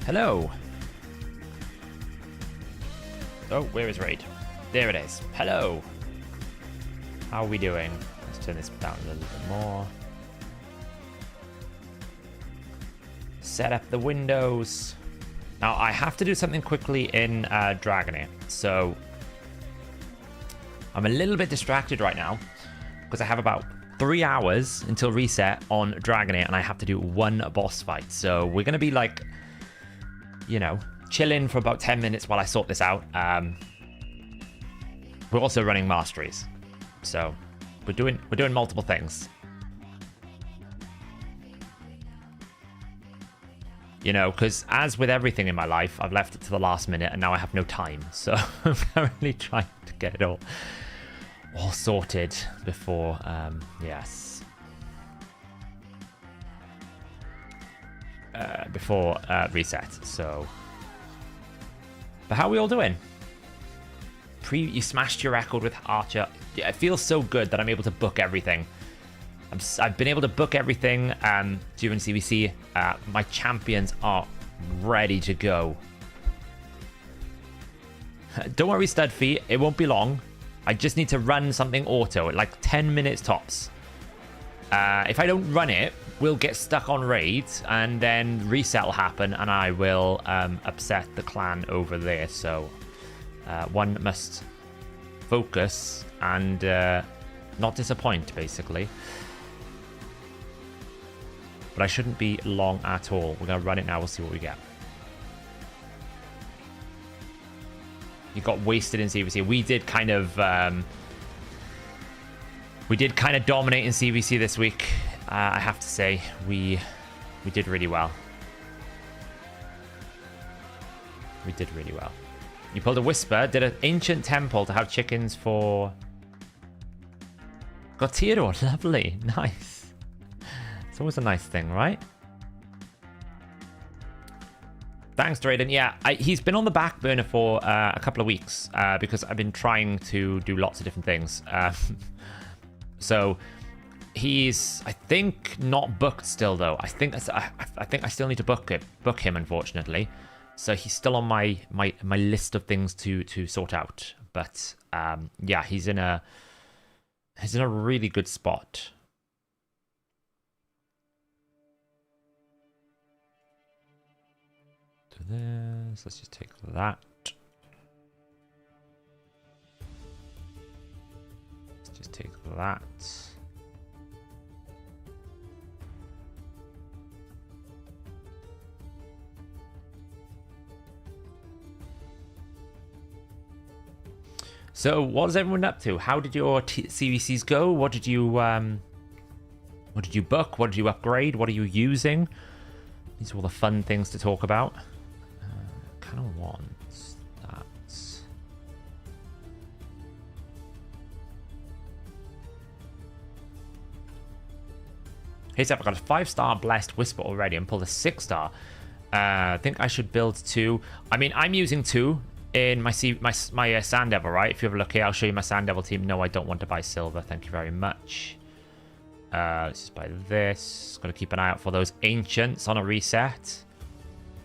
Hello. Oh, where is raid? There it is. Hello. How are we doing? Let's turn this down a little bit more. Set up the windows. Now, I have to do something quickly in Dragonair. So, I'm a little bit distracted right now because I have about 3 hours until reset on Dragonair and I have to do one boss fight. So, we're going to be like, you know, chilling for about 10 minutes while I sort this out. We're also running masteries. So, we're doing multiple things. You know, because as with everything in my life, I've left it to the last minute and now I have no time. So I'm currently trying to get it all sorted before, before reset. So, but how are we all doing? You smashed your record with Archer. Yeah, it feels so good that I'm able to book everything. I've been able to book everything during CVC. My champions are ready to go. Don't worry, stud feet. It won't be long. I just need to run something auto, like 10 minutes tops. If I don't run it, we'll get stuck on raids, and then reset will happen, and I will upset the clan over there. So one must focus and not disappoint, basically. But I shouldn't be long at all. We're going to run it now. We'll see what we get. You got wasted in CVC. We did kind of dominate in CVC this week. I have to say, we did really well. We did really well. You pulled a Whisper. Did an ancient temple to have chickens for... Got Theodore. Lovely. Nice. It's always a nice thing, right? Thanks, Drayden. Yeah, he's been on the back burner for a couple of weeks because I've been trying to do lots of different things. So he's, I think, not booked still though. I think I still need to book him, unfortunately. So he's still on my list of things to sort out. But yeah, he's in a really good spot. This. Let's just take that. Let's just take that. So, what is everyone up to? How did your CVCs go? What did you book? What did you upgrade? What are you using? These are all the fun things to talk about. Kind of want that. Hey, Seth, I've got a 5-star Blessed Whisper already and pulled a 6-star. I think I should build 2. I mean, I'm using 2 in my Sand Devil, right? If you have a look here, I'll show you my Sand Devil team. No, I don't want to buy silver. Thank you very much. Let's just buy this. Got to keep an eye out for those ancients on a reset.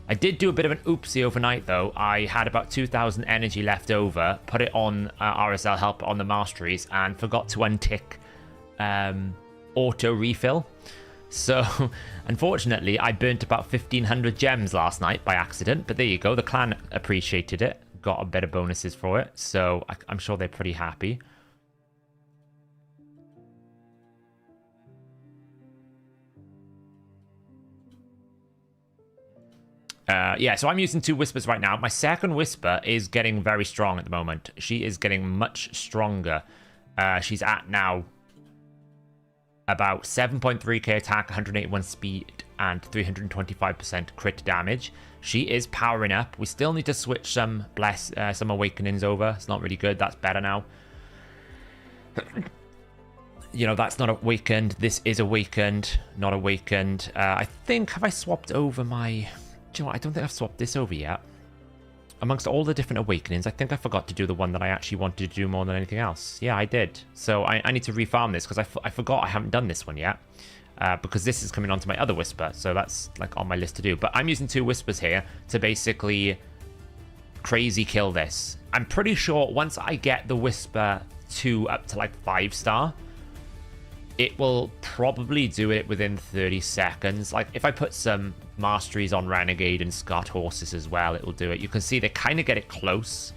I did do a bit of an oopsie overnight, though. I had about 2,000 energy left over, put it on RSL help on the masteries, and forgot to untick auto refill. So, unfortunately, I burnt about 1,500 gems last night by accident. But there you go. The clan appreciated it. Got a bit of bonuses for it. So, I'm sure they're pretty happy. Yeah, so I'm using 2 Whispers right now. My second Whisper is getting very strong at the moment. She is getting much stronger. She's at now about 7.3k attack, 181 speed, and 325% crit damage. She is powering up. We still need to switch some Awakenings over. It's not really good. That's better now. You know, that's not awakened. This is awakened, not awakened. I think, have I swapped over my... Do you know what? I don't think I've swapped this over yet. Amongst all the different awakenings, I think I forgot to do the one that I actually wanted to do more than anything else. Yeah, I did. So I need to refarm this because I forgot I haven't done this one yet. because this is coming onto my other Whisper, so that's like on my list to do. But I'm using 2 Whispers here to basically crazy kill this. I'm pretty sure once I get the Whisper 2 up to like 5-star, it will probably do it within 30 seconds. Like if I put some masteries on Renegade and Scott Horses as well, it will do it. You can see they kind of get it close,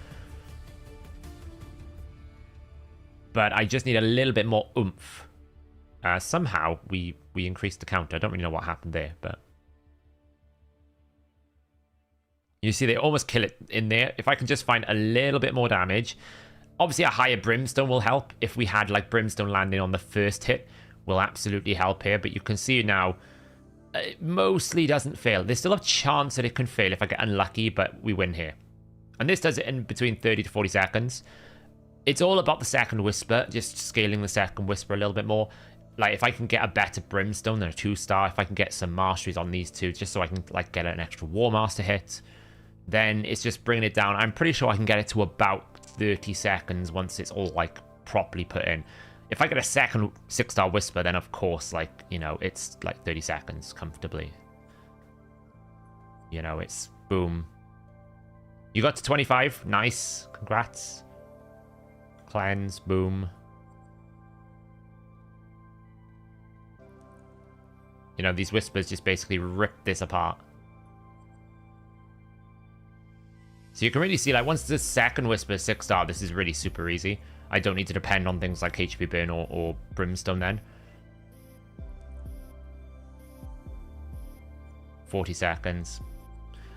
but I just need a little bit more oomph. Somehow we increased the counter. I don't really know what happened there, but you see they almost kill it in there. If I can just find a little bit more damage. Obviously a higher Brimstone will help. If we had like Brimstone landing on the first hit, will absolutely help here. But you can see now it mostly doesn't fail. There's still a chance that it can fail if I get unlucky, but we win here. And this does it in between 30 to 40 seconds. It's all about the second Whisper, just scaling the second Whisper a little bit more. Like, if I can get a better Brimstone than a 2-star, if I can get some Masteries on these 2, just so I can, like, get an extra War Master hit, then it's just bringing it down. I'm pretty sure I can get it to about 30 seconds once it's all, like, properly put in. If I get a second 6-star Whisper, then, of course, like, you know, it's, like, 30 seconds comfortably. You know, it's boom. You got to 25. Nice. Congrats. Cleanse. Boom. You know, these Whispers just basically rip this apart. So you can really see, like, once the second Whisper is 6-star, this is really super easy. I don't need to depend on things like HP Burn or Brimstone then. 40 seconds.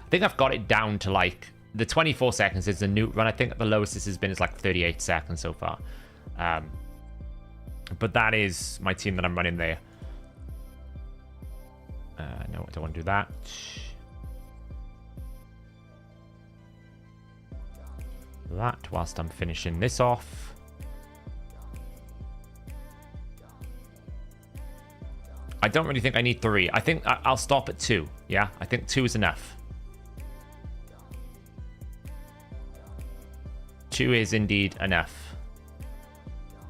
I think I've got it down to, like, the 24 seconds is the new run. I think the lowest this has been is, like, 38 seconds so far. But that is my team that I'm running there. No, I don't want to do that. That whilst I'm finishing this off. I don't really think I need 3. I think I'll stop at 2. Yeah, I think 2 is enough. 2 is indeed enough.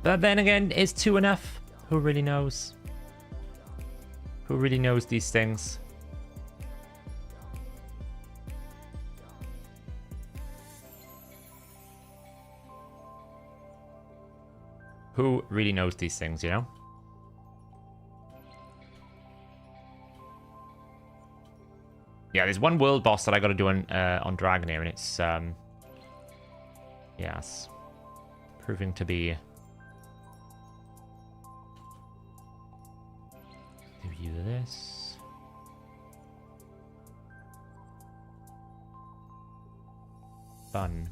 But then again, is 2 enough? Who really knows? Who really knows these things? Who really knows these things, you know? Yeah, there's one world boss that I got to do on Dragonair, and it's yes, proving to be. Review this. Fun.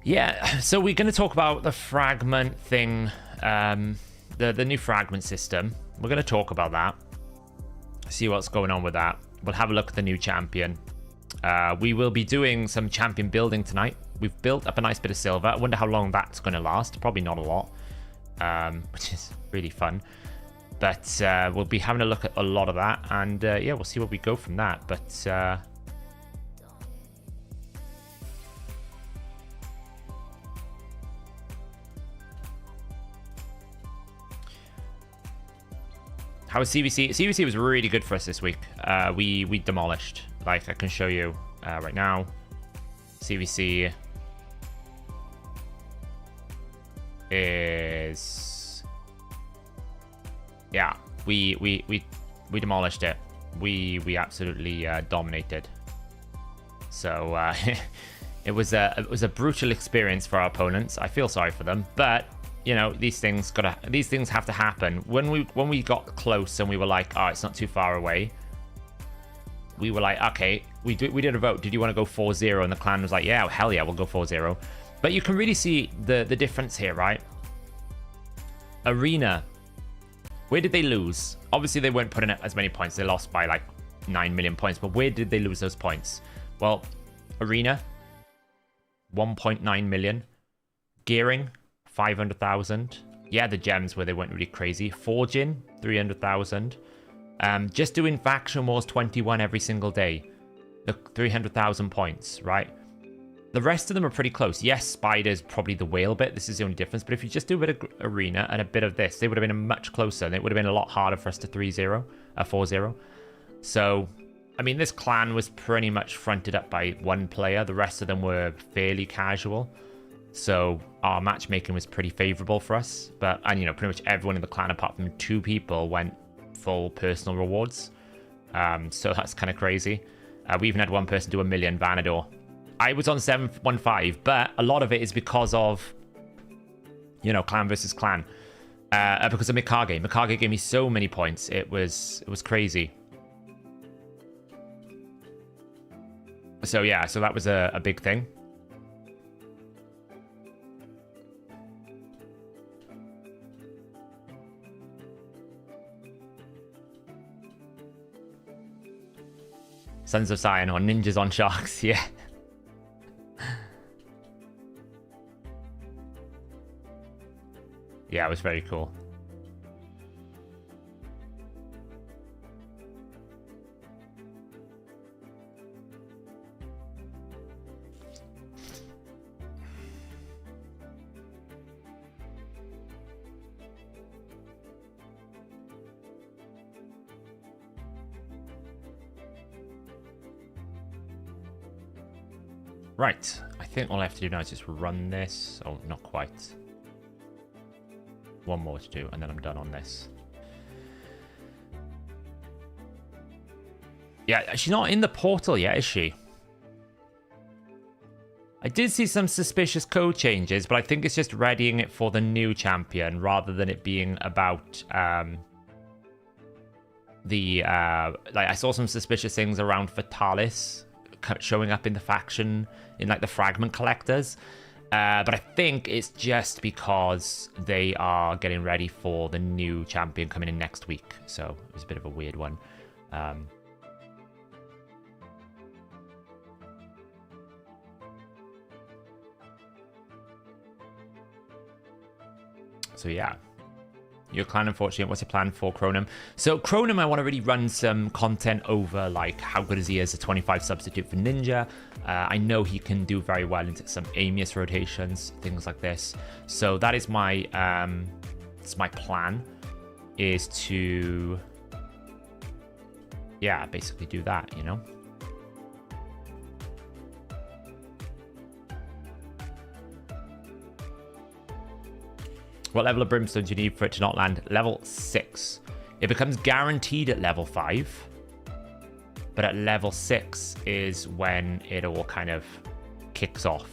Yeah, so we're going to talk about the Fragment thing, the new Fragment system. We're going to talk about that, see what's going on with that. We'll have a look at the new champion. We will be doing some champion building tonight. We've built up a nice bit of silver. I wonder how long that's going to last. Probably not a lot, which is really fun. But we'll be having a look at a lot of that. And yeah, we'll see where we go from that. But how was CVC? CVC was really good for us this week. We demolished. Like, I can show you right now. CVC is, yeah, we demolished it. We absolutely dominated. So it was a brutal experience for our opponents. I feel sorry for them, but you know, these things have to happen. When we got close and we were like, oh, it's not too far away, we were like, okay, we did a vote. Did you want to go 4-0? And the clan was like, yeah, hell yeah, we'll go 4-0. But you can really see the difference here, right? Arena, where did they lose? Obviously, they weren't putting as many points. They lost by like 9 million points. But where did they lose those points? Well, Arena, 1.9 million. Gearing, 500,000. Yeah, the gems where they went really crazy. Forging, 300,000. Just doing faction wars 21 every single day. Look, 300,000 points, right? The rest of them are pretty close. Yes, Spider's probably the whale bit. This is the only difference. But if you just do a bit of arena and a bit of this, they would have been much closer. And it would have been a lot harder for us to 3-0, 4-0. So, I mean, this clan was pretty much fronted up by one player. The rest of them were fairly casual. So our matchmaking was pretty favorable for us. But, and, you know, pretty much everyone in the clan, apart from 2 people, went full personal rewards. So that's kind of crazy. We even had one person do 1 million Vanador. I was on 715, but a lot of it is because of, you know, clan versus clan. Because of Mikage. Mikage gave me so many points. It was crazy. So yeah, so that was a big thing. Sons of Sion or ninjas on sharks, yeah. Yeah, it was very cool. Right, I think all I have to do now is just run this. Oh, not quite. One more to do, and then I'm done on this. Yeah, she's not in the portal yet, is she? I did see some suspicious code changes, but I think it's just readying it for the new champion rather than it being about like I saw some suspicious things around Rathalos showing up in the faction in like the Fragment collectors. But I think it's just because they are getting ready for the new champion coming in next week. So it was a bit of a weird one. So yeah. Your clan, unfortunately. What's your plan for Cronum? So Cronum, I want to really run some content over, like, how good is he as a 25 substitute for Ninja. I know he can do very well into some Amius rotations, things like this. So that is my, it's my plan, is to, yeah, basically do that, you know? What level of brimstone do you need for it to not land? Level 6. It becomes guaranteed at level 5. But at level 6 is when it all kind of kicks off.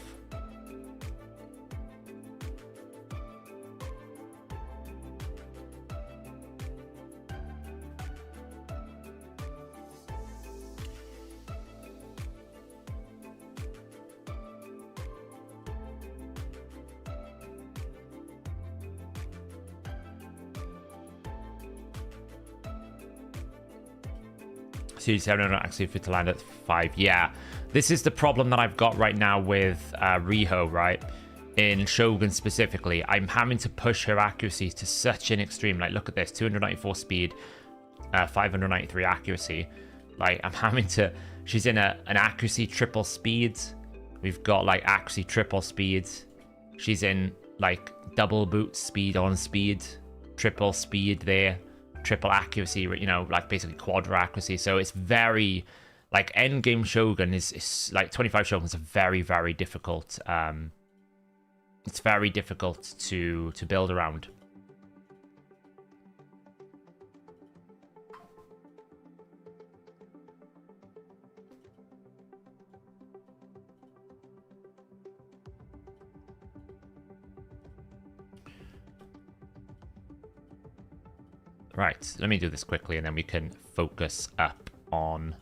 Series 7 are actually fit to land at 5. Yeah, this is the problem that I've got right now with Riho, right? In Shogun specifically, I'm having to push her accuracy to such an extreme. Like, look at this, 294 speed, 593 accuracy. Like, I'm having to, she's in an accuracy triple speed. We've got like accuracy triple speed. She's in like double boot speed on speed, triple speed there. Triple accuracy, you know, like basically quadra accuracy. So it's very, like, endgame Shogun is like 25 Shogun's a very, very difficult. It's very difficult to build around. Right, let me do this quickly and then we can focus up on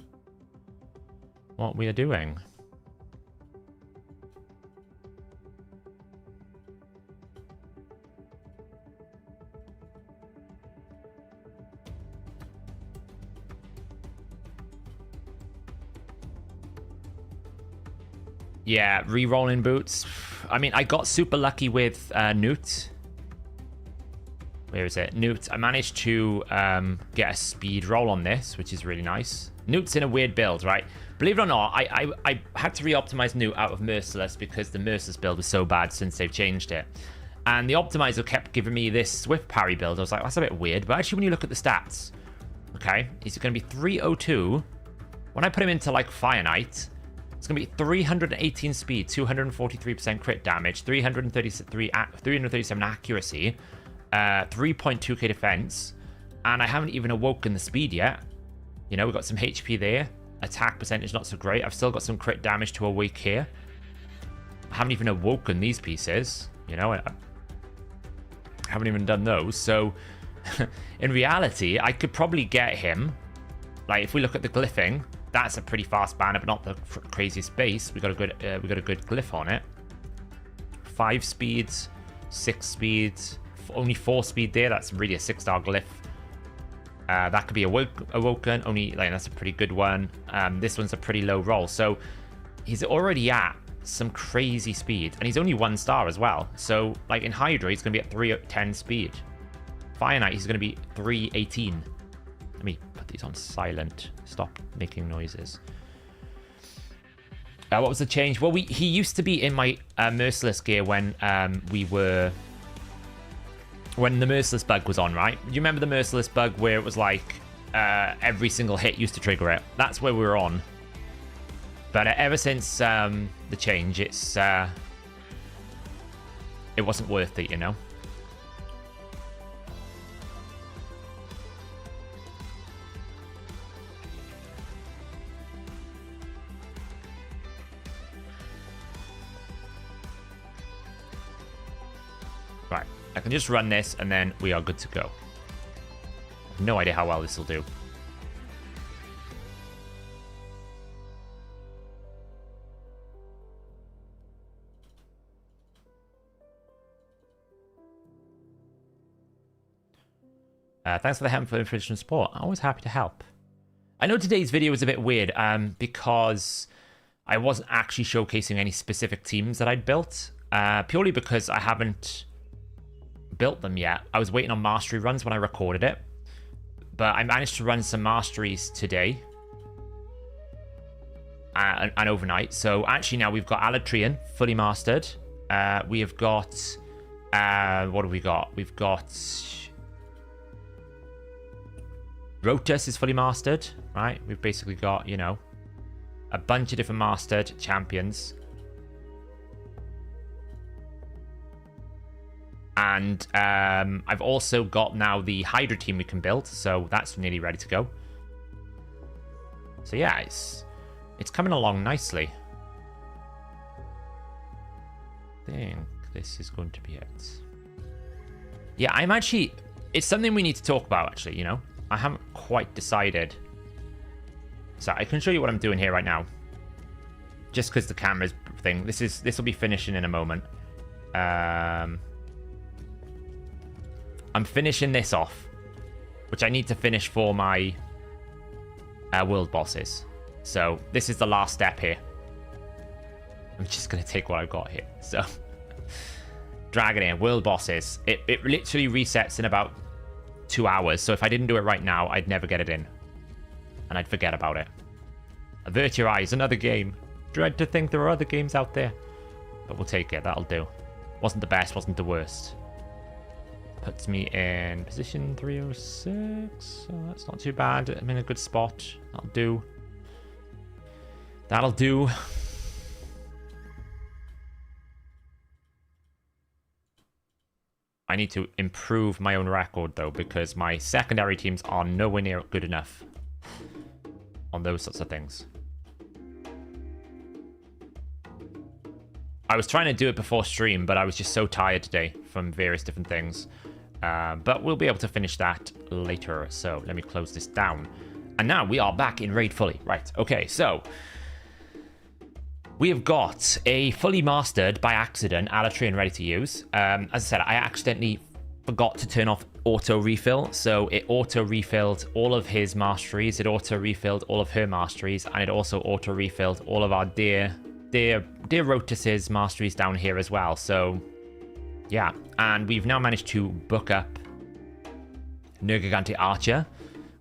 what we are doing. Yeah, re-rolling boots. I mean, I got super lucky with Newt. Where is it? Newt. I managed to get a speed roll on this, which is really nice. Newt's in a weird build, right? Believe it or not, I had to re-optimize Newt out of Merciless because the Merciless build was so bad since they've changed it. And the optimizer kept giving me this Swift Parry build. I was like, that's a bit weird. But actually, when you look at the stats, okay, he's going to be 302. When I put him into, like, Fire Knight, it's going to be 318 speed, 243% crit damage, 337 accuracy, 3.2k defense, and I haven't even awoken the speed yet. You know, we've got some HP there. Attack percentage not so great. I've still got some crit damage to awake here. I haven't even awoken these pieces. You know, I haven't even done those. So, in reality, I could probably get him. Like, if we look at the glyphing, that's a pretty fast banner, but not the craziest base. We got a good glyph on it. 5 speeds, 6 speeds, only 4 speed there. That's really a 6-star glyph. That could be awoken. Only, like, that's a pretty good one. This one's a pretty low roll. So he's already at some crazy speed, and he's only 1 star as well. So, like, in Hydra, he's going to be at 310 speed. Fire Knight, he's going to be 318. Let me put these on silent. Stop making noises. What was the change? Well, he used to be in my Merciless gear when when the Merciless bug was on, right? You remember the Merciless bug where it was like every single hit used to trigger it? That's where we were on. But ever since the change, it wasn't worth it, you know? Right, I can just run this and then we are good to go. No idea how well this will do. Thanks for the help for information support. I'm always happy to help. I know today's video was a bit weird because I wasn't actually showcasing any specific teams that I'd built. Purely because I haven't built them yet. I was waiting on mastery runs when I recorded it. But I managed to run some masteries today. And overnight. So actually now we've got Alatreon fully mastered. We have got... what have we got? We've got... Rotos is fully mastered, right? We've basically got, you know, a bunch of different mastered champions. And I've also got now the Hydra team we can build, so that's nearly ready to go. So yeah, it's coming along nicely. I think this is going to be it. Yeah, I'm actually... It's something we need to talk about, actually, you know? I haven't quite decided. So I can show you what I'm doing here right now. Just because the camera's thing. This will be finishing in a moment. I'm finishing this off, which I need to finish for my world bosses. So this is the last step here. I'm just going to take what I've got here. So Dragon in, world bosses. It literally resets in about 2 hours. So if I didn't do it right now, I'd never get it in. And I'd forget about it. Avert Your Eyes, another game. Dread to think there are other games out there. But we'll take it, that'll do. Wasn't the best, wasn't the worst. Puts me in position 306. So that's not too bad. I'm in a good spot. That'll do. That'll do. I need to improve my own record, though, because my secondary teams are nowhere near good enough on those sorts of things. I was trying to do it before stream, but I was just so tired today from various different things. But we'll be able to finish that later. So let me close this down. And now we are back in Raid fully. Right, okay, so... we have got a fully mastered, by accident, Alatreon ready to use. As I said, I accidentally forgot to turn off auto refill. So it auto refilled all of his masteries. It auto refilled all of her masteries. And it also auto refilled all of our dear Rotos' masteries down here as well. So yeah, and we've now managed to book up Nergigante Archer.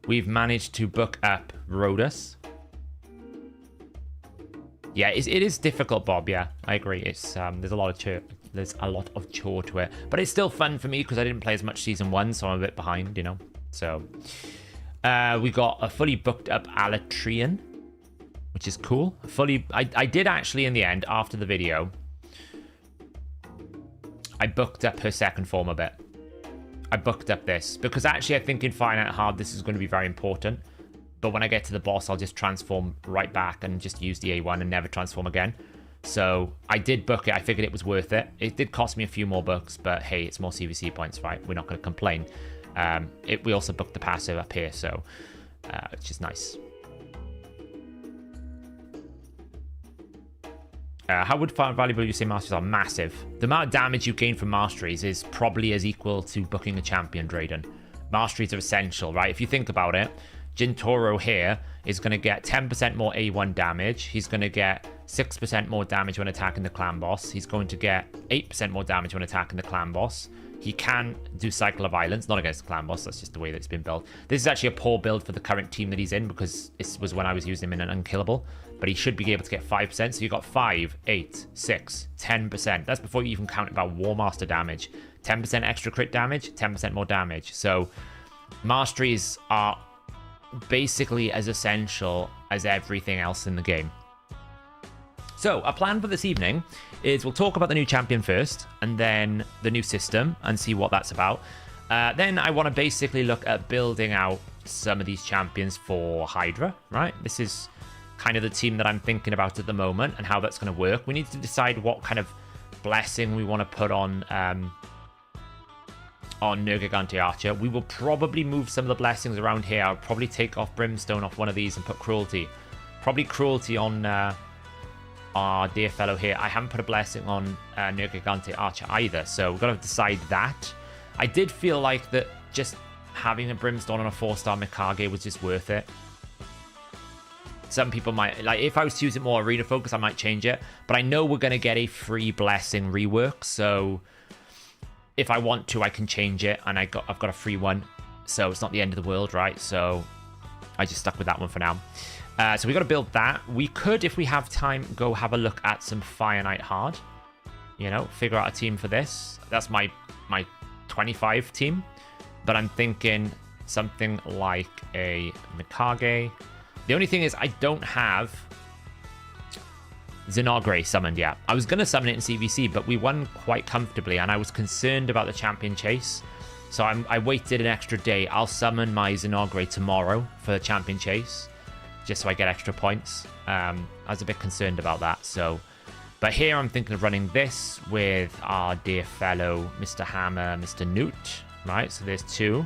We've managed to book up Rotos. Yeah, it is difficult, Bob. Yeah, I agree. It's there's a lot of chore to it, but it's still fun for me because I didn't play as much season 1, so I'm a bit behind, you know. So we got a fully booked up Alatreon, which is cool. I did actually in the end after the video. I booked up her second form a bit. I booked up this because actually I think in Finite Hard this is going to be very important. But when I get to the boss, I'll just transform right back and just use the A1 and never transform again. So I did book it. I figured it was worth it. It did cost me a few more bucks, but hey, it's more CVC points, right? We're not going to complain. We also booked the passive up here, so it's just nice. How valuable you say masteries are? Massive. The amount of damage you gain from masteries is probably as equal to booking a champion, Drayden. Masteries are essential, right? If you think about it, Jintoro here is going to get 10% more A1 damage. He's going to get 6% more damage when attacking the clan boss. He's going to get 8% more damage when attacking the clan boss. He can do Cycle of Violence, not against the clan boss. That's just the way that it's been built. This is actually a poor build for the current team that he's in because this was when I was using him in an unkillable. But he should be able to get 5%. So you got 5, 8, 6, 10%. That's before you even count about War Master damage. 10% extra crit damage, 10% more damage. So masteries are basically as essential as everything else in the game. So our plan for this evening is we'll talk about the new champion first and then the new system and see what that's about. Then I want to basically look at building out some of these champions for Hydra, right? This is kind of the team that I'm thinking about at the moment and how that's going to work. We need to decide what kind of blessing we want to put on Nergigante Archer. We will probably move some of the blessings around here. I'll probably take off Brimstone off one of these and put Cruelty. Probably Cruelty on our dear fellow here. I haven't put a blessing on Nergigante Archer either, so we've got to decide that. I did feel like that just having a Brimstone on a 4-star Mikage was just worth it. Some people might, like, if I was to use it more arena focus, I might change it. But I know we're going to get a free blessing rework, so if I want to, I can change it, and I've got a free one, so it's not the end of the world, right? So I just stuck with that one for now. So we got to build that. We could, if we have time, go have a look at some Fire Knight Hard. You know, figure out a team for this. That's my 25 team, but I'm thinking something like a Mikage. The only thing is I don't have Zinogre summoned yet. I was going to summon it in CVC, but we won quite comfortably, and I was concerned about the champion chase. So I waited an extra day. I'll summon my Zinogre tomorrow for the champion chase, just so I get extra points. I was a bit concerned about that. So, but here I'm thinking of running this with our dear fellow Mr. Hammer, Mr. Newt, right? So there's 2.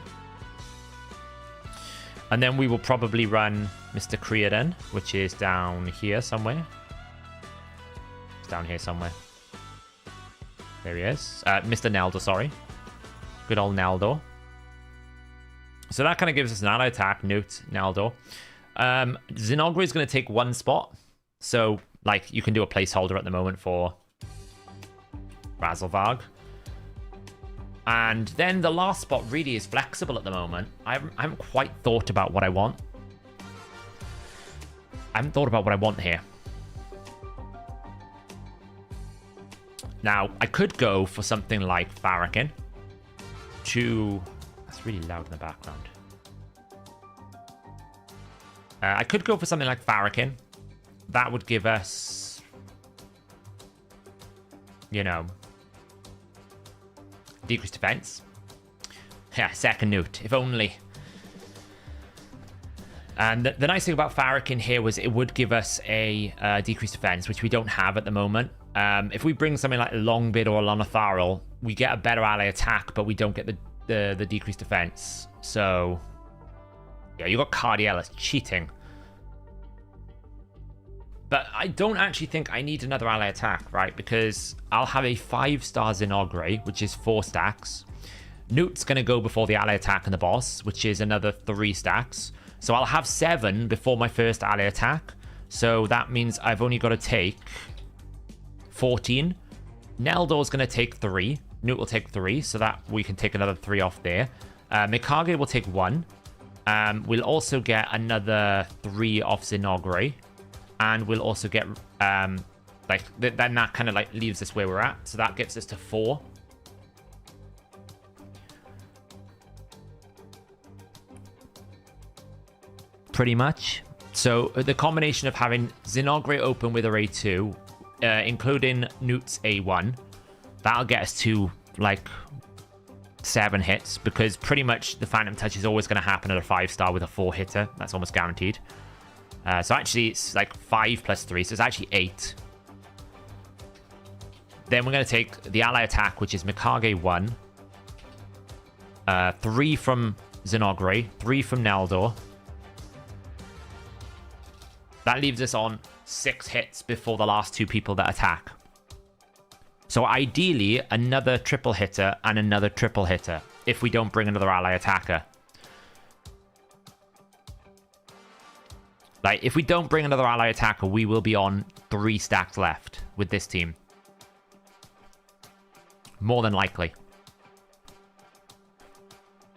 And then we will probably run Mr. Creedon, which is down here somewhere. It's down here somewhere. There he is. Mr. Naldor, sorry. Good old Naldor. So that kind of gives us an ally attack, Newt, Naldor. Zinogre is going to take 1 spot. So, like, you can do a placeholder at the moment for Razelvarg. And then the last spot really is flexible at the moment. I haven't quite thought about what I want. I haven't thought about what I want here. Now, I could go for something like Farrakhan. That's really loud in the background. I could go for something like Farrakhan. That would give us, you know, decreased defense. Yeah, second Newt, if only. And the nice thing about Farrakhan here was it would give us a decreased defense, which we don't have at the moment. If we bring something like a Longbid or a Lonatharil, we get a better ally attack, but we don't get the decreased defense. So, yeah, you got Cardiel as cheating. But I don't actually think I need another ally attack, right? Because I'll have a 5-star Zinogre, which is 4 stacks. Newt's going to go before the ally attack and the boss, which is another 3 stacks. So I'll have 7 before my first ally attack. So that means I've only got to take 14. Neldor's going to take 3. Newt will take 3, so that we can take another 3 off there. Mikage will take 1. We'll also get another 3 off Zenogre. And we'll also get, then that kind of like leaves us where we're at. So that gets us to 4. Pretty much. So the combination of having Zenogre open with Array 2, including Newt's A1, that'll get us to like 7 hits, because pretty much the Phantom Touch is always going to happen at a 5-star with a 4-hitter. That's almost guaranteed. So actually it's like 5 plus 3, so it's actually 8. Then we're going to take the ally attack, which is Mikage 1, 3 from Zenogre, 3 from Neldor. That leaves us on 6 hits before the last 2 people that attack. So ideally, another triple hitter and another triple hitter, if we don't bring another ally attacker. Like, if we don't bring another ally attacker, we will be on 3 stacks left with this team. More than likely.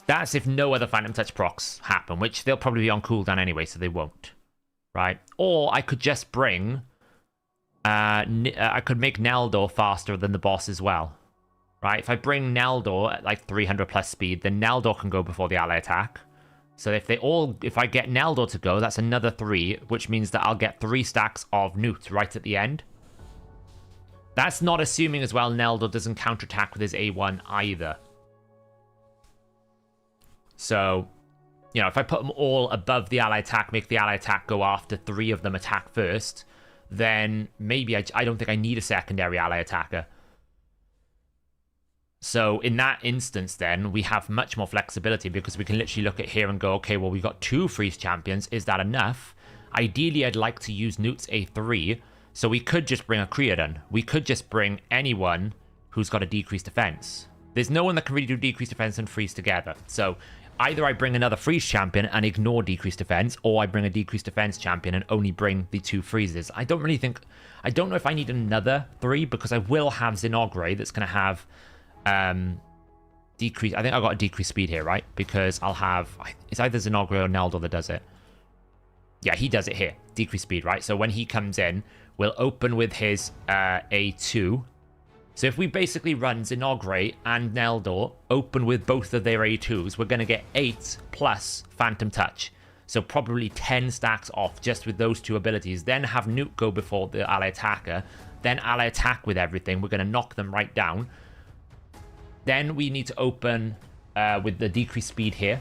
That's if no other Phantom Touch procs happen, which they'll probably be on cooldown anyway, so they won't. Right? Or I could just bring... I could make Neldor faster than the boss as well. Right? If I bring Neldor at like 300 plus speed, then Neldor can go before the ally attack. So if I get Neldor to go, that's another 3, which means that I'll get 3 stacks of Newt right at the end. That's not assuming as well Neldor doesn't counterattack with his A1 either. So, you know, if I put them all above the ally attack, make the ally attack go after 3 of them attack first, then maybe I don't think I need a secondary ally attacker. So in that instance, then, we have much more flexibility, because we can literally look at here and go, okay, well, we've got 2 freeze champions. Is that enough? Ideally, I'd like to use Newt's A3, so we could just bring a Creodon. We could just bring anyone who's got a decreased defense. There's no one that can really do decreased defense and freeze together. So either I bring another freeze champion and ignore decreased defense, or I bring a decreased defense champion and only bring the 2 freezes. I don't know if I need another 3, because I will have Zenogre that's going to have decrease. I think I've got a decreased speed here, right? Because I'll have, it's either Zenogre or Neldor that does it. Yeah, he does it here. Decreased speed, right? So when he comes in, we'll open with his A2. So if we basically run Zenogre and Neldor, open with both of their A2s, we're going to get 8 plus Phantom Touch. So probably 10 stacks off just with those 2 abilities. Then have Newt go before the ally attacker. Then ally attack with everything. We're going to knock them right down. Then we need to open with the decreased speed here.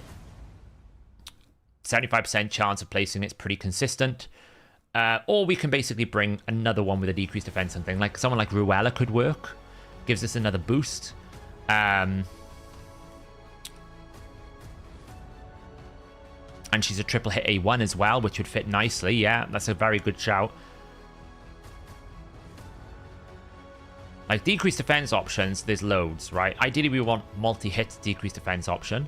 75% chance of placing it's pretty consistent. Or we can basically bring another one with a decreased defense, something like someone like Ruella could work. Gives us another boost. And she's a triple hit A1 as well, which would fit nicely. Yeah, that's a very good shout. Like, decreased defense options, there's loads, right? Ideally, we want multi-hit decreased defense option.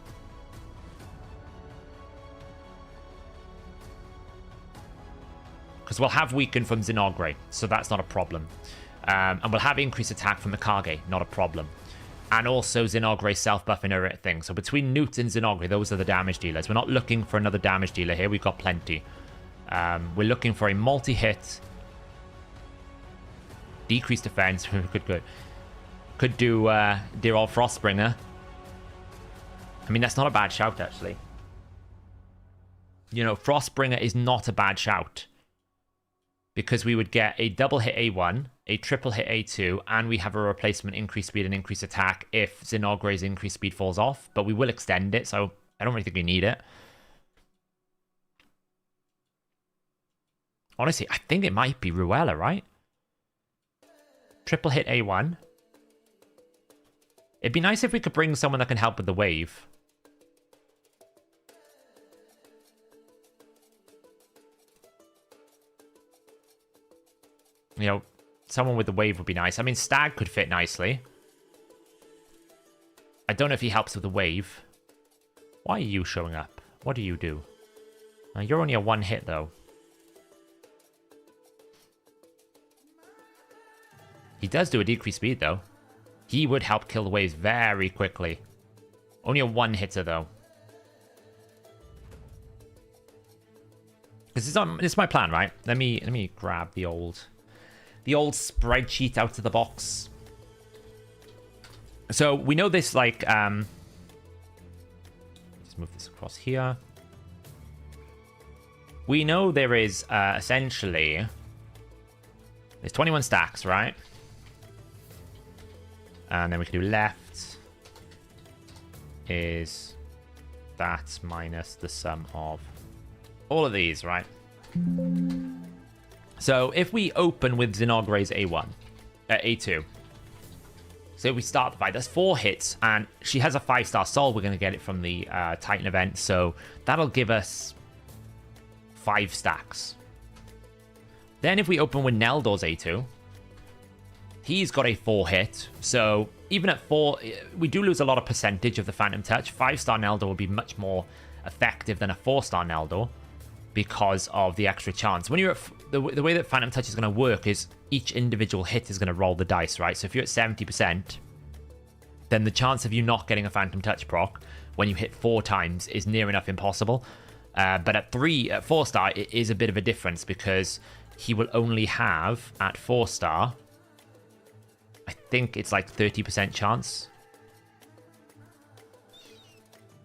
Because we'll have weaken from Zenogre, so that's not a problem. And we'll have increased attack from Mikage, not a problem. And also Zenogre self-buffing her thing. So between Newt and Zenogre, those are the damage dealers. We're not looking for another damage dealer here. We've got plenty. We're looking for a multi-hit decreased defense. Could do dear old Frostbringer. I mean, that's not a bad shout, actually. You know, Frostbringer is not a bad shout. Because we would get a double hit A1, a triple hit A2, and we have a replacement increased speed and increased attack if Zenogre's increased speed falls off. But we will extend it, so I don't really think we need it. Honestly, I think it might be Ruella, right? Triple hit A1. It'd be nice if we could bring someone that can help with the wave. You know, someone with the wave would be nice. I mean, Stag could fit nicely. I don't know if he helps with the wave. Why are you showing up? What do you do? You're only a 1 hit, though. He does do a decreased speed, though. He would help kill the waves very quickly. Only a 1 hitter, though. Because it's my plan, right? Let me grab the old spreadsheet out of the box. So we know this, like, just move this across here. We know there is essentially there's 21 stacks, right? And then we can do left is that minus the sum of all of these, right? So if we open with Zinogre's A2, so we start the fight, there's 4 hits, and she has a 5-star soul. We're going to get it from the Titan event, so that'll give us 5 stacks. Then if we open with Neldor's A2, he's got a 4 hit, so even at 4, we do lose a lot of percentage of the Phantom Touch. 5-star Neldor will be much more effective than a 4-star Neldor because of the extra chance. When you're at the way that Phantom Touch is going to work is each individual hit is going to roll the dice, right? So if you're at 70%, then the chance of you not getting a Phantom Touch proc when you hit 4 times is near enough impossible. But at 4-star, it is a bit of a difference because he will only have, at 4-star, I think it's like 30% chance.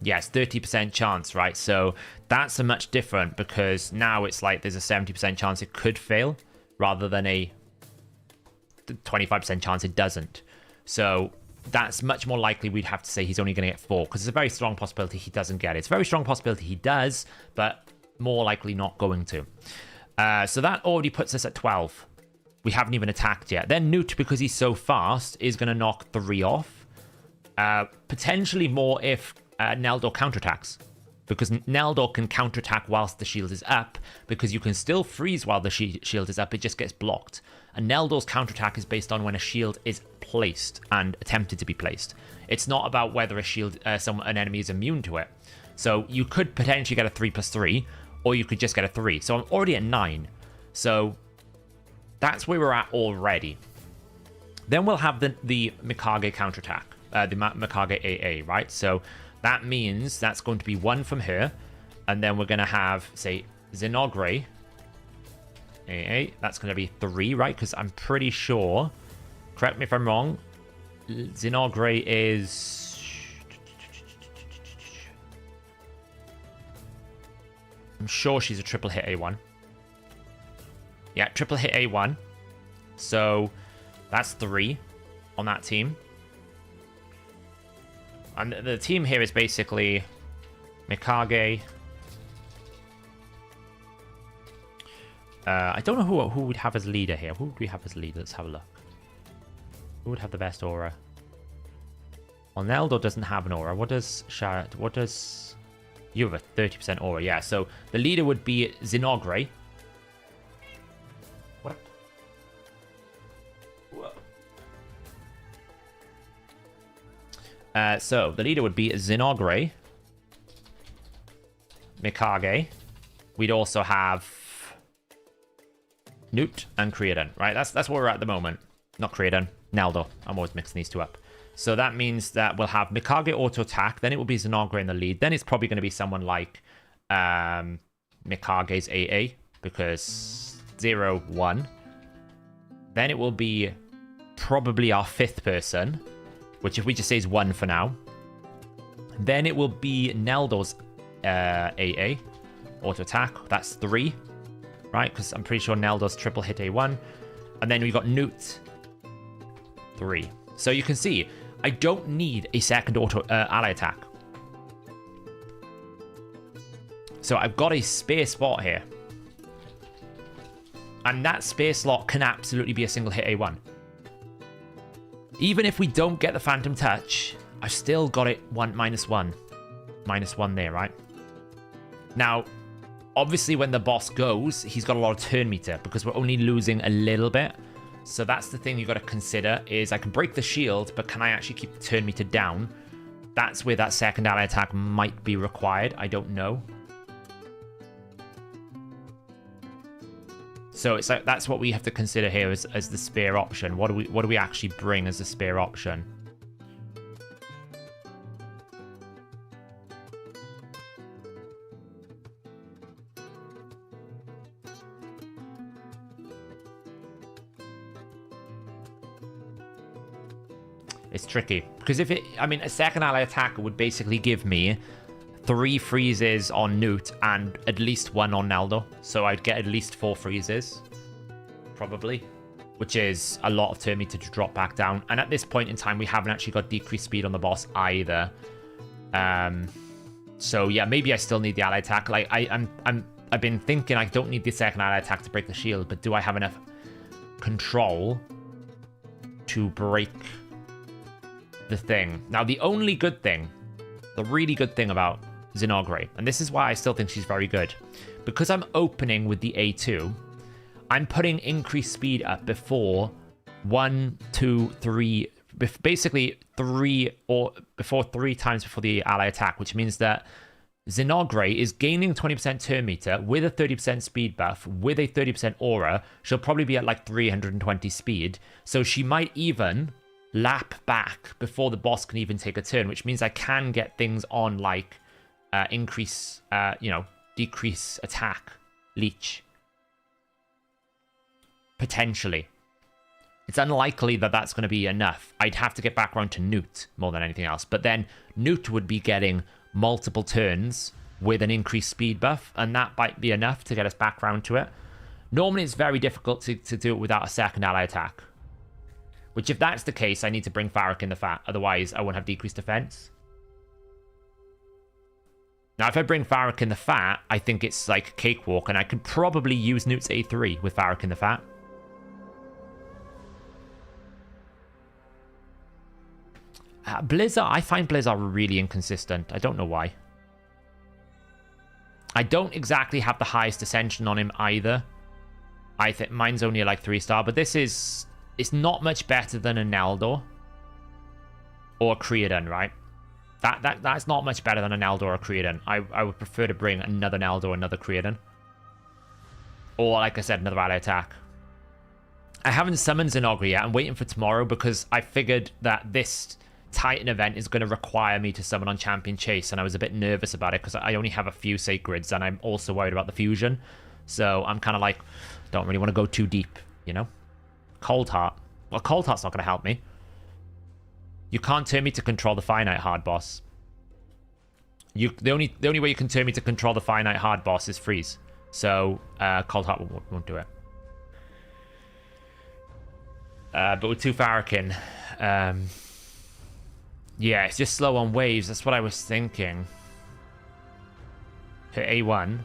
Yes, 30% chance, right? So that's a much different because now it's like there's a 70% chance it could fail rather than a 25% chance it doesn't. So that's much more likely we'd have to say he's only going to get 4 because it's a very strong possibility he doesn't get it. It's a very strong possibility he does, but more likely not going to. So that already puts us at 12. We haven't even attacked yet. Then Newt, because he's so fast, is going to knock 3 off. Potentially more if Neldor counterattacks. Because Neldor can counterattack whilst the shield is up. Because you can still freeze while the shield is up. It just gets blocked. And Neldor's counterattack is based on when a shield is placed and attempted to be placed. It's not about whether a shield, an enemy is immune to it. So you could potentially get a 3+3. Or you could just get a 3. So I'm already at 9. So that's where we're at already. Then we'll have the Mikage counterattack. The Mikage AA, right? So that means that's going to be 1 from her. And then we're going to have, say, Zinogre AA. That's going to be 3, right? Because I'm pretty sure, correct me if I'm wrong, Zinogre is... I'm sure she's a triple hit A1. Yeah, triple hit A1. So that's 3 on that team. And the team here is basically Mikage. I don't know who would have as leader here. Who would we have as leader? Let's have a look. Who would have the best aura? Well, Neldor doesn't have an aura. What does Sharat? What does... You have a 30% aura, yeah. So the leader would be Zinogre. What? So the leader would be Zinogre, Mikage. We'd also have Newt and Creodon, right? That's where we're at the moment. Not Creodon, Neldor. I'm always mixing these two up. So that means that we'll have Mikage auto attack. Then it will be Zinogre in the lead. Then it's probably going to be someone like Mikage's AA because 0, 1. Then it will be probably our 5th person, which if we just say is 1 for now. Then it will be Neldor's AA auto attack. That's 3, right? Because I'm pretty sure Neldor's triple hit A1. And then we got Newt 3. So you can see, I don't need a second auto ally attack. So I've got a spare spot here. And that spare slot can absolutely be a single hit A1. Even if we don't get the Phantom Touch, I've still got it -1. -1 there, right? Now, obviously when the boss goes, he's got a lot of turn meter because we're only losing a little bit. So that's the thing you got to consider is I can break the shield, but can I actually keep the turn meter down? That's where that second ally attack might be required. I don't know. So it's like that's what we have to consider here as the spare option. What do we actually bring as a spare option? It's tricky. Because if it... I mean, a second ally attack would basically give me 3 freezes on Newt and at least 1 on Naldo. So I'd get at least 4 freezes. Probably. Which is a lot of turn meter to drop back down. And at this point in time, we haven't actually got decreased speed on the boss either. So yeah, maybe I still need the ally attack. Like I've been thinking I don't need the second ally attack to break the shield, but do I have enough control to break the thing? Now, the only good thing, the really good thing about Zinogre, and this is why I still think she's very good, because I'm opening with the A2, I'm putting increased speed up before 1, 2, 3, basically 3 or before 3 times before the ally attack, which means that Zinogre is gaining 20% turn meter with a 30% speed buff, with a 30% aura. She'll probably be at like 320 speed, so she might even lap back before the boss can even take a turn, which means I can get things on like increase, decrease attack, leech. Potentially. It's unlikely that that's going to be enough. I'd have to get back around to Newt more than anything else. But then Newt would be getting multiple turns with an increased speed buff, and that might be enough to get us back around to it. Normally, it's very difficult to do it without a second ally attack. Which, if that's the case, I need to bring Farrak in the fat. Otherwise, I won't have decreased defense. Now, if I bring Farrak in the fat, I think it's like cakewalk, and I could probably use Newt's A3 with Farrak in the fat. Blizzard, I find Blizzard really inconsistent. I don't know why. I don't exactly have the highest ascension on him either. I think mine's only like 3-star, but this is... It's not much better than a Naldor. Or a Creedon, right? That's not much better than a Naldor or a Creedon. I would prefer to bring another Naldor or another Creedon. Or, like I said, another ally attack. I haven't summoned Zinogre yet. I'm waiting for tomorrow because I figured that this Titan event is going to require me to summon on Champion Chase, and I was a bit nervous about it because I only have a few Sacreds, and I'm also worried about the fusion. So I'm kind of like, don't really want to go too deep, you know? Cold Heart. Well, Cold Heart's not going to help me. You can't turn me to control the finite hard boss. The only way you can turn me to control the finite hard boss is freeze. So Cold Heart won't do it. But with 2 Farrakin, yeah, it's just slow on waves. That's what I was thinking. Her A1.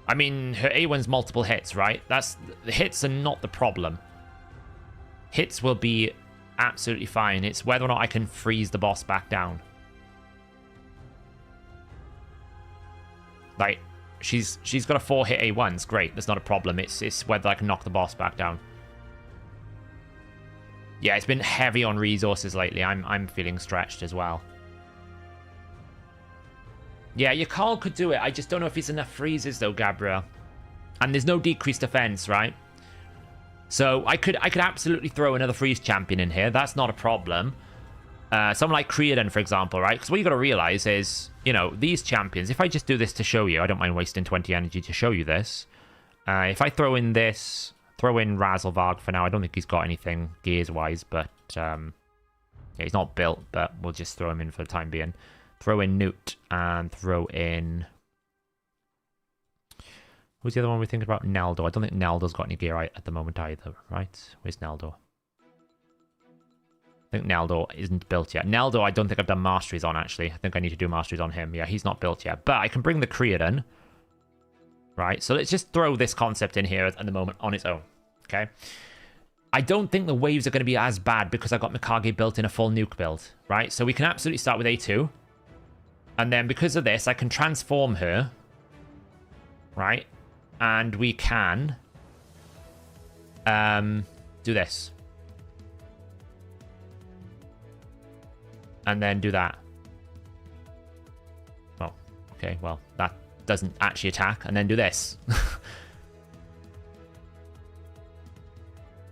I mean, her A1's multiple hits, right? The hits are not the problem. Hits will be absolutely fine. It's whether or not I can freeze the boss back down. Like, she's got a 4-hit A1. It's great. That's not a problem. It's whether I can knock the boss back down. Yeah, it's been heavy on resources lately. I'm feeling stretched as well. Yeah, your Carl could do it. I just don't know if he's enough freezes though, Gabriel. And there's no decreased defense, right? So I could absolutely throw another freeze champion in here. That's not a problem. Someone like Creedon, for example, right? Because what you got to realize is, you know, these champions. If I just do this to show you, I don't mind wasting 20 energy to show you this. If I throw in this. Throw in Razelvarg for now. I don't think he's got anything gears-wise, but yeah, he's not built, but we'll just throw him in for the time being. Throw in Newt and throw in... Who's the other one we're thinking about? Naldo. I don't think Naldo's got any gear at the moment either, right? Where's Naldo? I think Naldo isn't built yet. Naldo, I don't think I've done masteries on, actually. I think I need to do masteries on him. Yeah, he's not built yet. But I can bring the Creedon. Right, so let's just throw this concept in here at the moment on its own, okay? I don't think the waves are going to be as bad because I got Mikage built in a full nuke build, right? So we can absolutely start with A2. And then because of this, I can transform her, right? And we can do this. And then do that. Oh, okay, well, that doesn't actually attack, and then do this.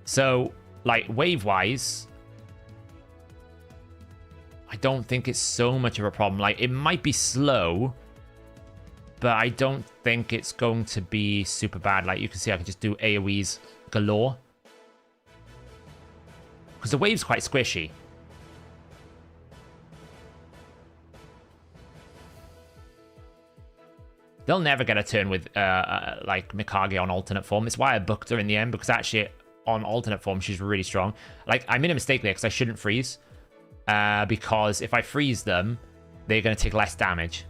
So, like, wave-wise, I don't think it's so much of a problem. Like, it might be slow, but I don't think it's going to be super bad. Like, you can see I can just do AoEs galore. Because the wave's quite squishy. They'll never get a turn with like Mikage on alternate form. It's why I booked her in the end, because actually on alternate form she's really strong. Like, I made a mistake there because I shouldn't freeze, because if I freeze them, they're going to take less damage.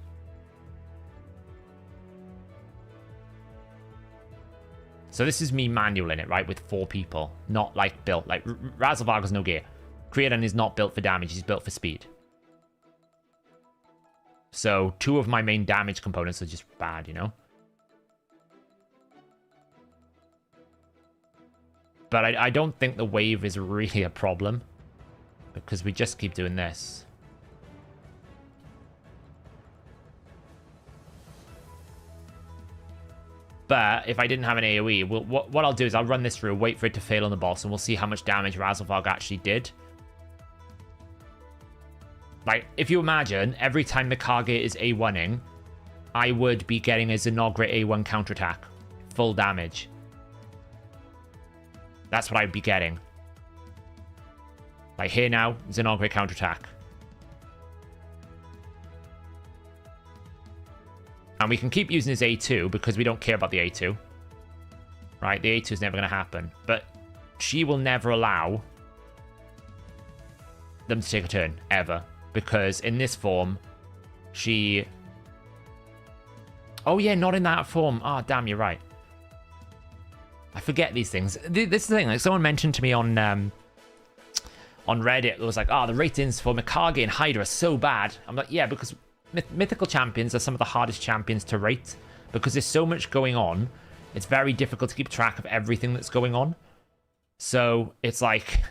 So this is me manualing it, right, with 4 people, not like built. Like, Rathalos has no gear. Creaton is not built for damage, he's built for speed. So 2 of my main damage components are just bad, you know? But I don't think the wave is really a problem, because we just keep doing this. But if I didn't have an AoE, what I'll do is I'll run this through, wait for it to fail on the boss, and we'll see how much damage Rathalos actually did. Like, if you imagine, every time Mikage is A1ing, I would be getting a Zenogre A1 counterattack. Full damage. That's what I'd be getting. Like, here now, Zenogre counterattack. And we can keep using his A2 because we don't care about the A2. Right? The A2 is never going to happen. But she will never allow them to take a turn, ever. Because in this form, she... Oh yeah, not in that form. Oh, damn, you're right. I forget these things. This is the thing. Like, someone mentioned to me on Reddit, it was like, oh, the ratings for Mikage and Hydra are so bad. I'm like, yeah, because mythical champions are some of the hardest champions to rate, because there's so much going on. It's very difficult to keep track of everything that's going on. So it's like,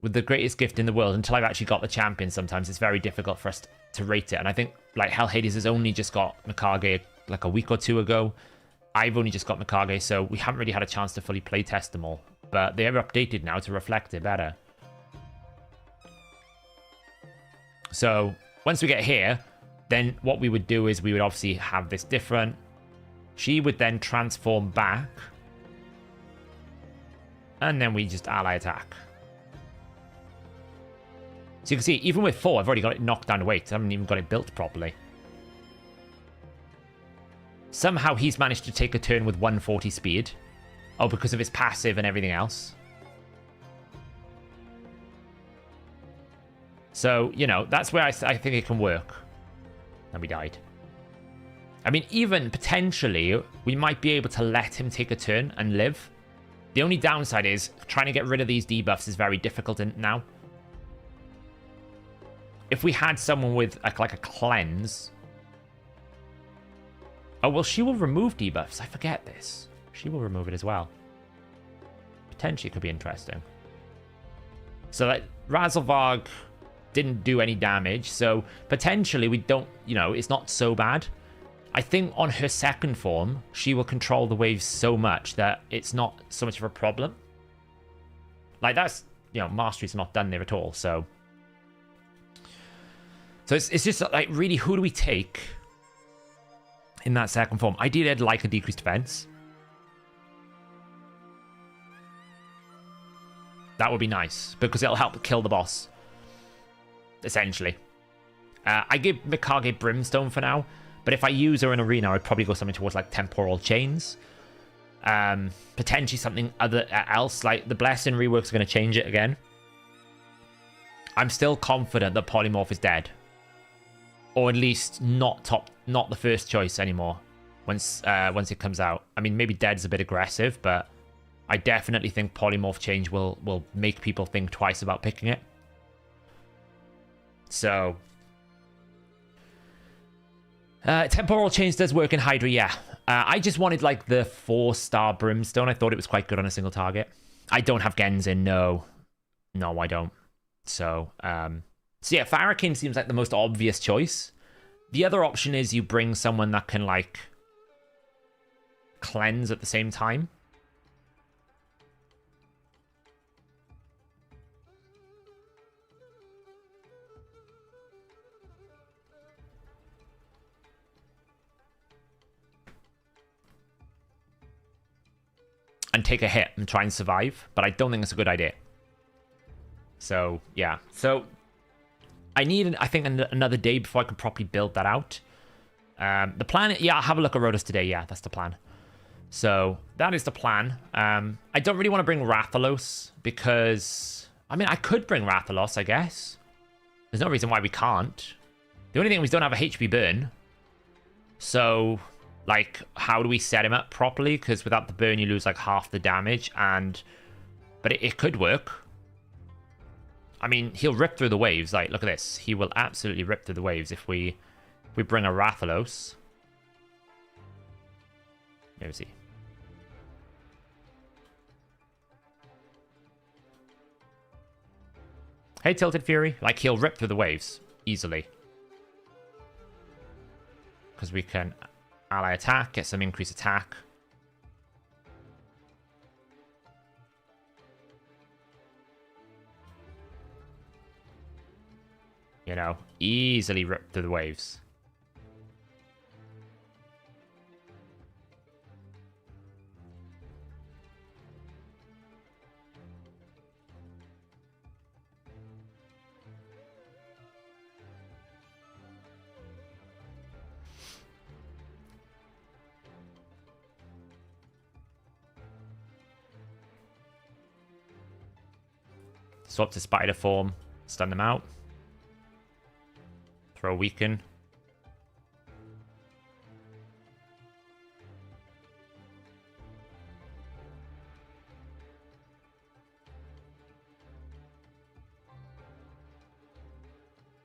with the greatest gift in the world, until I've actually got the champion, sometimes it's very difficult for us to rate it. And I think like Hell Hades has only just got Mikage like a week or 2 ago. I've only just got Mikage, so we haven't really had a chance to fully play test them all. But they're updated now to reflect it better. So once we get here, then what we would do is we would obviously have this different. She would then transform back. And then we just ally attack. So you can see, even with 4, I've already got it knocked down to 8. I haven't even got it built properly. Somehow he's managed to take a turn with 140 speed. Oh, because of his passive and everything else. So, you know, that's where I think it can work. And we died. I mean, even potentially, we might be able to let him take a turn and live. The only downside is trying to get rid of these debuffs is very difficult now. If we had someone with like a cleanse... Oh, well, she will remove debuffs. I forget this. She will remove it as well. Potentially could be interesting. So, like, Rathalos didn't do any damage, so potentially we don't, you know, it's not so bad. I think on her second form, she will control the waves so much that it's not so much of a problem. Like, that's, you know, mastery's not done there at all, so... So it's just, like, really, who do we take in that second form? Ideally, I'd like a decreased defense. That would be nice, because it'll help kill the boss. Essentially. I give Mikage Brimstone for now, but if I use her in Arena, I'd probably go something towards, like, Temporal Chains. Potentially something else, like, the Blessing rework's going to change it again. I'm still confident that Polymorph is dead. Or at least not the first choice anymore once it comes out. I mean, maybe dead's a bit aggressive, but I definitely think Polymorph change will make people think twice about picking it. So, Temporal Change does work in Hydra, yeah. I just wanted, like, the 4-star Brimstone. I thought it was quite good on a single target. I don't have Genzen, no. No, I don't. So yeah, Farrakhan seems like the most obvious choice. The other option is you bring someone that can, like, cleanse at the same time. And take a hit and try and survive, but I don't think it's a good idea. So, yeah. So, I need, I think, another day before I can properly build that out. The plan, yeah, I'll have a look at Rotos today. Yeah, that's the plan. So that is the plan. I don't really want to bring Rathalos because, I mean, I could bring Rathalos, I guess. There's no reason why we can't. The only thing is we don't have a HP burn. So, like, how do we set him up properly? Because without the burn, you lose, like, half the damage. But it could work. I mean, he'll rip through the waves. Like, look at this. He will absolutely rip through the waves if we bring a Rathalos. Where is he? Hey, Tilted Fury. Like, he'll rip through the waves easily. Because we can ally attack, get some increased attack. You know, easily rip through the waves. Swap to spider form, stun them out. Throw a weaken.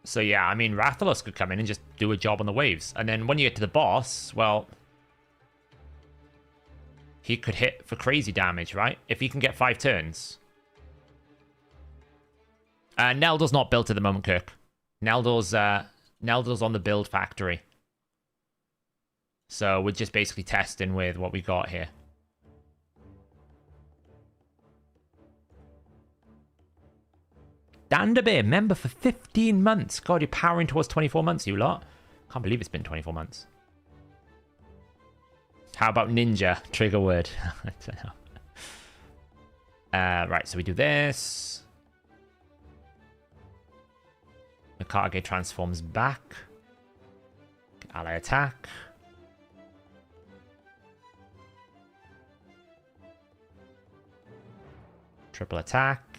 So yeah, I mean, Rathalos could come in and just do a job on the waves. And then when you get to the boss, well, he could hit for crazy damage, right? If he can get 5 turns. Neldor's not built at the moment, Kirk. Neldor's on the build factory. So we're just basically testing with what we got here. Dandabear, member for 15 months. God, you're powering towards 24 months, you lot. Can't believe it's been 24 months. How about ninja? Trigger word. I don't know. Right, so we do this. Mikage transforms back. Ally attack. Triple attack.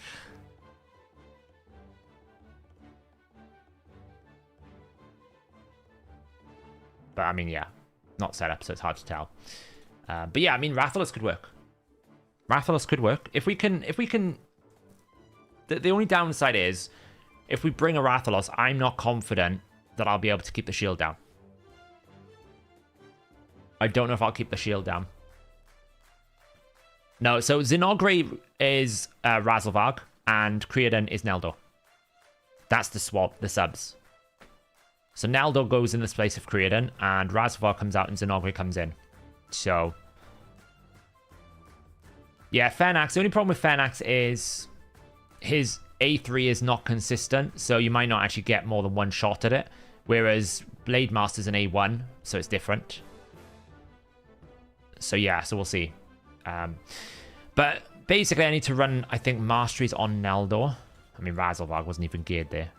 But I mean, yeah, not set up, so it's hard to tell. But yeah, I mean, Rathalos could work. Rathalos could work. If we can, the only downside is, if we bring a Rathalos, I'm not confident that I'll be able to keep the shield down. I don't know if I'll keep the shield down. No, so Zinogre is Razelvarg, and Creodon is Neldor. That's the swap, the subs. So Neldor goes in the place of Creodon, and Razelvarg comes out and Zinogre comes in. So, yeah, Fernax. The only problem with Fernax is his A3 is not consistent, so you might not actually get more than one shot at it. Whereas Blade Master's an A1, so it's different. So yeah, so we'll see. But basically I need to run, I think, Masteries on Neldor. I mean, Razelvarg wasn't even geared there.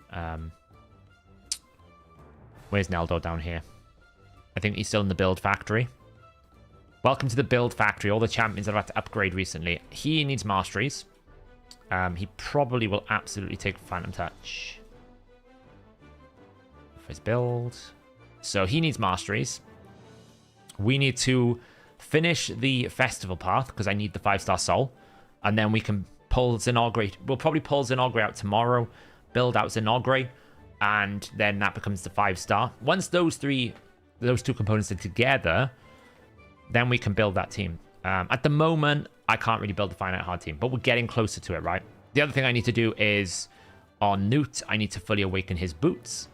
Where's Neldor down here? I think he's still in the build factory. Welcome to the build factory. All the champions that have had to upgrade recently. He needs Masteries. He probably will absolutely take Phantom Touch for his build. So he needs Masteries. We need to finish the Festival Path, because I need the 5-star Soul. And then we can pull Zinogre. We'll probably pull Zinogre out tomorrow, build out Zinogre, and then that becomes the 5-star. Once those two components are together, then we can build that team. At the moment, I can't really build a finite hard team, but we're getting closer to it, right? The other thing I need to do is, on Newt, I need to fully awaken his boots.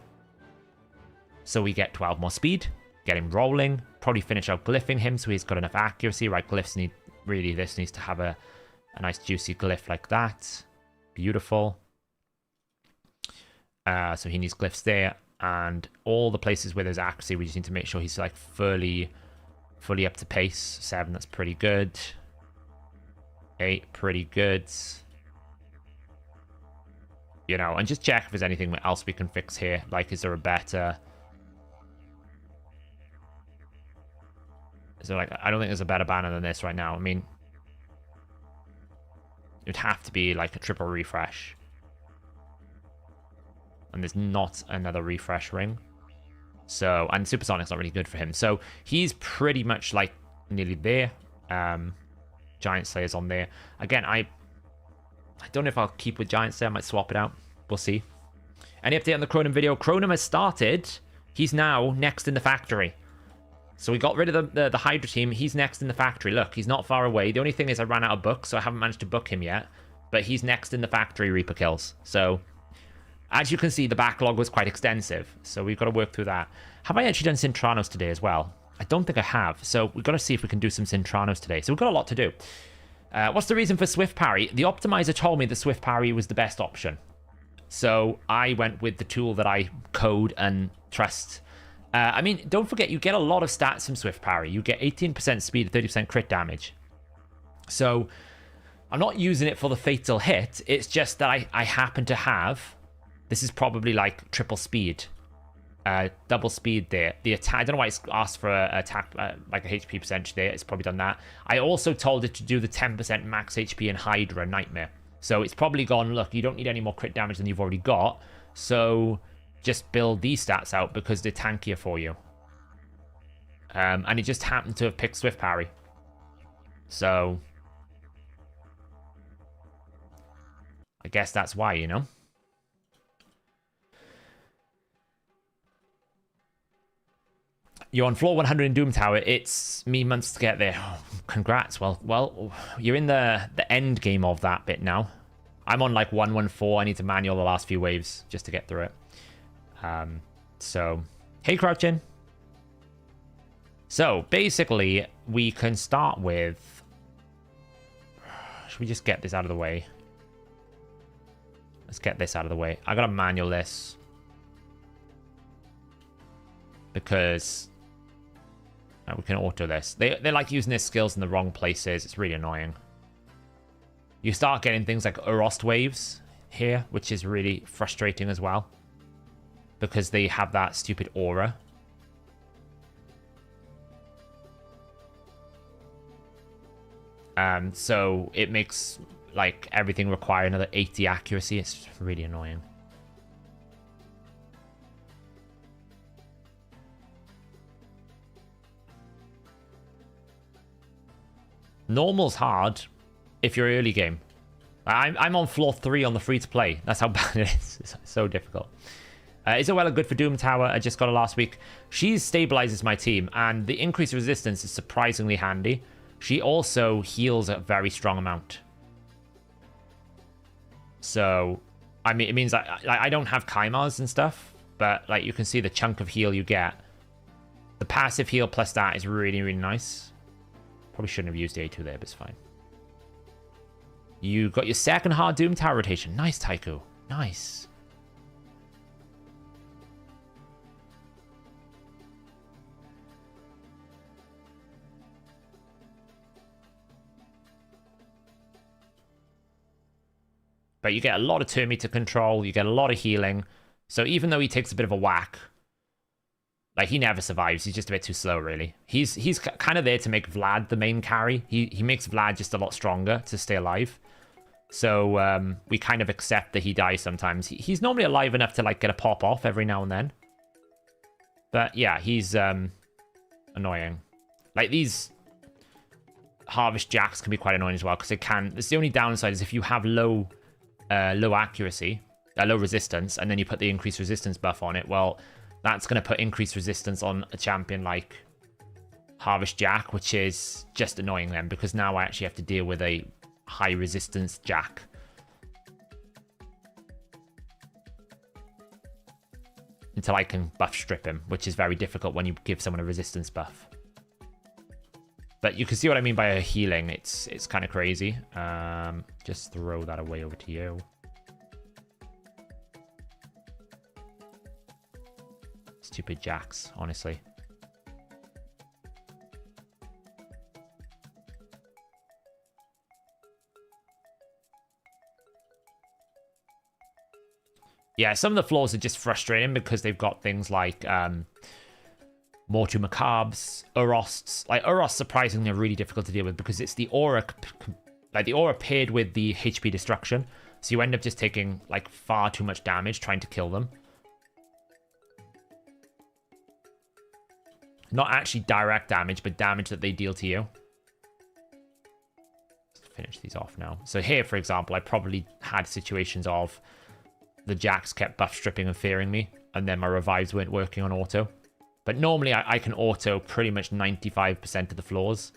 So we get 12 more speed, get him rolling, probably finish out glyphing him so he's got enough accuracy, right? Glyphs need, really, this needs to have a nice juicy glyph like that. Beautiful. So he needs glyphs there, and all the places where there's accuracy, we just need to make sure he's like fully up to pace. 7, that's pretty good. 8, pretty good. You know, and just check if there's anything else we can fix here. Like, is there a better... So, like, I don't think there's a better banner than this right now. I mean, it would have to be, like, a triple refresh. And there's not another refresh ring. So, and Supersonic's not really good for him. So, he's pretty much, like, nearly there. Giant Slayer's on there. Again, I don't know if I'll keep with Giant Slayer. I might swap it out. We'll see. Any update on the Cronum video? Cronum has started. He's now next in the factory. So we got rid of the Hydra team. He's next in the factory. Look, he's not far away. The only thing is I ran out of books, so I haven't managed to book him yet. But he's next in the factory Reaper kills. So, as you can see, the backlog was quite extensive. So we've got to work through that. Have I actually done Cintranos today as well? I don't think I have. So we've got to see if we can do some Cintranos today. So we've got a lot to do. What's the reason for Swift Parry? The optimizer told me that Swift Parry was the best option. So I went with the tool that I code and trust. I mean, don't forget, you get a lot of stats from Swift Parry. You get 18% speed, 30% crit damage. So I'm not using it for the fatal hit. It's just that I happen to have... This is probably like triple speed. Double speed there. The attack... I don't know why it's asked for an attack, like a HP percentage there. It's probably done that. I also told it to do the 10% max HP in Hydra Nightmare. So it's probably gone, look, you don't need any more crit damage than you've already got. So... just build these stats out because they're tankier for you. And it just happened to have picked Swift Parry. So, I guess that's why, you know? You're on floor 100 in Doom Tower. It's me months to get there. Oh, congrats. Well, you're in the end game of that bit now. I'm on like 114. I need to manual the last few waves just to get through it. So, hey Crouchin. So, basically, we can start with... Should we just get this out of the way? Let's get this out of the way. I gotta manual this. Because... we can auto this. They like using their skills in the wrong places. It's really annoying. You start getting things like Urost waves here, which is really frustrating as well. Because they have that stupid aura. So it makes like everything require another 80 accuracy. It's really annoying. Normal's hard if you're early game. I'm on floor 3 on the free to play. That's how bad it is. It's so difficult. Isabella good for Doom Tower. I just got her last week. She stabilizes my team, and the increased resistance is surprisingly handy. She also heals a very strong amount. So, I mean, it means I don't have Kaimars and stuff, but like you can see the chunk of heal you get. The passive heal plus that is really, really nice. Probably shouldn't have used the A2 there, but it's fine. You got your second hard Doom Tower rotation. Nice, Taiku. Nice. But you get a lot of turn meter control, you get a lot of healing. So even though he takes a bit of a whack, like he never survives, he's just a bit too slow, really. He's kind of there to make Vlad the main carry. He makes Vlad just a lot stronger to stay alive. So we kind of accept that he dies sometimes. He's normally alive enough to like get a pop off every now and then. But yeah, he's annoying. Like these Harvest Jacks can be quite annoying as well, because it's the only downside is if you have low accuracy, low resistance, and then you put the increased resistance buff on it, well, that's going to put increased resistance on a champion like Harvest Jack, which is just annoying then, because now I actually have to deal with a high resistance Jack. Until I can buff strip him, which is very difficult when you give someone a resistance buff. But you can see what I mean by a healing. It's kind of crazy. Just throw that away over to you. Stupid Jacks, honestly. Yeah, some of the floors are just frustrating because they've got things like Mortu Macabres, Urosts. Like, Urosts surprisingly are really difficult to deal with because it's the aura, like the aura paired with the HP destruction. So you end up just taking like far too much damage trying to kill them. Not actually direct damage, but damage that they deal to you. Let's finish these off now. So here, for example, I probably had situations of the jacks kept buff stripping and fearing me, and then my revives weren't working on auto. But normally I can auto pretty much 95% of the floors.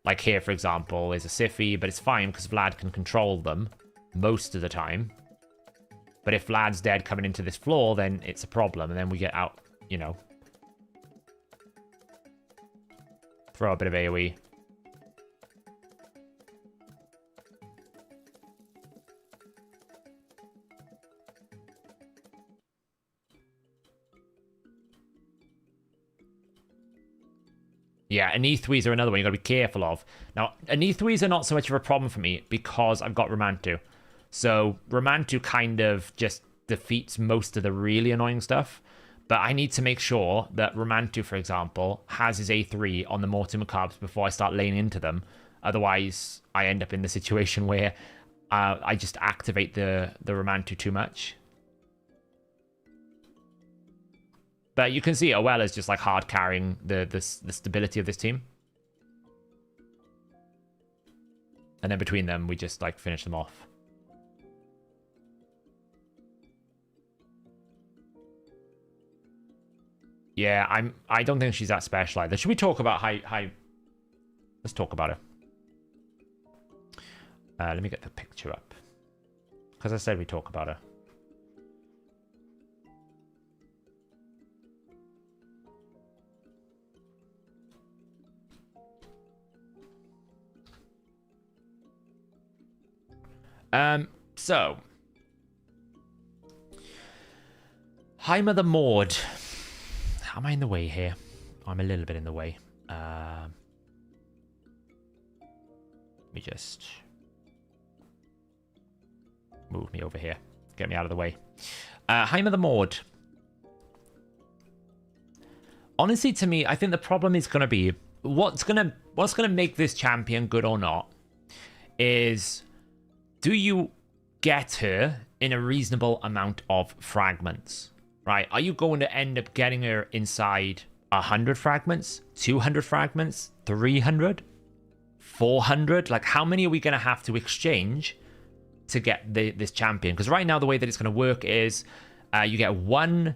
Like here, for example, is a Siphi, but it's fine because Vlad can control them most of the time. But if Vlad's dead coming into this floor, then it's a problem, and then we get out, you know. Throw a bit of AoE. Yeah, and E3s are another one you gotta be careful of. Now, an E3s are not so much of a problem for me because I've got Romantu. So, Romantu kind of just defeats most of the really annoying stuff. But I need to make sure that Romantu, for example, has his A3 on the Mortu Macabres before I start laying into them. Otherwise, I end up in the situation where I just activate the Romantu too much. But you can see Oel is just like hard carrying the stability of this team. And then between them, we just like finish them off. Yeah, I don't think she's that special either. Should we talk about high? Let's talk about her. Let me get the picture up. Because I said we talk about her. So Hi Mother Maud. Am I in the way here? I'm a little bit in the way. Let me just move me over here. Get me out of the way. Hi Mother Maud. Honestly, to me, I think the problem is going to be what's gonna make this champion good or not is, do you get her in a reasonable amount of fragments? Right? Are you going to end up getting her inside 100 fragments, 200 fragments, 300, 400? Like, how many are we going to have to exchange to get this champion? Because right now, the way that it's going to work is you get 1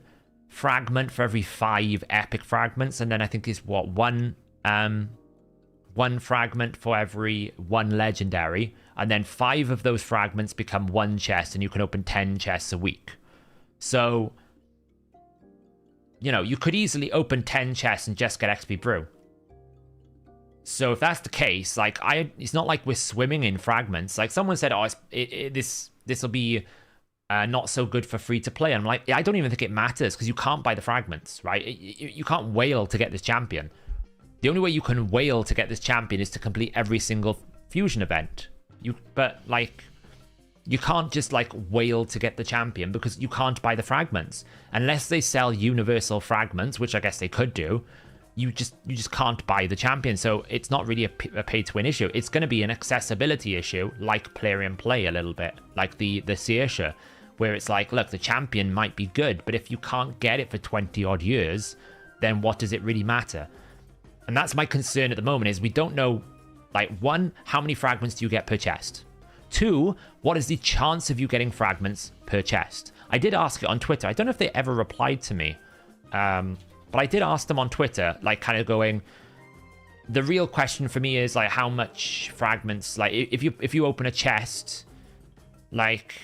fragment for every 5 epic fragments, and then I think it's what, one fragment for every 1 legendary, and then 5 of those fragments become 1 chest, and you can open 10 chests a week. So, you know, you could easily open 10 chests and just get XP brew. So if that's the case, like, it's not like we're swimming in fragments. Like, someone said, oh, this will be not so good for free to play. And I'm like, I don't even think it matters because you can't buy the fragments, right? You can't whale to get this champion. The only way you can whale to get this champion is to complete every single fusion event. But like, you can't just like whale to get the champion because you can't buy the fragments unless they sell universal fragments, which I guess they could do. You just can't buy the champion. So it's not really a pay to win issue. It's going to be an accessibility issue, like Plarium Play a little bit, like the Searsha, where it's like, look, the champion might be good, but if you can't get it for 20 odd years, then what does it really matter? And that's my concern at the moment, is we don't know, like, 1, how many fragments do you get per chest? 2, what is the chance of you getting fragments per chest? I did ask it on Twitter. I don't know if they ever replied to me. But I did ask them on Twitter, like, kind of going, the real question for me is, like, how much fragments, like, if you open a chest, like,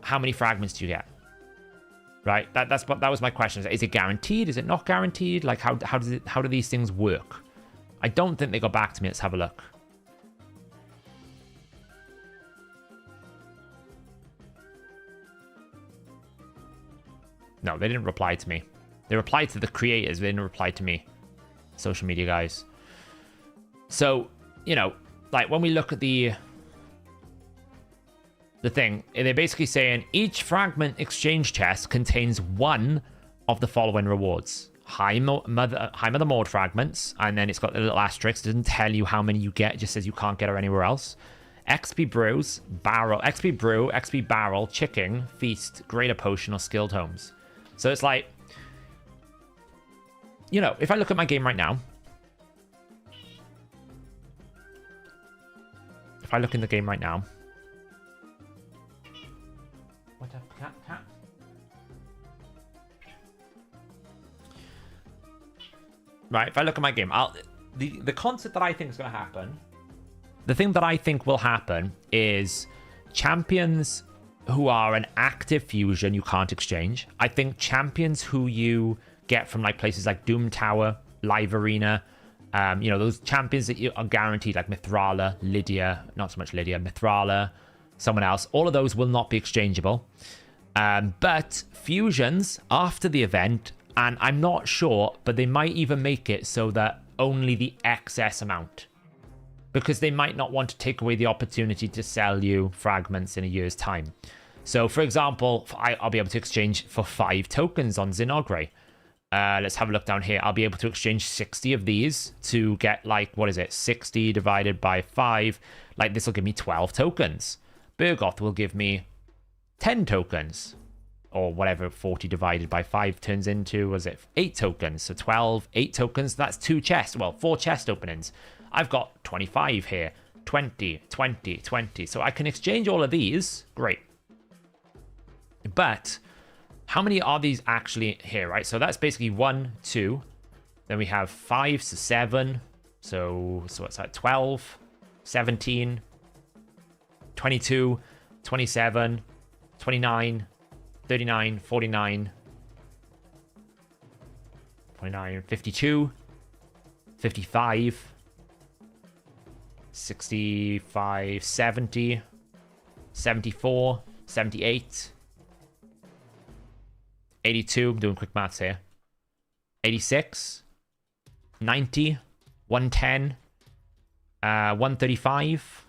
how many fragments do you get? Right? That was my question. Is it guaranteed? Is it not guaranteed? Like, how do these things work? I don't think they got back to me. Let's have a look. No, they didn't reply to me. They replied to the creators, they didn't reply to me. Social media guys. So, you know, like, when we look at the thing, they're basically saying each fragment exchange chest contains 1 of the following rewards: High Mother Maud fragments, and then it's got a little asterisk. It doesn't tell you how many you get, it just says you can't get her anywhere else. XP brews, barrel, XP brew, XP barrel, chicken, feast, greater potion, or skilled homes. So it's like, you know, if I look at my game right now, if I look in the game right now, what up, cat? Right, if I look at my game, the concept that I think is going to happen, the thing that I think will happen is champions who are an active fusion you can't exchange. I think champions who you get from like places like Doom Tower, Live Arena, you know, those champions that you are guaranteed, like Mithrala, Lydia, not so much Lydia, Mithrala, someone else, all of those will not be exchangeable. But fusions after the event, and I'm not sure, but they might even make it so that only the excess amount, because they might not want to take away the opportunity to sell you fragments in a year's time. So, for example, I'll be able to exchange for 5 tokens on Zinogre. Let's have a look down here. I'll be able to exchange 60 of these to get, like, what is it? 60 divided by 5. Like, this will give me 12 tokens. Bergoth will give me 10 tokens. Or whatever 40 divided by 5 turns into, was it 8 tokens? So 12, 8 tokens, that's 2 chests. Well, 4 chest openings. I've got 25 here. 20, 20, 20. So I can exchange all of these. Great. But how many are these actually here, right? So that's basically 1, 2. Then we have 5, so 7. So what's that? 12, 17, 22, 27, 29, 39, 49, 49, 52, 55, 65, 70, 74, 78, 82, I'm doing quick maths here, 86, 90, 110, 135,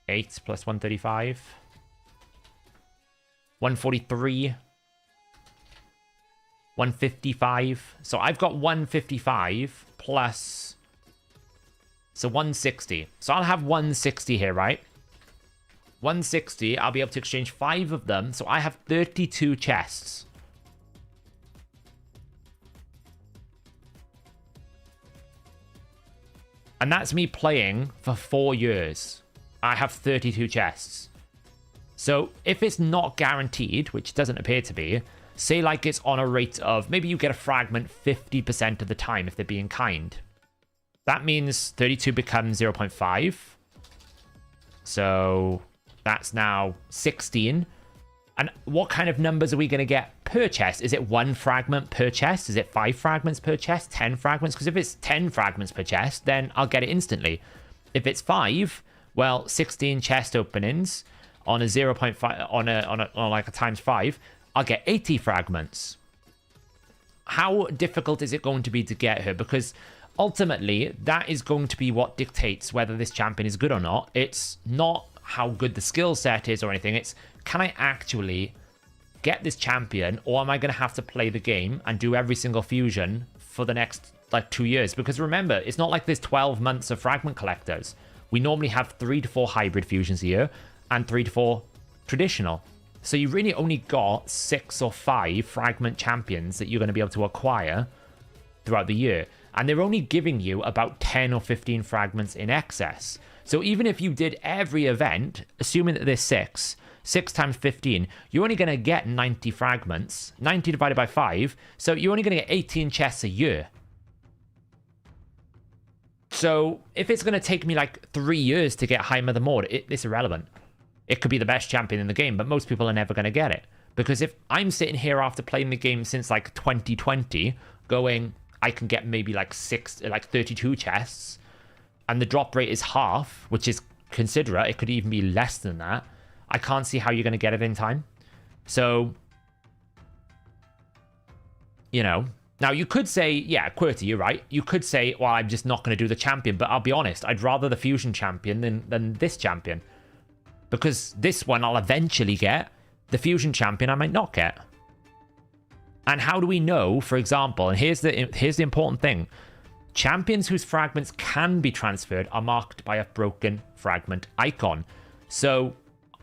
8 plus 135, 143, 155. So I've got 155 plus, so 160. So I'll have 160 here, right? 160, I'll be able to exchange 5 of them. So I have 32 chests. And that's me playing for 4 years. I have 32 chests. So if it's not guaranteed, which doesn't appear to be, say like it's on a rate of, maybe you get a fragment 50% of the time if they're being kind. That means 32 becomes 0.5. So that's now 16. And what kind of numbers are we going to get per chest? Is it 1 fragment per chest? Is it 5 fragments per chest? 10 fragments? Because if it's 10 fragments per chest, then I'll get it instantly. If it's 5, well, 16 chest openings on a 0.5, on like a times 5, I'll get 80 fragments. How difficult is it going to be to get her? Because ultimately, that is going to be what dictates whether this champion is good or not. It's not how good the skill set is or anything. It's, can I actually get this champion, or am I going to have to play the game and do every single fusion for the next like 2 years? Because remember, it's not like there's 12 months of fragment collectors. We normally have 3 to 4 hybrid fusions a year and 3 to 4 traditional. So you really only got 6 or 5 fragment champions that you're going to be able to acquire throughout the year. And they're only giving you about 10 or 15 fragments in excess. So even if you did every event, assuming that there's 6 times 15, you're only going to get 90 fragments, 90 divided by 5. So you're only going to get 18 chests a year. So if it's going to take me like 3 years to get High Mother Maud, it's irrelevant. It could be the best champion in the game, but most people are never going to get it. Because if I'm sitting here after playing the game since like 2020, going, I can get maybe like 32 chests, and the drop rate is half, which is considerate. It could even be less than that. I can't see how you're going to get it in time. So, you know, now you could say, yeah, QWERTY, you're right. You could say, well, I'm just not going to do the champion, but I'll be honest, I'd rather the fusion champion than this champion. Because this one I'll eventually get. The fusion champion I might not get. And how do we know, for example, and here's the important thing. Champions whose fragments can be transferred are marked by a broken fragment icon. So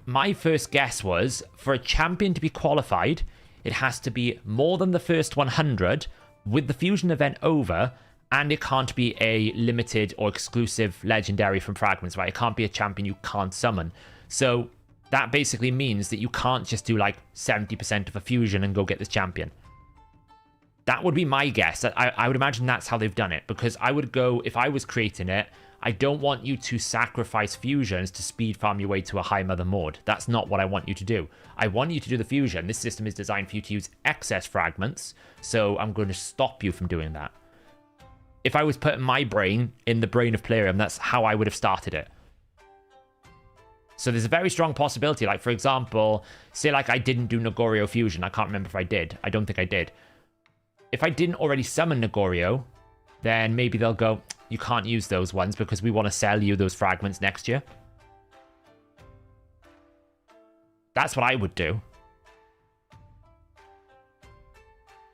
my first guess was, for a champion to be qualified, it has to be more than the first 100 with the fusion event over, and it can't be a limited or exclusive legendary from fragments, right? It can't be a champion you can't summon. So that basically means that you can't just do like 70% of a fusion and go get this champion. That would be my guess. I would imagine that's how they've done it, because I would go, if I was creating it, I don't want you to sacrifice fusions to speed farm your way to a high mother mode. That's not what I want you to do. I want you to do the fusion. This system is designed for you to use excess fragments, so I'm going to stop you from doing that. If I was putting my brain in the brain of Plarium, that's how I would have started it. So there's a very strong possibility, like, for example, say like I didn't do Nagorio fusion. I can't remember if I did. I don't think I did. If I didn't already summon Nagorio, then maybe they'll go, you can't use those ones because we want to sell you those fragments next year. That's what I would do.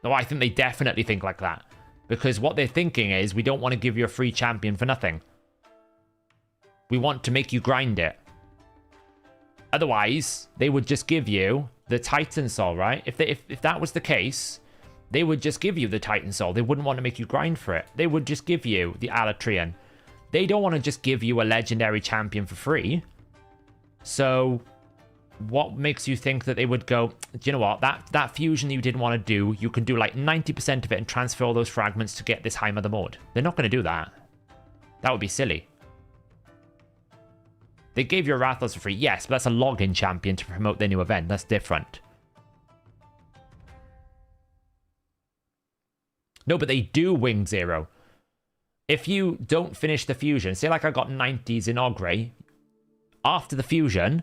No, I think they definitely think like that. Because what they're thinking is, we don't want to give you a free champion for nothing. We want to make you grind it. Otherwise, they would just give you the Titan Soul, right? If that was the case, they would just give you the Titan Soul. They wouldn't want to make you grind for it. They would just give you the Alatreon. They don't want to just give you a legendary champion for free. So what makes you think that they would go, do you know what? That fusion you didn't want to do, you can do like 90% of it and transfer all those fragments to get this high mother mode. They're not going to do that. That would be silly. They gave you a Rathalos for free. Yes, but that's a login champion to promote their new event. That's different. No, but they do wing 0. If you don't finish the fusion, say like I got 90s in Ogre, after the fusion,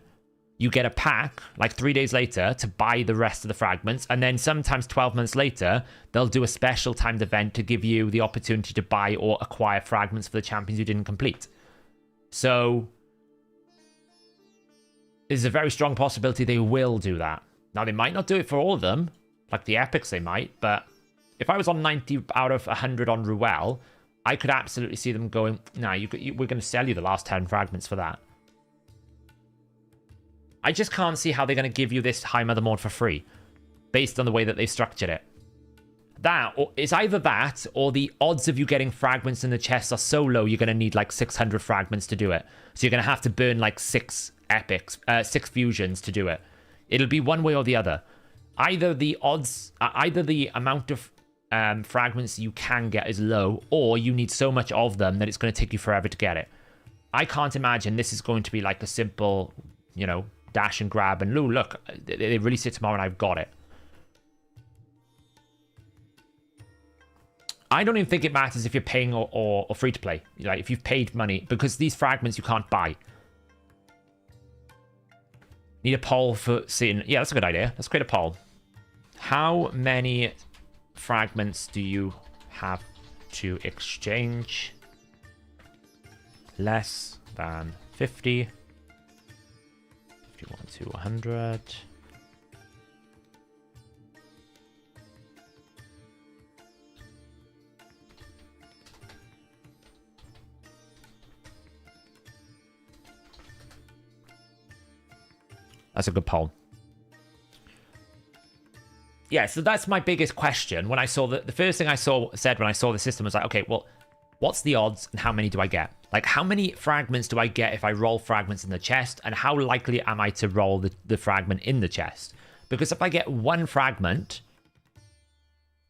you get a pack, like 3 days later, to buy the rest of the fragments, and then sometimes 12 months later, they'll do a special timed event to give you the opportunity to buy or acquire fragments for the champions you didn't complete. So there's a very strong possibility they will do that. Now, they might not do it for all of them, like the epics they might, but if I was on 90 out of 100 on Ruel, I could absolutely see them going, nah, we're going to sell you the last 10 fragments for that. I just can't see how they're going to give you this High Mother Mode for free, based on the way that they've structured it. It's either that, or the odds of you getting fragments in the chest are so low, you're going to need like 600 fragments to do it. So you're going to have to burn like 6 epics, 6 fusions to do it. It'll be one way or the other. Either the amount of fragments you can get is low, or you need so much of them that it's going to take you forever to get it. I can't imagine this is going to be like a simple, you know, dash and grab and look, they release it tomorrow and I've got it. I don't even think it matters if you're paying or free to play. Like, if you've paid money, because these fragments you can't buy. Need a poll for seeing. Yeah, that's a good idea. Let's create a poll. How many fragments do you have to exchange? Less than 50. 51 to 100. That's a good poll. Yeah, so that's my biggest question. When I saw the first thing I said when I saw the system was like, okay, well, what's the odds and how many do I get? Like, how many fragments do I get if I roll fragments in the chest? And how likely am I to roll the fragment in the chest? Because if I get 1 fragment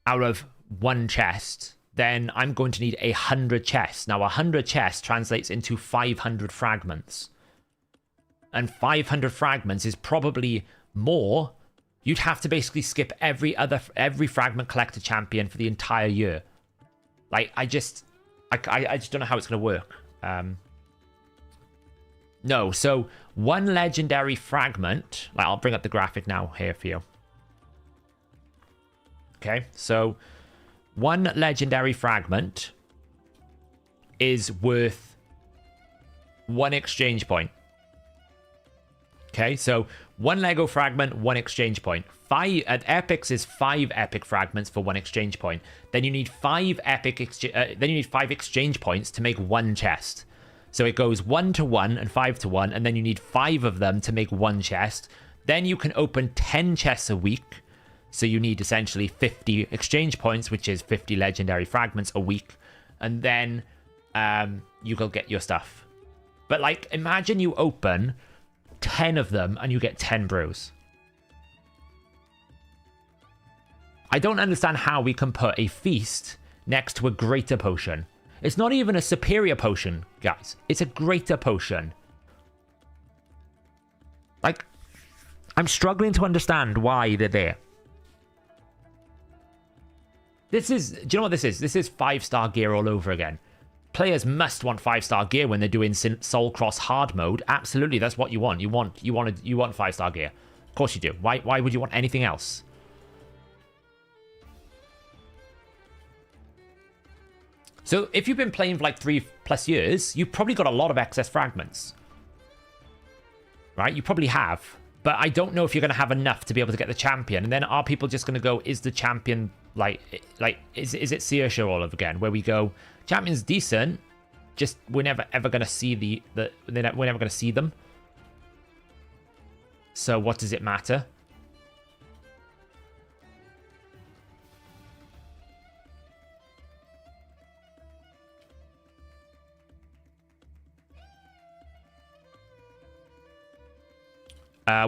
out of 1 chest, then I'm going to need 100 chests. Now, 100 chests translates into 500 fragments. And 500 fragments is probably more. You'd have to basically skip every fragment collector champion for the entire year. Like, I just don't know how it's going to work. No, so 1 legendary fragment. Like, I'll bring up the graphic now here for you. Okay, so 1 legendary fragment is worth 1 exchange point. Okay, so 1 Lego fragment, 1 exchange point. 5 at epics is 5 epic fragments for 1 exchange point. Then you need 5 exchange points to make 1 chest. So it goes 1 to 1 and 5 to 1, and then you need 5 of them to make 1 chest. Then you can open 10 chests a week. So you need essentially 50 exchange points, which is 50 legendary fragments a week. And then you go get your stuff. But like, imagine you open 10 of them and you get 10 brews. I don't understand how we can put a feast next to a greater potion. It's not even a superior potion, guys. It's a greater potion. Like, I'm struggling to understand why they're there. This is, do you know what this is? This is 5-star gear all over again. Players must want 5-star gear when they're doing Soul Cross hard mode. Absolutely, that's what you want. You want 5-star gear. Of course you do. Why would you want anything else? So if you've been playing for like 3+ years, you've probably got a lot of excess fragments. Right? You probably have. But I don't know if you're going to have enough to be able to get the champion. And then are people just going to go, is the champion, is it Saoirse all over again? Where we go, champion's decent, just we're never ever going to see we're never going to see them. So what does it matter?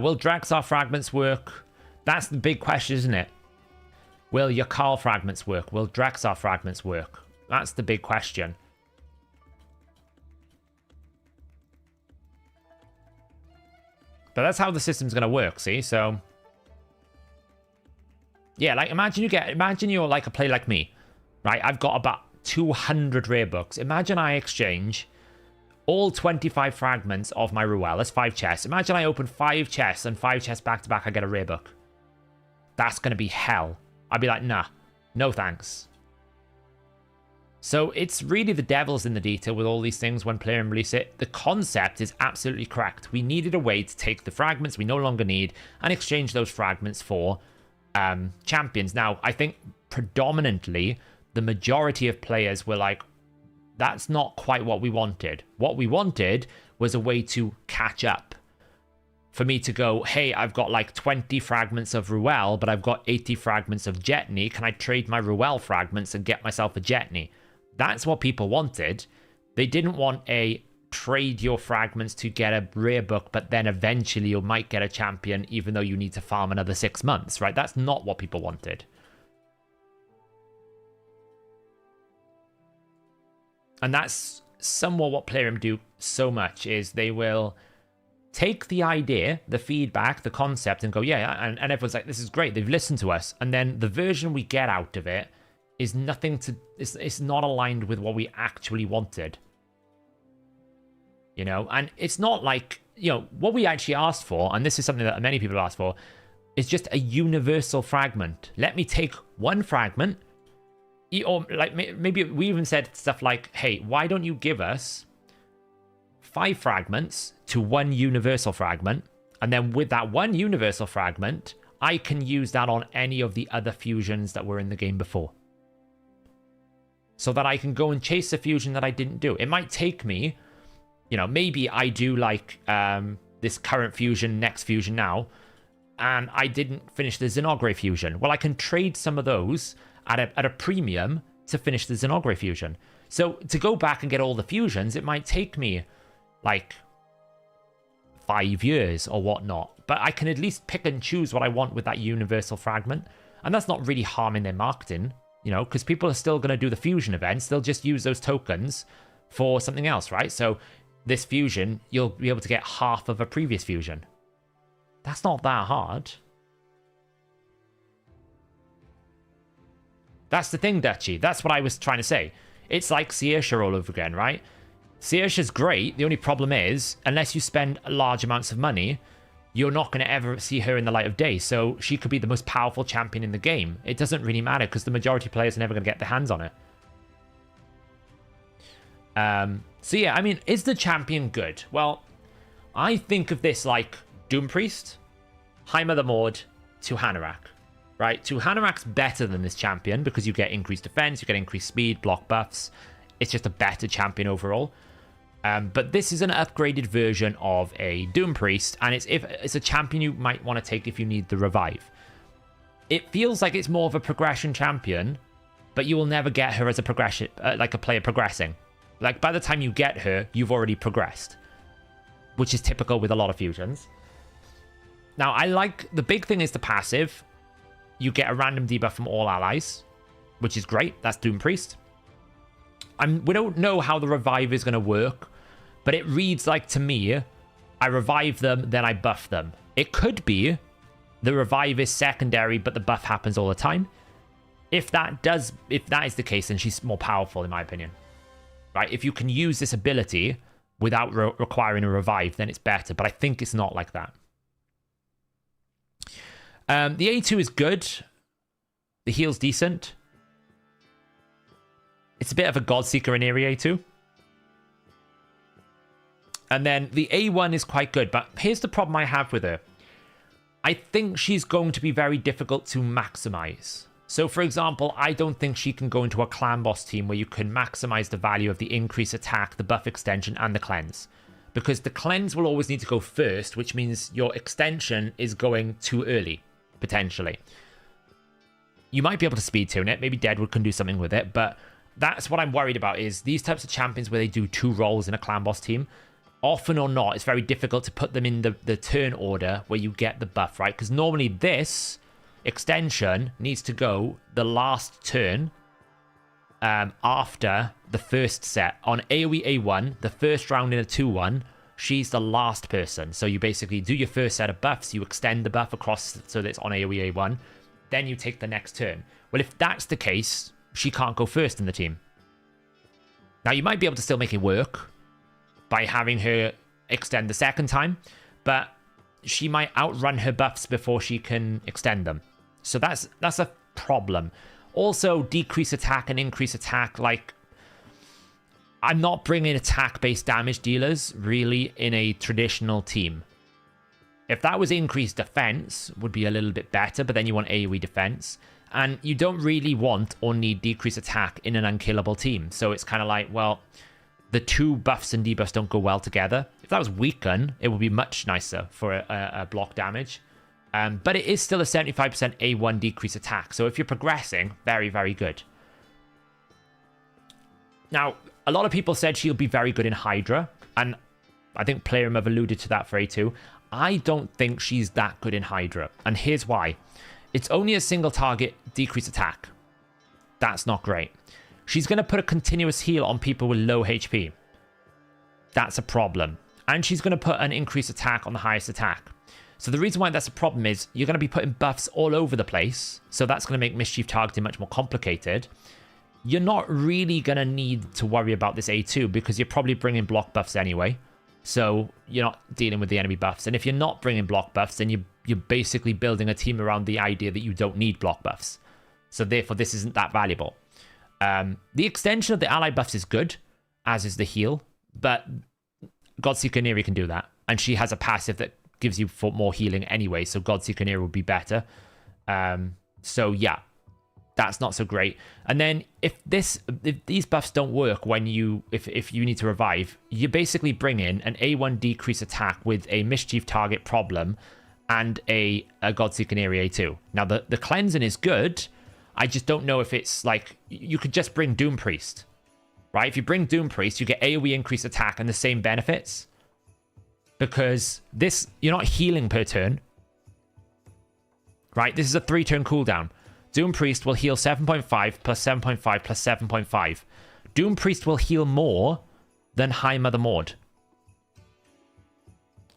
Will Draxar fragments work? That's the big question, isn't it? Will your Carl fragments work? Will Draxar fragments work? That's the big question. But that's how the system's going to work, see? So, yeah, like imagine you're like a player like me, right? I've got about 200 rare books. Imagine I exchange all 25 fragments of my Ruel. That's 5 chests. Imagine I open 5 chests and 5 chests back to back, I get a rare book. That's going to be hell. I'd be like, nah, no thanks. So it's really the devil's in the detail with all these things when players release it. The concept is absolutely correct. We needed a way to take the fragments we no longer need and exchange those fragments for champions. Now, I think predominantly the majority of players were like, that's not quite what we wanted. What we wanted was a way to catch up. For me to go, hey, I've got like 20 fragments of Ruel, but I've got 80 fragments of Jetney. Can I trade my Ruel fragments and get myself a Jetney? That's what people wanted. They didn't want a trade your fragments to get a rare book, but then eventually you might get a champion, even though you need to farm another 6 months, right? That's not what people wanted. And that's somewhat what Plarium do so much, is they will take the idea, the feedback, the concept, and go, yeah, and everyone's like, this is great, they've listened to us. And then the version we get out of it is nothing to, it's not aligned with what we actually wanted. You know, and it's not like, you know, what we actually asked for, and this is something that many people asked for, is just a universal fragment. Let me take one fragment, or like maybe we even said stuff like, hey, why don't you give us 5 fragments to 1 universal fragment, and then with that 1 universal fragment, I can use that on any of the other fusions that were in the game before. So that I can go and chase a fusion that I didn't do. It might take me, you know, maybe I do like this current fusion, next fusion now, and I didn't finish the Xenogre fusion. Well, I can trade some of those at a premium to finish the Xenogre fusion. So to go back and get all the fusions, it might take me like 5 years or whatnot. But I can at least pick and choose what I want with that universal fragment. And that's not really harming their marketing, you know, because people are still going to do the fusion events. They'll just use those tokens for something else, right? So this fusion, you'll be able to get half of a previous fusion. That's not that hard. That's the thing, Dutchy. That's what I was trying to say. It's like Saoirse all over again, right? Saoirse's great. The only problem is, unless you spend large amounts of money, you're not going to ever see her in the light of day. So she could be the most powerful champion in the game. It doesn't really matter because the majority of players are never going to get their hands on it. So yeah, I mean, is the champion good? Well, I think of this like Doom Priest, High Mother Maud, to Hanorach. Right? To Hanorach's better than this champion because you get increased defense, you get increased speed, block buffs. It's just a better champion overall. But this is an upgraded version of a Doom Priest, and it's a champion you might want to take if you need the revive. It feels like it's more of a progression champion, but you will never get her as a progression, like a player progressing. Like by the time you get her, you've already progressed, which is typical with a lot of fusions. Now, the big thing is the passive. You get a random debuff from all allies, which is great. That's Doom Priest. We don't know how the revive is going to work, but it reads like, to me, I revive them, then I buff them. It could be the revive is secondary, but the buff happens all the time. If that is the case, then she's more powerful, in my opinion. Right? If you can use this ability without requiring a revive, then it's better, but I think it's not like that. The A2 is good. The heal's decent. It's a bit of a Godseeker in Eerie A2. And then the A1 is quite good, but here's the problem I have with her. I think she's going to be very difficult to maximize. So, for example, I don't think she can go into a clan boss team where you can maximize the value of the increase attack, the buff extension, and the cleanse. Because the cleanse will always need to go first, which means your extension is going too early, potentially. You might be able to speed tune it. Maybe Deadwood can do something with it, but that's what I'm worried about, is these types of champions where they do 2 roles in a clan boss team. Often or not, it's very difficult to put them in the turn order where you get the buff, right? Because normally this extension needs to go the last turn after the first set. On AoE A1, the first round in a 2-1, she's the last person. So you basically do your first set of buffs, you extend the buff across so that it's on AoE A1, then you take the next turn. Well, if that's the case, she can't go first in the team. Now, you might be able to still make it work by having her extend the second time, but she might outrun her buffs before she can extend them. So that's a problem. Also, decrease attack and increase attack. Like, I'm not bringing attack-based damage dealers really in a traditional team. If that was increased defense, would be a little bit better, but then you want AoE defense. And you don't really want or need decrease attack in an unkillable team. So it's kind of like, well, the 2 buffs and debuffs don't go well together. If that was weaken, it would be much nicer for a block damage. But it is still a 75% A1 decrease attack. So if you're progressing, very, very good. Now, a lot of people said she'll be very good in Hydra. And I think Playroom have alluded to that for A2. I don't think she's that good in Hydra. And here's why. It's only a single target decrease attack. That's not great. She's going to put a continuous heal on people with low HP. That's a problem. And she's going to put an increased attack on the highest attack. So the reason why that's a problem is you're going to be putting buffs all over the place. So that's going to make mischief targeting much more complicated. You're not really going to need to worry about this A2 because you're probably bringing block buffs anyway. So you're not dealing with the enemy buffs. And if you're not bringing block buffs, then you're basically building a team around the idea that you don't need block buffs. So therefore, this isn't that valuable. The extension of the ally buffs is good, as is the heal, but Godseeker Neri can do that. And she has a passive that gives you more healing anyway, so Godseeker Neri would be better. So yeah, that's not so great. And then if these buffs don't work if you need to revive, you basically bring in an A1 decrease attack with a mischief target problem and a Godseeker Neri A2. Now the cleansing is good. I just don't know if it's like, you could just bring Doom Priest, right? If you bring Doom Priest, you get AoE increased attack and the same benefits. Because this, you're not healing per turn, right? This is a 3-turn cooldown. Doom Priest will heal 7.5 plus 7.5 plus 7.5. Doom Priest will heal more than High Mother Maud.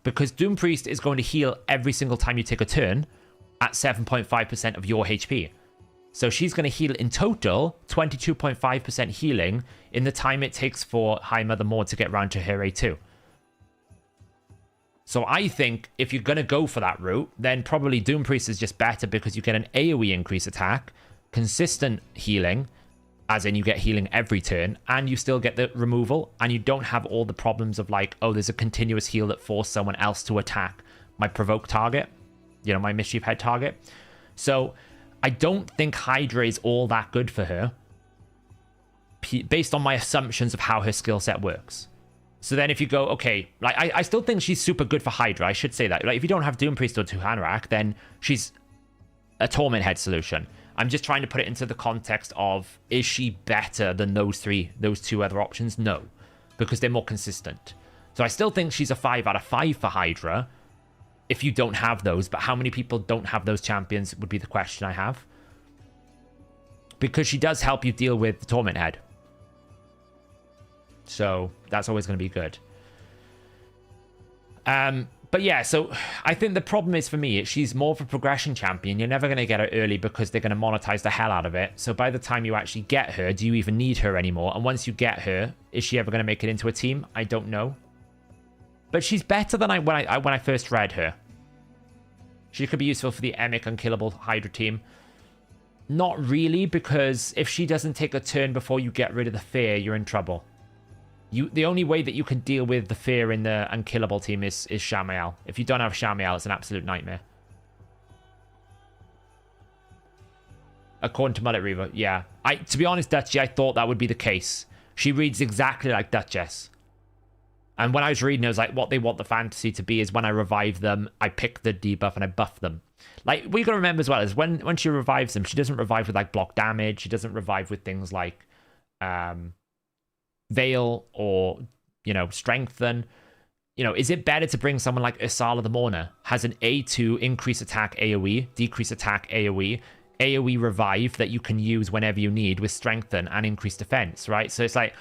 Because Doom Priest is going to heal every single time you take a turn at 7.5% of your HP. So she's going to heal in total 22.5% healing in the time it takes for High Mother Maud to get around to her A2. So I think if you're going to go for that route, then probably Doom Priest is just better because you get an AoE increase attack, consistent healing, as in you get healing every turn, and you still get the removal, and you don't have all the problems of like, oh, there's a continuous heal that forces someone else to attack my provoke target, you know, my mischief head target. So I don't think Hydra is all that good for her based on my assumptions of how her skill set works. So then if you go, okay, like I still think she's super good for Hydra. I should say that. Like if you don't have Doom Priest or Two-Hand Rack, then she's a Torment Head solution. I'm just trying to put it into the context of, is she better than those two other options? No, because they're more consistent. So I still think she's a 5 out of 5 for Hydra if you don't have those, but how many people don't have those champions would be the question I have. Because she does help you deal with the Torment Head. So that's always going to be good. But yeah, so I think the problem is for me, she's more of a progression champion. You're never going to get her early because they're going to monetize the hell out of it. So by the time you actually get her, do you even need her anymore? And once you get her, is she ever going to make it into a team? I don't know. But she's better than when I first read her. She could be useful for the Emic Unkillable Hydra team. Not really, because if she doesn't take a turn before you get rid of the fear, you're in trouble. The only way that you can deal with the fear in the Unkillable team is Shamael. If you don't have Shamael, it's an absolute nightmare. According to Mullet Reaver, yeah. To be honest, Dutchy, I thought that would be the case. She reads exactly like Duchess. And when I was reading, it was like, what they want the fantasy to be is when I revive them, I pick the debuff and I buff them. Like, what you got to remember as well is when she revives them, she doesn't revive with, like, block damage. She doesn't revive with things like Veil or, you know, Strengthen. You know, is it better to bring someone like Ursala the Mourner? Has an A2 increase attack AoE, decrease attack AoE, AoE revive that you can use whenever you need with Strengthen and increase defense, right? So it's like,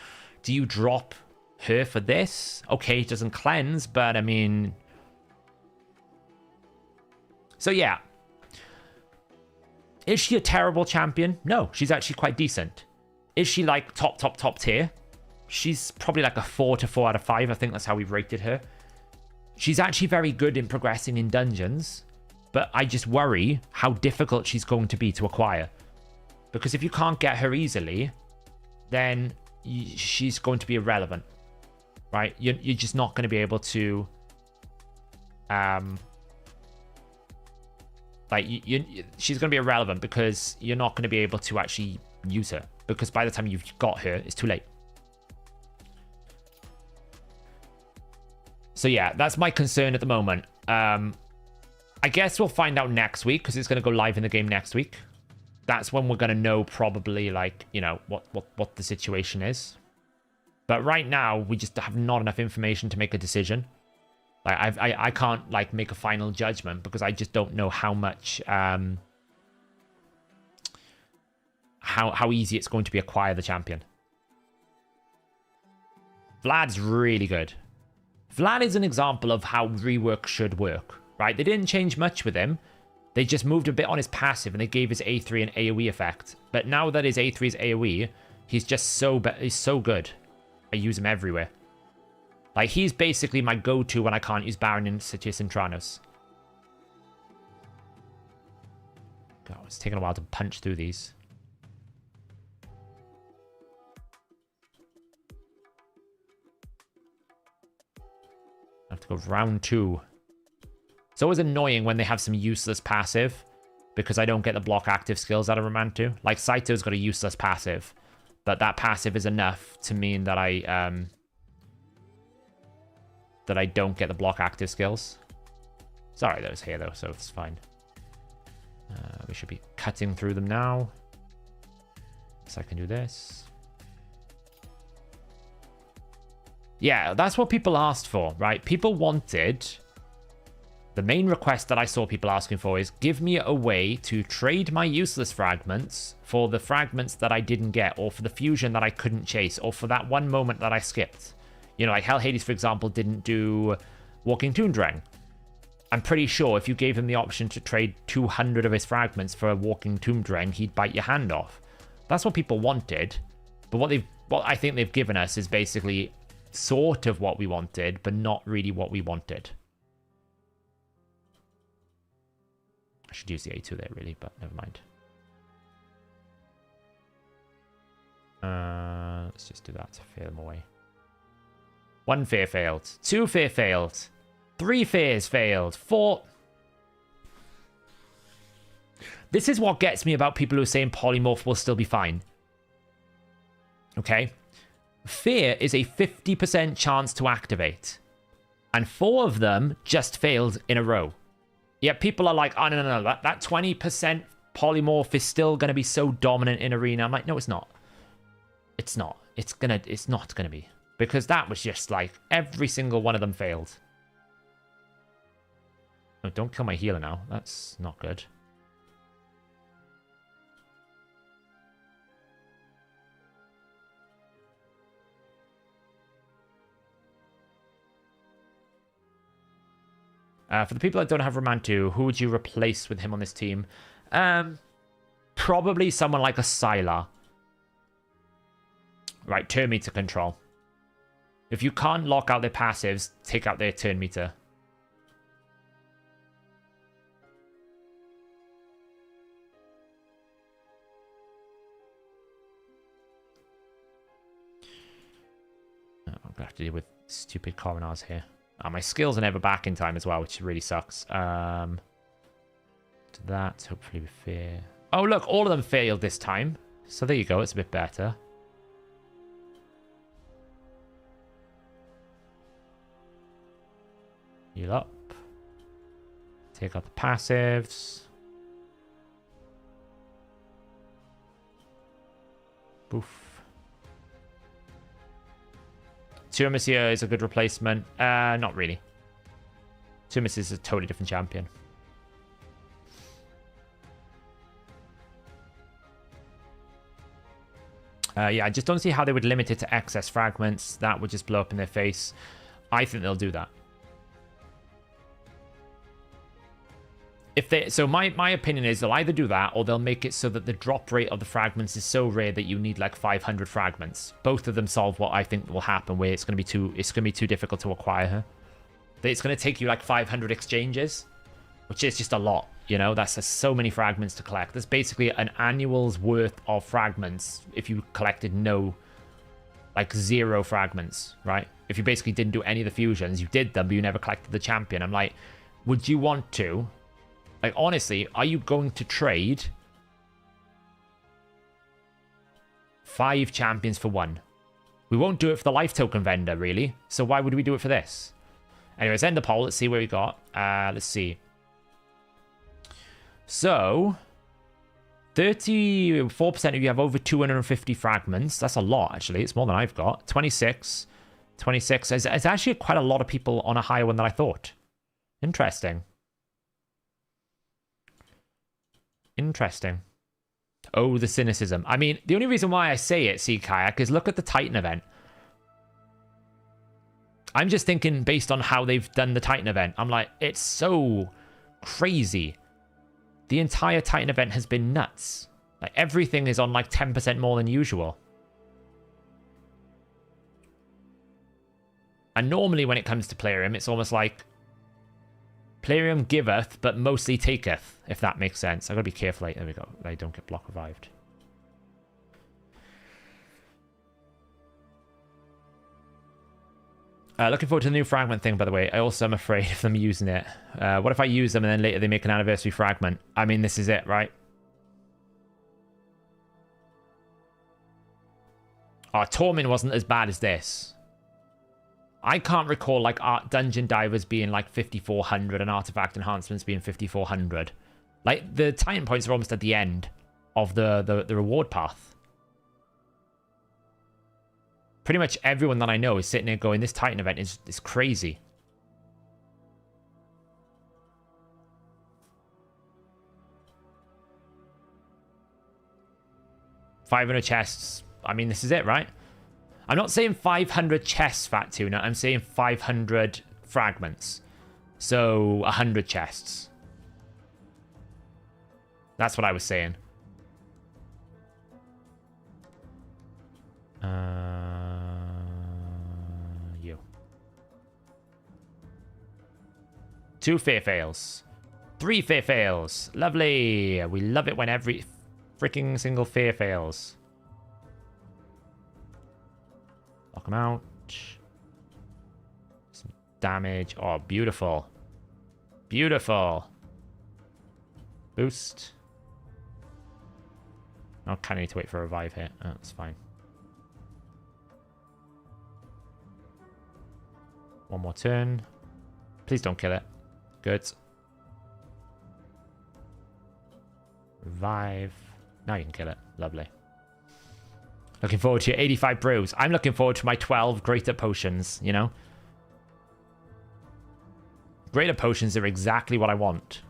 do you drop her for this? Okay, it doesn't cleanse, but I mean... So yeah. Is she a terrible champion? No, she's actually quite decent. Is she like top tier? She's probably like a 4 to 4 out of 5. I think that's how we've rated her. She's actually very good in progressing in dungeons, but I just worry how difficult she's going to be to acquire. Because if you can't get her easily, then she's going to be irrelevant, right? You're just not going to be able to... she's going to be irrelevant because you're not going to be able to actually use her. Because by the time you've got her, it's too late. So yeah, that's my concern at the moment. I guess we'll find out next week because it's going to go live in the game next week. That's when we're going to know probably, like, you know, what the situation is. But right now, we just have not enough information to make a decision. Like, I can't, like, make a final judgment because I just don't know how much, how easy it's going to be to acquire the champion. Vlad's really good. Vlad is an example of how rework should work, right? They didn't change much with him. They just moved a bit on his passive and they gave his A3 an AoE effect. But now that his A3 is AoE, he's just he's so good. I use him everywhere. Like, he's basically my go-to when I can't use Baron in Sitius and Tranos. God, it's taking a while to punch through these. I have to go round 2. It's always annoying when they have some useless passive because I don't get the block active skills that I remand to. Like, Saito's got a useless passive, but that passive is enough to mean that I don't get the block active skills. Sorry, those here though, so it's fine. We should be cutting through them now. So I can do this. Yeah, that's what people asked for, right? People wanted... The main request that I saw people asking for is, give me a way to trade my useless fragments for the fragments that I didn't get, or for the fusion that I couldn't chase, or for that one moment that I skipped. You know, like Hell Hades, for example, didn't do Walking Tombdrang. I'm pretty sure if you gave him the option to trade 200 of his fragments for a Walking Tombdrang, he'd bite your hand off. That's what people wanted. But what I think they've given us is basically sort of what we wanted, but not really what we wanted. I should use the A2 there, really, but never mind. Let's just do that to fear them away. 1 fear failed. 2 fear failed. 3 fears failed. 4. This is what gets me about people who are saying polymorph will still be fine. Okay? Fear is a 50% chance to activate. And 4 of them just failed in a row. Yet people are like, oh, no. That 20% polymorph is still going to be so dominant in arena. I'm like, no, it's not. It's not. It's not going to be. Because that was just like, every single one of them failed. Oh, don't kill my healer now. That's not good. For the people that don't have Romantu, who would you replace with him on this team? Probably someone like a Sylar. Right, turn meter control. If you can't lock out their passives, take out their turn meter. Oh, I'm gonna have to deal with stupid Coronars here. My skills are never back in time as well, which really sucks. To that, hopefully with fear. Oh, look, all of them failed this time. So there you go, it's a bit better. Heal up. Take out the passives. Boof. Turamis here is a good replacement. Not really. Turamis is a totally different champion. Yeah, I just don't see how they would limit it to excess fragments. That would just blow up in their face. I think they'll do that. So my opinion is they'll either do that or they'll make it so that the drop rate of the fragments is so rare that you need like 500 fragments. Both of them solve what I think will happen, where it's going to be too difficult to acquire her. It's going to take you like 500 exchanges, which is just a lot, you know? That's so many fragments to collect. That's basically an annual's worth of fragments if you collected like 0 fragments, right? If you basically didn't do any of the fusions, you did them, but you never collected the champion. I'm like, would you want to? Like, honestly, are you going to trade 5 champions for 1? We won't do it for the life token vendor, really. So why would we do it for this? Anyways, end the poll. Let's see where we got. Let's see. So, 34% of you have over 250 fragments. That's a lot, actually. It's more than I've got. 26. It's actually quite a lot of people on a higher one than I thought. Interesting. Interesting. Oh, the cynicism. I mean, the only reason why I say it, Sea Kayak, is look at the Titan event. I'm just thinking based on how they've done the Titan event. I'm like, it's so crazy. The entire Titan event has been nuts. Like, everything is on like 10% more than usual. And normally when it comes to Plarium, it's almost like Plarium giveth, but mostly taketh, if that makes sense. I've got to be careful. There we go. I don't get block revived. Looking forward to the new fragment thing, by the way. I also am afraid of them using it. What if I use them and then later they make an anniversary fragment? I mean, this is it, right? Oh, Torment wasn't as bad as this. I can't recall like dungeon divers being like 5400 and artifact enhancements being 5400. Like the Titan points are almost at the end of the reward path. Pretty much everyone that I know is sitting there going, this Titan event is crazy. $500 chests. I mean, this is it, right? I'm not saying 500 chests, Fat Tuna. I'm saying 500 fragments. So, 100 chests. That's what I was saying. You. 2 fear fails. 3 fear fails. Lovely. We love it when every freaking single fear fails. Lock them out. Some damage. Oh, beautiful. Beautiful. Boost. I kind of need to wait for a revive hit. Oh, that's fine. One more turn. Please don't kill it. Good. Revive. Now you can kill it. Lovely. Looking forward to your 85 brews. I'm looking forward to my 12 greater potions, you know? Greater potions are exactly what I want.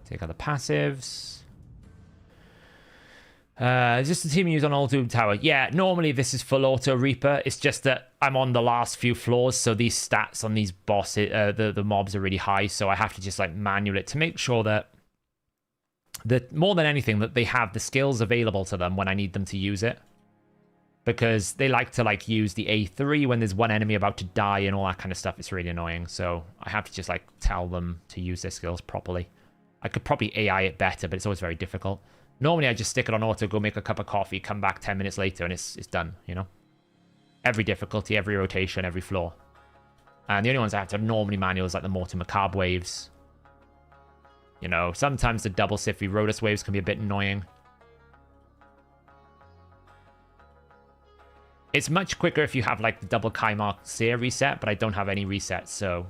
Take out the passives. Is this the team you use on All Doom Tower? Yeah, normally this is full auto Reaper. It's just that I'm on the last few floors, so these stats on these bosses, the mobs are really high, so I have to just like manual it to make sure that more than anything that they have the skills available to them when I need them to use it. Because they like to like use the A3 when there's one enemy about to die and all that kind of stuff. It's really annoying, so I have to just like tell them to use their skills properly. I could probably AI it better, but it's always very difficult. Normally, I just stick it on auto, go make a cup of coffee, come back 10 minutes later, and it's done, you know? Every difficulty, every rotation, every floor. And the only ones I have to normally manual is like the Mortar Macabre waves. You know, sometimes the double Sify Rotos waves can be a bit annoying. It's much quicker if you have like the double Kaimar Seer reset, but I don't have any resets, so...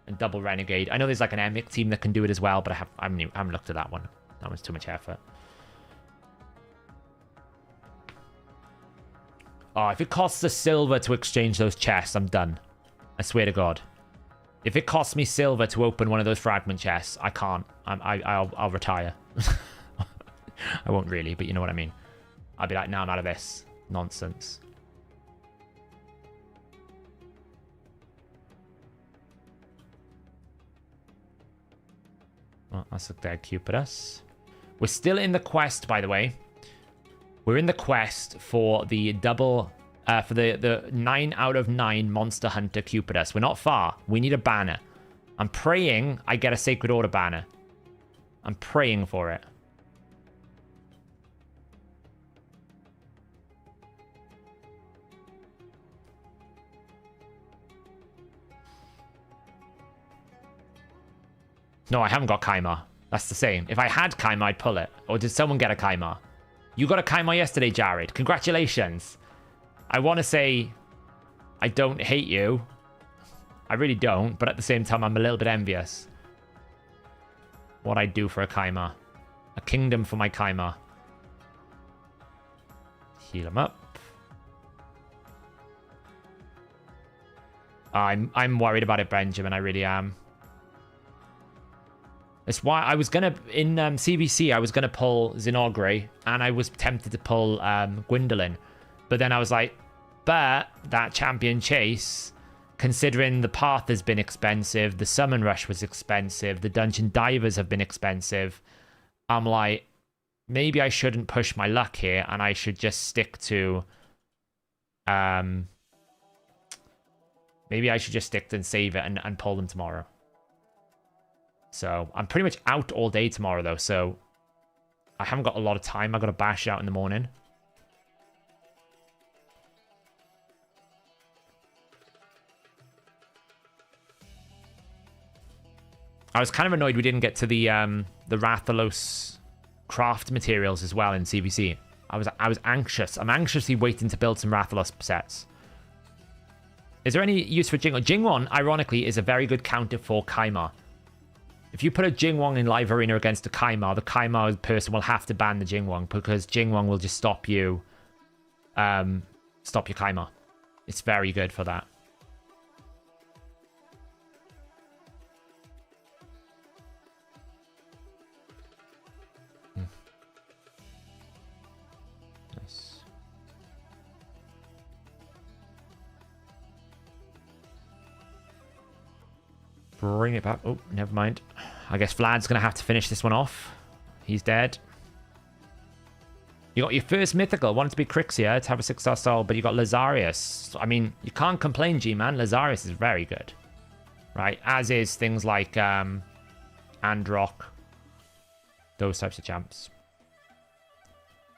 And double Renegade. I know there's like an Emic team that can do it as well, but I haven't looked at that one. That one's too much effort. Oh, if it costs a silver to exchange those chests, I'm done. I swear to God. If it costs me silver to open one of those fragment chests, I can't. I'll retire. I won't really, but you know what I mean. I'll be like, no, I'm out of this nonsense. Oh, that's a dead Cupidus. We're still in the quest, by the way. We're in the quest for the double, for the 9 out of 9 Monster Hunter Cupidus. We're not far. We need a banner. I'm praying I get a Sacred Order banner. I'm praying for it. No, I haven't got Kaimar. That's the same. If I had Kaimar, I'd pull it. Or did someone get a Kaimar? You got a Kaimar yesterday, Jared. Congratulations. I want to say I don't hate you. I really don't, but at the same time, I'm a little bit envious. What I'd do for a Kaimar. A kingdom for my Kaimar. Heal him up. I'm worried about it, Benjamin. I really am. That's why I was gonna in CBC I was gonna pull Zinogre and I was tempted to pull Gwendolyn, but then I was like, but that champion chase, considering the path has been expensive, the summon rush was expensive, the dungeon divers have been expensive. I'm like, maybe I shouldn't push my luck here, and I should just stick to, maybe I should just stick to and save it and pull them tomorrow. So I'm pretty much out all day tomorrow, though, so I haven't got a lot of time. I've got to bash out in the morning. I was kind of annoyed we didn't get to the Rathalos craft materials as well in CVC. I was anxious. I'm anxiously waiting to build some Rathalos sets. Is there any use for Jingwon? Jingwon, ironically, is a very good counter for Kaimar. If you put a Jingwon in live arena against a Kaimar, the Kaimar person will have to ban the Jingwon because Jingwon will just stop you, stop your Kaimar. It's very good for that. Nice. Bring it back. Oh, never mind. I guess Vlad's going to have to finish this one off. He's dead. You got your first mythical. Wanted to be Crixia to have a 6-star soul, but you got Lazarius. I mean, you can't complain, G-Man. Lazarius is very good. Right? As is things like Androck. Those types of champs.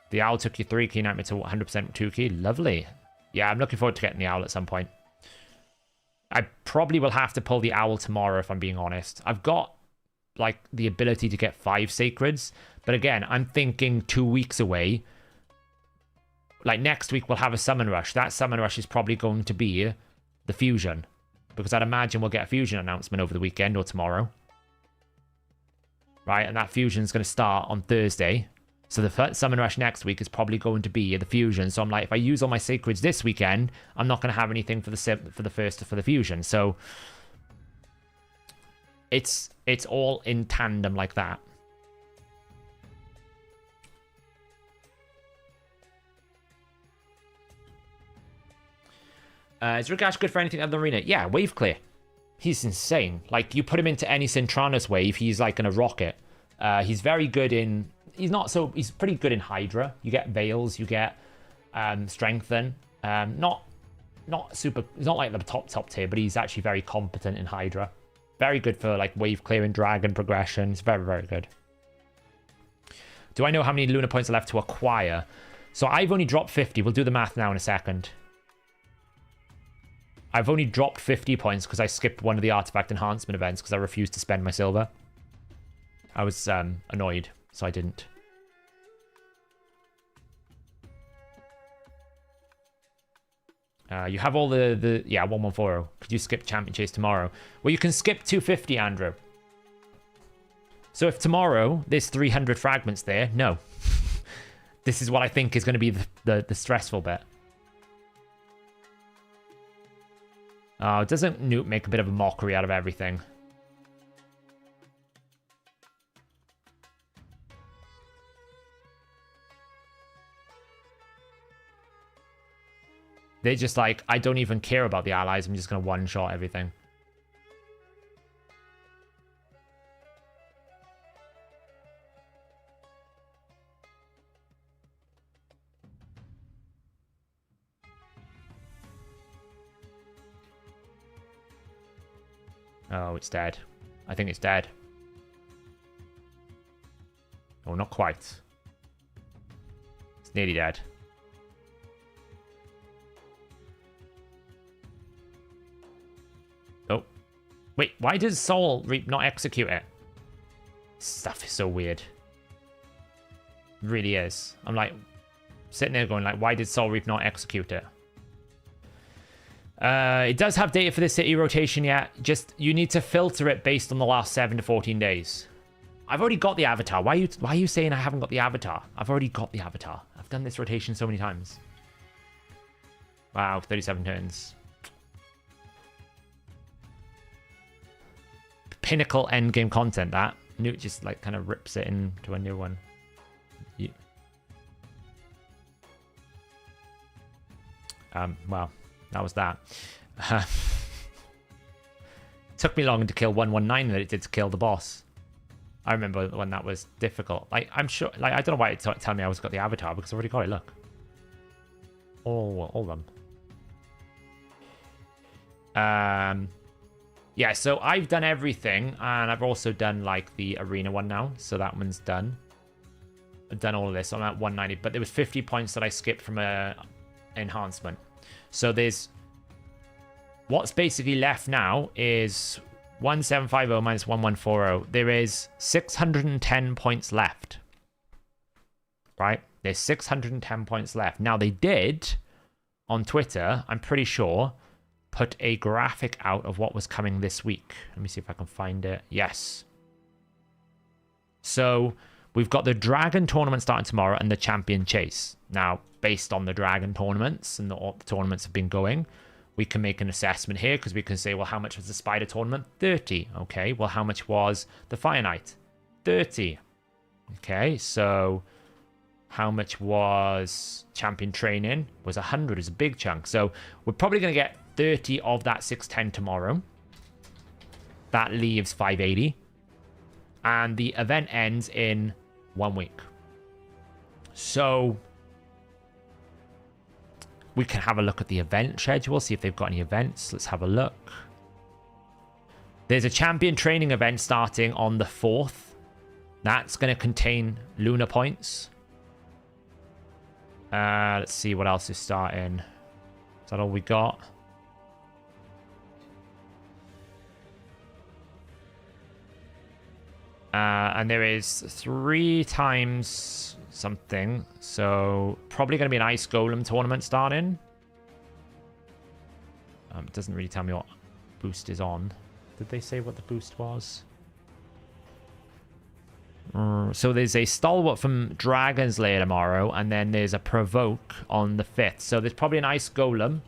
The Owl took you 3 key, Nightmare to 100% 2 key. Lovely. Yeah, I'm looking forward to getting the Owl at some point. I probably will have to pull the Owl tomorrow, if I'm being honest. I've got, like, the ability to get 5 Sacreds. But again, I'm thinking 2 weeks away. Like, next week we'll have a Summon Rush. That Summon Rush is probably going to be the Fusion. Because I'd imagine we'll get a Fusion announcement over the weekend or tomorrow. Right, and that Fusion's going to start on Thursday. So the Summon Rush next week is probably going to be the Fusion. So I'm like, if I use all my Sacreds this weekend, I'm not going to have anything for the Fusion. So it's all in tandem like that. Is Rigash good for anything other than Arena? Yeah, Wave Clear. He's insane. Like, you put him into any Centranos wave, he's like going to rock it. He's very good in... He's pretty good in Hydra. You get Veils, you get Strengthen. Not super... He's not like the top tier, but he's actually very competent in Hydra. Very good for like wave clearing, dragon progression. It's very, very good. Do I know how many Lunar points are left to acquire? So I've only dropped 50. We'll do the math now in a second. I've only dropped 50 points because I skipped one of the artifact enhancement events because I refused to spend my silver. I was annoyed, so I didn't. You have all the yeah, 1140. Could you skip Champion Chase tomorrow? Well, you can skip 250, Andrew. So if tomorrow there's 300 fragments there, no. This is what I think is going to be the stressful bit. Oh, doesn't Newt make a bit of a mockery out of everything? They're just like, I don't even care about the allies. I'm just going to one-shot everything. Oh, it's dead. I think it's dead. Oh, not quite. It's nearly dead. Oh. Wait, why does Soul Reap not execute it? This stuff is so weird. It really is. I'm like, sitting there going like, why did Soul Reap not execute it? It does have data for the city rotation yet. Just, you need to filter it based on the last 7 to 14 days. I've already got the avatar. Why are you saying I haven't got the avatar? I've already got the avatar. I've done this rotation so many times. Wow, 37 turns. Pinnacle endgame content, that. Newt just like kind of rips it into a new one. Yeah. Well, that was that. Took me longer to kill 119 than it did to kill the boss. I remember when that was difficult. Like, I'm sure, like, I don't know why it's telling me I was got the avatar because I've already got it. Look, all of them. Yeah, so I've done everything, and I've also done like the arena one now, so that one's done. I've done all of this. So I'm at 190, but there was 50 points that I skipped from a enhancement. So there's what's basically left now is 1750 minus 1140. There is 610 points left. Right? There's 610 points left. Now they did on Twitter, I'm pretty sure, put a graphic out of what was coming this week. Let me see if I can find it. Yes. So we've got the Dragon tournament starting tomorrow and the Champion Chase. Now, based on the Dragon tournaments and the tournaments have been going, we can make an assessment here because we can say, well, how much was the Spider tournament? 30. Okay, well, how much was the Fire Knight? 30. Okay, so how much was Champion Training? Was 100. It's a big chunk. So we're probably going to get 30 of that 610 tomorrow. That leaves 580. And the event ends in 1 week. So we can have a look at the event schedule, see if they've got any events. Let's have a look. There's a champion training event starting on the 4th. That's going to contain lunar points. Let's see what else is starting. Is that all we got? And there is 3 times something. So probably going to be an Ice Golem tournament starting. It doesn't really tell me what boost is on. Did they say what the boost was? So there's a Stalwart from Dragon's Lair tomorrow, and then there's a Provoke on the 5th. So there's probably an Ice Golem.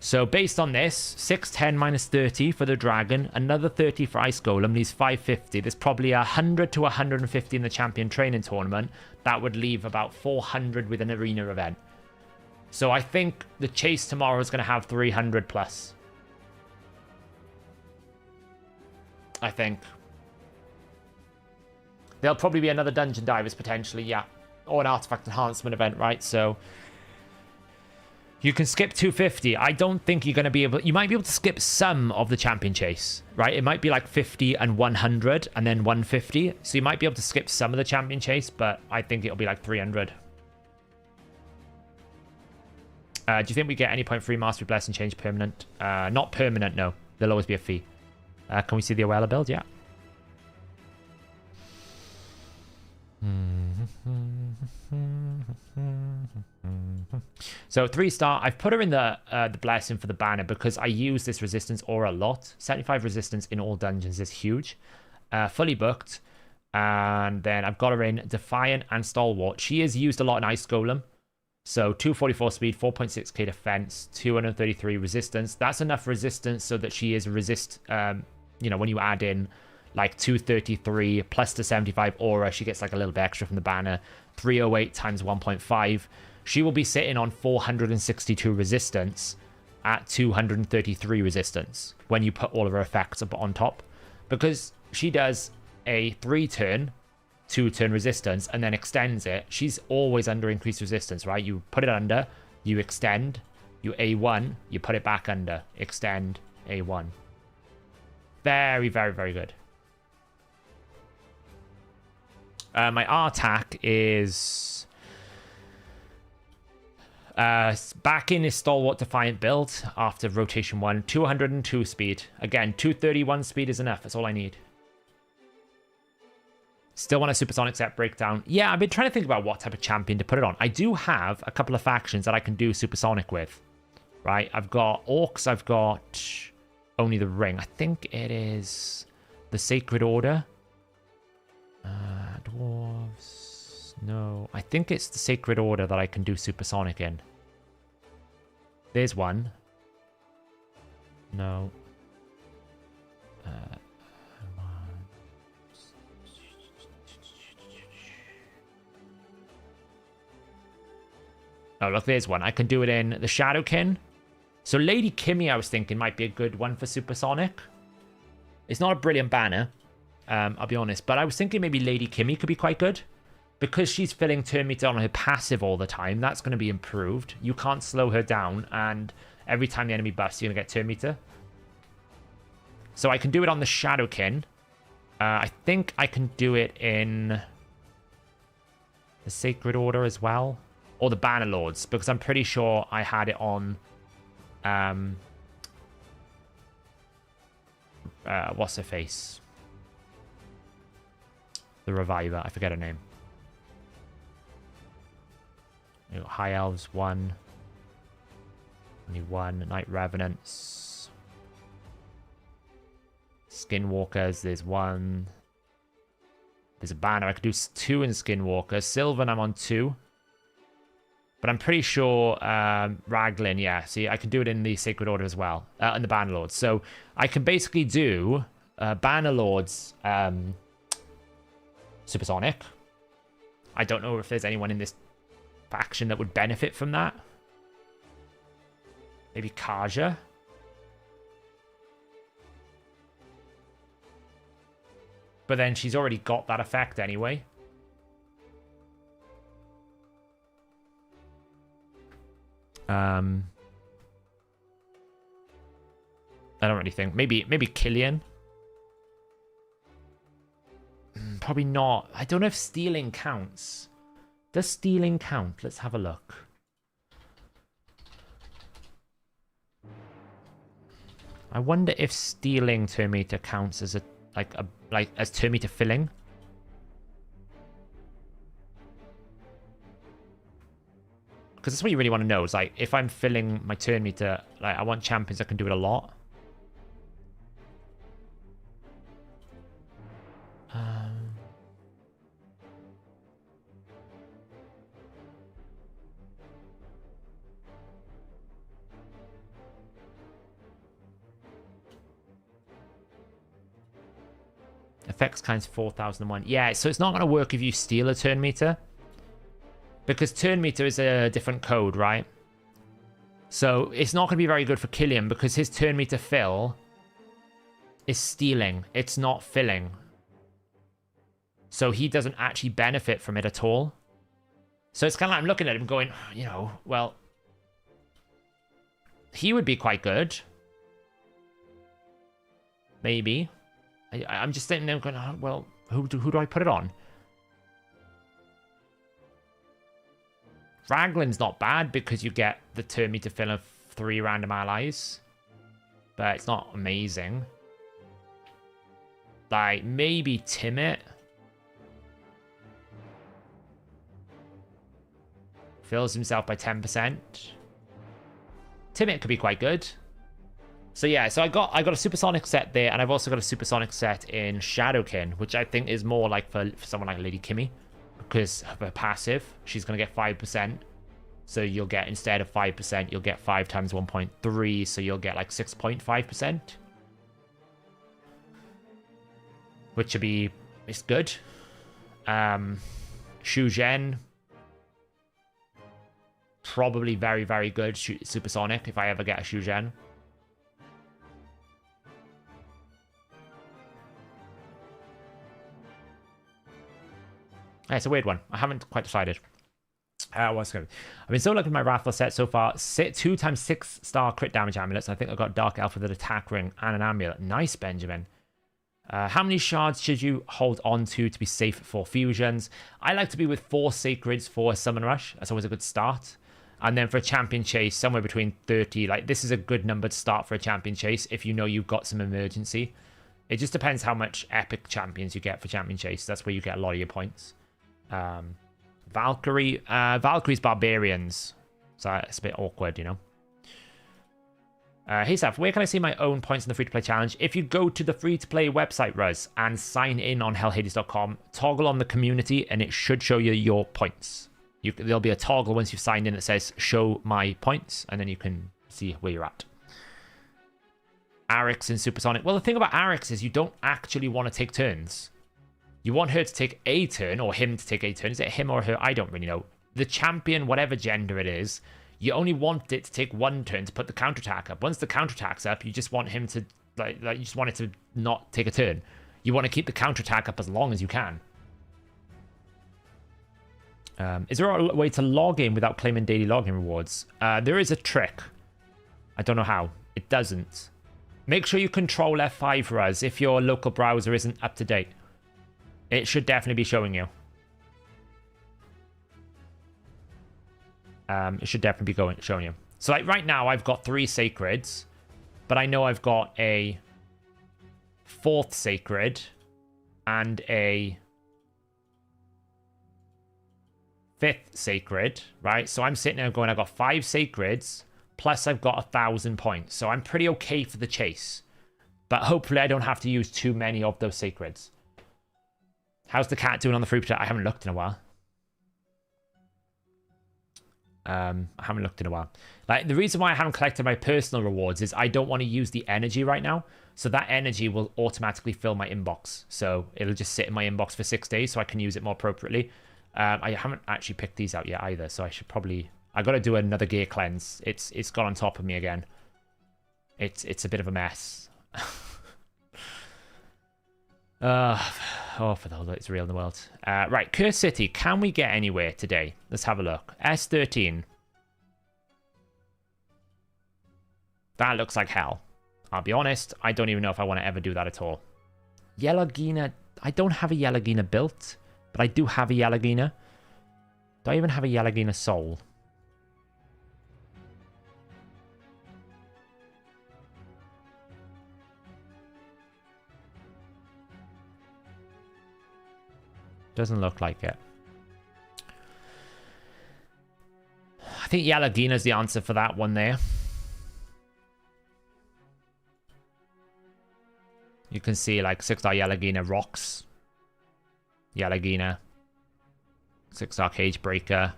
So based on this, 610 minus 30 for the Dragon, another 30 for Ice Golem, leaves 550. There's probably 100 to 150 in the Champion Training Tournament. That would leave about 400 with an Arena event. So I think the chase tomorrow is going to have 300 plus. I think. There'll probably be another Dungeon Divers potentially, yeah. Or an Artifact Enhancement event, right? So you can skip 250. I don't think you're going to be able... You might be able to skip some of the Champion Chase, right? It might be like 50 and 100 and then 150. So you might be able to skip some of the Champion Chase, but I think it'll be like 300. Do you think we get any point free Mastery Blessing change permanent? Not permanent, no. There'll always be a fee. Can we see the Awela build? Yeah. So 3-star, I've put her in the blessing for the banner because I use this resistance aura a lot. 75 resistance in all dungeons is huge. Fully booked. And then I've got her in Defiant and Stalwart. She is used a lot in Ice Golem. So 244 speed, 4.6k defense, 233 resistance. That's enough resistance so that she is resist, you know, when you add in like 233 plus the 75 aura, she gets like a little bit extra from the banner. 308 times 1.5. She will be sitting on 462 resistance at 233 resistance when you put all of her effects up on top. Because she does a 3-turn, 2-turn resistance and then extends it. She's always under increased resistance, right? You put it under, you extend, you A1, you put it back under, extend, A1. Very, very, very good. My R-Tac is back in his Stalwart Defiant build after rotation 1. 202 speed. Again, 231 speed is enough. That's all I need. Still want a Supersonic set breakdown. Yeah, I've been trying to think about what type of champion to put it on. I do have a couple of factions that I can do Supersonic with. Right? I've got Orcs. I've got only the Ring. I think it is the Sacred Order. Dwarves. No. I think it's the Sacred Order that I can do Supersonic in. There's one. No. Oh, look, there's one. I can do it in the Shadowkin. So Lady Kimmy, I was thinking, might be a good one for Supersonic. It's not a brilliant banner, I'll be honest. But I was thinking maybe Lady Kimmy could be quite good. Because she's filling turn meter on her passive all the time, that's going to be improved. You can't slow her down, and every time the enemy buffs, you're going to get turn meter. So I can do it on the Shadowkin. I think I can do it in the Sacred Order as well. Or the Banner Lords, because I'm pretty sure I had it on... what's her face? The Reviver. I forget her name. High Elves, 1. Only 1. Night Revenants. Skinwalkers, there's 1. There's a banner. I could do 2 in Skinwalker. Sylvan, I'm on 2. But I'm pretty sure Raglan, yeah. See, I can do it in the Sacred Order as well. And the Banner Lords. So I can basically do Banner Lords Supersonic. I don't know if there's anyone in this faction that would benefit from that. Maybe Kaja. But then she's already got that effect anyway. I don't really think. Maybe Killian. Probably not. I don't know if stealing counts. Does stealing count? Let's have a look. I wonder if stealing turn meter counts as as turn meter filling. Because that's what you really want to know. Is like if I'm filling my turn meter, like I want champions that can do it a lot. Effects kinds 4001. Yeah, so it's not going to work if you steal a turn meter. Because turn meter is a different code, right? So it's not going to be very good for Killian because his turn meter fill is stealing. It's not filling. So he doesn't actually benefit from it at all. So it's kind of like I'm looking at him going, you know, well, he would be quite good. Maybe. I'm just sitting there going, oh, well, who do I put it on? Raglan's not bad because you get the turn meter fill of 3 random allies. But it's not amazing. Like, maybe Timid. Fills himself by 10%. Timid could be quite good. So yeah, so I got a supersonic set there, and I've also got a supersonic set in Shadowkin, which I think is more like for someone like Lady Kimmy, because of her passive, she's gonna get 5%. So you'll get, instead of 5%, you'll get 5 times 1.3, so you'll get like 6.5%. Which would be, it's good. Shuzhen, probably very, very good supersonic if I ever get a Shuzhen. It's a weird one. I haven't quite decided. What's going? I've been so lucky with my Rathalos set so far. 2 times 6-star crit damage amulets. I think I got Dark Elf with an attack ring and an amulet. Nice, Benjamin. How many shards should you hold on to be safe for fusions? I like to be with 4 sacreds for a summon rush. That's always a good start. And then for a champion chase, somewhere between 30. Like, this is a good number to start for a champion chase if you know you've got some emergency. It just depends how much epic champions you get for champion chase. That's where you get a lot of your points. Valkyrie. Valkyrie's barbarians. So it's a bit awkward, you know. Hey, Saf, where can I see my own points in the free-to-play challenge? If you go to the free-to-play website, Ruz, and sign in on hellhades.com, toggle on the community, and it should show you your points. There'll be a toggle once you've signed in that says, show my points, and then you can see where you're at. Arix in Supersonic. Well, the thing about Arix is you don't actually want to take turns. You want her to take a turn, or him to take a turn. Is it him or her? I don't really know. The champion, whatever gender it is, you only want it to take 1 turn to put the counterattack up. Once the counterattack's up, you just want him to, like you just want it to not take a turn. You want to keep the counterattack up as long as you can. Is there a way to log in without claiming daily login rewards? There is a trick. I don't know how. It doesn't. Make sure you control F5 for us if your local browser isn't up to date. It should definitely be showing you. It should definitely be showing you. So like right now, I've got 3 sacreds, but I know I've got a 4th sacred and a 5th sacred, right? So I'm sitting there going, I've got 5 sacreds, plus I've got 1,000 points. So I'm pretty okay for the chase. But hopefully I don't have to use too many of those sacreds. How's the cat doing on the free play? I haven't looked in a while. Like, the reason why I haven't collected my personal rewards is I don't want to use the energy right now. So that energy will automatically fill my inbox. So it'll just sit in my inbox for 6 days so I can use it more appropriately. I haven't actually picked these out yet either. So I should probably... I got to do another gear cleanse. It's got on top of me again. It's a bit of a mess. Oh, for the hell it's real in the world. Right, Curse City. Can we get anywhere today? Let's have a look. S13. That looks like hell. I'll be honest, I don't even know if I want to ever do that at all. Yelagina. I don't have a Yelagina built, but I do have a Yelagina. Do I even have a Yelagina soul? Doesn't look like it. I think Yelagina's the answer for that one there. You can see like 6-star Yelagina rocks. Yelagina. 6-star Cage Breaker.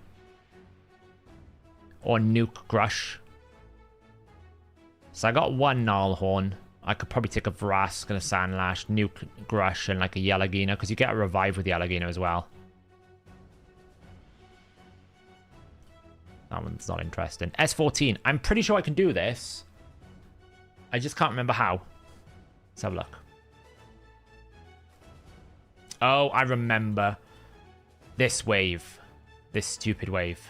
Or Nuke Grush. So I got one Gnarlhorn. I could probably take a Vrask and a Sandlash, Nuke Grush, and like a Yelagina, because you get a revive with Yelagina as well. That one's not interesting. S14. I'm pretty sure I can do this. I just can't remember how. Let's have a look. Oh, I remember. This wave. This stupid wave.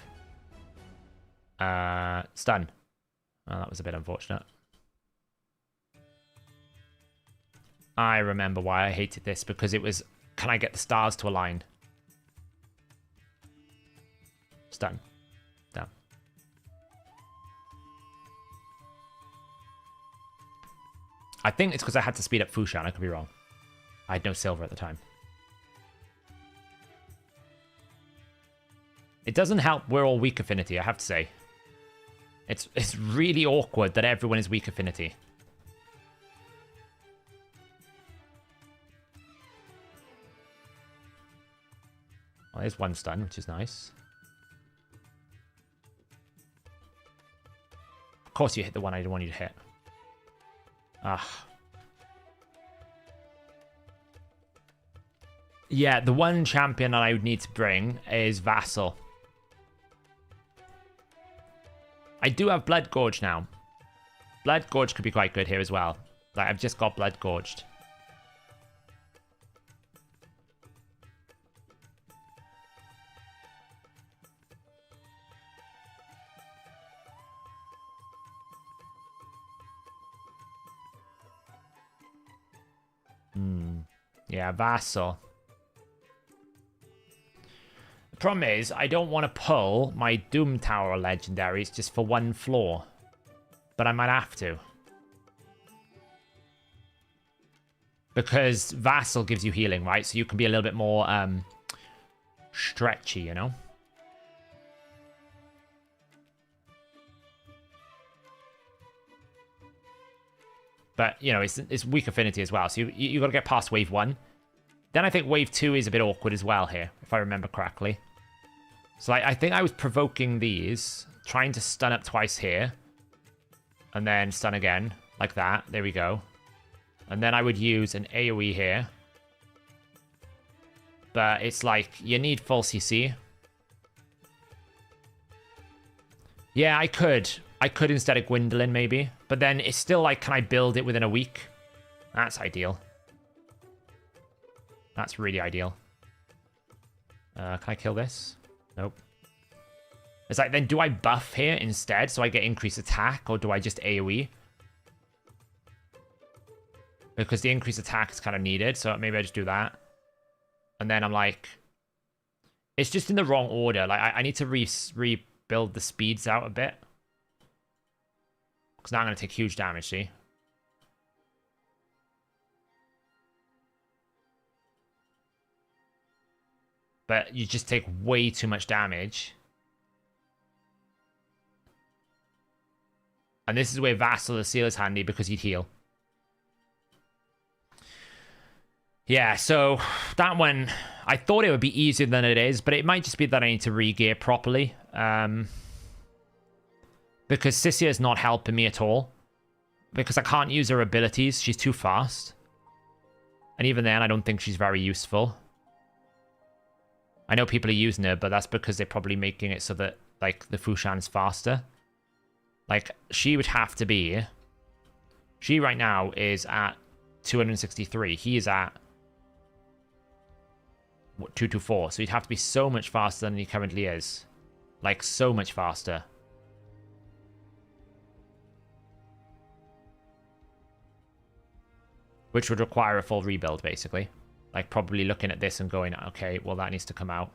Stun. Oh, that was a bit unfortunate. I remember why I hated this, because it was, can I get the stars to align? Stun. Damn. I think it's because I had to speed up Fushan. I could be wrong. I had no silver at the time. It doesn't help we're all weak affinity, I have to say. It's really awkward that everyone is weak affinity. Well, there's one stun, which is nice. Of course you hit the one I didn't want you to hit. Ah. Yeah, the one champion that I would need to bring is Vassal. I do have Blood Gorge now. Blood Gorge could be quite good here as well. Like, I've just got Blood Gorged. Yeah, Vassal. The problem is, I don't want to pull my Doom Tower legendaries just for one floor. But I might have to. Because Vassal gives you healing, right? So you can be a little bit more stretchy, you know? But, you know, it's weak affinity as well. So you got to get past wave 1. Then I think wave 2 is a bit awkward as well here, if I remember correctly. So I think I was provoking these, trying to stun up twice here. And then stun again, like that. There we go. And then I would use an AoE here. But it's like, you need full CC. Yeah, I could. I could instead of Gwendolyn, maybe. But then it's still like, can I build it within a week? That's ideal. That's really ideal. Can I kill this? Nope. It's like, then do I buff here instead so I get increased attack? Or do I just AoE? Because the increased attack is kind of needed. So maybe I just do that. And then I'm like... It's just in the wrong order. Like, I need to rebuild the speeds out a bit. Because now I'm going to take huge damage, see? But you just take way too much damage. And this is where Vassal the Seal is handy, because he'd heal. Yeah, so that one, I thought it would be easier than it is, but it might just be that I need to re-gear properly. Because Sissia is not helping me at all. Because I can't use her abilities. She's too fast. And even then, I don't think she's very useful. I know people are using her, but that's because they're probably making it so that, like, the Fushan is faster. Like, she would have to be... She right now is at 263. He is at 224. So he'd have to be so much faster than he currently is. Like, so much faster. Which would require a full rebuild, basically. Like, probably looking at this and going, okay, well, that needs to come out.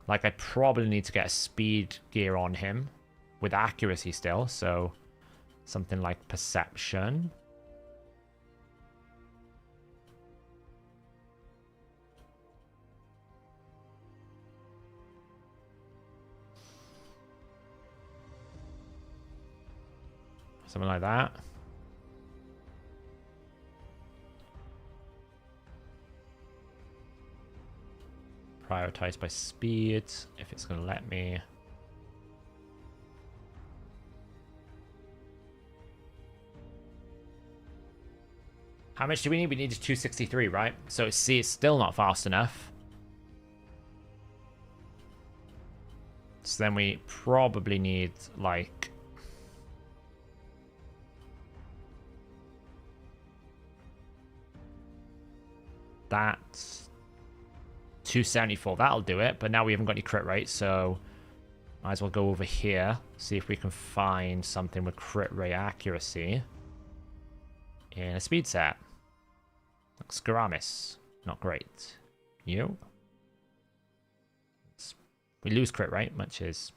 Like, I probably need to get a speed gear on him with accuracy still, so something like perception. Something like that. Prioritize by speed, if it's going to let me. How much do we need? We need 263, right? So see, it's still not fast enough. So then we probably need, like... That's 274. That'll do it. But now we haven't got any crit rate, so might as well go over here. See if we can find something with crit rate accuracy. In a speed set. Skaramis. Not great. You. We lose crit rate, which is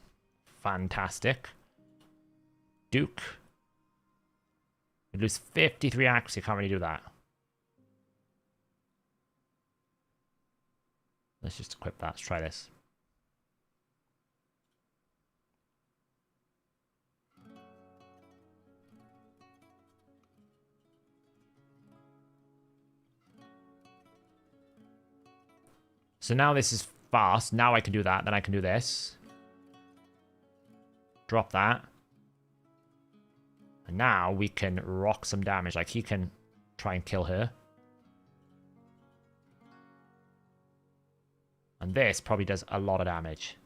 fantastic. Duke. We lose 53 accuracy. Can't really do that. Let's just equip that. Let's try this. So now this is fast. Now I can do that. Then I can do this. Drop that. And now we can rock some damage. Like, he can try and kill her. And this probably does a lot of damage.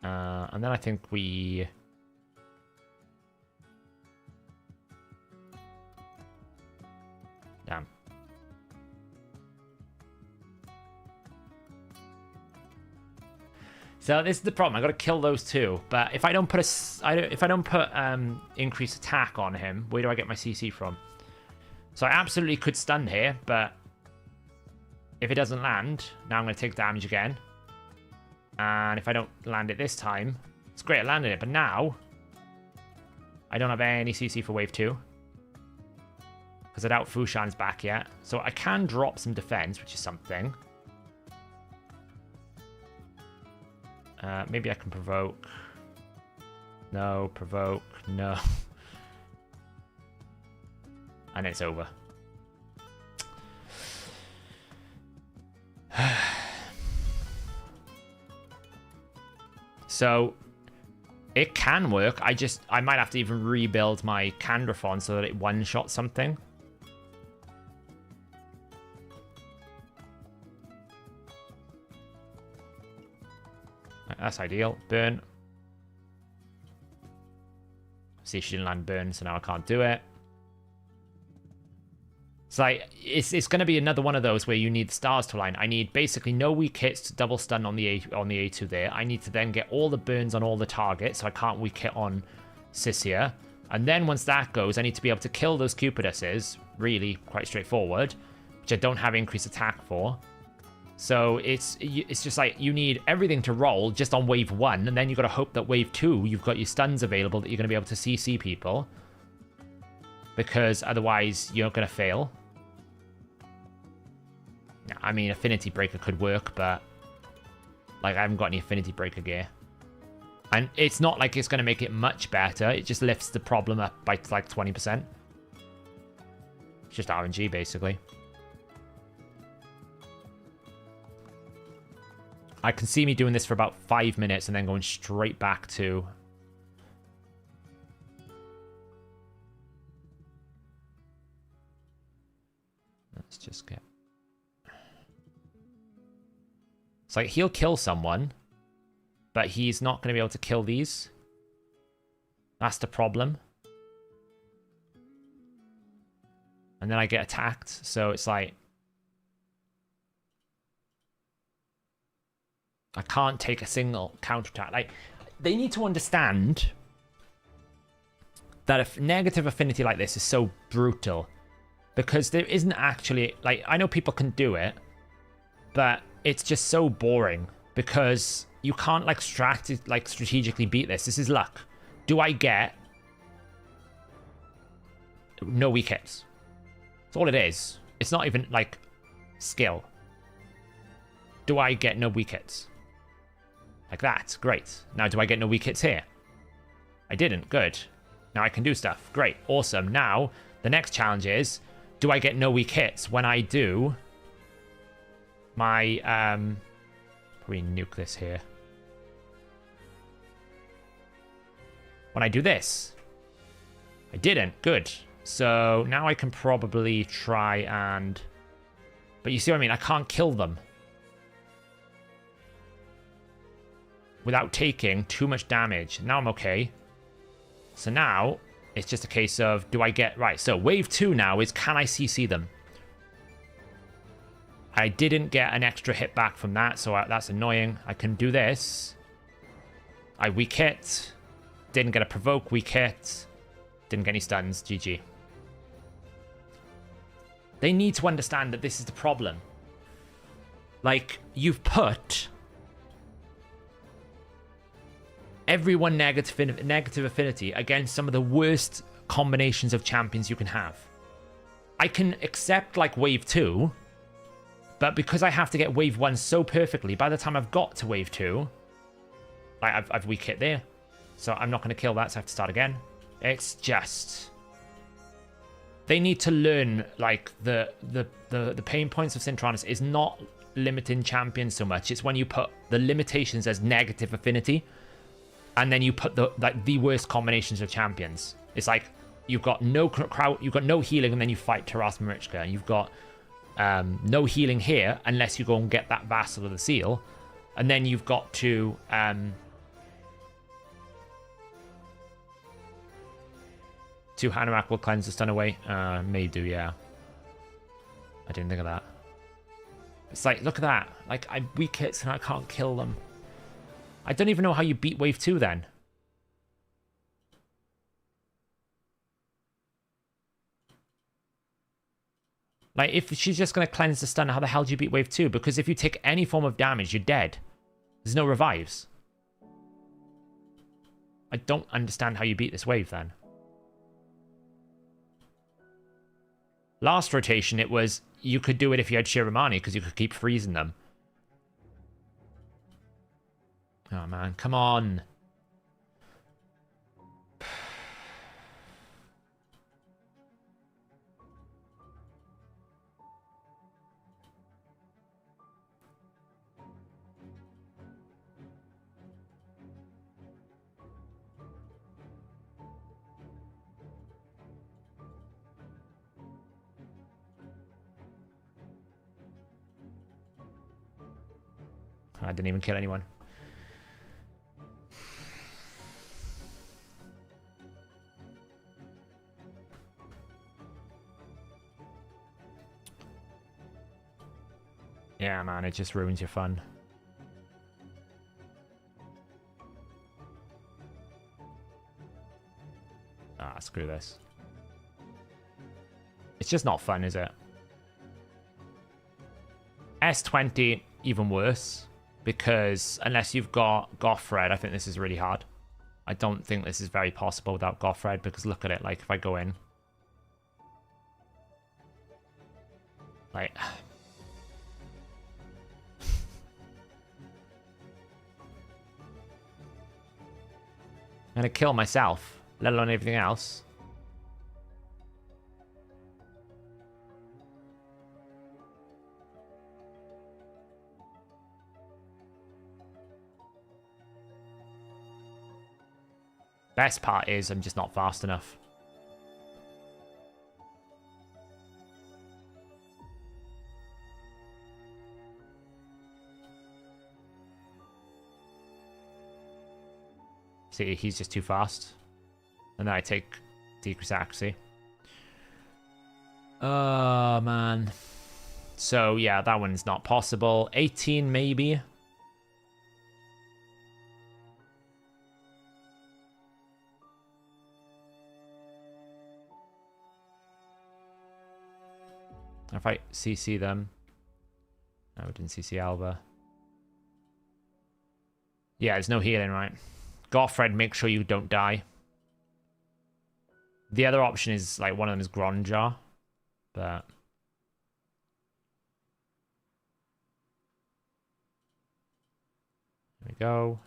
And then I think we... Damn. So this is the problem. I got to kill those two. But if I don't put increased attack on him, where do I get my CC from? So I absolutely could stun here, but if it doesn't land, now I'm going to take damage again. And if I don't land it this time, it's great I landed it, but now I don't have any CC for wave 2. Because I doubt Fushan's back yet. So I can drop some defense, which is something. Maybe I can provoke. No, provoke, no. And it's over. So it can work. I might have to even rebuild my Candrathon so that it one-shots something. That's ideal. Burn. See, she didn't land burn, so now I can't do it. It's like, it's going to be another one of those where you need stars to align. I need basically no weak hits to double stun on the A2 there. I need to then get all the burns on all the targets, so I can't weak hit on Sisia. And then once that goes, I need to be able to kill those Cupiduses. Really quite straightforward, which I don't have increased attack for. So it's just like you need everything to roll just on wave 1, and then you've got to hope that wave 2 you've got your stuns available that you're going to be able to CC people. Because otherwise you're going to fail. I mean, Affinity Breaker could work, but like I haven't got any Affinity Breaker gear. And it's not like it's going to make it much better. It just lifts the problem up by like 20%. It's just RNG, basically. I can see me doing this for about 5 minutes and then going straight back to... Let's just get... It's like he'll kill someone, but he's not going to be able to kill these. That's the problem. And then I get attacked. So it's like... I can't take a single counterattack. Like, they need to understand that a negative affinity like this is so brutal. Because there isn't actually... Like, I know people can do it. But it's just so boring. Because you can't, like, strategically beat this. This is luck. Do I get... no weak hits? That's all it is. It's not even, like, skill. Do I get no weak hits? Like that. Great. Now, do I get no weak hits here? I didn't. Good. Now I can do stuff. Great. Awesome. Now, the next challenge is, do I get no weak hits when I do my, probably nuke this here. When I do this. I didn't. Good. So now I can probably try and... But you see what I mean? I can't kill them without taking too much damage. Now I'm okay. So now it's just a case of, do I get... Right, so wave 2 now is, can I CC them? I didn't get an extra hit back from that, so that's annoying. I can do this. I weak hit. Didn't get a provoke, weak hit. Didn't get any stuns, GG. They need to understand that this is the problem. Like, you've put everyone negative affinity against some of the worst combinations of champions you can have. I can accept, like, wave 2, but because I have to get wave 1 so perfectly, by the time I've got to wave 2, like, I've weak hit there. So I'm not going to kill that, so I have to start again. It's just... They need to learn, like, the pain points of Synchronus is not limiting champions so much. It's when you put the limitations as negative affinity, and then you put the worst combinations of champions. It's like, you've got no crowd, you've got no healing, and then you fight Taras Marichka. You've got no healing here, unless you go and get that Vassal of the Seal. And then you've got to... Two Hanomach will cleanse the stun away. May do, yeah. I didn't think of that. It's like, look at that. Like, I weak hits and I can't kill them. I don't even know how you beat wave 2 then. Like, if she's just going to cleanse the stun, how the hell do you beat wave 2? Because if you take any form of damage, you're dead. There's no revives. I don't understand how you beat this wave then. Last rotation, it was, you could do it if you had Shiramani, because you could keep freezing them. Oh, man. Come on. I didn't even kill anyone. Yeah, man, it just ruins your fun. Ah, screw this. It's just not fun, is it? S20, even worse. Because unless you've got Gothred, I think this is really hard. I don't think this is very possible without Gothred, because look at it, like, if I go in. Like... I'm gonna kill myself, let alone everything else. Best part is I'm just not fast enough. See, he's just too fast. And then I take decrease accuracy. Oh, man. So, yeah, that one's not possible. 18, maybe. If I CC them. No, we didn't CC Alva. Yeah, there's no healing, right? Gottfred, make sure you don't die. The other option is, like, one of them is Gronjar. But... there we go.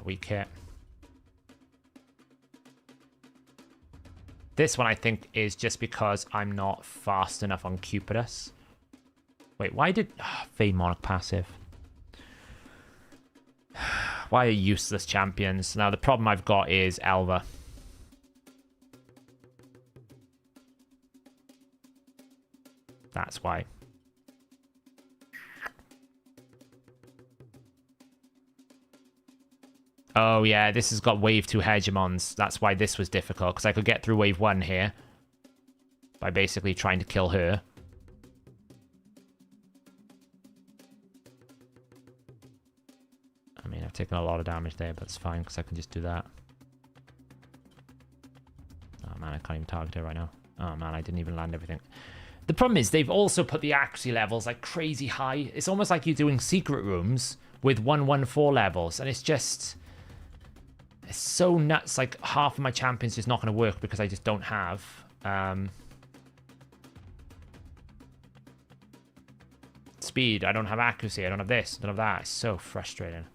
Weak hit. This one I think is just because I'm not fast enough on Cupidus. Wait, why did... Fade Monarch passive. Why are useless champions? Now, the problem I've got is Alva. That's why. Oh, yeah, this has got wave 2 hegemons. That's why this was difficult, because I could get through wave 1 here by basically trying to kill her. I mean, I've taken a lot of damage there, but it's fine, because I can just do that. Oh, man, I can't even target her right now. Oh, man, I didn't even land everything. The problem is they've also put the accuracy levels, like, crazy high. It's almost like you're doing secret rooms with 114 levels, and it's just... it's so nuts, like half of my champions just not going to work because I just don't have. Speed, I don't have accuracy, I don't have this, I don't have that. It's so frustrating.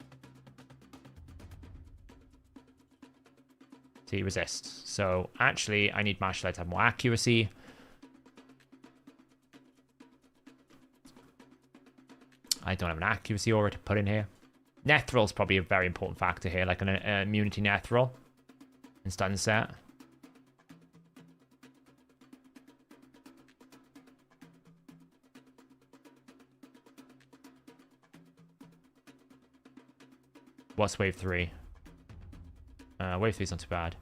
See, resist. So actually, I need Martial Light to have more accuracy. I don't have an accuracy aura to put in here. Nethral's probably a very important factor here, like an immunity Nethril in stun set. What's wave 3? Wave 3's not too bad.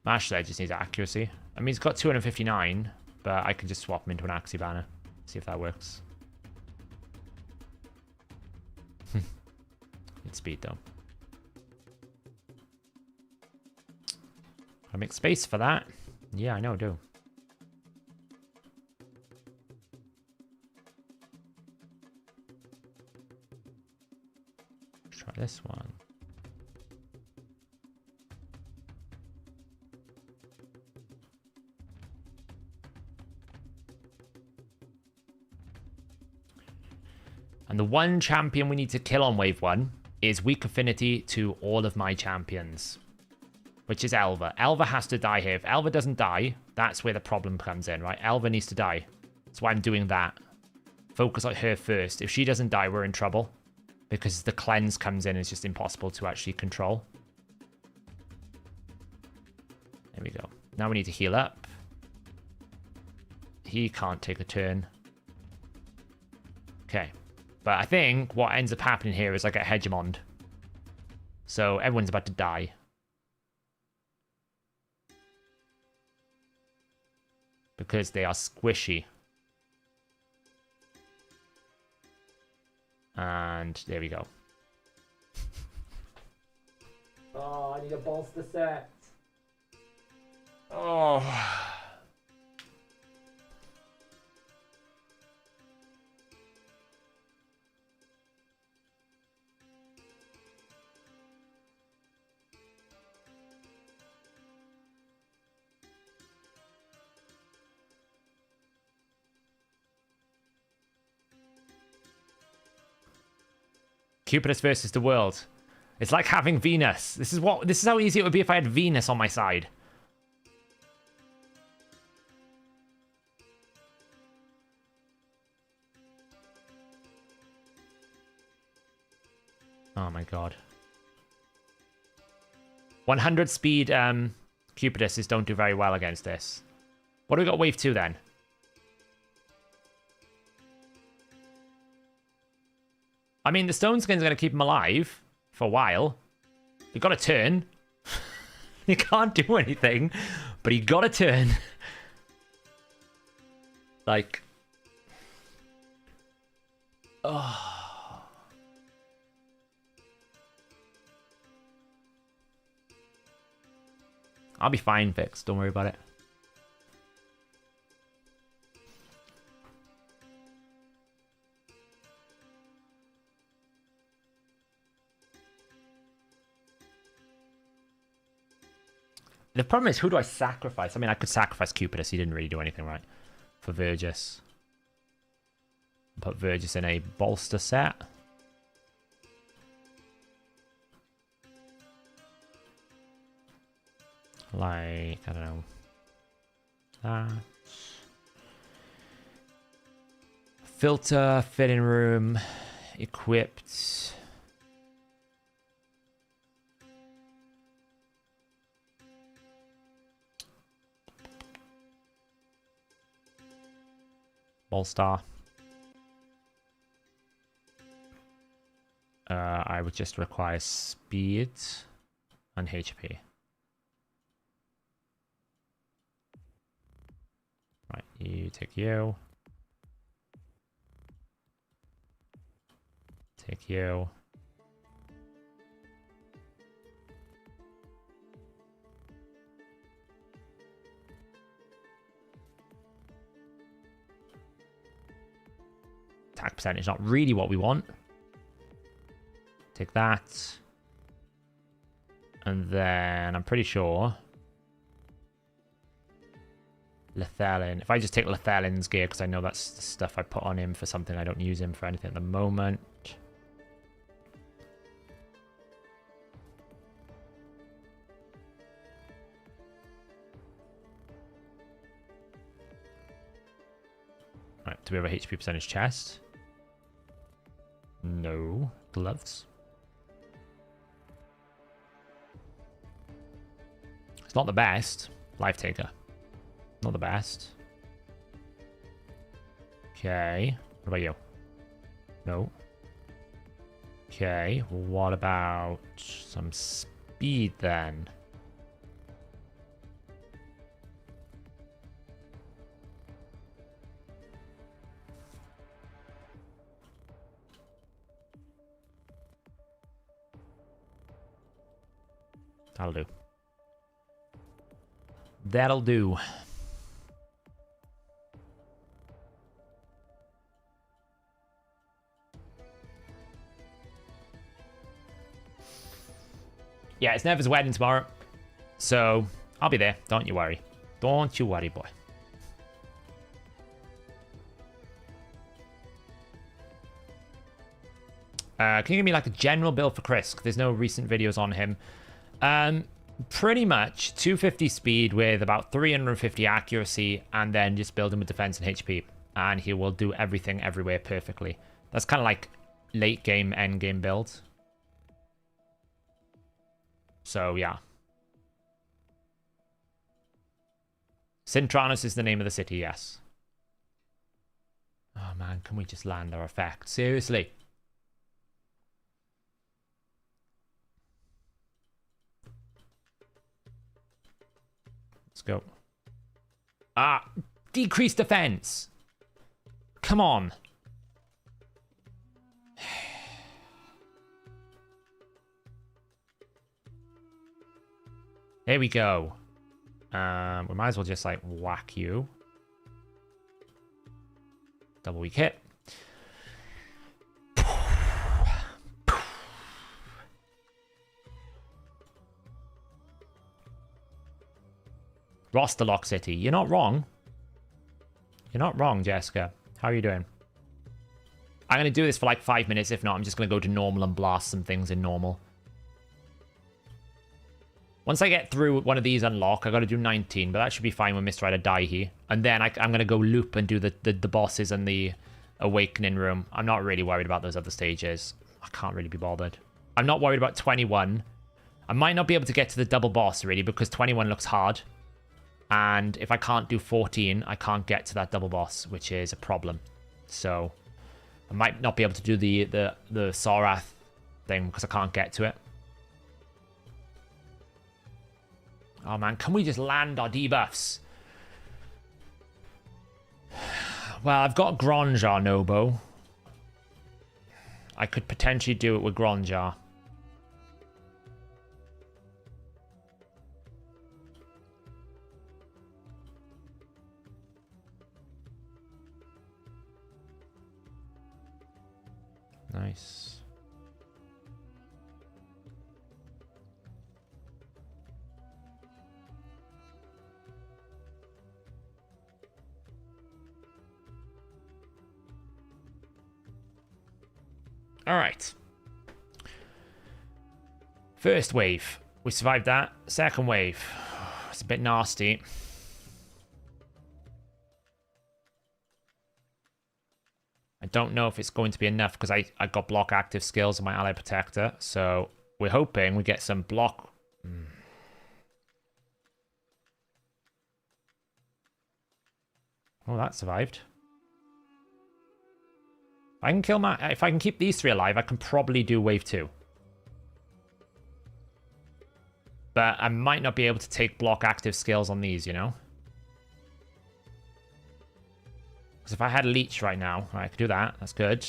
Martial Edge just needs accuracy. I mean, he's got 259, but I can just swap him into an Axie banner. See if that works. Need speed, though. I make space for that. Yeah, I know, I do. Let's try this one. And the one champion we need to kill on wave 1 is weak affinity to all of my champions, which is Elva. Elva has to die here. If Elva doesn't die, that's where the problem comes in, right? Elva needs to die. That's why I'm doing that. Focus on her first. If she doesn't die, we're in trouble because the cleanse comes in and it's just impossible to actually control. There we go. Now we need to heal up. He can't take a turn. Okay. But I think what ends up happening here is I get hegemoned. So everyone's about to die. Because they are squishy. And there we go. Oh, I need a bolster set. Oh. Cupidus versus the world. It's like having Venus. This is how easy it would be if I had Venus on my side. Oh my god. 100 speed Cupiduses don't do very well against this. What do we got wave 2 then? I mean, the Stone Skin's going to keep him alive for a while. You got to turn. You can't do anything, but he got to turn. Like... Oh. I'll be fine, Vix. Don't worry about it. The problem is, who do I sacrifice? I mean, I could sacrifice Cupidus. He didn't really do anything right for Vergis. Put Vergis in a bolster set. Like, I don't know. That. Filter, fitting room, equipped. Bolster. I would just require speed and HP. Right, you take you. Take you. Attack percentage, not really what we want. Take that. And then I'm pretty sure Lethalin. If I just take Lethalin's gear, because I know that's the stuff I put on him for something, I don't use him for anything at the moment. Right, do we have a HP percentage chest? No. Gloves. It's not the best. Life Taker. Not the best. Okay. What about you? No. Okay. What about some speed then? That'll do. That'll do. Yeah, it's Never's wedding tomorrow. So, I'll be there. Don't you worry. Don't you worry, boy. Can you give me like a general build for Chris? There's no recent videos on him. Pretty much 250 speed with about 350 accuracy, and then just build him with defense and HP, and he will do everything everywhere perfectly. That's kind of like late game, end game build. So yeah, Cintranos is the name of the city. Yes. Oh man, can we just land our effect? Seriously. Let's go. Ah, decrease defense. Come on. There we go. We might as well just like whack you. Double weak hit. Rosterlock City. You're not wrong. You're not wrong, Jessica. How are you doing? I'm going to do this for like 5 minutes. If not, I'm just going to go to normal and blast some things in normal. Once I get through one of these unlock, I got to do 19, but that should be fine when Mr. Rider die here. And then I'm going to go loop and do the bosses and the awakening room. I'm not really worried about those other stages. I can't really be bothered. I'm not worried about 21. I might not be able to get to the double boss, really, because 21 looks hard. And if I can't do 14, I can't get to that double boss, which is a problem. So I might not be able to do the Sorath thing because I can't get to it. Oh, man. Can we just land our debuffs? Well, I've got Gronjar Nobo. I could potentially do it with Gronjar. Nice. All right. First wave. We survived that. Second wave. It's a bit nasty. I don't know if it's going to be enough because I got block active skills on my ally protector. So we're hoping we get some block. Oh, that survived. If I can keep these 3 alive, I can probably do wave 2. But I might not be able to take block active skills on these, you know? Because if I had leech right now, I could do that. That's good.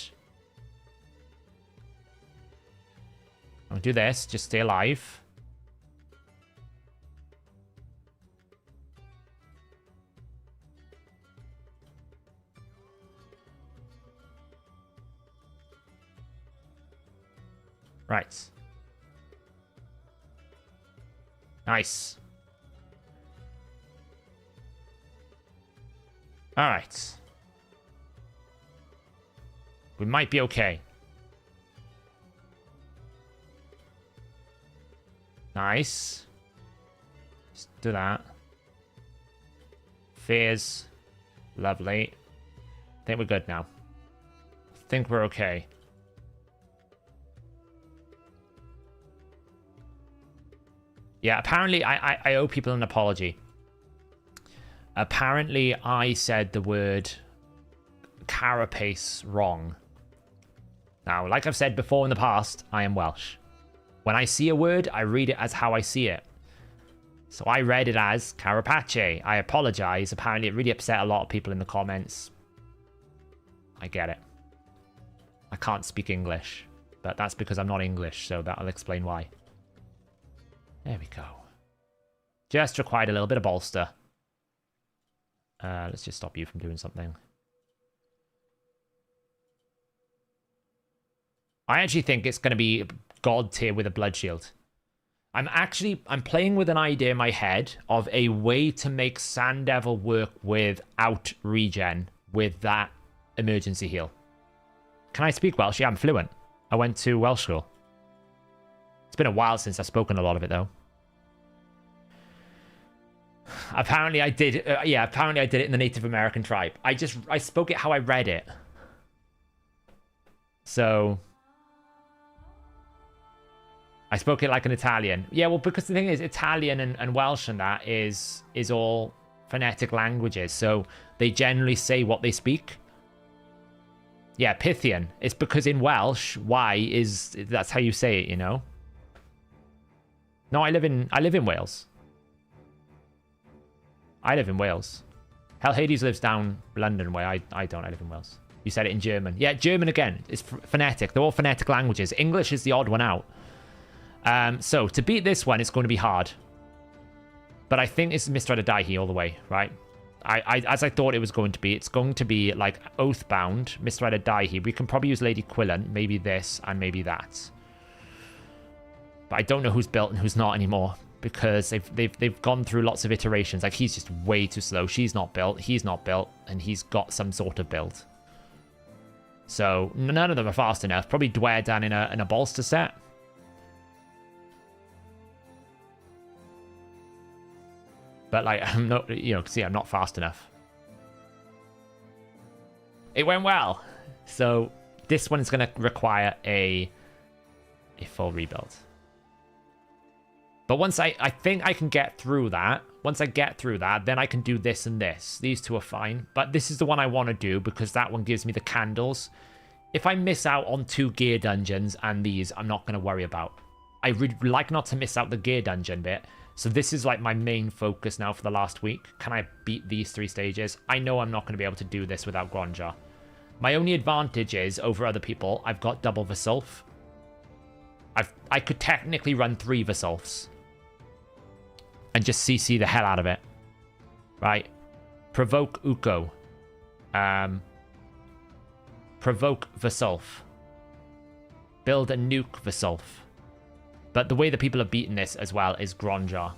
I'll do this. Just stay alive. Right. Nice. All right. We might be okay. Nice. Just do that. Fears. Lovely. I think we're good now. I think we're okay. Yeah, apparently I owe people an apology. Apparently I said the word carapace wrong. Now, like I've said before in the past, I am Welsh. When I see a word, I read it as how I see it. So I read it as carapace. I apologize. Apparently it really upset a lot of people in the comments. I get it. I can't speak English, but that's because I'm not English, so that'll explain why. There we go. Just required a little bit of bolster. Let's just stop you from doing something. I actually think it's going to be God tier with a blood shield. I'm playing with an idea in my head of a way to make Sand Devil work without regen with that emergency heal. Can I speak Welsh? Yeah, I'm fluent. I went to Welsh school. It's been a while since I've spoken a lot of it, though. Apparently I did. Apparently I did it in the Native American tribe. I spoke it how I read it. So I spoke it like an Italian. Yeah, well, because the thing is, Italian and Welsh and that is all phonetic languages. So they generally say what they speak. Yeah, Pythian. It's because in Welsh, that's how you say it, you know? No, I live in Wales. I live in Wales. Hell, Hades lives down London way. I don't. I live in Wales. You said it in German. Yeah, German again. It's phonetic. They're all phonetic languages. English is the odd one out. So to beat this one, it's going to be hard. But I think it's Mr. Adaihi all the way, right? As I thought it was going to be. It's going to be like Oathbound, Mr. Adaihi. We can probably use Lady Quillen. Maybe this and maybe that. But I don't know who's built and who's not anymore. Because they've gone through lots of iterations. Like, he's just way too slow. She's not built. He's not built. And he's got some sort of build. So, none of them are fast enough. Probably Dwedan in a bolster set. But, like, I'm not, see, I'm not fast enough. It went well. So, this one is going to require a full rebuild. But once I think I can get through that. Once I get through that, then I can do this and this. These two are fine. But this is the one I want to do because that one gives me the candles. If I miss out on 2 gear dungeons and these, I'm not going to worry about. I would like not to miss out the gear dungeon bit. So this is like my main focus now for the last week. Can I beat these 3 stages? I know I'm not going to be able to do this without Gronjar. My only advantage is over other people, I've got double Vasulf. I could technically run 3 Vasulfs. And just CC the hell out of it. Right. Provoke Uko. Provoke Vasulf. Build a nuke Vasulf. But the way that people have beaten this as well is Gronjar.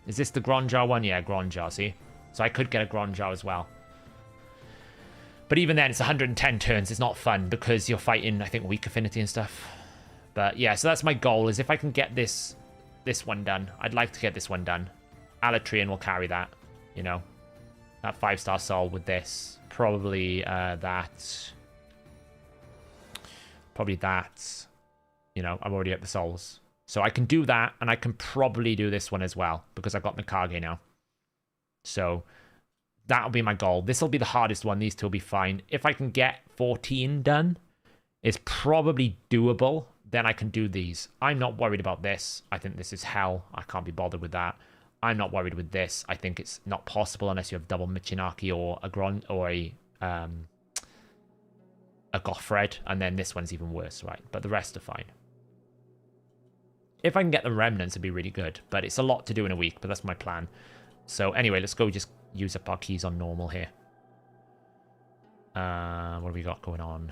Is this the Gronjar one? Yeah, Gronjar, see? So I could get a Gronjar as well. But even then, it's 110 turns. It's not fun because you're fighting, I think, weak affinity and stuff. But yeah, so that's my goal, is if I can get this one done. I'd like to get this one done. Alatreon will carry that, you know. That 5-star soul with this. Probably that. Probably that. You know, I'm already at the souls. So I can do that, and I can probably do this one as well, because I've got Mikage now. So that'll be my goal. This will be the hardest one. These two will be fine. If I can get 14 done, it's probably doable. Then I can do these. I'm not worried about this. I think this is hell. I can't be bothered with that. I'm not worried with this. I think it's not possible unless you have double Michinaki or a Gothfred, and then this one's even worse, right? But the rest are fine. If I can get the remnants, it'd be really good. But it's a lot to do in a week, but that's my plan. So anyway, let's go just use up our keys on normal here. What have we got going on?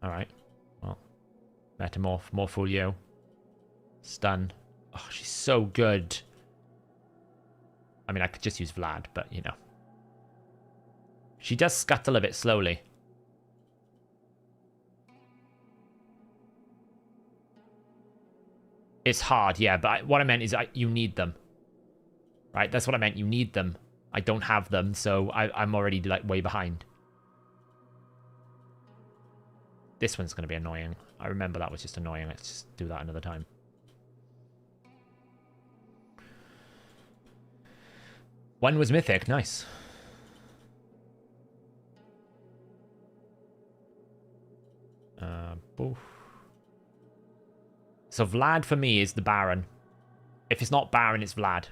Alright. Well, Metamorph, Morpholio. Stun. Oh, she's so good. I mean, I could just use Vlad, but, you know. She does scuttle a bit slowly. It's hard, yeah, but what I meant is you need them. Right, that's what I meant. You need them. I don't have them, so I'm already, like, way behind. This one's going to be annoying. I remember that was just annoying. Let's just do that another time. One was mythic. Nice. Boof. So Vlad for me is the Baron. If it's not Baron, it's Vlad.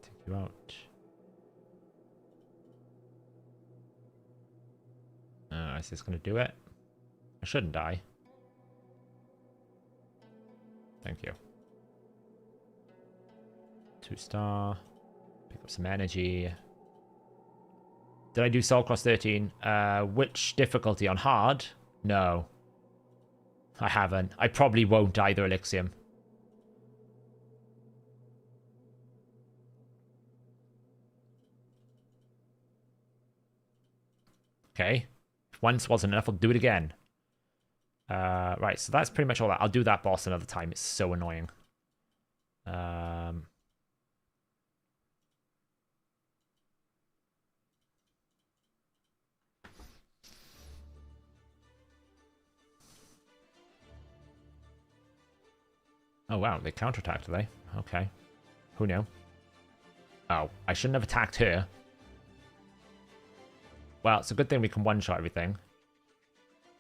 Take you out. Is this going to do it? I shouldn't die. Thank you. 2-star. Pick up some energy. Did I do Soul Cross 13? Which difficulty? On hard? No. I haven't. I probably won't either, Elixium. Okay. If once wasn't enough, I'll do it again. Right, so that's pretty much all that. I'll do that boss another time. It's so annoying. Oh, wow. They counterattacked, they? Okay. Who knew? Oh, I shouldn't have attacked her. Well, it's a good thing we can one-shot everything.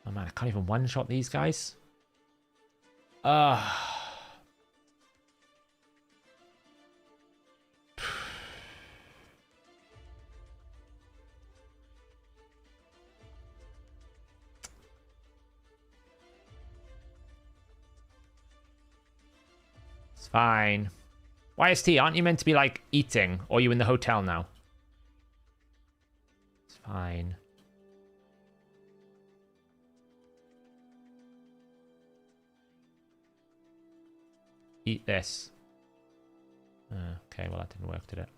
Oh, man. I can't even one-shot these guys. It's fine. YST, aren't you meant to be, like, eating? Or are you in the hotel now? It's fine. Eat this. Okay, well that didn't work, did it?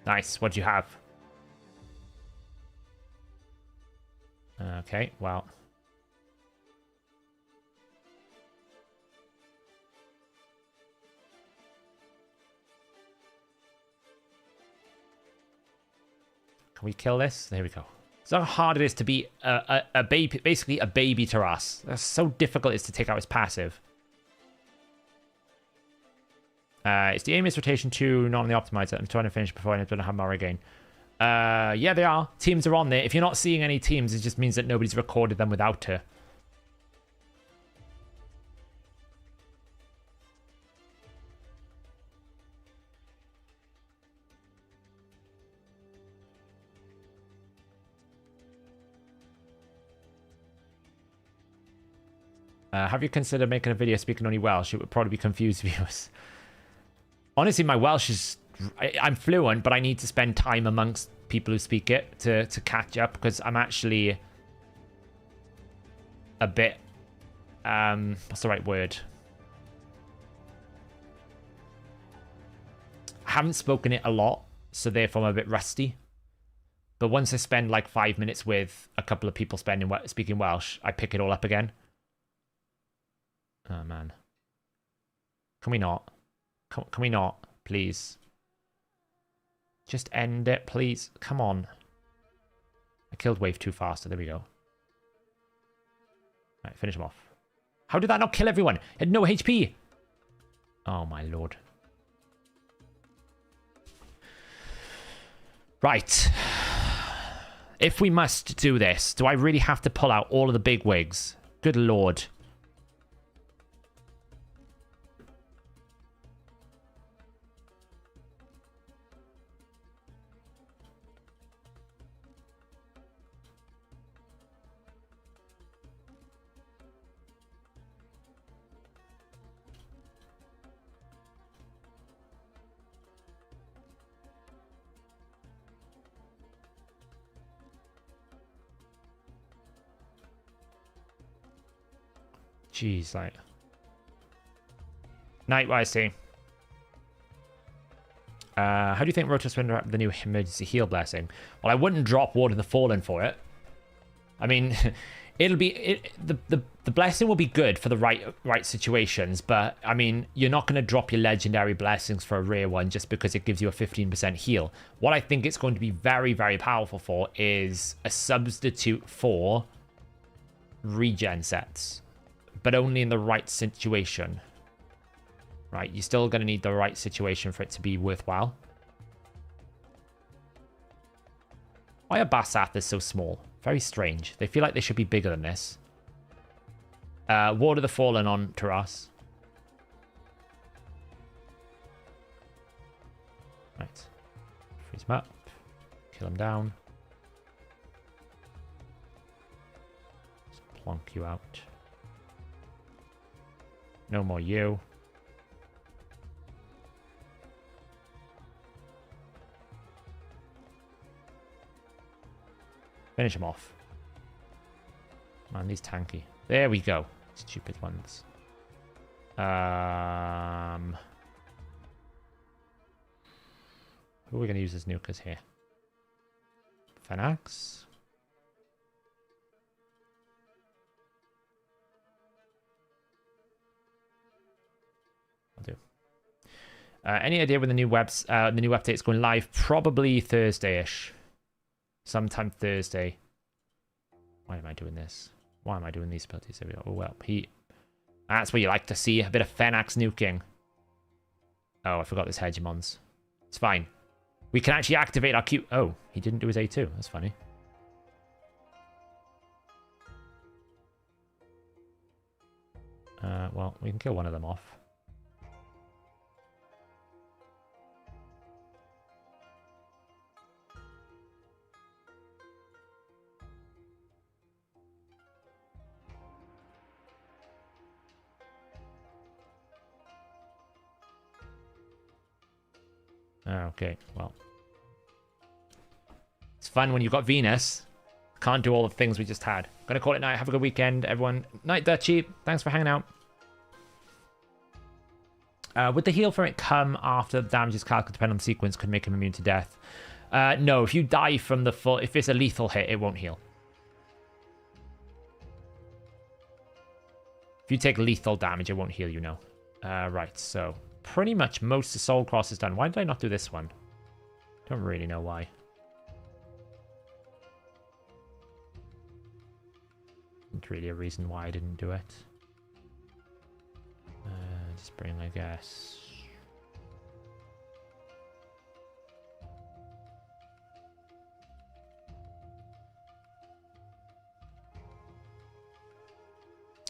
Nice. What do you have? Okay, well. Can we kill this? There we go. So how hard it is to be a baby, basically a baby to us. That's so difficult it is to take out his passive. It's the aim is rotation 2, not on the optimizer. I'm trying to finish before I don't have more again. Yeah, they are. Teams are on there. If you're not seeing any teams, it just means that nobody's recorded them without her. Have you considered making a video speaking only Welsh? It would probably confuse viewers. Honestly, my Welsh is... I'm fluent, but I need to spend time amongst people who speak it to catch up, because I'm actually a bit... what's the right word? I haven't spoken it a lot, so therefore I'm a bit rusty. But once I spend like 5 minutes with a couple of people speaking Welsh, I pick it all up again. Oh, man. Can we not? Can we not? Please. Just end it, please. Come on. I killed wave 2 faster. There we go. Alright, finish him off. How did that not kill everyone? It had no HP. Oh, my lord. Right. If we must do this, do I really have to pull out all of the big wigs? Good lord. Jeez, like... Night, what I see. How do you think Rotos will interact with the new emergency heal blessing? Well, I wouldn't drop Ward of the Fallen for it. I mean, it'll be... the blessing will be good for the right situations, but, I mean, you're not going to drop your legendary blessings for a rare one just because it gives you a 15% heal. What I think it's going to be very, very powerful for is a substitute for regen sets. But only in the right situation. Right, you're still going to need the right situation for it to be worthwhile. Why are Basathas so small? Very strange. They feel like they should be bigger than this. Ward of the Fallen on Taras. Right. Freeze him up. Kill him down. Just plonk you out. No more you. Finish him off. Man, he's tanky. There we go. Stupid ones. Who are we going to use as nukers here? Fenax. I'll do. Any idea when the new update is going live? Probably Thursday-ish. Sometime Thursday. Why am I doing this? Why am I doing these abilities? There we go. Oh, well. That's what you like to see. A bit of Fenax nuking. Oh, I forgot this Hegemons. It's fine. We can actually activate our Q... Oh, he didn't do his A2. That's funny. Well, we can kill one of them off. Okay, well. It's fun when you've got Venus. Can't do all the things we just had. Gonna call it night. Have a good weekend, everyone. Night, Dutchy. Thanks for hanging out. Would the heal from it come after the damage is calculated depending on the sequence? Could make him immune to death. No, if you die from the full... If it's a lethal hit, it won't heal. If you take lethal damage, it won't heal you, no. Right, so... Pretty much most of the Soul Cross is done. Why did I not do this one? Don't really know why. Not really a reason why I didn't do it. Just bring, I guess.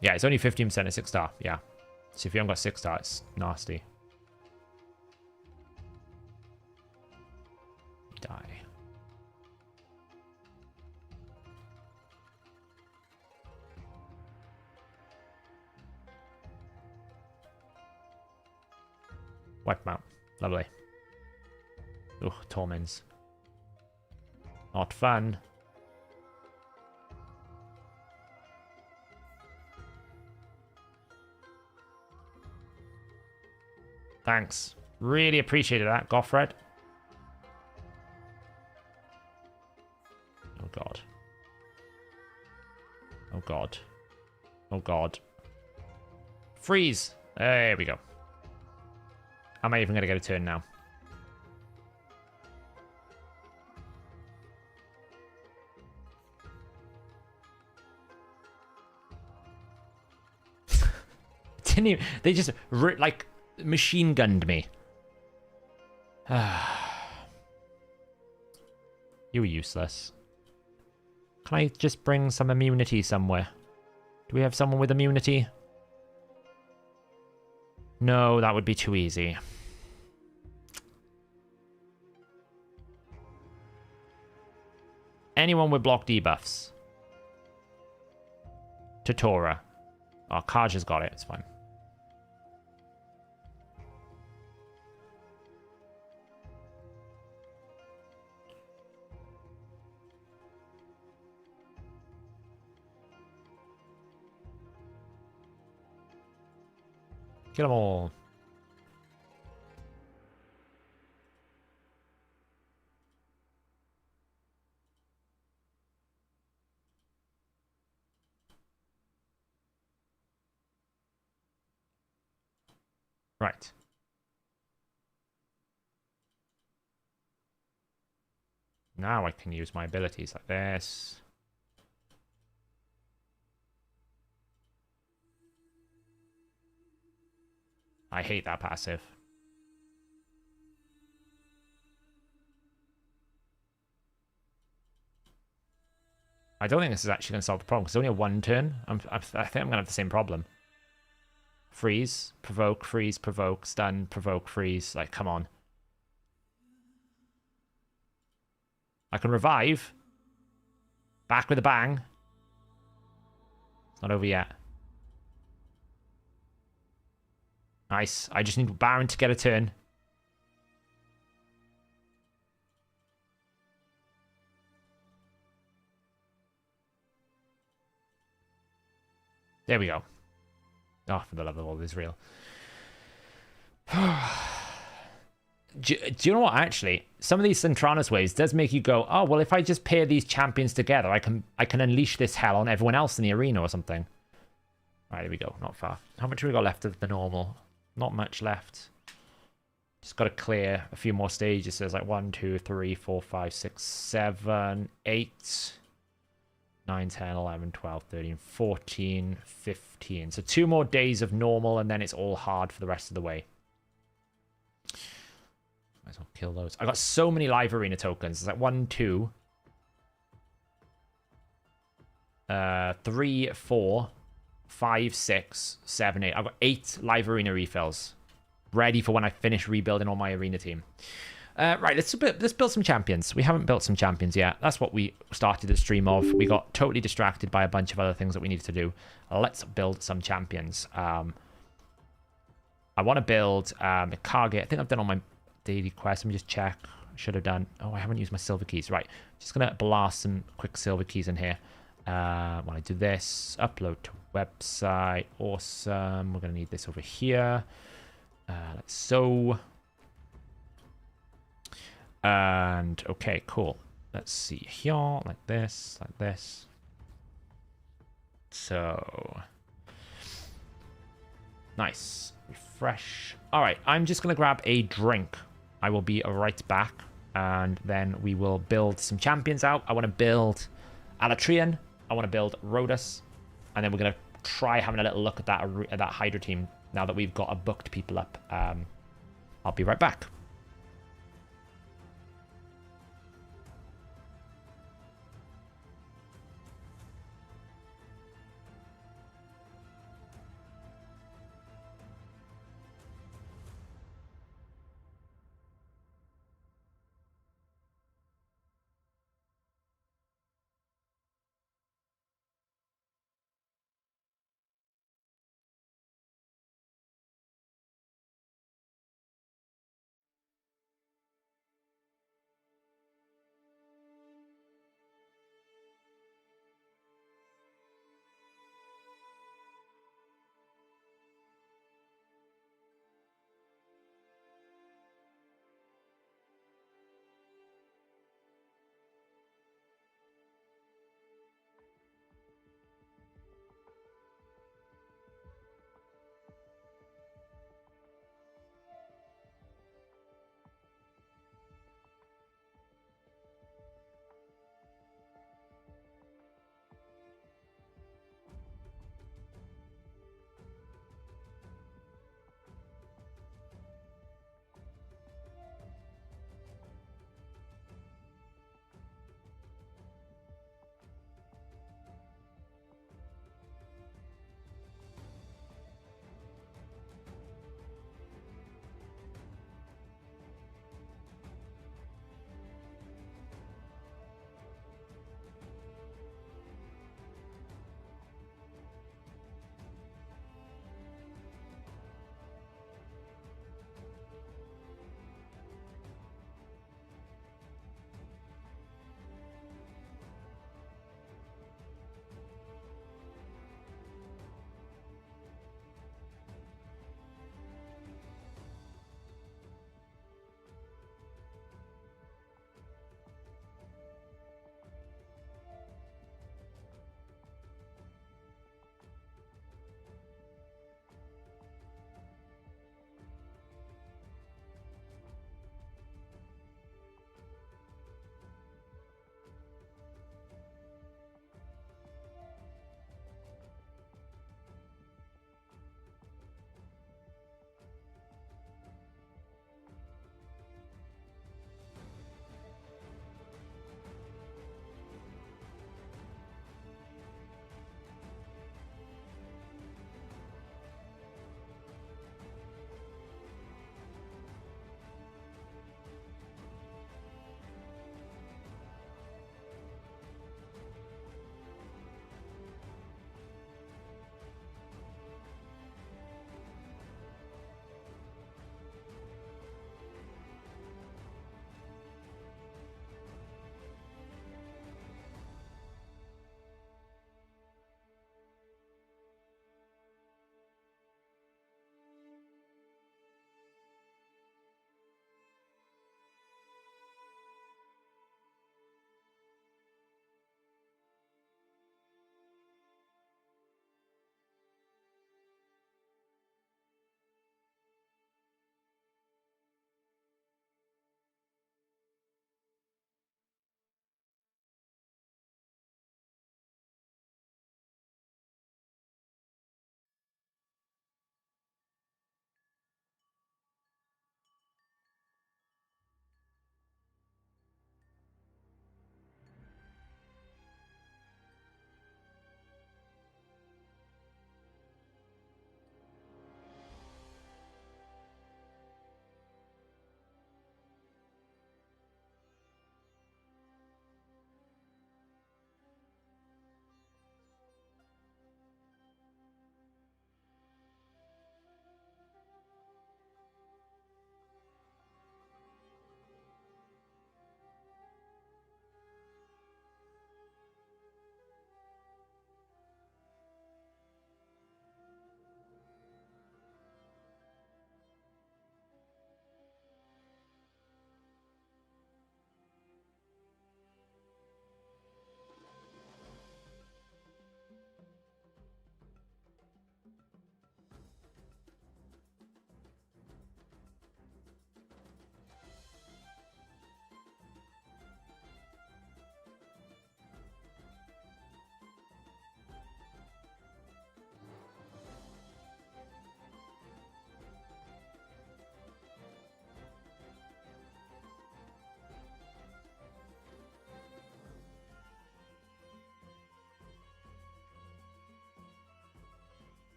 Yeah, it's only 15% at 6-star. Yeah. So if you haven't got 6-star, it's nasty. Die. Wipe them out. Lovely. Ugh, torments. Not fun. Thanks. Really appreciated that, Goffred. Oh god. Oh god. Oh god. Freeze! There we go. Am I even going to get a turn now? Didn't even... They just, like, machine gunned me. You were useless. Can I just bring some immunity somewhere? Do we have someone with immunity? No, that would be too easy. Anyone with block debuffs? Totora. Oh, Kaja's got it. It's fine. Kill them all. Right. Now I can use my abilities like this. I hate that passive. I don't think this is actually going to solve the problem, because it's only a 1 turn. I think I'm going to have the same problem. Freeze, provoke, stun, provoke, freeze. Like, come on. I can revive. Back with a bang. It's not over yet. Nice. I just need Baron to get a turn. There we go. Oh, for the love of all Israel. Do you know what, actually? Some of these Centranos waves does make you go, oh, well, if I just pair these champions together, I can unleash this hell on everyone else in the arena or something. All right, here we go. Not far. How much have we got left of the normal? Not much left. Just got to clear a few more stages. So there's like 1, 2, 3, 4, 5, 6, 7, 8, 9, 10, 11, 12, 13, 14, 15. So 2 more days of normal, and then it's all hard for the rest of the way. Might as well kill those. I got so many live arena tokens. It's like 1, 2, 3, 4, 5, 6, 7, 8. I've got 8 live arena refills ready for when I finish rebuilding all my arena team. Right, let's build some champions. We haven't built some champions yet. That's what we started the stream of. We got totally distracted by a bunch of other things that we needed to do. Let's build some champions. I want to build Mikage. I think I've done all my daily quest. Let me just check. Should have done. Oh, I haven't used my silver keys. Right. Just gonna blast some quick silver keys in here. When I do this, upload to website. Awesome. We're gonna need this over here. Like so. And okay, cool. Let's see here, like this, like this. So nice. Refresh. All right, I'm just gonna grab a drink. I will be right back, and then we will build some champions out. I want to build Alatreon. I want to build Rotos, and then we're gonna try having a little look at that Hydra team now that we've got a booked people up. I'll be right back.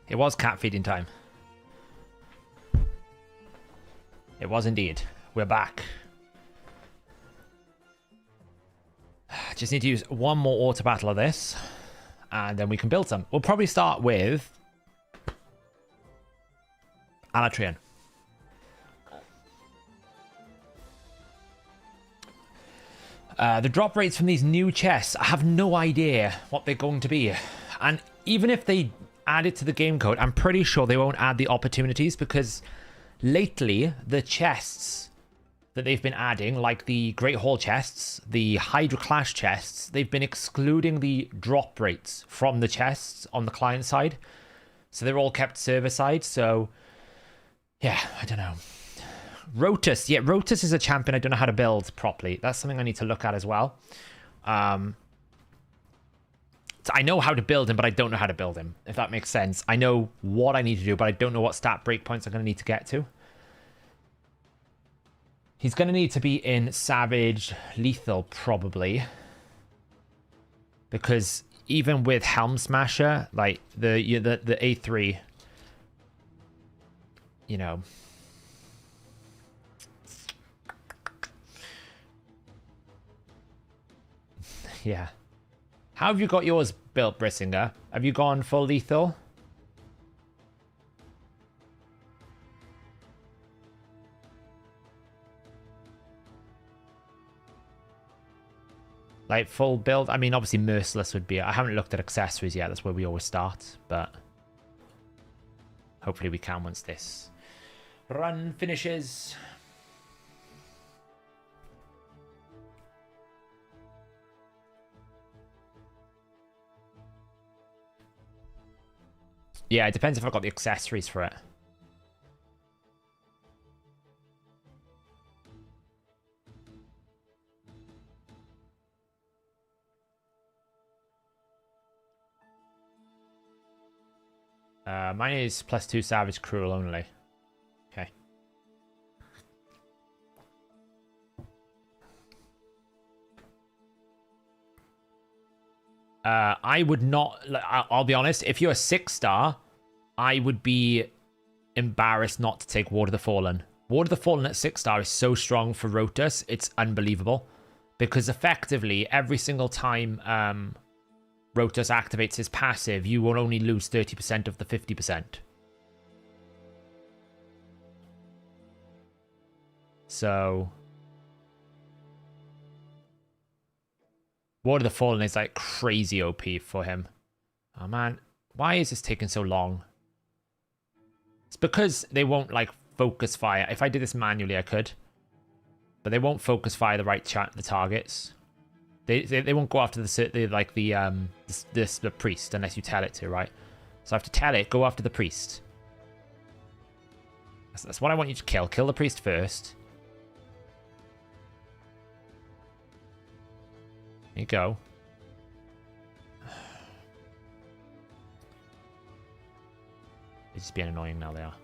It was cat feeding time. It was indeed. We're back. Just need to use one more auto battle of this, and then we can build some. We'll probably start with Alatreon. The drop rates from these new chests, I have no idea what they're going to be. And even if they add it to the game code, I'm pretty sure they won't add the opportunities, because lately the chests that they've been adding, like the Great Hall chests, the Hydra Clash chests, they've been excluding the drop rates from the chests on the client side. So they're all kept server side. So yeah, I don't know. Rotos. Yeah, Rotos is a champion I don't know how to build properly. That's something I need to look at as well. So I know how to build him, but I don't know how to build him, if that makes sense. I know what I need to do, but I don't know what stat breakpoints I'm going to need to get to. He's going to need to be in Savage Lethal, probably. Because even with Helm Smasher, like the A3, you know... Yeah. How have you got yours built, Brissinger? Have you gone full lethal? Like full build? I mean, obviously Merciless would be... I haven't looked at accessories yet. That's where we always start. But hopefully we can once this run finishes. Yeah, it depends if I've got the accessories for it. Mine is +2 Savage Cruel only. Okay. I would not... I'll be honest. If you're a 6-star, I would be embarrassed not to take Ward of the Fallen. Ward of the Fallen at 6-star is so strong for Rotos. It's unbelievable. Because effectively, every single time Rotos activates his passive, you will only lose 30% of the 50%. So... Ward of the Fallen is like crazy OP for him. Oh man, why is this taking so long? It's because they won't like focus fire. If I did this manually, I could. But they won't focus fire the targets. They won't go after the priest unless you tell it to, right? So I have to tell it, go after the priest. That's what I want you to kill. Kill the priest first. There you go. They're just being annoying now, they are.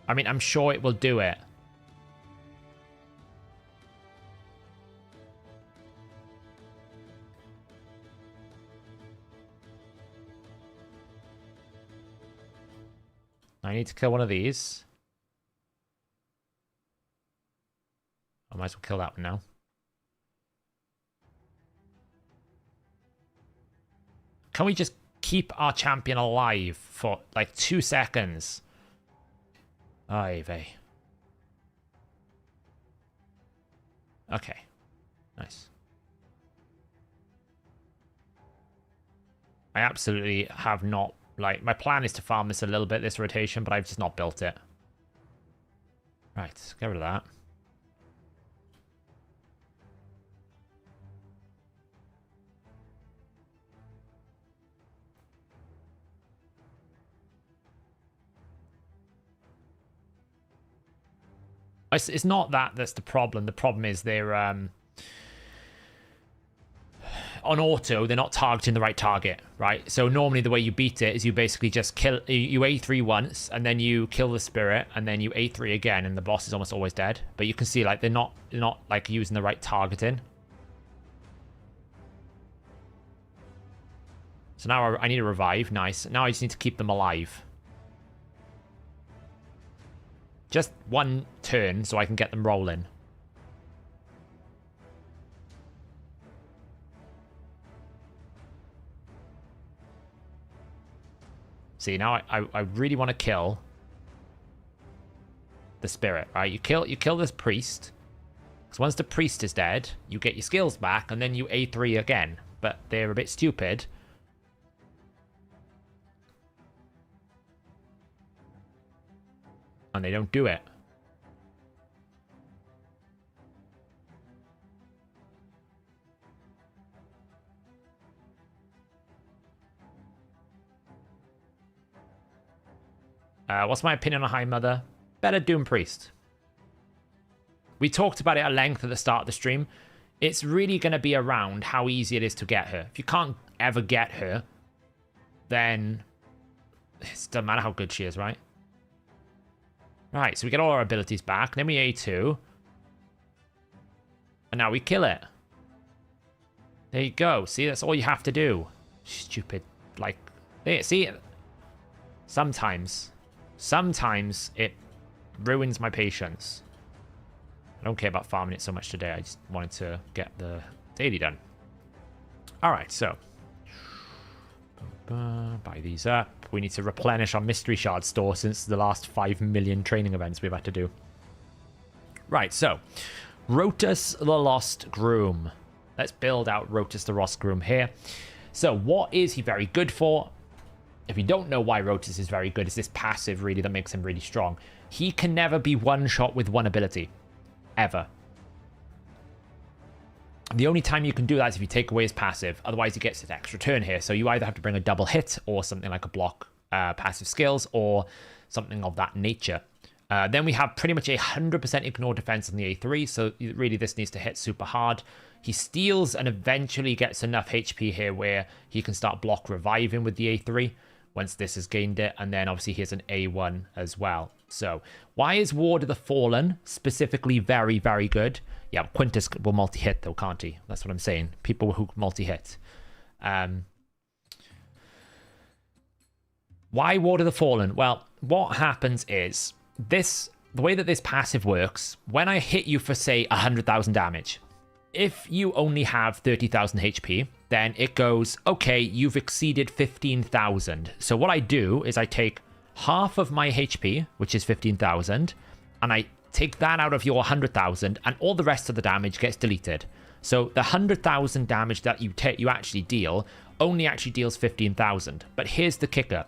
I mean, I'm sure it will do it. I need to kill one of these. I might as well kill that one now. Can we just keep our champion alive for like 2 seconds? Ay vey. Okay. Nice. I absolutely have not... Like, my plan is to farm this a little bit, this rotation, but I've just not built it. Right, get rid of that. It's not that that's the problem. The problem is they're on auto, they're not targeting the right target, right? So normally the way you beat it is you basically just kill, you A3 once, and then you kill the spirit, and then you A3 again, and the boss is almost always dead. But you can see like they're not like using the right targeting. So now I need a revive. Nice. Now I just need to keep them alive. Just one turn so I can get them rolling. See, now I really want to kill the spirit, right? You kill this priest. Because once the priest is dead, you get your skills back, and then you A3 again. But they're a bit stupid. And they don't do it. What's my opinion on High Mother? Better Doom Priest. We talked about it at length at the start of the stream. It's really going to be around how easy it is to get her. If you can't ever get her, then it doesn't matter how good she is, right? Right, so we get all our abilities back. Then we A2. And now we kill it. There you go. See, that's all you have to do. Stupid. Like, see, sometimes it ruins my patience. I don't care about farming it so much today. I just wanted to get the daily done. Alright, so. Buy these up. We need to replenish our mystery shard store since the last 5 million training events we've had to do. Right, so. Rotos the Lost Groom. Let's build out Rotos the Lost Groom here. So, what is he very good for? If you don't know why Rotos is very good, it's this passive really that makes him really strong. He can never be one-shot with one ability. Ever. The only time you can do that is if you take away his passive. Otherwise, he gets an extra turn here. So you either have to bring a double hit or something like a block passive skills or something of that nature. Then we have pretty much 100% ignore defense on the A3. So really, this needs to hit super hard. He steals and eventually gets enough HP here where he can start block reviving with the A3 once this has gained it. And then obviously he has an A1 as well. So why is Ward of the Fallen specifically very, very good? Yeah, Quintus will multi-hit though, can't he? That's what I'm saying. People who multi-hit. Why Ward of the Fallen? Well, what happens is the way that this passive works, when I hit you for, say, 100,000 damage, if you only have 30,000 HP, then it goes, okay, you've exceeded 15,000. So what I do is I take half of my HP, which is 15,000, and I take that out of your 100,000, and all the rest of the damage gets deleted. So the 100,000 damage that you actually deal only actually deals 15,000. But here's the kicker.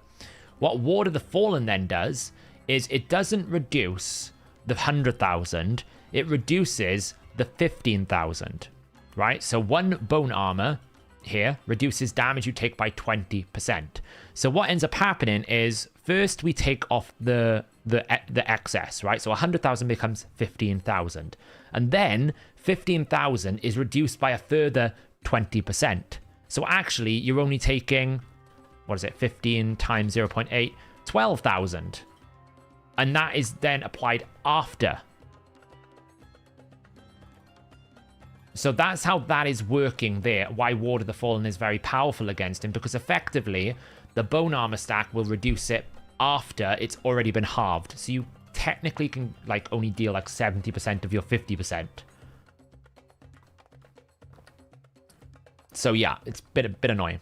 What Ward of the Fallen then does is it doesn't reduce the 100,000, it reduces the 15,000, right? So one bone armor here reduces damage you take by 20%. So what ends up happening is first we take off the excess, right? So 100,000 becomes 15,000. And then 15,000 is reduced by a further 20%. So actually you're only taking, what is it, 15 times 0.8, 12,000. And that is then applied after. So that's how that is working there, why Ward of the Fallen is very powerful against him, because effectively the bone armor stack will reduce it after it's already been halved. So you technically can like only deal like 70% of your 50%. So yeah, it's a bit annoying.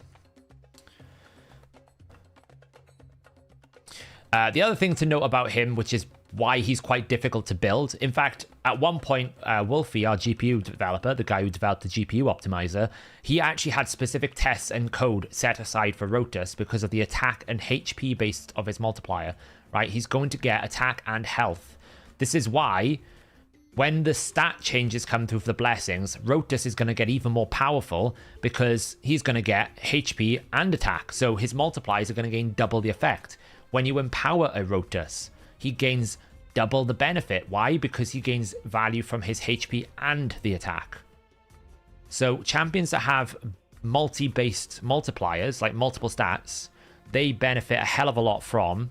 The other thing to note about him, which is why he's quite difficult to build. In fact, at one point, Wolfie, our GPU developer, the guy who developed the GPU optimizer, he actually had specific tests and code set aside for Rotos because of the attack and HP based of his multiplier, right? He's going to get attack and health. This is why when the stat changes come through for the blessings, Rotos is going to get even more powerful because he's going to get HP and attack. So his multipliers are going to gain double the effect. When you empower a Rotos, he gains double the benefit. Why? Because he gains value from his HP and the attack. So champions that have multi-based multipliers, like multiple stats, they benefit a hell of a lot from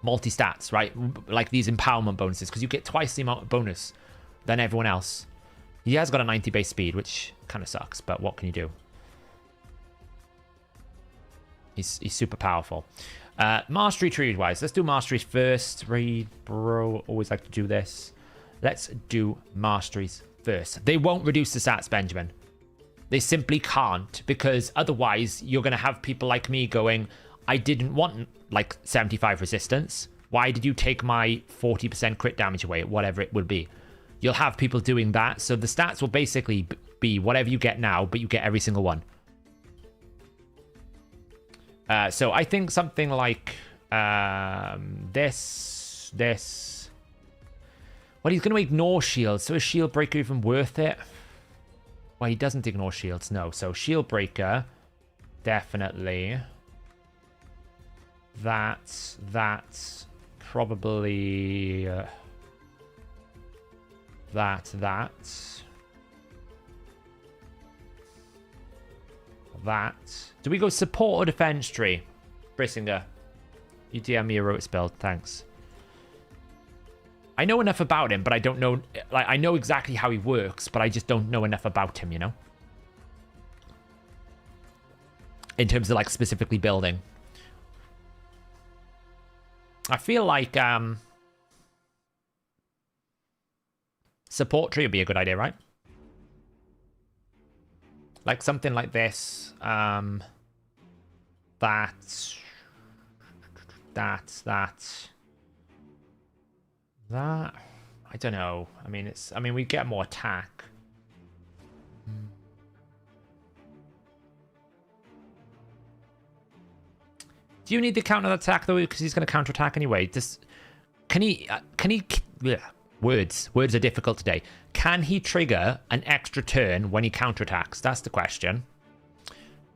multi-stats, right? Like these empowerment bonuses, because you get twice the amount of bonus than everyone else. He has got a 90 base speed, which kind of sucks, but what can you do? He's super powerful. Mastery tree-wise, let's do masteries first. Read, bro, always like to do this. Let's do masteries first. They won't reduce the stats, Benjamin. They simply can't, because otherwise you're going to have people like me going, I didn't want like 75 resistance. Why did you take my 40% crit damage away, whatever it would be? You'll have people doing that. So the stats will basically be whatever you get now, but you get every single one. So I think something like this. Well, he's going to ignore shields. So is shield breaker even worth it? Well, he doesn't ignore shields, no. So shield breaker, definitely. That's probably that. Do we go support or defense tree? Brissinger, you DM me a Rotos build, thanks. I know enough about him, but I don't know, like, I know exactly how he works, but I just don't know enough about him, you know? In terms of, like, specifically building. I feel like, support tree would be a good idea, right? Like something like this. That. I don't know. I mean, we get more attack. Do you need the counter attack though? Because he's going to counter attack anyway. Can he? Yeah. Words are difficult today. Can he trigger an extra turn when he counterattacks? That's the question.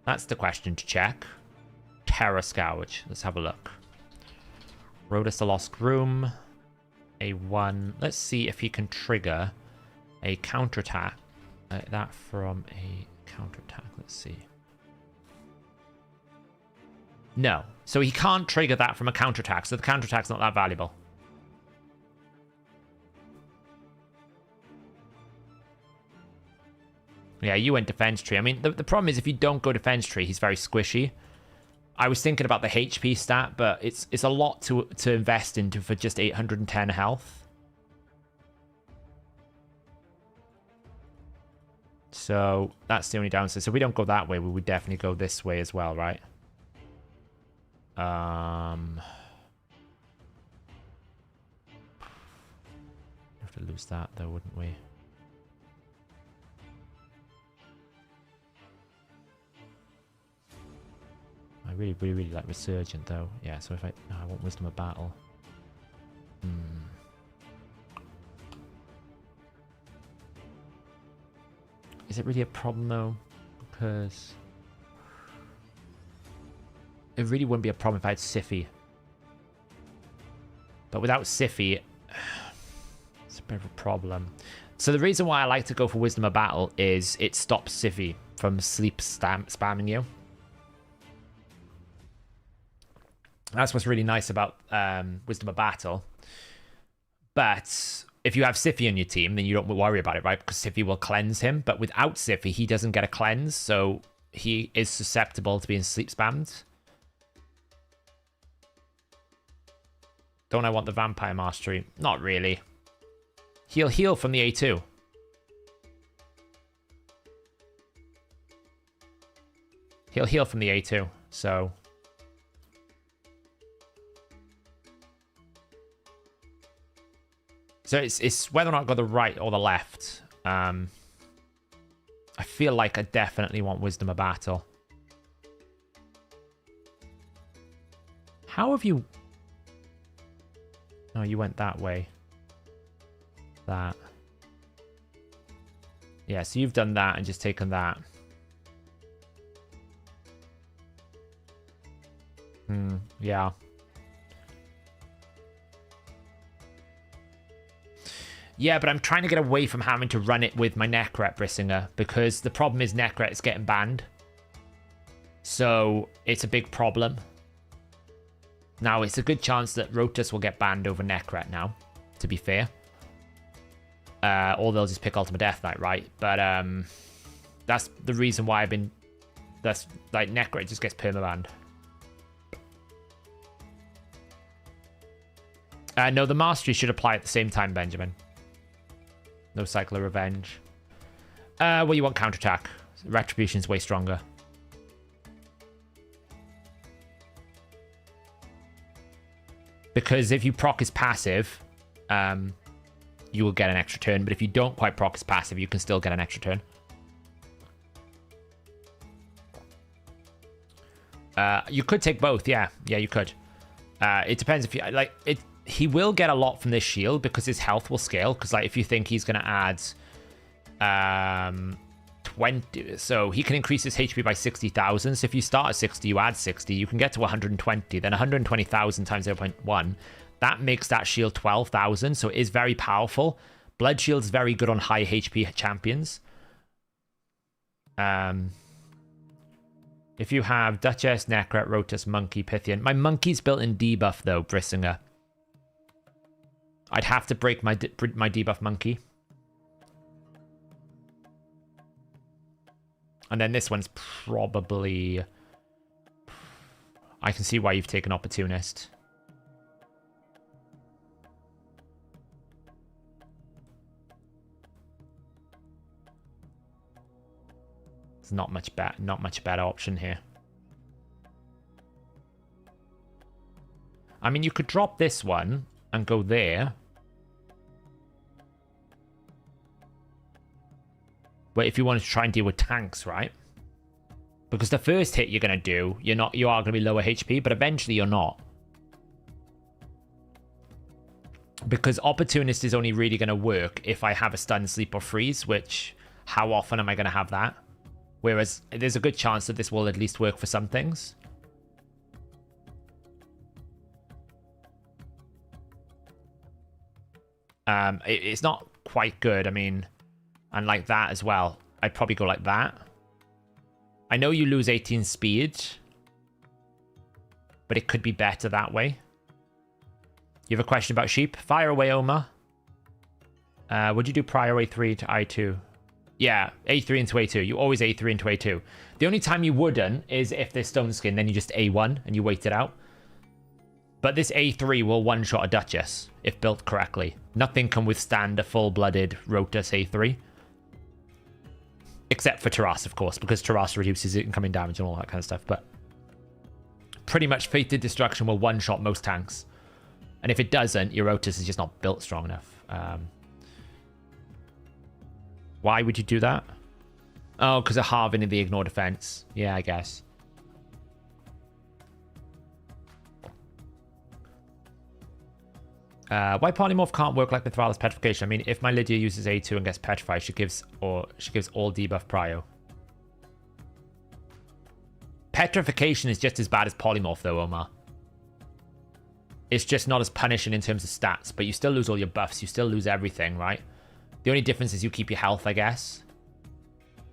That's the question to check. Terror Scourge. Let's have a look. Rotos the Lost Room. A1. Let's see if he can trigger a counterattack. That from a counterattack. Let's see. No. So he can't trigger that from a counterattack. So the counterattack's not that valuable. Yeah, you went defense tree. I mean, the problem is if you don't go defense tree, he's very squishy. I was thinking about the HP stat, but it's a lot to invest into for just 810 health. So that's the only downside. So if we don't go that way, we would definitely go this way as well, right? We have to lose that though, wouldn't we? I really like Resurgent though. Yeah, so if I want Wisdom of Battle. Is it really a problem though? Because it really wouldn't be a problem if I had Siphi. But without Siphi, it's a bit of a problem. So the reason why I like to go for Wisdom of Battle is it stops Siphi from sleep spamming you. That's what's really nice about Wisdom of Battle. But if you have Siphi on your team, then you don't worry about it, right? Because Siphi will cleanse him. But without Siphi, he doesn't get a cleanse. So he is susceptible to being sleep spammed. Don't I want the Vampire Mastery? Not really. He'll heal from the A2. He'll heal from the A2. So... So it's whether or not I go the right or the left. I feel like I definitely want Wisdom of Battle. How have you... No, you went that way. That. Yeah, so you've done that and just taken that. Yeah. Yeah, but I'm trying to get away from having to run it with my Necret Brissinger, because the problem is Necret is getting banned. So it's a big problem. Now, it's a good chance that Rotos will get banned over Necret now, to be fair. Or they'll just pick Ultimate Death Knight, right? But that's the reason why I've been... That's like Necret just gets permabanned. No, the mastery should apply at the same time, Benjamin. No cycle of revenge. Well, you want counterattack. Retribution's way stronger. Because if you proc his passive, you will get an extra turn. But if you don't quite proc his passive, you can still get an extra turn. You could take both, yeah. Yeah, you could. It depends if you... Like, he will get a lot from this shield because his health will scale. Because, like, if you think he's going to add... 20... So, he can increase his HP by 60,000. So, if you start at 60, you add 60, you can get to 120. Then 120,000 times 0.1. That makes that shield 12,000. So, it is very powerful. Blood Shield's very good on high HP champions. If you have Duchess, Necret, Rotos, Monkey, Pythian. My Monkey's built in debuff, though, Brissinger. I'd have to break my debuff Monkey. And then this one's probably... I can see why you've taken Opportunist. It's not much better option here. I mean, you could drop this one and go there. But if you wanted to try and deal with tanks, right? Because the first hit you're going to do, you are going to be lower HP, but eventually you're not. Because Opportunist is only really going to work if I have a stun, sleep, or freeze, which, how often am I going to have that? Whereas, there's a good chance that this will at least work for some things. It's not quite good, I mean... And like that as well. I'd probably go like that. I know you lose 18 speed. But it could be better that way. You have a question about sheep? Fire away, Omar. Would you do prior A3 to I2? Yeah, A3 into A2. You always A3 into A2. The only time you wouldn't is if there's stone skin. Then you just A1 and you wait it out. But this A3 will one-shot a Duchess if built correctly. Nothing can withstand a full-blooded Rotos A3. Except for Taras, of course, because Taras reduces incoming damage and all that kind of stuff. But pretty much Fated Destruction will one-shot most tanks. And if it doesn't, your Rotos is just not built strong enough. Why would you do that? Oh, because of halving in the ignore defense. Yeah, I guess. Why polymorph can't work like the Rathalos petrification? I mean, if my Lydia uses A2 and gets petrified, she gives all debuff prio. Petrification is just as bad as polymorph, though, Omar. It's just not as punishing in terms of stats, but you still lose all your buffs. You still lose everything, right? The only difference is you keep your health, I guess.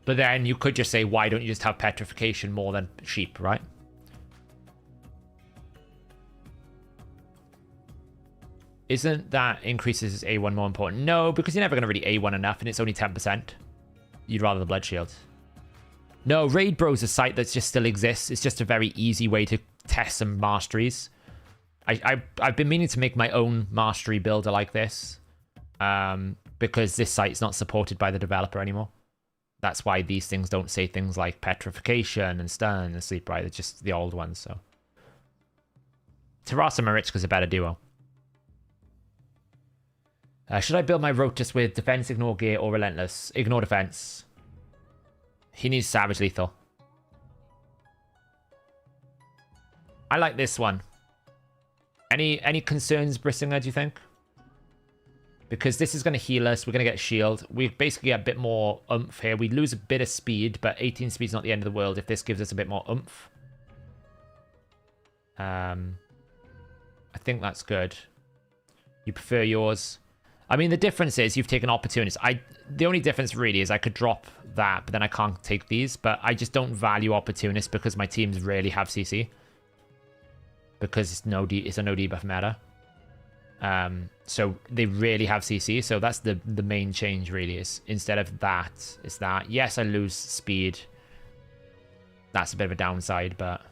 But then you could just say, why don't you just have petrification more than sheep, right? Isn't that increases his A1 more important? No, because you're never going to really A1 enough, and it's only 10%. You'd rather the Blood Shield. No, Raid Bro is a site that just still exists. It's just a very easy way to test some masteries. I've been meaning to make my own mastery builder like this. Because this site's not supported by the developer anymore. That's why these things don't say things like petrification and stun and sleep, right? They're just the old ones, so. Taras and Marichka's a better duo. Should I build my Rotos with defense, ignore gear, or relentless? Ignore defense. He needs savage lethal. I like this one. Any concerns, Brissinger, do you think? Because this is going to heal us. We're going to get shield. We basically get a bit more oomph here. We lose a bit of speed, but 18 speed is not the end of the world if this gives us a bit more oomph. I think that's good. You prefer yours. I mean, the difference is you've taken Opportunist. The only difference really is I could drop that, but then I can't take these. But I just don't value Opportunist because my teams rarely have CC. Because it's a no debuff meta. So they really have CC. So that's the main change really is instead of that, it's that. Yes, I lose speed. That's a bit of a downside, but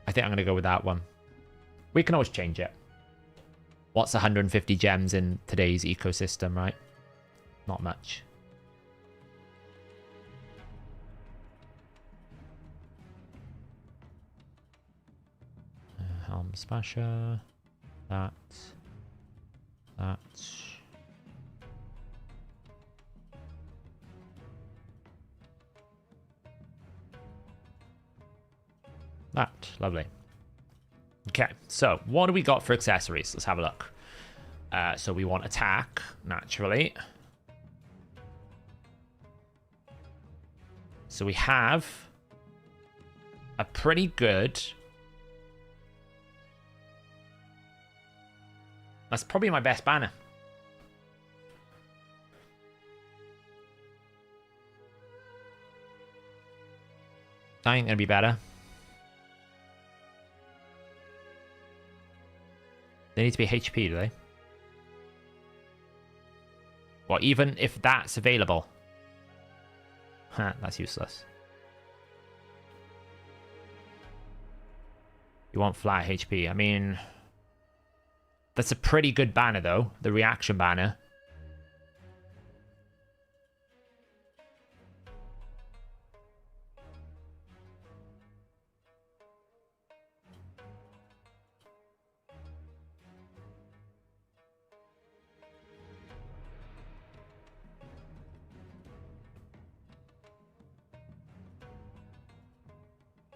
I think I'm going to go with that one. We can always change it. What's 150 gems in today's ecosystem, right? Not much. Helm Smasher. That. That. That. Lovely. Okay, so what do we got for accessories? Let's have a look. So we want attack, naturally. So we have a pretty good... That's probably my best banner. That ain't gonna be better. They need to be HP, do they? Well, even if that's available. Huh, that's useless. You want flat HP. I mean... That's a pretty good banner, though. The reaction banner.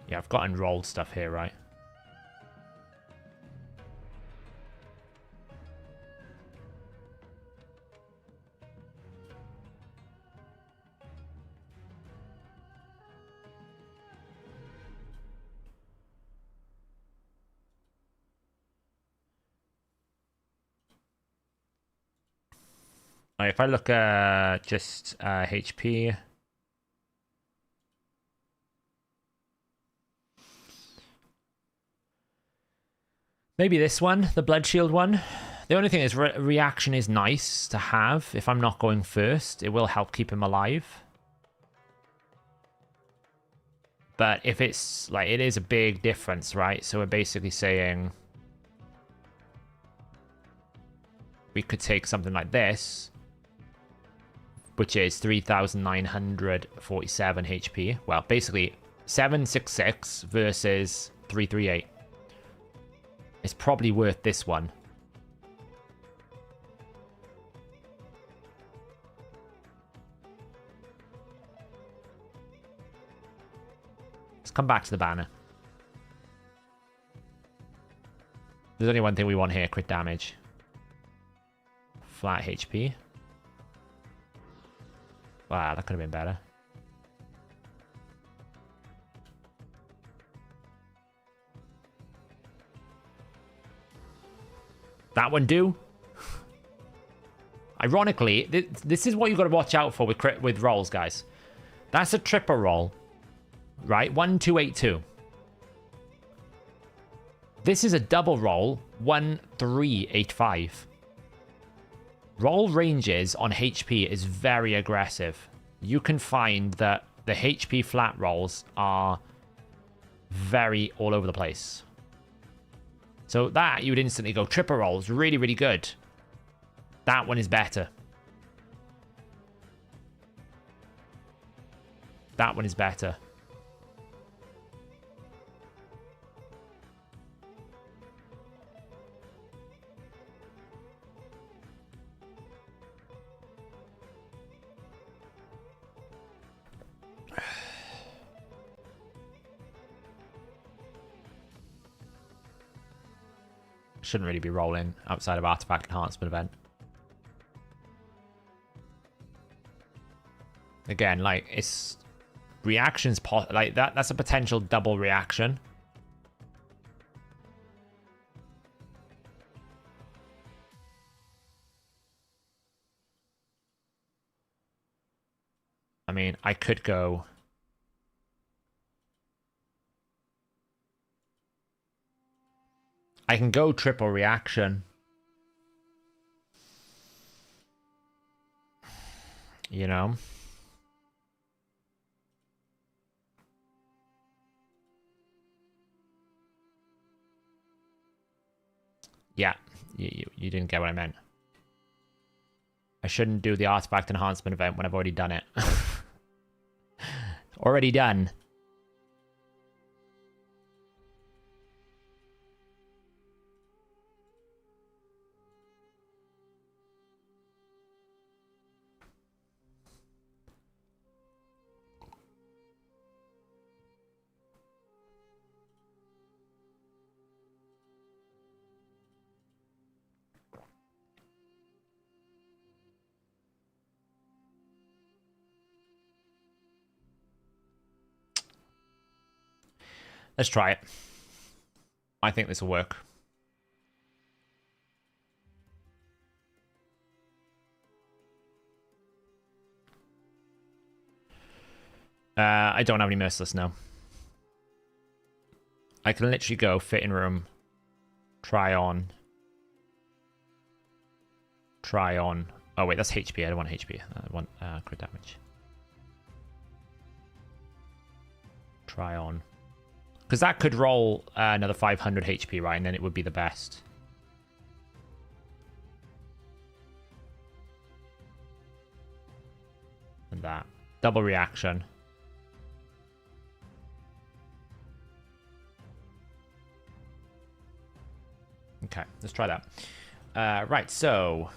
Yeah, I've got enrolled stuff here, right? If I look at just HP... Maybe this one, the Blood Shield one. The only thing is reaction is nice to have if I'm not going first. It will help keep him alive. But if it's, like, it is a big difference, right? So we're basically saying... We could take something like this, which is 3,947 HP. Well, basically, 766 versus 338. It's probably worth this one. Let's come back to the banner. There's only one thing we want here, crit damage. Flat HP. Wow, that could have been better. That one do? Ironically, this is what you got to watch out for with rolls, guys. That's a triple roll, right? 1282. This is a double roll, 1385. Roll ranges on HP is very aggressive. You can find that the HP flat rolls are very all over the place. So that, you would instantly go triple rolls. Really, really good. That one is better. That one is better. Shouldn't really be rolling outside of artifact enhancement event. Again, like, it's reactions, like that's a potential double reaction. I mean, I could go... I can go triple reaction. You know? Yeah, you didn't get what I meant. I shouldn't do the artifact enhancement event when I've already done it. Already done. Let's try it. I think this will work. I don't have any Merciless now. I can literally go fitting room, try on. Oh wait, that's HP. I don't want HP. I want crit damage. Try on. Because that could roll another 500 HP, right? And then it would be the best. And that. Double reaction. Okay, let's try that. Right, so...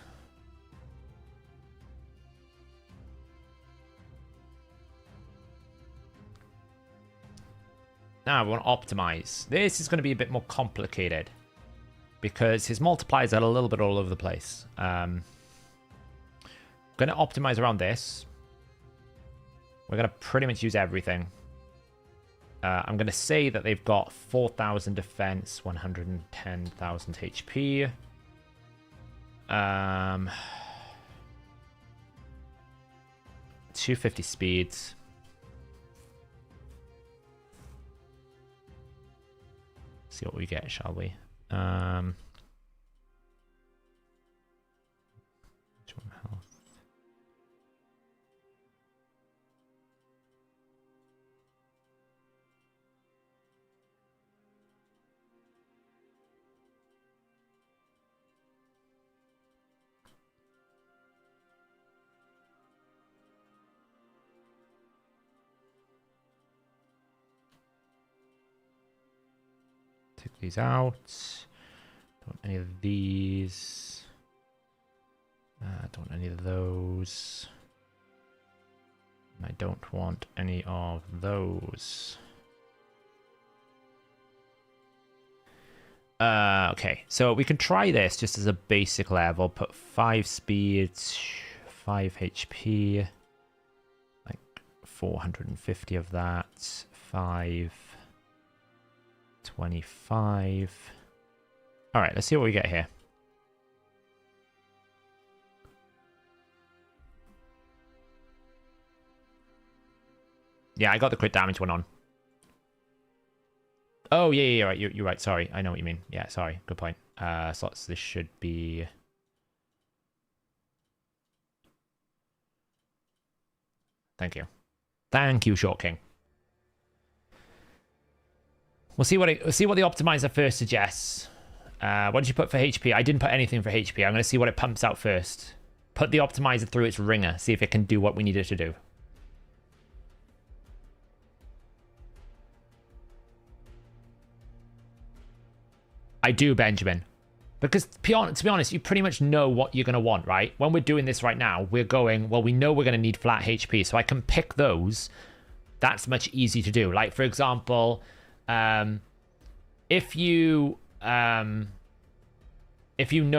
Now, we want to optimize. This is going to be a bit more complicated because his multipliers are a little bit all over the place. Going to optimize around this. We're going to pretty much use everything. I'm going to say that they've got 4,000 defense, 110,000 HP. 250 speeds. See what we get, shall we? Health. Take these out. Don't want any of these. Don't want any of those. And I don't want any of those. Okay, so we can try this just as a basic level. Put 5 speeds, 5 HP, like 450 of that, 5, 25. All right, let's see what we get here. Yeah, I got the crit damage one on. Oh, yeah, right. You're right. Sorry. I know what you mean. Yeah, sorry. Good point. Slots, this should be... Thank you. Thank you, Short King. We'll see what the optimizer first suggests. What did you put for HP? I didn't put anything for HP. I'm going to see what it pumps out first. Put the optimizer through its ringer. See if it can do what we need it to do. I do, Benjamin. Because, to be honest, you pretty much know what you're going to want, right? When we're doing this right now, we're going, well, we know we're going to need flat HP, so I can pick those. That's much easier to do. Like, for example, if you know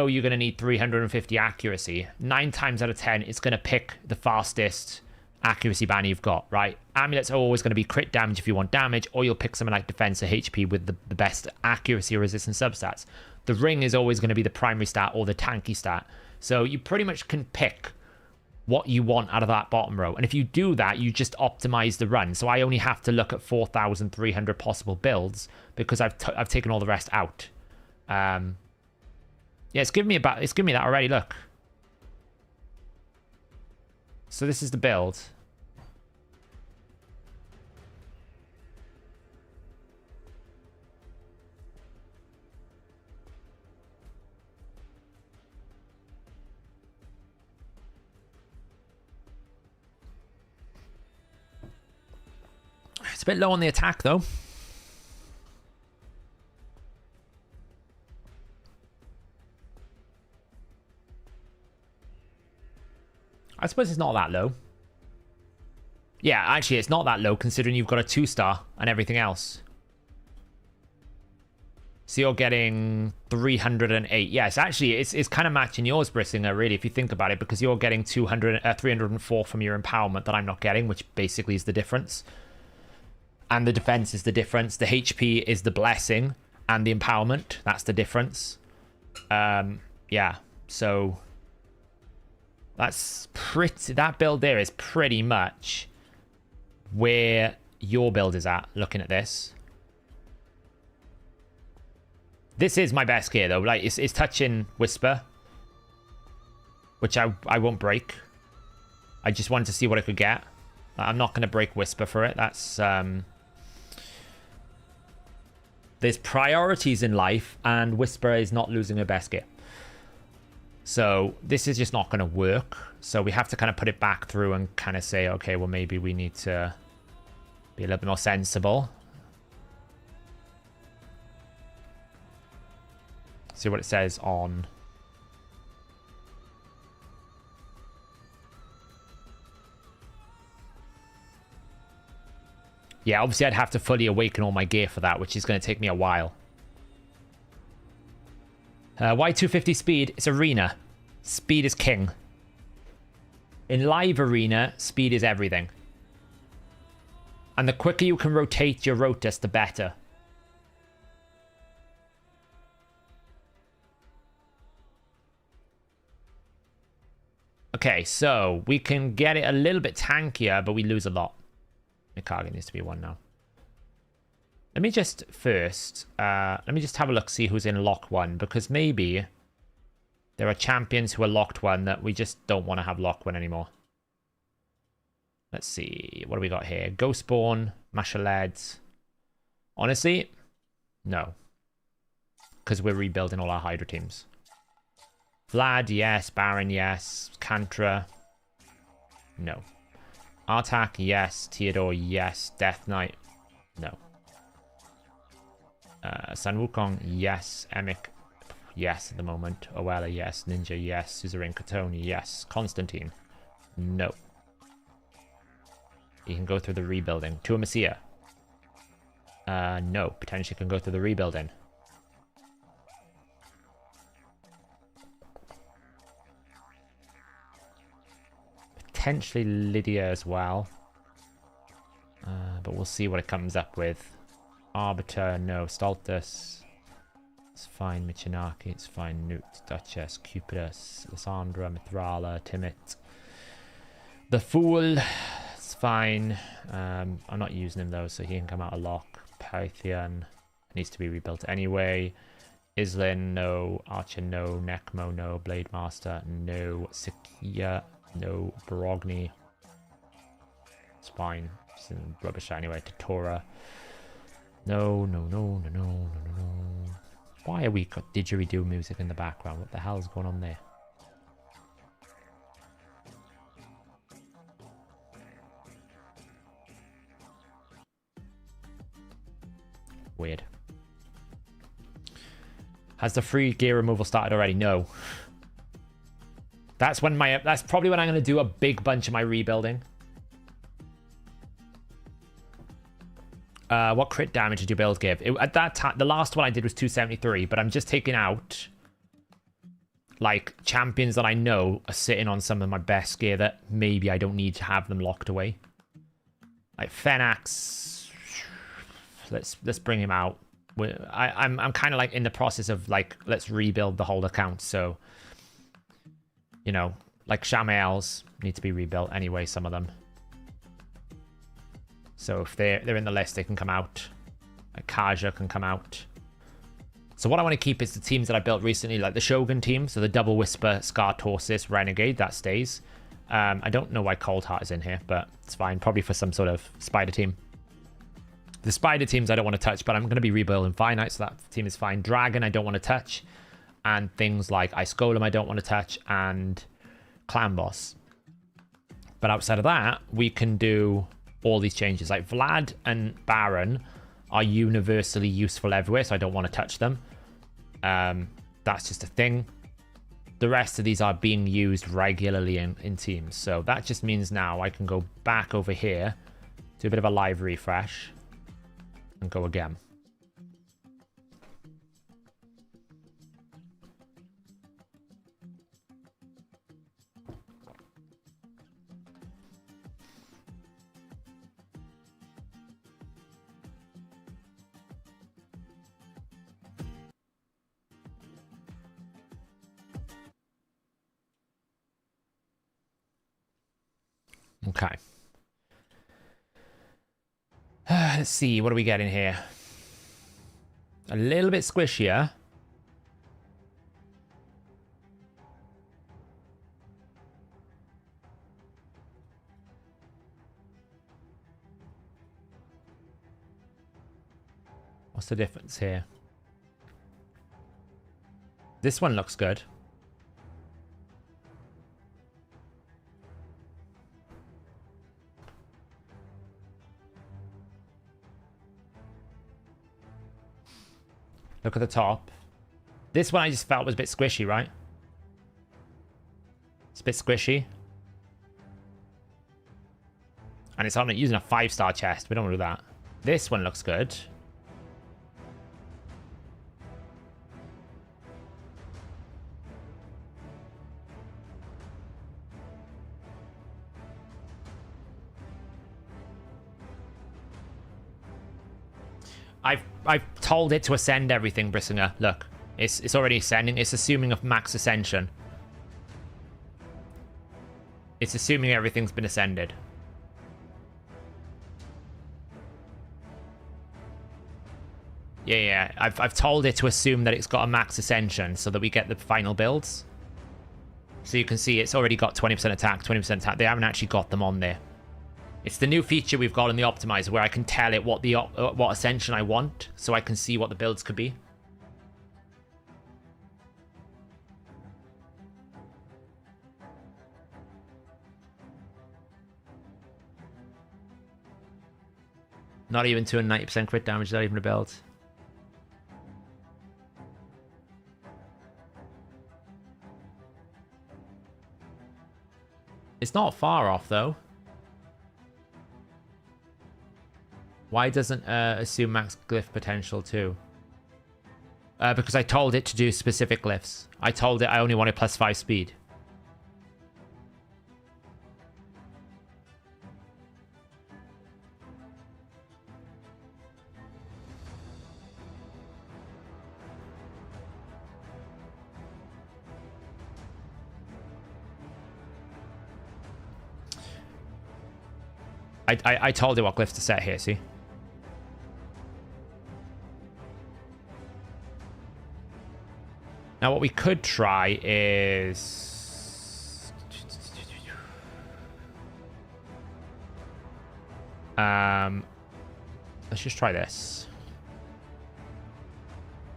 you're going to need 350 accuracy, 9 times out of 10, it's going to pick the fastest accuracy banner you've got, right? Amulets are always going to be crit damage if you want damage, or you'll pick something like defense or HP with the best accuracy or resistance substats. The ring is always going to be the primary stat or the tanky stat. So you pretty much can pick what you want out of that bottom row. And if you do that, you just optimize the run. So I only have to look at 4,300 possible builds because I've taken all the rest out. Yeah, it's giving me that already, look. So this is the build. It's a bit low on the attack, though. I suppose it's not that low. Yeah, actually, it's not that low considering you've got a 2-star and everything else. So you're getting 308. Yes, actually, it's kind of matching yours, Brissinger, really, if you think about it, because you're getting 304 from your empowerment that I'm not getting, which basically is the difference. And the defense is the difference. The HP is the blessing, and the empowerment, that's the difference. Yeah, so that's pretty. That build there is pretty much where your build is at, looking at this. This is my best gear, though. Like, it's touching Whisper, which I won't break. I just wanted to see what I could get. I'm not going to break Whisper for it. That's... There's priorities in life, and Whisper is not losing her best gear. So this is just not going to work. So we have to kind of put it back through and kind of say, okay, well, maybe we need to be a little bit more sensible. See what it says on... Yeah, obviously I'd have to fully awaken all my gear for that, which is going to take me a while. Why 250 speed? It's arena. Speed is king. In live arena, speed is everything. And the quicker you can rotate your Rotos, the better. Okay, so we can get it a little bit tankier, but we lose a lot. Mikage needs to be one now. Let me just first, let me just have a look, see who's in lock 1, because maybe there are champions who are locked 1 that we just don't want to have lock 1 anymore. Let's see, what do we got here? Ghostborn, Mashaleds. Honestly, no. Because we're rebuilding all our Hydra teams. Vlad, yes. Baron, yes. Kantra, no. Artak, yes. Theodore, yes. Death Knight, no. San Wukong, yes. Emic, yes at the moment. Oella, yes. Ninja, yes. Suzerain Katoni, yes. Constantine, no. He can go through the rebuilding. Tuamacia, no. Potentially can go through the rebuilding. Potentially Lydia as well. But we'll see what it comes up with. Arbiter, no. Stultus, it's fine. Michinaki, it's fine. Newt, Duchess, Cupidus, Lysandra, Mithrala, Timit. The Fool, it's fine. I'm not using him though, so he can come out of lock. Pythian needs to be rebuilt anyway. Islin, no. Archer, no. Necmo, no. Blade Master, no. Sikia, no. Borogni, it's fine. It's in rubbish anyway. Totora, no. Why are we got didgeridoo music in the background? What the hell's going on there? Weird. Has the free gear removal started already? No. That's probably when I'm going to do a big bunch of my rebuilding. What crit damage did your build give? At that time, the last one I did was 273, but I'm just taking out like champions that I know are sitting on some of my best gear that maybe I don't need to have them locked away. Like Fenax, let's bring him out. I'm kind of like in the process of like, let's rebuild the whole account. So, you know, like Shamael's need to be rebuilt anyway, some of them. So if they're in the list, they can come out. Like Kaja can come out. So what I want to keep is the teams that I built recently, like the Shogun team. So the Double Whisper, Scar Torsis, Renegade, that stays. I don't know why Cold Heart is in here, but it's fine. Probably for some sort of spider team. The spider teams I don't want to touch, but I'm going to be rebuilding Finite, so that team is fine. Dragon I don't want to touch. And things like Ice Golem I don't want to touch. And Clan Boss. But outside of that, we can do all these changes. Like Vlad and Baron are universally useful everywhere, so I don't want to touch them. That's just a thing. The rest of these are being used regularly in teams. So that just means now I can go back over here, do a bit of a live refresh, and go again. Okay. Let's see, what do we get in here? A little bit squishier. What's the difference here? This one looks good. Look at the top. This one I just felt was a bit squishy, right? It's a bit squishy. And it's on it using a 5-star chest. We don't want to do that. This one looks good. I've told it to ascend everything, Brissinger. Look, it's already ascending. It's assuming a max ascension. It's assuming everything's been ascended. Yeah. I've told it to assume that it's got a max ascension so that we get the final builds. So you can see it's already got 20% attack, 20% attack. They haven't actually got them on there. It's the new feature we've got in the optimizer where I can tell it what ascension I want, so I can see what the builds could be. Not even 290% crit damage, not even a build. It's not far off though. Why doesn't assume max glyph potential too? Because I told it to do specific glyphs. I told it I only wanted +5 speed. I told it what glyphs to set here, see? Now what we could try is... let's just try this.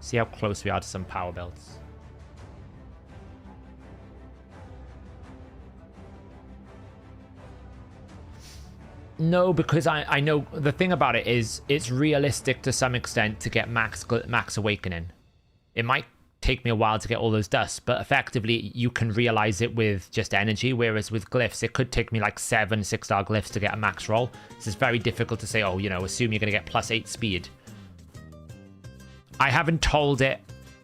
See how close we are to some power builds. No, because I know the thing about it is it's realistic to some extent to get max awakening. It might take me a while to get all those dusts, but effectively you can realize it with just energy, whereas with glyphs it could take me like 7 6-star glyphs to get a max roll. So it's very difficult to say, oh, you know, assume you're going to get +8 speed. I haven't told it,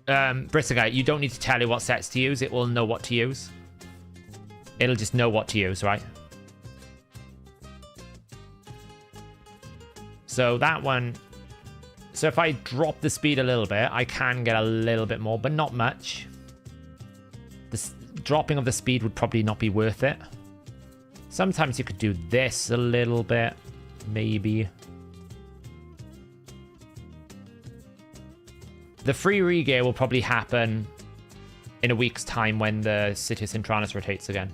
Brissinger, you don't need to tell it what sets to use. It will know what to use. It'll just know what to use, right? So that one... So if I drop the speed a little bit, I can get a little bit more, but not much. The dropping of the speed would probably not be worth it. Sometimes you could do this a little bit, maybe. The free regear will probably happen in a week's time when the Citus Intranus rotates again.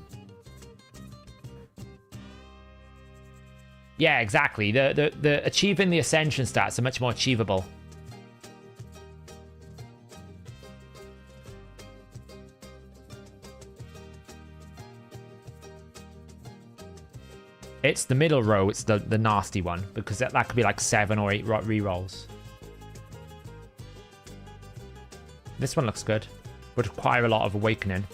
Yeah, exactly. The achieving the ascension stats are much more achievable. It's the middle row. It's the nasty one because that could be like 7 or 8 rerolls. This one looks good. Would require a lot of awakening.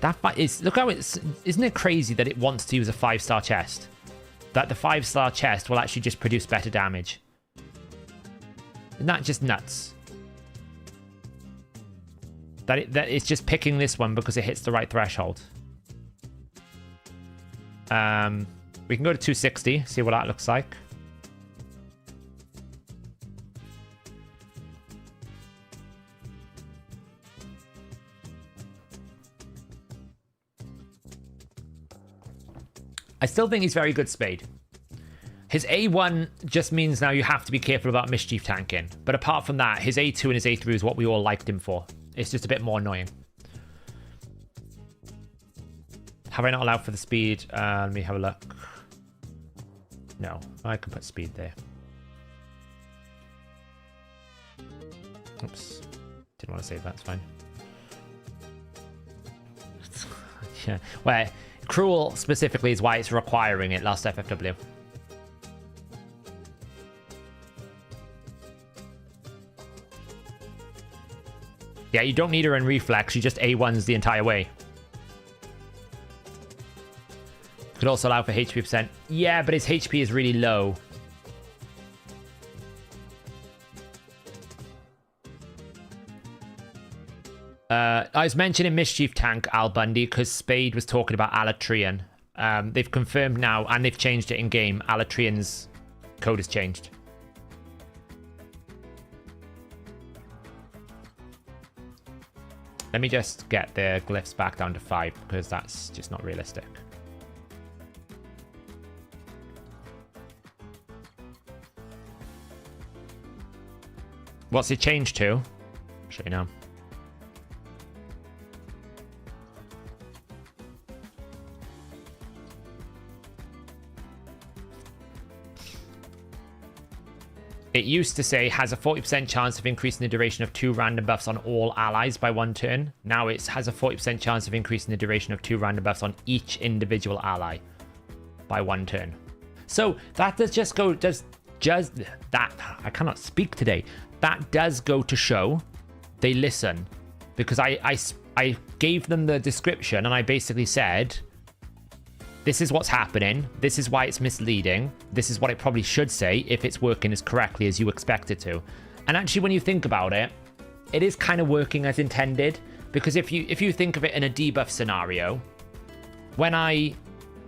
That is, look how it's, isn't it crazy that it wants to use a 5-star chest? That the 5-star chest will actually just produce better damage. Isn't that just nuts? That it's just picking this one because it hits the right threshold. We can go to 260, see what that looks like. I still think he's very good Spade. His A1 just means now you have to be careful about mischief tanking. But apart from that, his A2 and his A3 is what we all liked him for. It's just a bit more annoying. Have I not allowed for the speed? Let me have a look. No, I can put speed there. Oops. Didn't want to save that, it's fine. Yeah. Well, Cruel specifically is why it's requiring it last FFW. Yeah, you don't need her in reflex, you just A1s the entire way. Could also allow for HP percent. Yeah, but his HP is really low. I was mentioning Mischief Tank, Al Bundy, because Spade was talking about Alatreon. They've confirmed now, and they've changed it in-game. Alatreon's code has changed. Let me just get the glyphs back down to 5, because that's just not realistic. What's it changed to? I'll show you now. It used to say has a 40% chance of increasing the duration of 2 random buffs on all allies by 1 turn. Now it has a 40% chance of increasing the duration of 2 random buffs on each individual ally by 1 turn. So that does just go, I cannot speak today. That does go to show they listen, because I gave them the description and I basically said, this is what's happening. This is why it's misleading. This is what it probably should say if it's working as correctly as you expect it to. And actually, when you think about it, it is kind of working as intended, because if you think of it in a debuff scenario, when I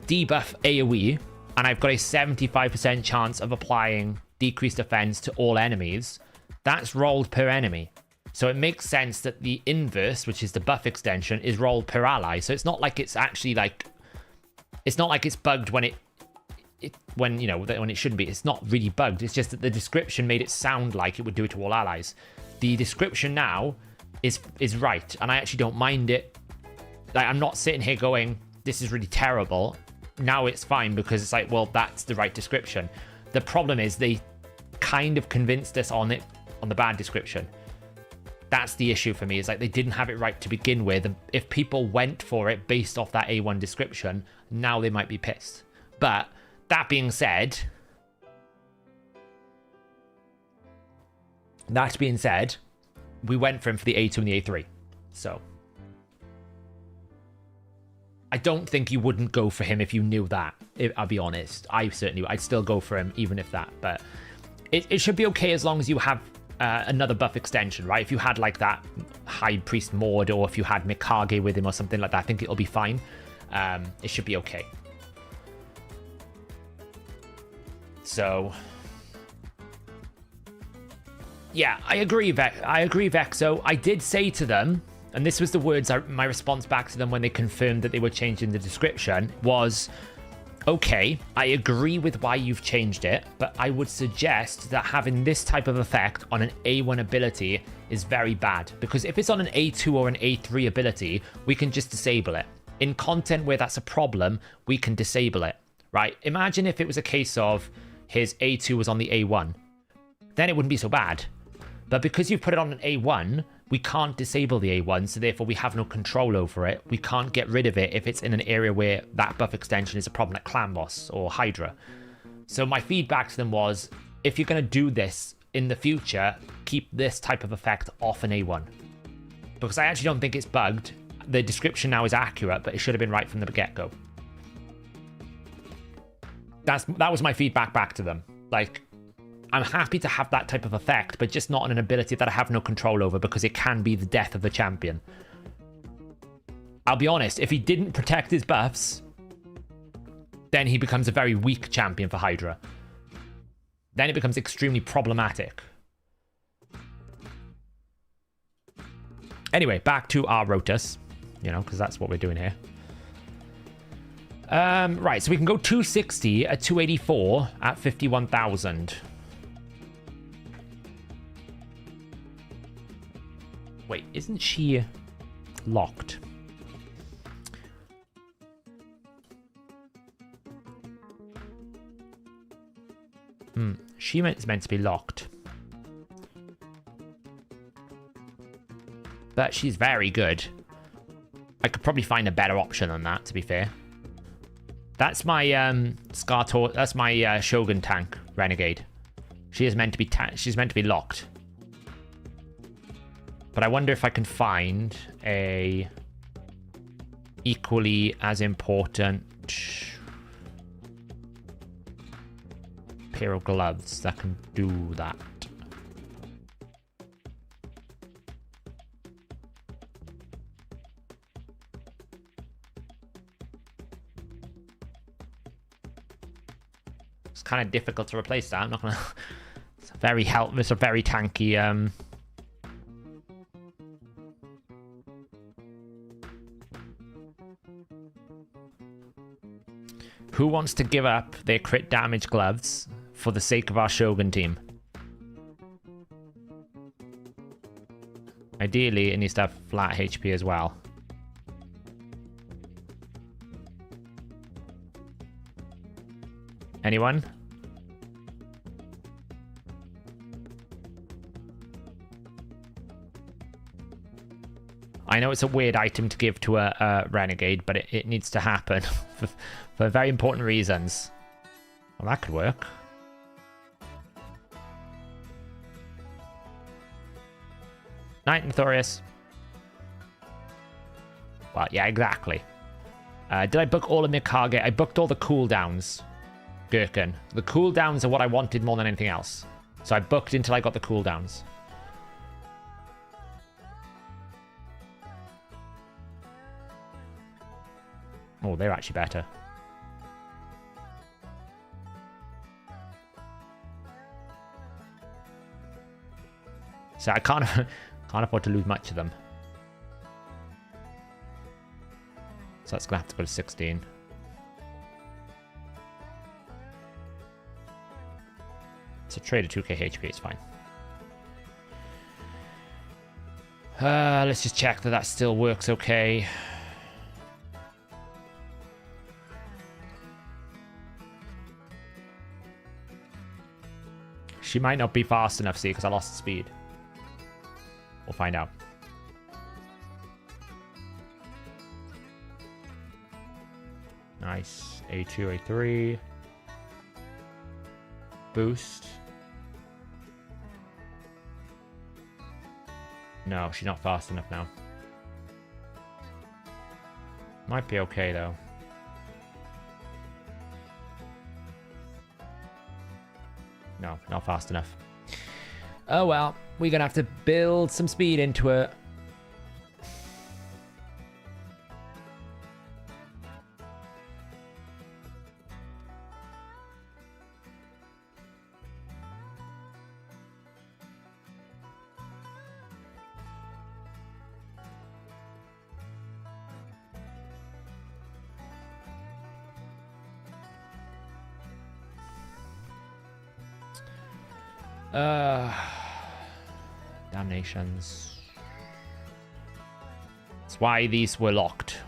debuff AoE and I've got a 75% chance of applying decreased defense to all enemies, that's rolled per enemy. So it makes sense that the inverse, which is the buff extension, is rolled per ally. So it's not like it's actually like, it's not like it's bugged when when it shouldn't be. It's not really bugged. It's just that the description made it sound like it would do it to all allies. The description now is right, and I actually don't mind it. Like, I'm not sitting here going, this is really terrible. Now it's fine, because it's like, well, that's the right description. The problem is they kind of convinced us on the bad description. That's the issue for me, is like they didn't have it right to begin with. And if people went for it based off that A1 description, now they might be pissed. But that being said, we went for him for the A2 and the A3. So I don't think you wouldn't go for him if you knew that. I'll be honest. I'd still go for him even if that. But it should be okay as long as you have another buff extension, right? If you had like that High Priest Maud, or if you had Mikage with him or something like that, I think it'll be fine. It should be okay. So yeah, I agree, Vexo. I did say to them, and this was the words, my response back to them when they confirmed that they were changing the description was, okay, I agree with why you've changed it, but I would suggest that having this type of effect on an A1 ability is very bad, because if it's on an A2 or an A3 ability, we can just disable it. In content where that's a problem, we can disable it, right? Imagine if it was a case of his A2 was on the A1, then it wouldn't be so bad. But because you've put it on an A1, we can't disable the A1, so therefore we have no control over it. We can't get rid of it if it's in an area where that buff extension is a problem, like Clan Boss or Hydra. So my feedback to them was, if you're going to do this in the future, keep this type of effect off an A1. Because I actually don't think it's bugged. The description now is accurate, but it should have been right from the get-go. That was my feedback back to them. Like, I'm happy to have that type of effect, but just not on an ability that I have no control over, because it can be the death of the champion. I'll be honest, if he didn't protect his buffs, then he becomes a very weak champion for Hydra. Then it becomes extremely problematic. Anyway, back to our Rotos, you know, because that's what we're doing here. Right, so we can go 260 at 284 at 51,000. Wait, isn't she locked? She is meant to be locked. But she's very good. I could probably find a better option than that, to be fair. That's my that's my Shogun tank renegade. She is meant to be she's meant to be locked. But I wonder if I can find a equally as important pair of gloves that can do that. It's kind of difficult to replace that. I'm not gonna. It's a very it's a very tanky. Who wants to give up their crit damage gloves for the sake of our Shogun team? Ideally, it needs to have flat HP as well. Anyone? I know it's a weird item to give to a renegade, but it needs to happen for very important reasons. Well, that could work. Night, Notorious. Well, yeah, exactly. Did I book all of Mikage? I booked all the cooldowns, Gherkin. The cooldowns are what I wanted more than anything else. So I booked until I got the cooldowns. Oh, they're actually better. So I can't afford to lose much of them. So that's gonna have to go to 16. So trade a 2k HP, it's fine. Let's just check that still works okay. She might not be fast enough, see, because I lost speed. We'll find out. Nice. A2, A3. Boost. No, she's not fast enough now. Might be okay, though. No, not fast enough. Oh well, we're gonna have to build some speed into it. Damnations. That's why these were locked.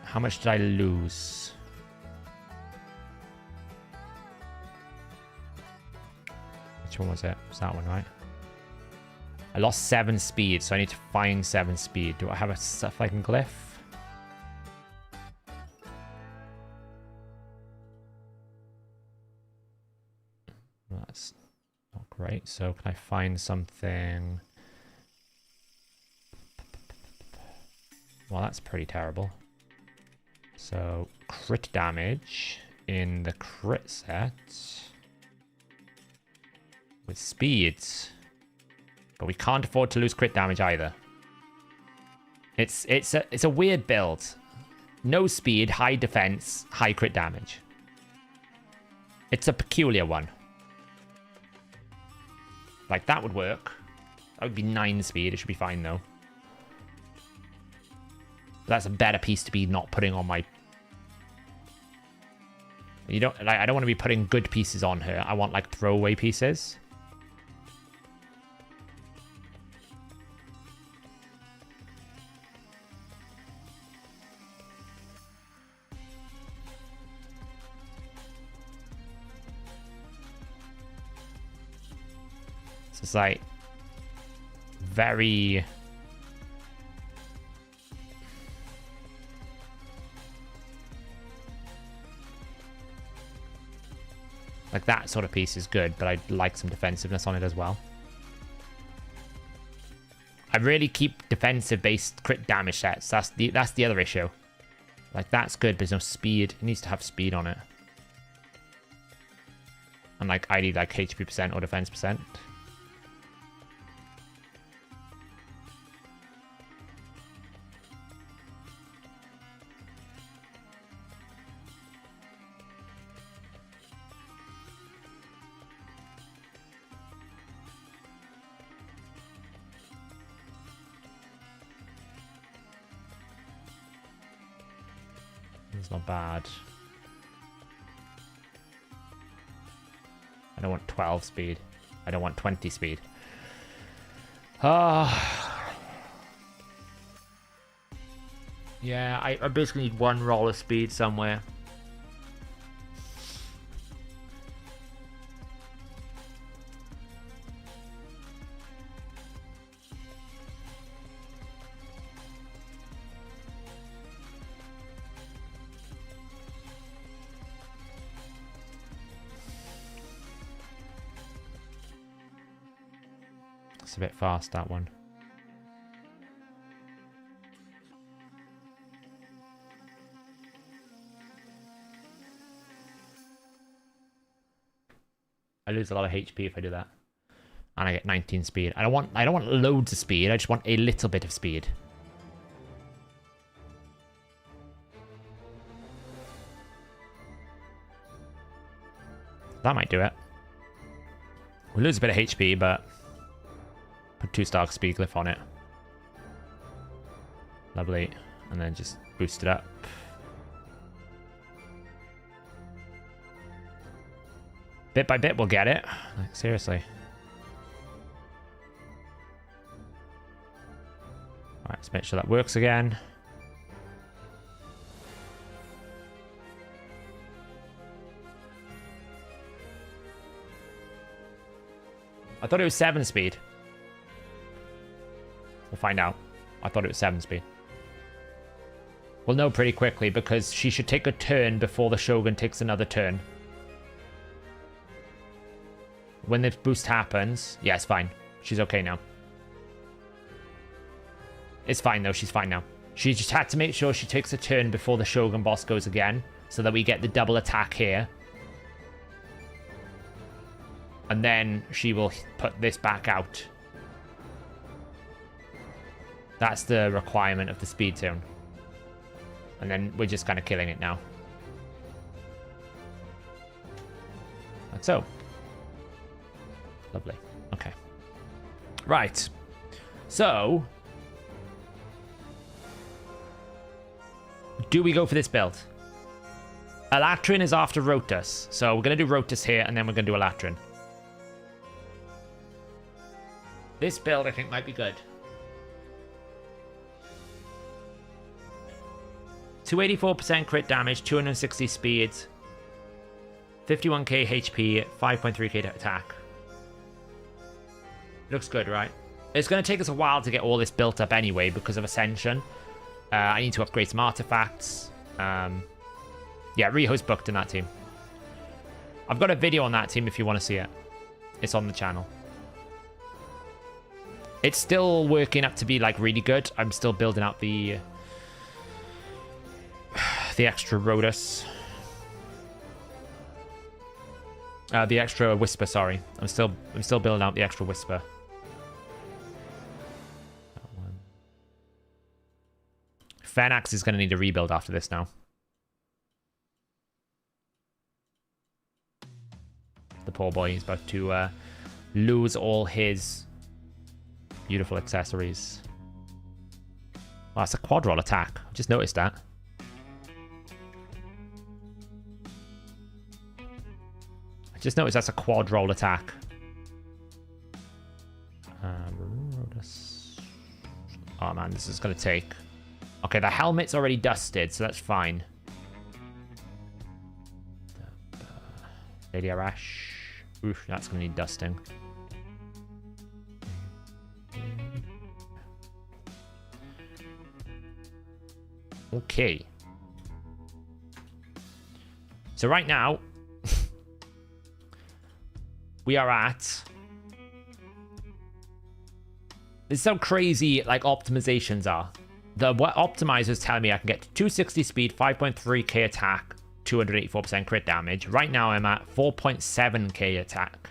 How much did I lose? Which one was it? It's that one, right? I lost 7 speed, so I need to find 7 speed. Do I have a stuff I can glyph? That's not great. So can I find something? Well, that's pretty terrible. So crit damage in the crit set with speeds, but we can't afford to lose crit damage either. It's a weird build. No speed, high defense, high crit damage. It's a peculiar one. Like, that would work. That would be 9 speed. It should be fine, though. That's a better piece to be not putting on my... You don't... Like, I don't want to be putting good pieces on her. I want, like, throwaway pieces. So it's, like, very... Like, that sort of piece is good, but I'd like some defensiveness on it as well. I really keep defensive-based crit damage sets. That's the other issue. Like, that's good, but there's no speed. It needs to have speed on it. And, like, I need, like, HP percent or defense percent. It's not bad. I don't want 12 speed. I don't want 20 speed. Yeah, I basically need 1 roll of speed somewhere. It's a bit fast, that one. I lose a lot of HP if I do that. And I get 19 speed. I don't want loads of speed, I just want a little bit of speed. That might do it. We lose a bit of HP, but put 2-star speed glyph on it. Lovely. And then just boost it up. Bit by bit we'll get it. Like, seriously. Alright, let's make sure that works again. I thought it was 7 speed. We'll find out. I thought it was 7 speed. We'll know pretty quickly because she should take a turn before the Shogun takes another turn. When the boost happens... Yeah, it's fine. She's okay now. It's fine though, she's fine now. She just had to make sure she takes a turn before the Shogun boss goes again, so that we get the double attack here. And then she will put this back out. That's the requirement of the speed zone. And then we're just kind of killing it now. Like so. Lovely. Okay. Right. So... do we go for this build? Alatreon is after Rotos. So we're going to do Rotos here, and then we're going to do Alatreon. This build, I think, might be good. 284% crit damage, 260 speed, 51k HP, 5.3k attack. Looks good, right? It's going to take us a while to get all this built up anyway because of Ascension. I need to upgrade some artifacts. Yeah, Riho's booked in that team. I've got a video on that team if you want to see it. It's on the channel. It's still working up to be like really good. I'm still building out the extra Rotos. The extra Whisper, sorry. I'm still building out the extra Whisper. Fenax is going to need a rebuild after this now. The poor boy is about to lose all his beautiful accessories. Wow, it's a quad roll attack. I just noticed that. I just noticed that's a quad roll attack. Oh man, this is going to take... Okay, the helmet's already dusted, so that's fine. Lady Arash. Oof, that's going to need dusting. Okay. So right now, we are at... This is how crazy, like, optimizations are. What optimizers tell me I can get to 260 speed, 5.3k attack, 284% crit damage. Right now I'm at 4.7k attack,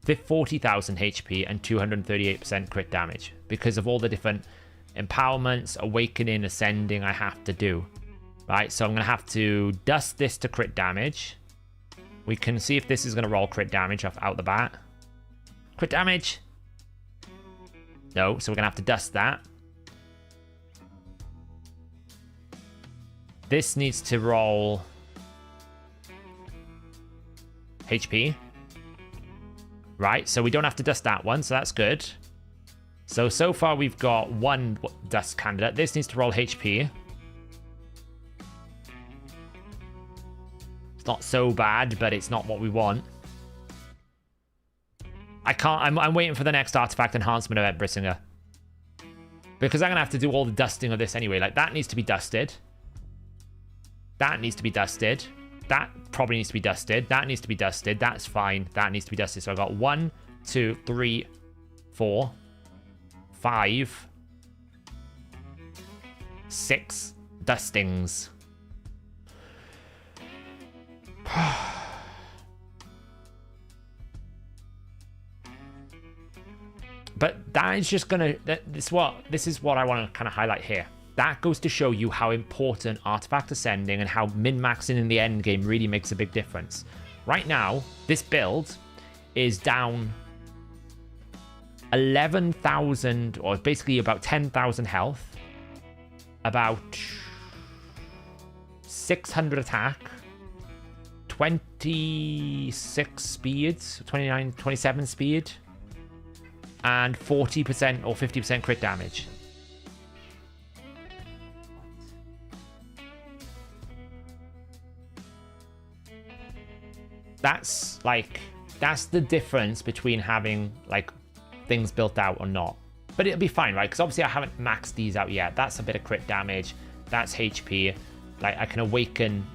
40,000 HP, and 238% crit damage because of all the different empowerments, awakening, ascending I have to do. Right, so I'm going to have to dust this to crit damage. We can see if this is going to roll crit damage out the bat. Crit damage. No, so we're going to have to dust that. This needs to roll HP. Right, so we don't have to dust that one, so that's good. So far we've got one dust candidate. This needs to roll HP. It's not so bad, but it's not what we want. I can't... I'm waiting for the next artifact enhancement of Brissinger. Because I'm going to have to do all the dusting of this anyway. Like, that needs to be dusted. That needs to be dusted. That probably needs to be dusted. That needs to be dusted. That's fine. That needs to be dusted. So I've got 1, 2, 3, 4, 5, 6 dustings. But that is just gonna... This is what I want to kind of highlight here. That goes to show you how important artifact ascending and how min-maxing in the end game really makes a big difference. Right now, this build is down 11,000, or basically about 10,000 health, about 600 attack, 26 speed, 27 speed, and 40% or 50% crit damage. That's the difference between having like things built out or not. But it'll be fine, right? Because obviously I haven't maxed these out yet. That's a bit of crit damage. That's HP. Like, I can awaken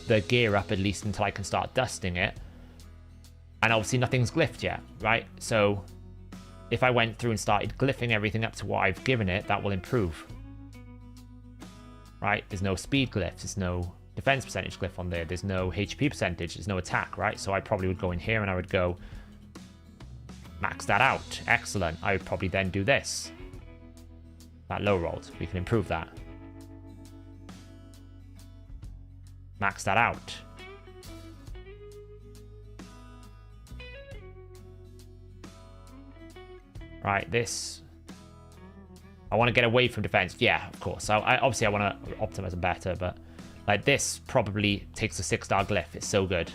the gear up at least until I can start dusting it. And obviously nothing's glyphed yet, right? So if I went through and started glyphing everything up to what I've given it, that will improve. Right? There's no speed glyph. There's no defense percentage glyph on there. There's no HP percentage. There's no attack, right? So I probably would go in here and I would go max that out. Excellent. I would probably then do this. That low rolled. We can improve that. Max that out. Right, this... I want to get away from defense. Yeah, of course. Obviously I want to optimize them better, but like this probably takes a 6-star glyph. It's so good.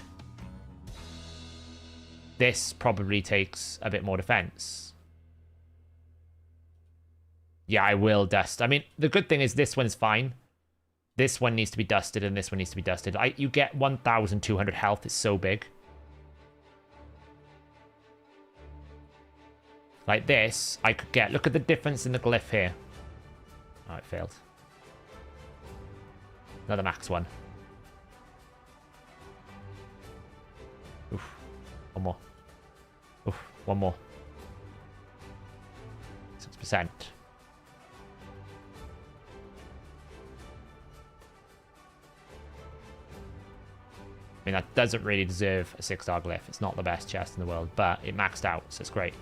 This probably takes a bit more defense. Yeah, I will dust. I mean, the good thing is this one's fine. This one needs to be dusted and this one needs to be dusted. You get 1,200 health. It's so big. Like this, I could get... Look at the difference in the glyph here. Oh, it failed. Another max one. Oof. One more. Oof. One more. 6%. I mean, that doesn't really deserve a 6-star glyph. It's not the best chest in the world, but it maxed out, so it's great.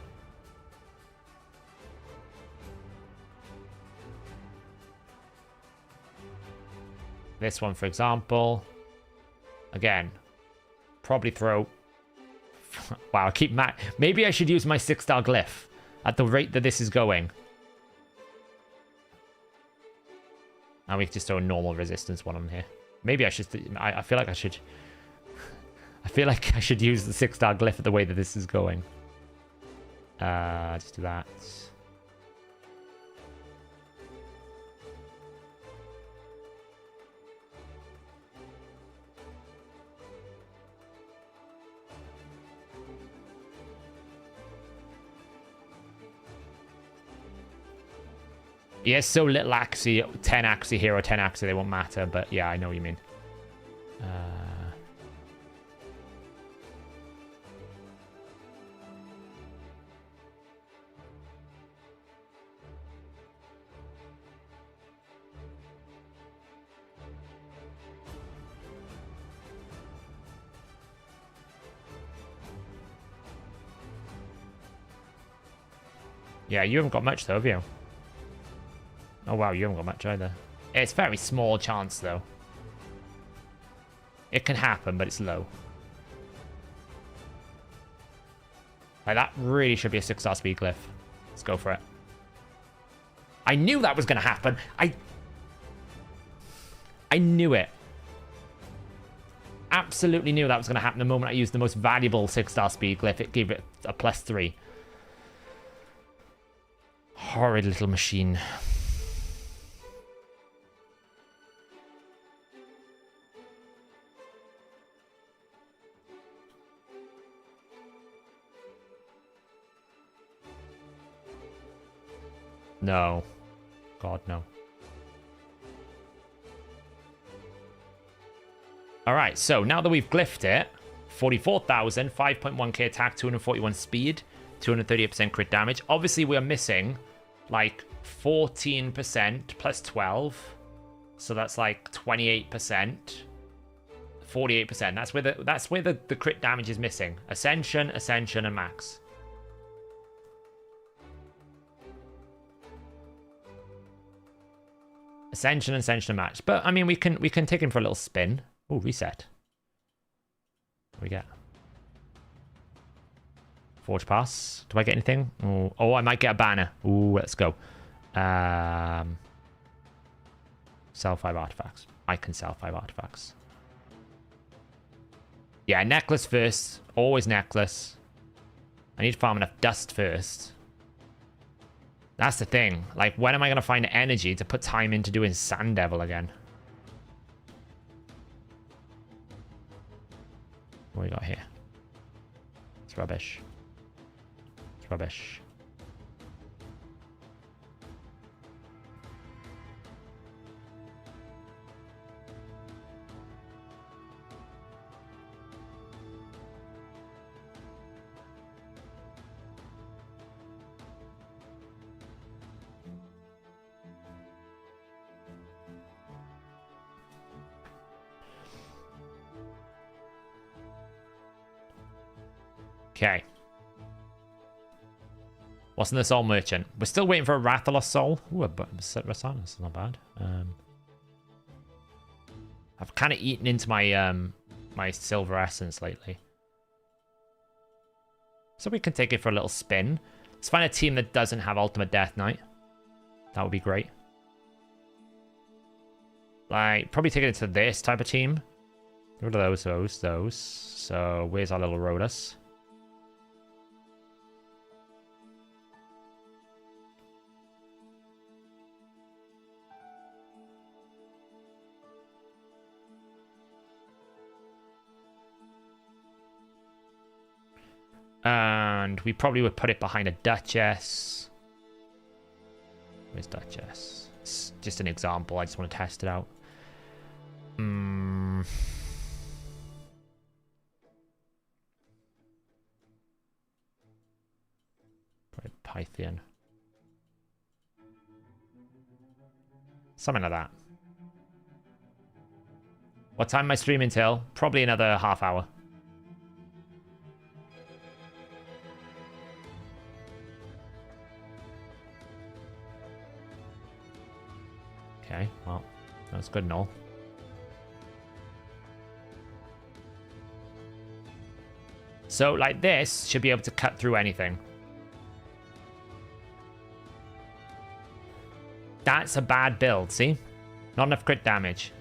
This one, for example. Again, probably throw... Wow, I keep... Maybe I should use my 6-star glyph at the rate that this is going. And we can just throw a normal resistance one on here. Maybe I should... I feel like I should... I feel like I should use the 6-star glyph at the way that this is going. Just do that. He has so little accuracy, 10 accuracy here or 10 accuracy, they won't matter, but yeah, I know what you mean. Yeah, you haven't got much though, have you? Oh wow, you haven't got much either. It's very small chance though. It can happen, but it's low. Like that really should be a 6-star speed glyph. Let's go for it. I knew that was going to happen. I knew it. Absolutely knew that was going to happen the moment I used the most valuable 6-star speed glyph. It gave it a +3. Horrid little machine. No. God, no. Alright, so now that we've glyphed it, 44,000, 5.1k attack, 241 speed, 238% crit damage. Obviously, we are missing like 14% plus 12. So that's like 28%. 48%. That's where the crit damage is missing. Ascension, Ascension, and Max. Ascension, Ascension, and Max. But I mean, we can take him for a little spin. Oh, reset. What do we get? Forge Pass. Do I get anything? Oh, I might get a banner. Ooh, let's go. Sell 5 artifacts. I can sell 5 artifacts. Yeah, necklace first. Always necklace. I need to farm enough dust first. That's the thing. Like, when am I going to find energy to put time into doing Sand Devil again? What do we got here? It's rubbish. It's rubbish. Okay. What's in the soul merchant? We're still waiting for a Rathalos soul. Ooh, a Rathalos, not bad. I've kind of eaten into my my silver essence lately. So we can take it for a little spin. Let's find a team that doesn't have Ultimate Death Knight. That would be great. Like, probably take it to this type of team. What are those? So, where's our little Rotos? and we probably would put it behind a Duchess. Where's Duchess? It's just an example. I just want to test it out. Probably Pythian. Something like that. What time am I streaming till? Probably another half hour. Okay, well, that's good and all. So, like this, should be able to cut through anything. That's a bad build, see? Not enough crit damage.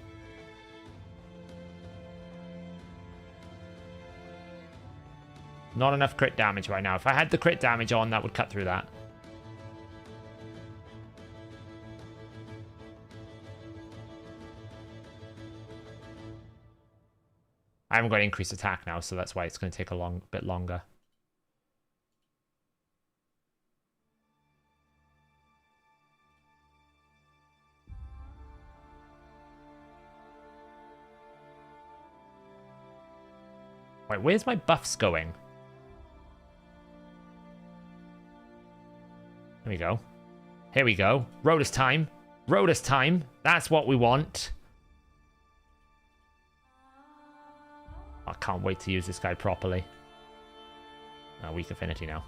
Not enough crit damage right now. If I had the crit damage on, that would cut through that. I haven't got increased attack now, so that's why it's going to take a bit longer. Wait, where's my buffs going? There we go. Here we go. Rotos time. Rotos time. That's what we want. I can't wait to use this guy properly. Weak affinity now.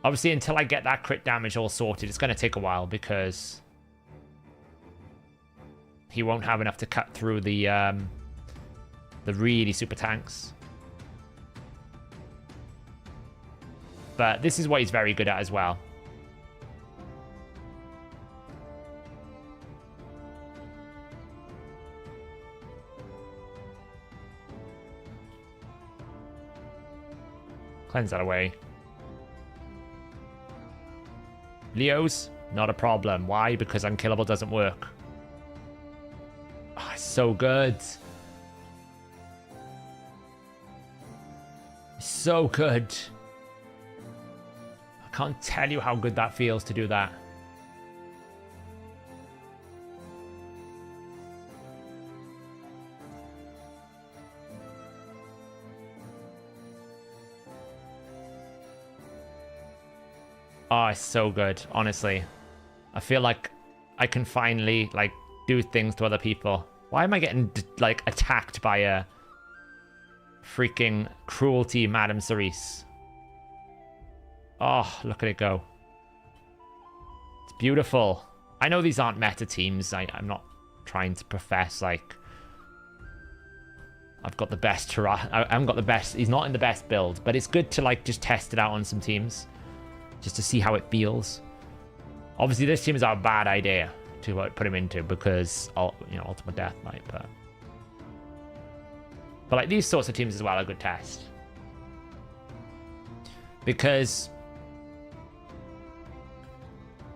Obviously, until I get that crit damage all sorted, it's going to take a while because he won't have enough to cut through the really super tanks. But this is what he's very good at as well. Cleanse that away. Leo's, not a problem. Why? Because unkillable doesn't work. Oh, it's so good. So good. I can't tell you how good that feels to do that. Oh, it's so good, honestly. I feel like I can finally, like, do things to other people. Why am I getting, like, attacked by a freaking cruelty, Madame Cerise? Oh, look at it go. It's beautiful. I know these aren't meta teams. I'm not trying to profess, like, I've got the best I haven't got the best. He's not in the best build, but it's good to, like, just test it out on some teams. Just to see how it feels. Obviously, this team is a bad idea to put him into because, you know, Ultimate Death Knight. But like these sorts of teams as well are a good test. Because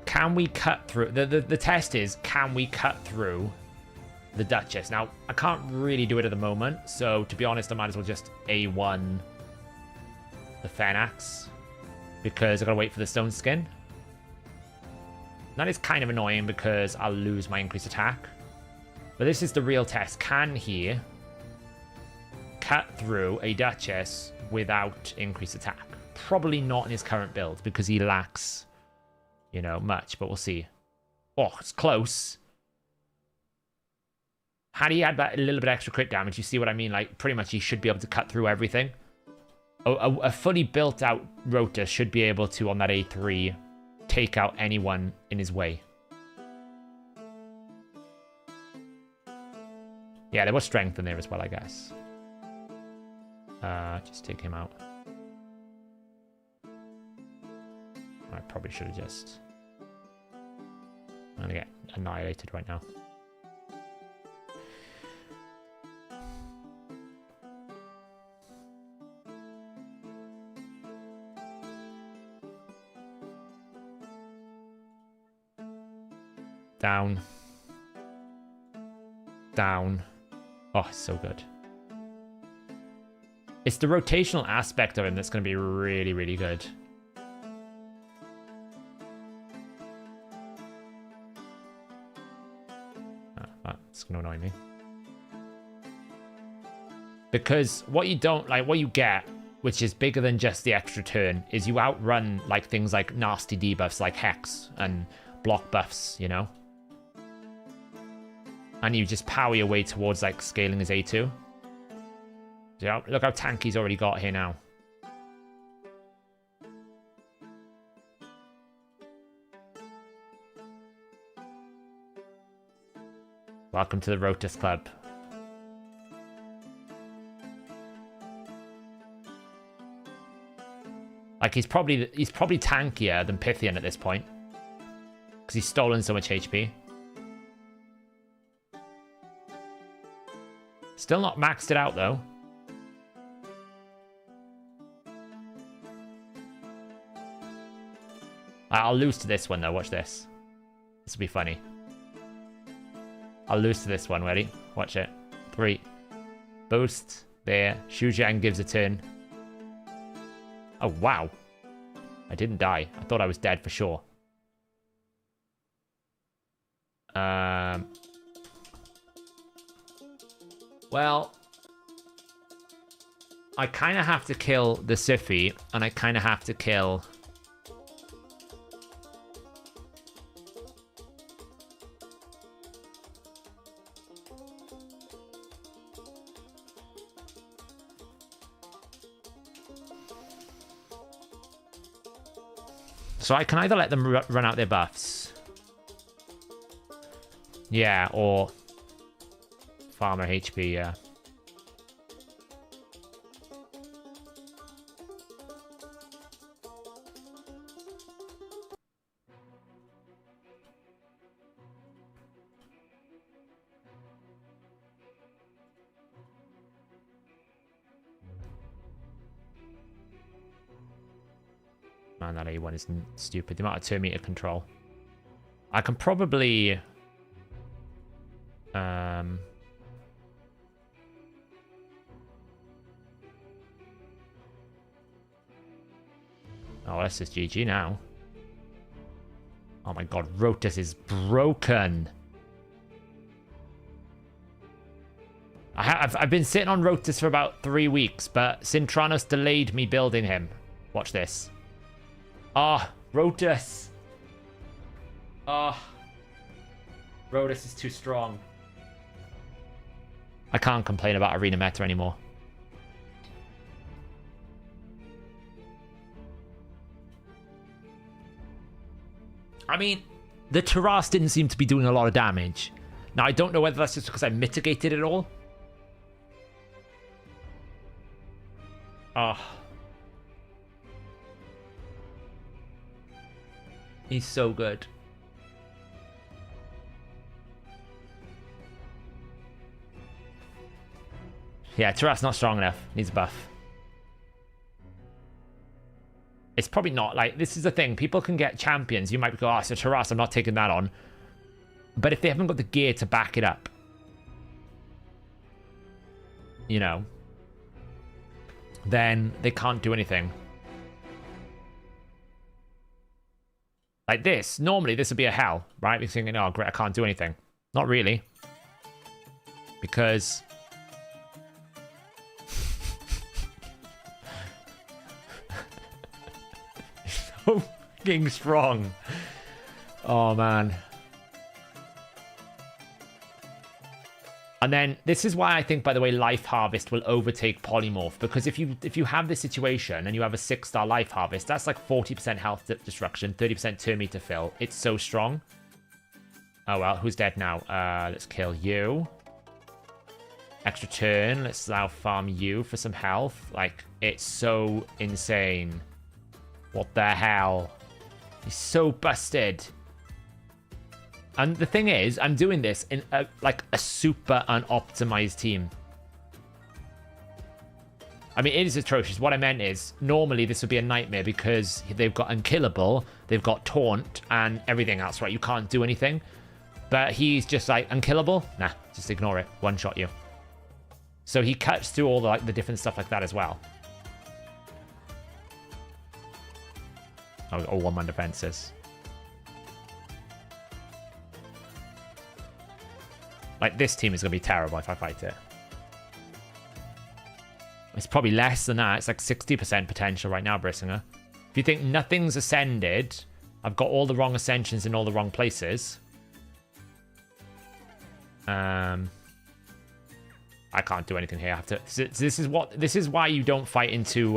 can we cut through... The test is, can we cut through the Duchess? Now, I can't really do it at the moment. So, to be honest, I might as well just A1 the Fenax. Because I've got to wait for the stone skin. That is kind of annoying because I'll lose my increased attack. But this is the real test. Can he cut through a Duchess without increased attack? Probably not in his current build because he lacks, you know, much. But we'll see. Oh, it's close. Had he had that a little bit extra crit damage, you see what I mean? Like, pretty much he should be able to cut through everything. A fully built out Rotos should be able to, on that A3, take out anyone in his way. Yeah, there was strength in there as well, I guess. Just take him out. I probably should have just... I'm gonna get annihilated right now. Down. down. Oh, so good. It's the rotational aspect of him that's going to be really, really good. Oh, that's going to annoy me. Because what you don't, like, what you get, which is bigger than just the extra turn, is you outrun, like, things like nasty debuffs like Hex and block buffs, you know? And you just power your way towards, like, scaling his A2. Yeah, look how tanky he's already got here now. Welcome to the Rotos Club. Like, he's probably tankier than Pythian at this point. Because he's stolen so much HP. Still not maxed it out, though. I'll lose to this one, though. Watch this. This will be funny. I'll lose to this one. Ready? Watch it. 3. Boost. There. Shuzhang gives a turn. Oh, wow. I didn't die. I thought I was dead for sure. Well, I kind of have to kill the Siphi, and I kind of have to kill... So I can either let them run out their buffs. Yeah, or farmer HP, yeah. Man, that A1 is stupid. The amount of 2 meter control. I can probably... Oh, that's just GG now. Oh my god, Rotos is broken. I've been sitting on Rotos for about 3 weeks, but Sintranos delayed me building him. Watch this. Ah, Rotos. Ah. Rotos is too strong. I can't complain about arena meta anymore. I mean, the Taras didn't seem to be doing a lot of damage. Now, I don't know whether that's just because I mitigated it all. Ah. He's so good. Yeah, Taras not strong enough. Needs a buff. It's probably not, like, this is the thing. People can get champions. You might go, oh, so Taras, I'm not taking that on. But if they haven't got the gear to back it up, you know, then they can't do anything. Like this, normally this would be a hell, right? You're thinking, oh, great, I can't do anything. Not really. Because... so fucking strong. Oh, man. And then, this is why I think, by the way, Life Harvest will overtake Polymorph. Because if you have this situation and you have a 6-star Life Harvest, that's like 40% health destruction, 30% turn meter fill. It's so strong. Oh, well, who's dead now? Let's kill you. Extra turn. Let's now farm you for some health. Like, it's so insane. What the hell? He's so busted. And the thing is, I'm doing this in like a super unoptimized team. I mean, it is atrocious. What I meant is, normally this would be a nightmare because they've got Unkillable, they've got Taunt, and everything else, right? You can't do anything. But he's just like, Unkillable? Nah, Just ignore it. One-shot you. So he cuts through all the, like, the different stuff like that as well. Oh, all one-man defenses. Like, this team is going to be terrible if I fight it. It's probably less than that. It's like 60% potential right now, Brissinger. If you think nothing's ascended, I've got all the wrong ascensions in all the wrong places. I can't do anything here. I have to. This is why you don't fight into.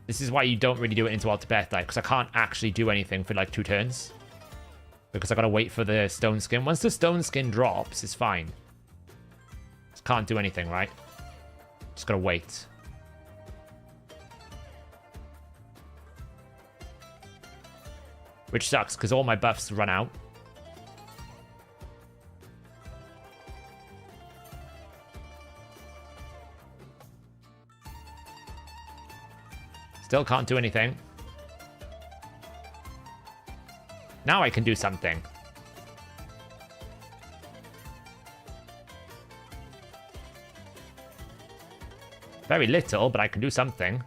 This is why you don't really do it into Alter Death Knight, because I can't actually do anything for like 2 turns. Because I gotta wait for the stone skin. Once the stone skin drops, it's fine. Just can't do anything, right? Just gotta wait. Which sucks, because all my buffs run out. Still can't do anything. Now I can do something. Very little, but I can do something.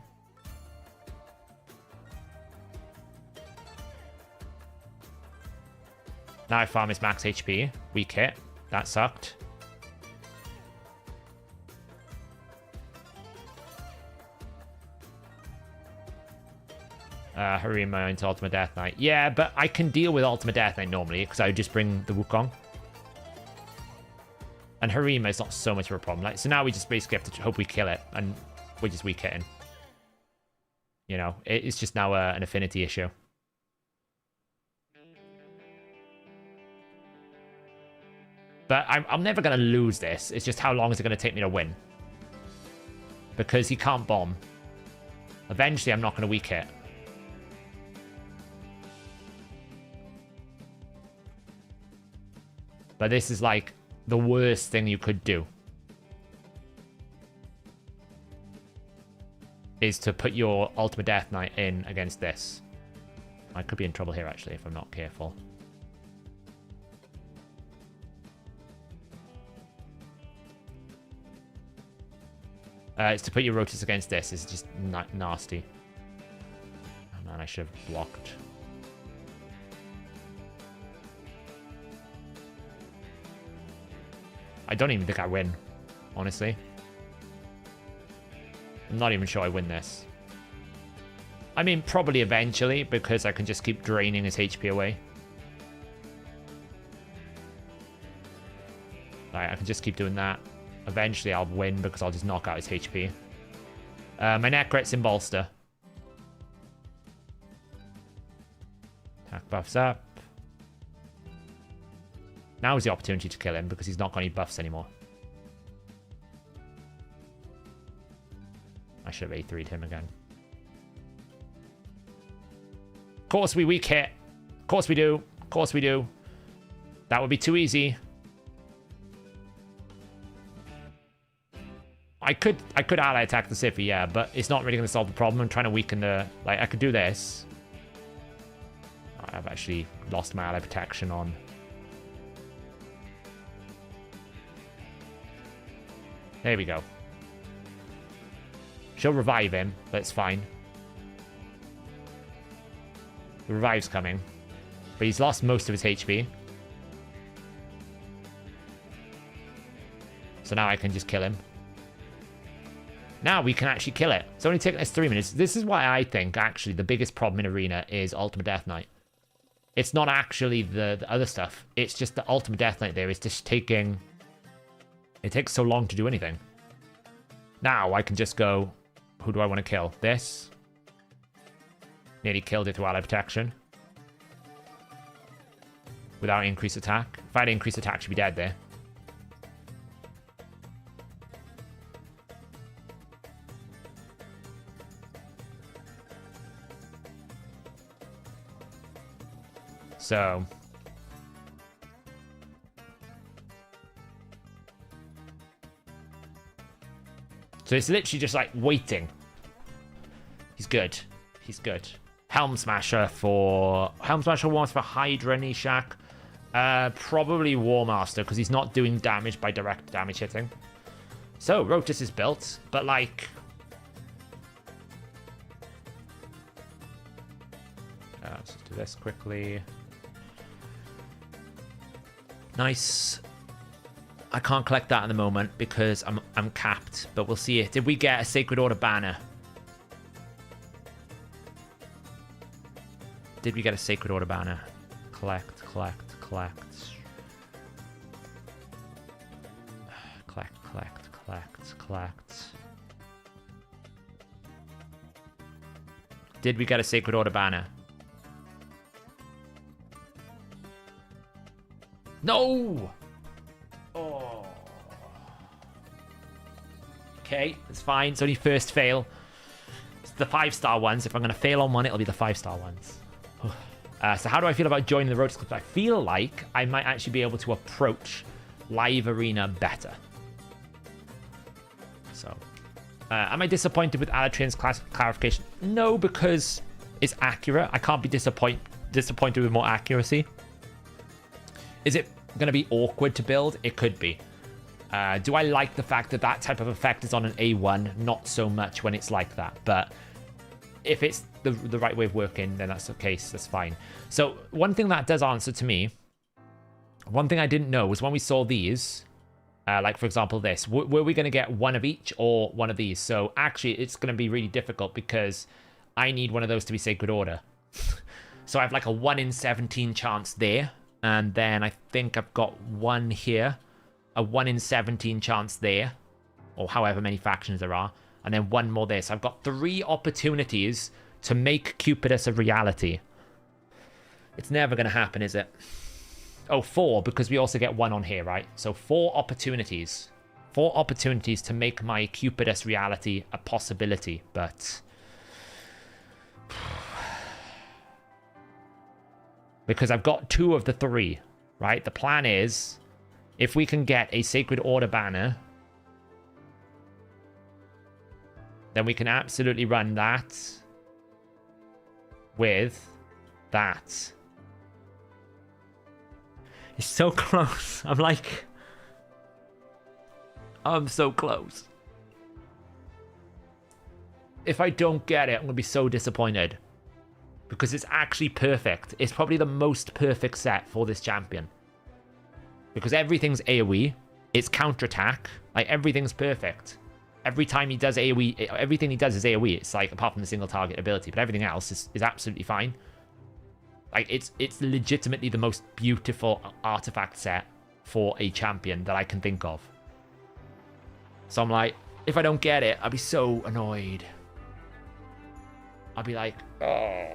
Now I farm his max HP. Weak hit. That sucked. Harima into Ultimate Death Knight. Yeah, but I can deal with Ultimate Death Knight normally, because I would just bring the Wukong. And Harima is not so much of a problem. Like, so now we just basically have to hope we kill it, and we're just weak hitting. You know, it's just now an affinity issue. But I'm never going to lose this. It's just how long is it going to take me to win? Because he can't bomb. Eventually, I'm not going to weak hit. But this is like the worst thing you could do. Is to put your Ultimate Death Knight in against this. I could be in trouble here, actually, if I'm not careful. It's to put your Rotos against this. It's just nasty. Oh man, I should have blocked. I don't even think I win, honestly. I'm not even sure I win this. I mean, probably eventually, because I can just keep draining his HP away. Right, I can just keep doing that. Eventually, I'll win because I'll just knock out his HP. My Necret's in bolster. Attack buffs up. Now is the opportunity to kill him because he's not got any buffs anymore. I should have A3'd him again. Of course we weak hit. Of course we do. Of course we do. That would be too easy. I could ally attack the Siphi, yeah, but it's not really going to solve the problem. I'm trying to weaken the... Like, I could do this. I've actually lost my ally protection on... There we go. She'll revive him, but it's fine. The revive's coming. But he's lost most of his HP. So now I can just kill him. Now we can actually kill it. It's only taken us 3 minutes. This is why I think, actually, the biggest problem in Arena is Ultimate Death Knight. It's not actually the other stuff. It's just the Ultimate Death Knight there is just taking... It takes so long to do anything. Now I can just go... Who do I want to kill? This. Nearly killed it through ally protection. Without increased attack. If I had increased attack, she'd be dead there. So... So it's literally just like waiting. He's good. He's good. Helm Smasher for... Helm Smasher wants for Hydra Nishak. Probably War Master, because he's not doing damage by direct damage hitting. So, Rotos is built, but like... let's just do this quickly. Nice. I can't collect that at the moment because I'm capped, but we'll see it. Did we get a Sacred Order banner? Did we get a Sacred Order banner? Collect. Collect. Did we get a Sacred Order banner? No! Oh. Okay, it's fine. It's only first fail. It's the 5-star ones. If I'm going to fail on one, it'll be the 5-star ones. So how do I feel about joining the Rotos Club? I feel like I might actually be able to approach Live Arena better. So, am I disappointed with Alatreon's clarification? No, because it's accurate. I can't be disappointed with more accuracy. Is it going to be awkward to build? It could be. Do I like the fact that that type of effect is on an A1? Not so much when it's like that, but if it's the right way of working, then that's the case. That's fine. So one thing that does answer to me, one thing I didn't know was when we saw these, like for example this, were we going to get one of each or one of these? So actually it's going to be really difficult because I need one of those to be Sacred Order. So I have like a 1 in 17 chance there. And then I think I've got one here, a 1 in 17 chance there, or however many factions there are. And then one more there. So I've got 3 opportunities to make Cupidus a reality. It's never going to happen, is it? Oh, 4, because we also get 1 on here, right? So 4 opportunities. 4 opportunities to make my Cupidus reality a possibility. But... because I've got 2 of the 3, right? The plan is, if we can get a Sacred Order banner... then we can absolutely run that with that. It's so close. I'm so close. If I don't get it, I'm going to be so disappointed. Because it's actually perfect. It's probably the most perfect set for this champion. Because everything's AoE. It's counterattack. Like, everything's perfect. Every time he does AoE, everything he does is AoE. It's like, apart from the single target ability, but everything else is absolutely fine. Like, it's legitimately the most beautiful artifact set for a champion that I can think of. So I'm like, if I don't get it, I'll be so annoyed. I'll be like, oh.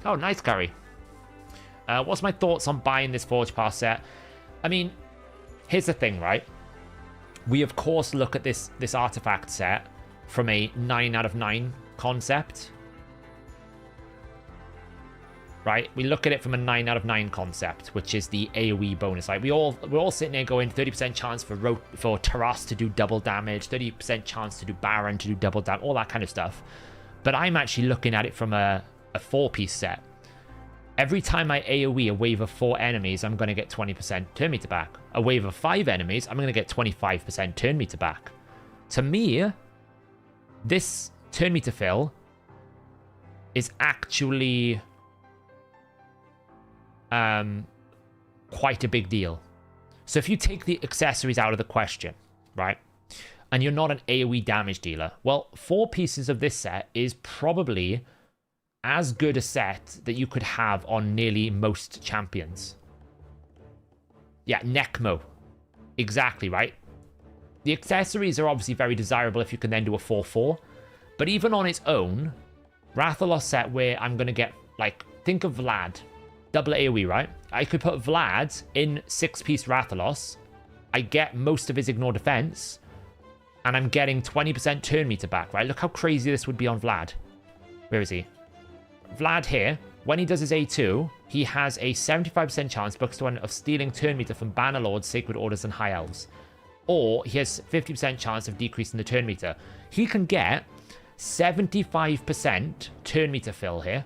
Oh, nice, Curry. What's my thoughts on buying this Forge Pass set? I mean, here's the thing, right? We, of course, look at this artifact set from a 9 out of 9 concept. Right? We look at it from a 9 out of 9 concept, which is the AoE bonus. Like, we're all sitting there going 30% chance for Taras to do double damage, 30% chance to do Baron to do double damage, all that kind of stuff. But I'm actually looking at it from a 4-piece set. Every time I AoE a wave of 4 enemies, I'm going to get 20% turn meter back. A wave of 5 enemies, I'm going to get 25% turn meter back. To me, this turn meter fill is actually quite a big deal. So if you take the accessories out of the question, right, and you're not an AoE damage dealer, well, 4 pieces of this set is probably as good a set that you could have on nearly most champions. Yeah, Necmo. Exactly, right? The accessories are obviously very desirable if you can then do a 4-4. But even on its own, Rathalos set where I'm going to get, like, think of Vlad. Double AoE, right? I could put Vlad in 6-piece Rathalos. I get most of his ignore defense. And I'm getting 20% turn meter back, right? Look how crazy this would be on Vlad. Where is he? Vlad here, when he does his A2, he has a 75% chance of stealing turn meter from Bannerlords, Sacred Orders, and High Elves. Or he has 50% chance of decreasing the turn meter. He can get 75% turn meter fill here.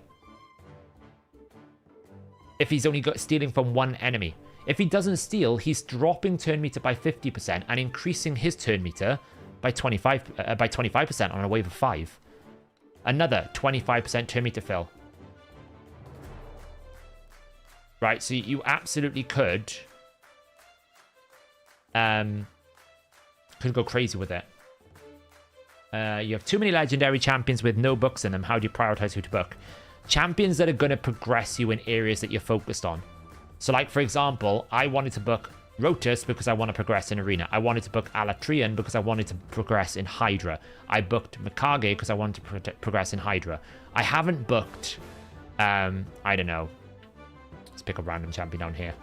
if he's only got stealing from one enemy. If he doesn't steal, he's dropping turn meter by 50% and increasing his turn meter by 25% on a wave of 5. Another 25% turn meter fill. Right, so you absolutely could go crazy with it. You have too many legendary champions with no books in them. How do you prioritize who to book? Champions that are going to progress you in areas that you're focused on. So, like, for example, I wanted to book Rotos because I want to progress in Arena. I wanted to book Alatreon because I wanted to progress in Hydra. I booked Mikage because I wanted to progress in Hydra. I haven't booked, I don't know. Let's pick a random champion down here.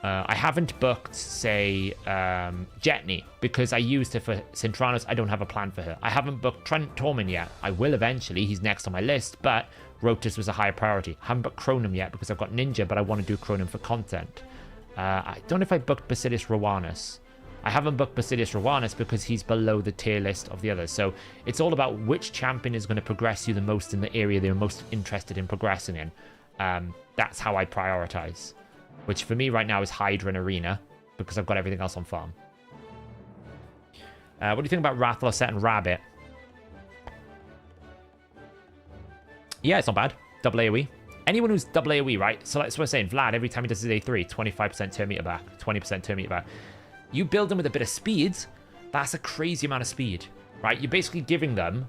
I haven't booked, say, Jetney because I used her for Cintranos. I don't have a plan for her. I haven't booked Trent Tormin yet. I will eventually. He's next on my list, but Rotos was a higher priority. I haven't booked Chronum yet because I've got Ninja, but I want to do Chronum for content. I don't know if I booked Basilius Rowanus. I haven't booked Basilius Rowanus because he's below the tier list of the others. So it's all about which champion is going to progress you the most in the area they're most interested in progressing in. That's how I prioritize. Which for me right now is Hydra and Arena, because I've got everything else on farm. What do you think about Rathalos set and Rabbit? Yeah, it's not bad. Double AoE. Anyone who's double AoE, right? So that's what I'm saying. Vlad, every time he does his A3, 25% turn meter back, 20% turn meter back. You build them with a bit of speed, that's a crazy amount of speed, right? You're basically giving them...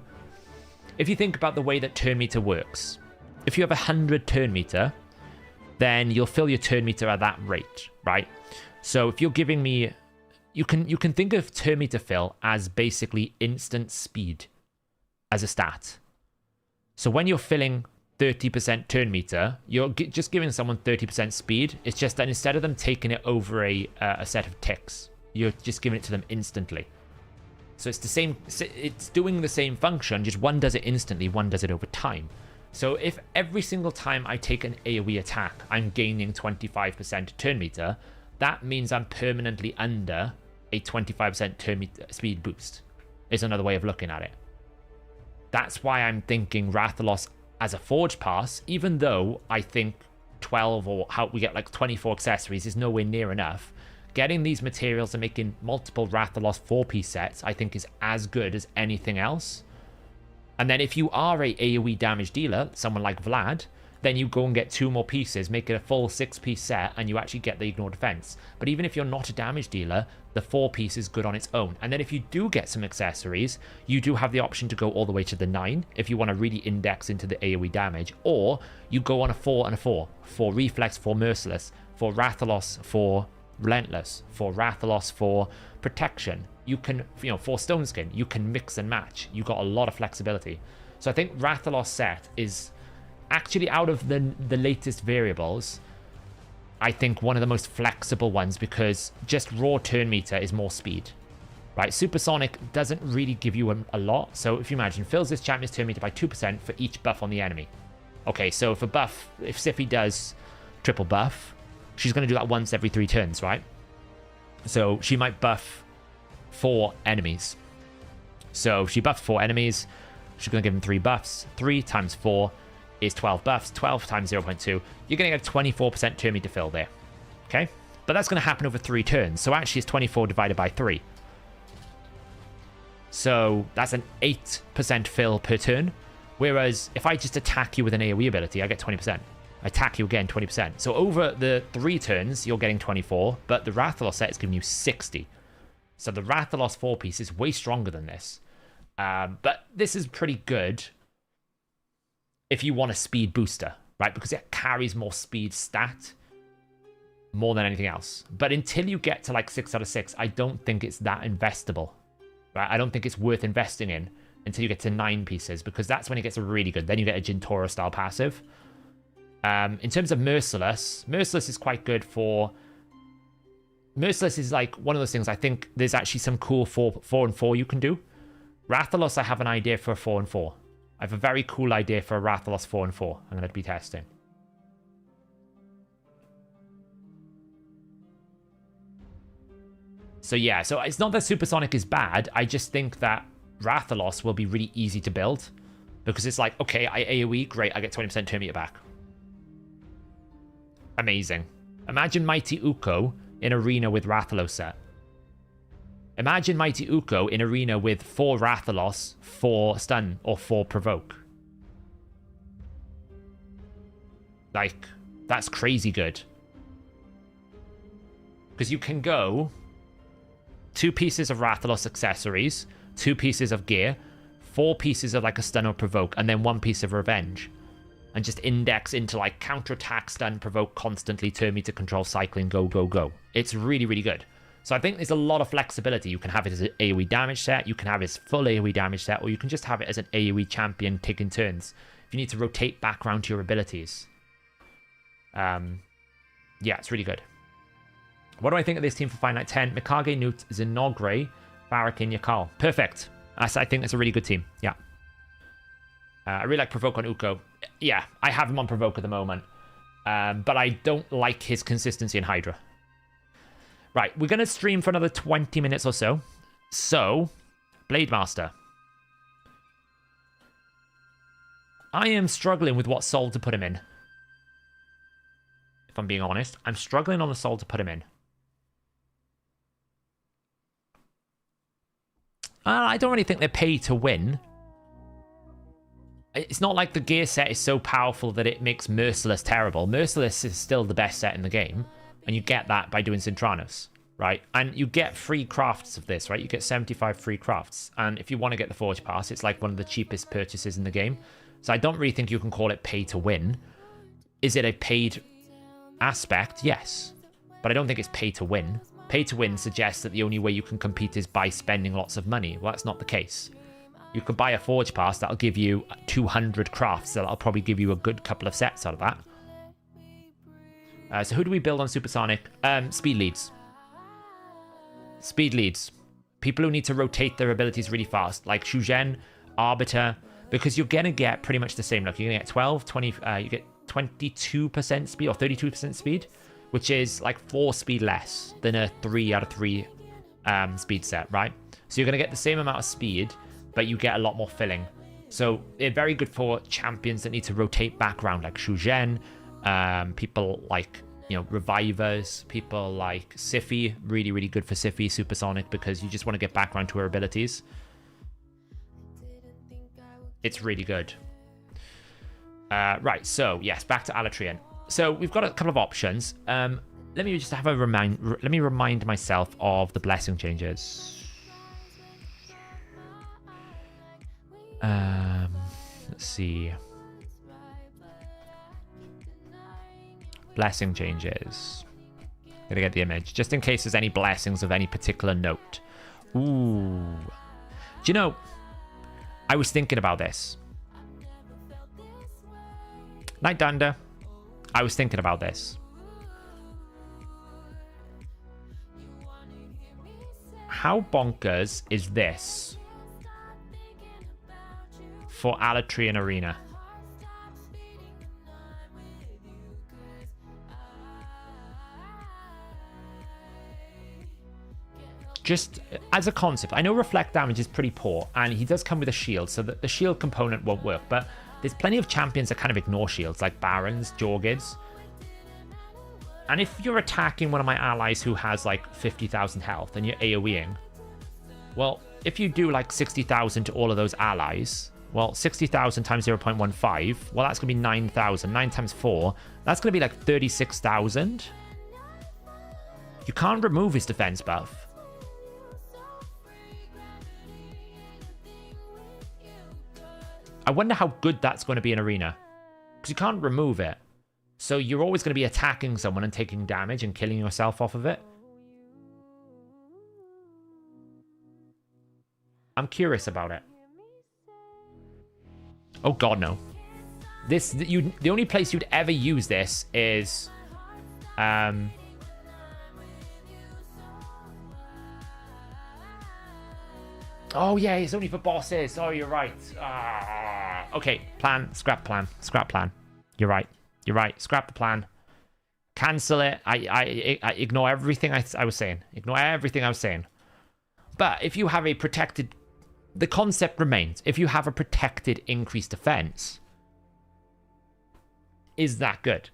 If you think about the way that turn meter works, if you have 100 turn meter, then you'll fill your turn meter at that rate, right? So if you're giving me... You can think of turn meter fill as basically instant speed as a stat. So when you're filling 30% turn meter, you're just giving someone 30% speed. It's just that instead of them taking it over a set of ticks, you're just giving it to them instantly. So it's the same, it's doing the same function, just one does it instantly, one does it over time. So if every single time I take an AoE attack, I'm gaining 25% turn meter, that means I'm permanently under a 25% turn meter speed boost, is another way of looking at it. That's why I'm thinking Rathalos as a Forge Pass, even though I think 12 or how we get like 24 accessories is nowhere near enough. Getting these materials and making multiple Rathalos 4-piece sets, I think is as good as anything else. And then if you are a AoE damage dealer, someone like Vlad, then you go and get 2 more pieces, make it a full 6-piece set, and you actually get the Ignore Defense. But even if you're not a damage dealer, the 4-piece is good on its own. And then if you do get some accessories, you do have the option to go all the way to the 9, if you want to really index into the AoE damage, or you go on a 4 and a 4, for Reflex, for Merciless, for Rathalos, for Relentless, for Rathalos, for Protection. You can, for Stone Skin, you can mix and match. You've got a lot of flexibility. So I think Rathalos set is actually, out of the latest variables, I think one of the most flexible ones, because just raw turn meter is more speed, right? Supersonic doesn't really give you a lot. So if you imagine, fills this champion's turn meter by 2% for each buff on the enemy. Okay, so if Sify does triple buff, she's going to do that once every 3 turns, right? So she might buff 4 enemies. So if she buffs 4 enemies, she's going to give them 3 buffs. 3 times 4 is 12 buffs. 12 times 0.2. You're going to get a 24% turn meter fill there. Okay? But that's going to happen over 3 turns. So actually it's 24 divided by 3. So that's an 8% fill per turn. Whereas if I just attack you with an AoE ability, I get 20%. I attack you again, 20%. So over the 3 turns, you're getting 24. But the Rathalos set is giving you 60. So the Rathalos 4-piece is way stronger than this. But this is pretty good if you want a speed booster, right? Because it carries more speed stat more than anything else. But until you get to like 6 out of 6, I don't think it's that investable, right? I don't think it's worth investing in until you get to 9 pieces, because that's when it gets really good. Then you get a Jintoro style passive. In terms of Merciless is quite good for... Merciless is like one of those things. I think there's actually some cool 4 and 4 you can do. Rathalos, I have an idea for a 4 and 4. I have a very cool idea for a Rathalos 4 and 4. I'm going to be testing. So yeah, so it's not that Supersonic is bad. I just think that Rathalos will be really easy to build. Because it's like, okay, I AoE, great, I get 20% turn meter back. Amazing. Imagine Mighty Uko in arena with Rathalos set. Imagine Mighty Uko in arena with 4 Rathalos, 4 stun, or 4 provoke. Like, that's crazy good. Because you can go 2 pieces of Rathalos accessories, 2 pieces of gear, 4 pieces of like a stun or provoke, and then 1 piece of revenge. And just index into like counterattack, stun, provoke constantly, turn me to control, cycling, go, go, go. It's really, really good. So I think there's a lot of flexibility. You can have it as an AoE damage set, you can have it as full AoE damage set, or you can just have it as an AoE champion taking turns. If you need to rotate back around to your abilities. Yeah, it's really good. What do I think of this team for Fight Night 10? Mikage, Newt, Zinogre, Barakin, Yakal. Perfect. I think that's a really good team. Yeah. I really like Provoke on Uko. Yeah, I have him on Provoke at the moment. But I don't like his consistency in Hydra. Right, we're going to stream for another 20 minutes or so. So, Blade Master. I am struggling with what soul to put him in. If I'm being honest. I'm struggling on the soul to put him in. I don't really think they're pay to win. It's not like the gear set is so powerful that it makes Merciless terrible. Merciless is still the best set in the game. And you get that by doing Cintranos, right? And you get free crafts of this, right? You get 75 free crafts. And if you want to get the Forge Pass, it's like one of the cheapest purchases in the game. So I don't really think you can call it pay to win. Is it a paid aspect? Yes. But I don't think it's pay to win. Pay to win suggests that the only way you can compete is by spending lots of money. Well, that's not the case. You could buy a Forge Pass that'll give you 200 crafts. That'll probably give you a good couple of sets out of that. So who do we build on Supersonic? Speed leads. Speed leads. People who need to rotate their abilities really fast, like Shugen, Arbiter, because you're going to get pretty much the same. Like you're going to get 12, 20, you get 22% speed or 32% speed, which is like 4 speed less than a 3 out of 3 speed set, right? So you're going to get the same amount of speed, but you get a lot more filling. So they're very good for champions that need to rotate back around, like Shugen, people like, you know, Revivers, people like Siphi, really, really good for Siphi, Supersonic, because you just want to get back around to her abilities. It's really good. Right, so yes, back to Alatreon. So we've got a couple of options. Let me just have a let me remind myself of the blessing changes. Let's see. Blessing changes. Gonna get the image just in case there's any blessings of any particular note. Ooh. Do you know, I was thinking about this. Night Dunder. I was thinking about this. How bonkers is this for Alatreon Arena? Just as a concept, I know reflect damage is pretty poor, and he does come with a shield, so that the shield component won't work, but there's plenty of champions that kind of ignore shields, like Barons, Jorgids. And if you're attacking one of my allies who has like 50,000 health and you're AoEing, well, if you do like 60,000 to all of those allies, well, 60,000 times 0.15, well, that's going to be 9,000. 9 times 4, that's going to be like 36,000. You can't remove his defense buff. I wonder how good that's going to be in Arena. Because you can't remove it. So you're always going to be attacking someone and taking damage and killing yourself off of it. I'm curious about it. Oh god, no. The only place you'd ever use this is... Oh yeah, it's only for bosses. Oh, you're right. Okay, scrap plan. You're right. Scrap the plan. Cancel it. I ignore everything I was saying. Ignore everything I was saying. But if you have a protected... The concept remains. If you have a protected increased defense, is that good?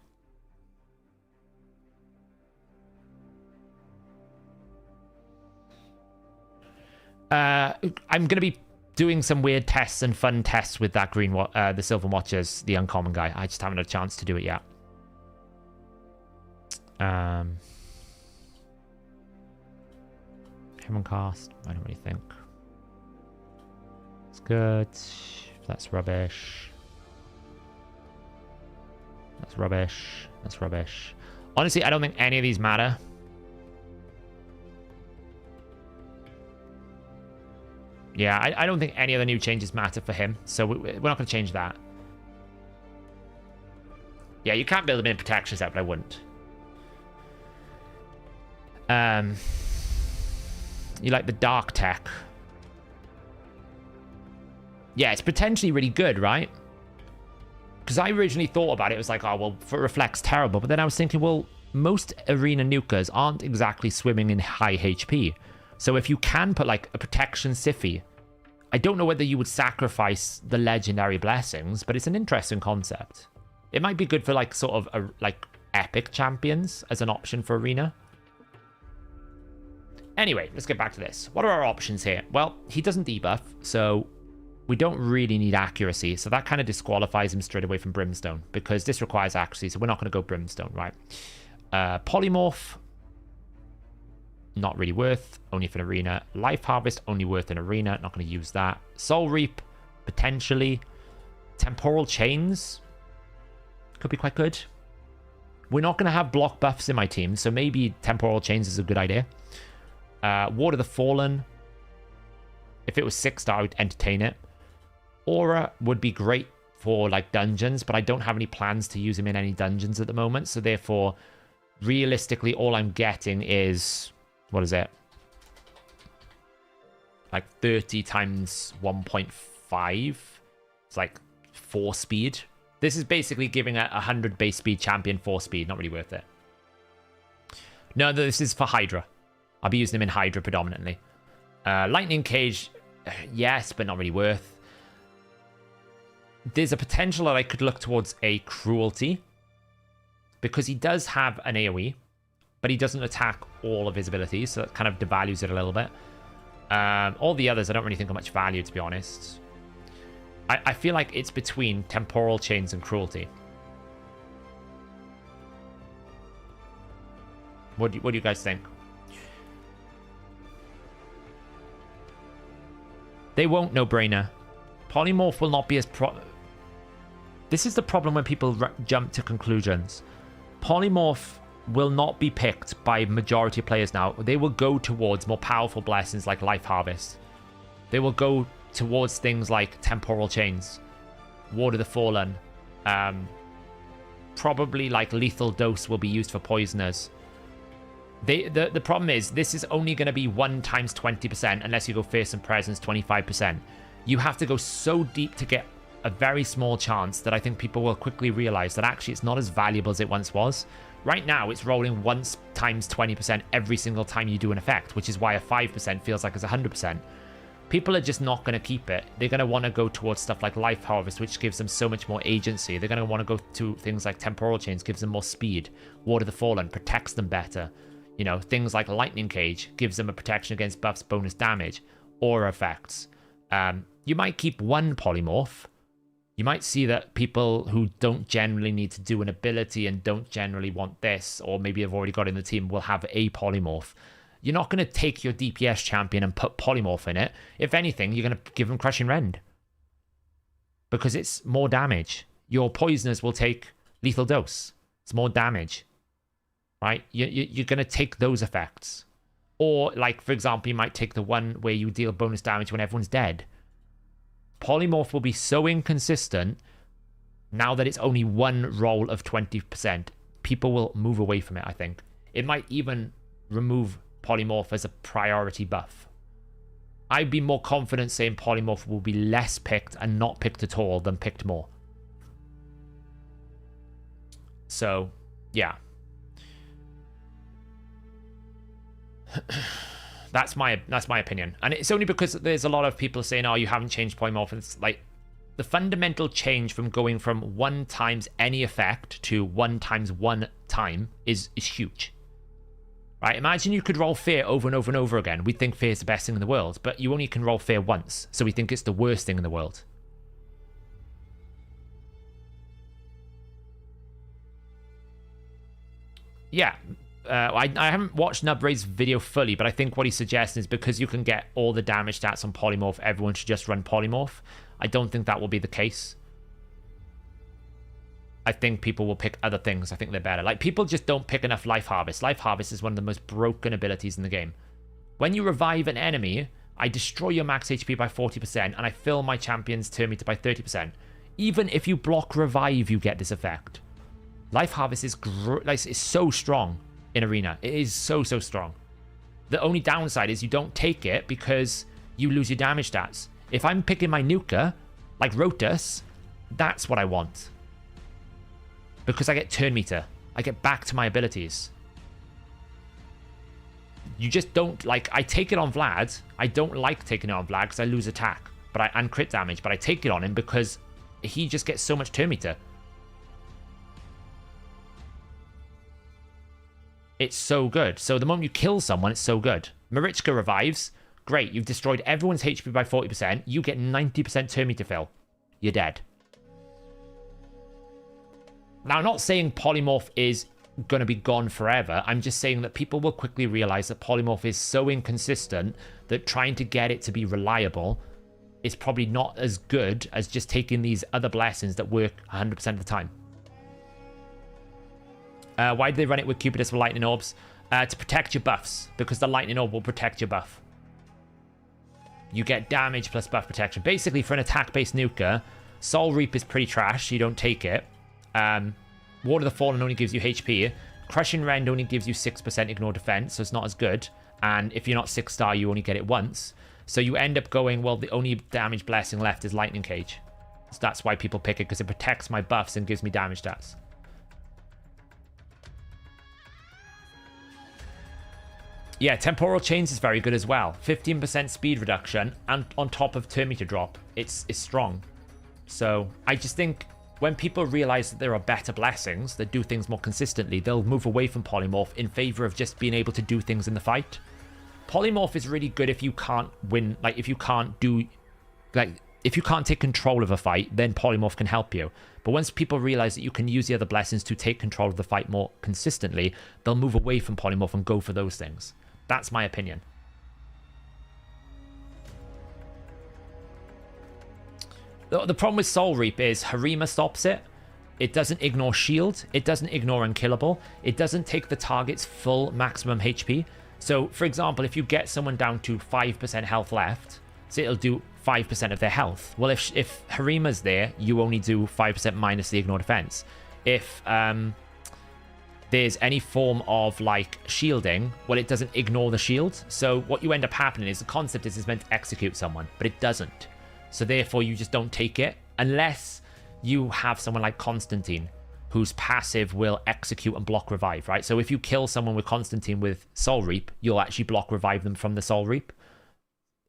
I'm going to be doing some weird tests and fun tests with that the Silver Watchers, the uncommon guy. I just haven't had a chance to do it yet. Heaven cast, I don't really think. It's good. That's rubbish. That's rubbish. That's rubbish. Honestly, I don't think any of these matter. Yeah, I don't think any of the new changes matter for him, so we're not going to change that. Yeah, you can't build him in protection set, but I wouldn't. You like the dark tech? Yeah, it's potentially really good, right? Because I originally thought about it, it was like, oh, well, it reflects terrible. But then I was thinking, well, most arena nukers aren't exactly swimming in high HP. So if you can put like a protection Siffy, I don't know whether you would sacrifice the legendary blessings, but it's an interesting concept. It might be good for like sort of like epic champions as an option for arena. Anyway, let's get back to this. What are our options here? Well, he doesn't debuff, so we don't really need accuracy. So that kind of disqualifies him straight away from Brimstone because this requires accuracy, so we're not going to go Brimstone, right? Polymorph, not really worth, only for an arena. Life Harvest, only worth an arena, not going to use that. Soul Reap, potentially. Temporal Chains, could be quite good. We're not going to have block buffs in my team, so maybe Temporal Chains is a good idea. Ward of the Fallen, if it was 6-star, I would entertain it. Aura would be great for like dungeons, but I don't have any plans to use him in any dungeons at the moment, so therefore, realistically, all I'm getting is... what is it? Like 30 times 1.5. It's like 4 speed. This is basically giving a 100 base speed champion 4 speed. Not really worth it. No, this is for Hydra. I'll be using him in Hydra predominantly. Lightning Cage, yes, but not really worth. There's a potential that I could look towards a Cruelty. Because he does have an AoE. But he doesn't attack all of his abilities, so that kind of devalues it a little bit. All the others, I don't really think are much value, to be honest. I feel like it's between Temporal Chains and Cruelty. What do you guys think? They won't, no-brainer. Polymorph will not be as This is the problem when people jump to conclusions. Polymorph will not be picked by majority of players now. They will go towards more powerful blessings like Life Harvest. They will go towards things like Temporal Chains, Ward of the Fallen. Probably like Lethal Dose will be used for poisoners. The problem is this is only going to be 1 times 20% unless you go Fearsome Presence 25%. You have to go so deep to get a very small chance that I think people will quickly realize that actually it's not as valuable as it once was. Right now, it's rolling 1 times 20% every single time you do an effect, which is why a 5% feels like it's 100%. People are just not going to keep it. They're going to want to go towards stuff like Life Harvest, which gives them so much more agency. They're going to want to go to things like Temporal Chains, gives them more speed. Ward of the Fallen protects them better. You know, things like Lightning Cage gives them a protection against buffs, bonus damage, aura effects. You might keep one polymorph. You might see that people who don't generally need to do an ability and don't generally want this, or maybe have already got in the team, will have a polymorph. You're not going to take your DPS champion and put polymorph in it. If anything, you're going to give them Crushing Rend. Because it's more damage. Your poisoners will take Lethal Dose. It's more damage. Right? You're going to take those effects. Or, like, for example, you might take the one where you deal bonus damage when everyone's dead. Polymorph will be so inconsistent now that it's only one roll of 20%. People will move away from it, I think. It might even remove Polymorph as a priority buff. I'd be more confident saying Polymorph will be less picked and not picked at all than picked more. So, yeah. That's my opinion. And it's only because there's a lot of people saying, oh, you haven't changed polymorph. And it's like the fundamental change from going from 1 times any effect to 1 times 1 time is huge. Right? Imagine you could roll fear over and over and over again. We'd think fear is the best thing in the world, but you only can roll fear once, so we think it's the worst thing in the world. Yeah, I haven't watched Nubray's video fully, but I think what he's suggesting is because you can get all the damage stats on polymorph, everyone should just run polymorph. I don't think that will be the case. I think people will pick other things. I think they're better. Like, people just don't pick enough Life Harvest. Life Harvest is one of the most broken abilities in the game. When you revive an enemy, I destroy your max HP by 40%, and I fill my champion's turn meter by 30%. Even if you block revive, you get this effect. Life Harvest is so strong in Arena. It is so strong. The only downside is you don't take it because you lose your damage stats. If I'm picking my nuker, like Rotos, that's what I want. Because I get turn meter. I get back to my abilities. You just don't, like, I take it on Vlad. I don't like taking it on Vlad because I lose attack and crit damage, but I take it on him because he just gets so much turn meter. It's so good. So the moment you kill someone, it's so good. Marichka revives. Great. You've destroyed everyone's HP by 40%. You get 90% turn meter fill. You're dead. Now, I'm not saying polymorph is going to be gone forever. I'm just saying that people will quickly realize that polymorph is so inconsistent that trying to get it to be reliable is probably not as good as just taking these other blessings that work 100% of the time. Why do they run it with Cupidus with lightning orbs? To protect your buffs, because the lightning orb will protect your buff. You get damage plus buff protection. Basically, for an attack-based nuker, Soul Reap is pretty trash. You don't take it. Ward of the Fallen only gives you HP. Crushing Rend only gives you 6% ignore defense, so it's not as good. And if you're not 6-star, you only get it once. So you end up going, well, the only damage blessing left is Lightning Cage. So that's why people pick it, because it protects my buffs and gives me damage stats. Yeah, Temporal Chains is very good as well. 15% speed reduction, and on top of turn meter drop, it's strong. So I just think when people realize that there are better blessings that do things more consistently, they'll move away from polymorph in favor of just being able to do things in the fight. Polymorph is really good if you can't win, like if you can't do, like if you can't take control of a fight, then polymorph can help you. But once people realize that you can use the other blessings to take control of the fight more consistently, they'll move away from polymorph and go for those things. That's my opinion. The problem with Soul Reap is Harima stops it. It doesn't ignore shield. It doesn't ignore unkillable. It doesn't take the target's full maximum HP. So, for example, if you get someone down to 5% health left, so it'll do 5% of their health. Well, if Harima's there, you only do 5% minus the ignore defense. If there's any form of like shielding, well, it doesn't ignore the shield. So what you end up happening is the concept is it's meant to execute someone, but it doesn't. So therefore you just don't take it unless you have someone like Constantine whose passive will execute and block revive, right? So if you kill someone with Constantine with Soul Reap, you'll actually block revive them from the Soul Reap.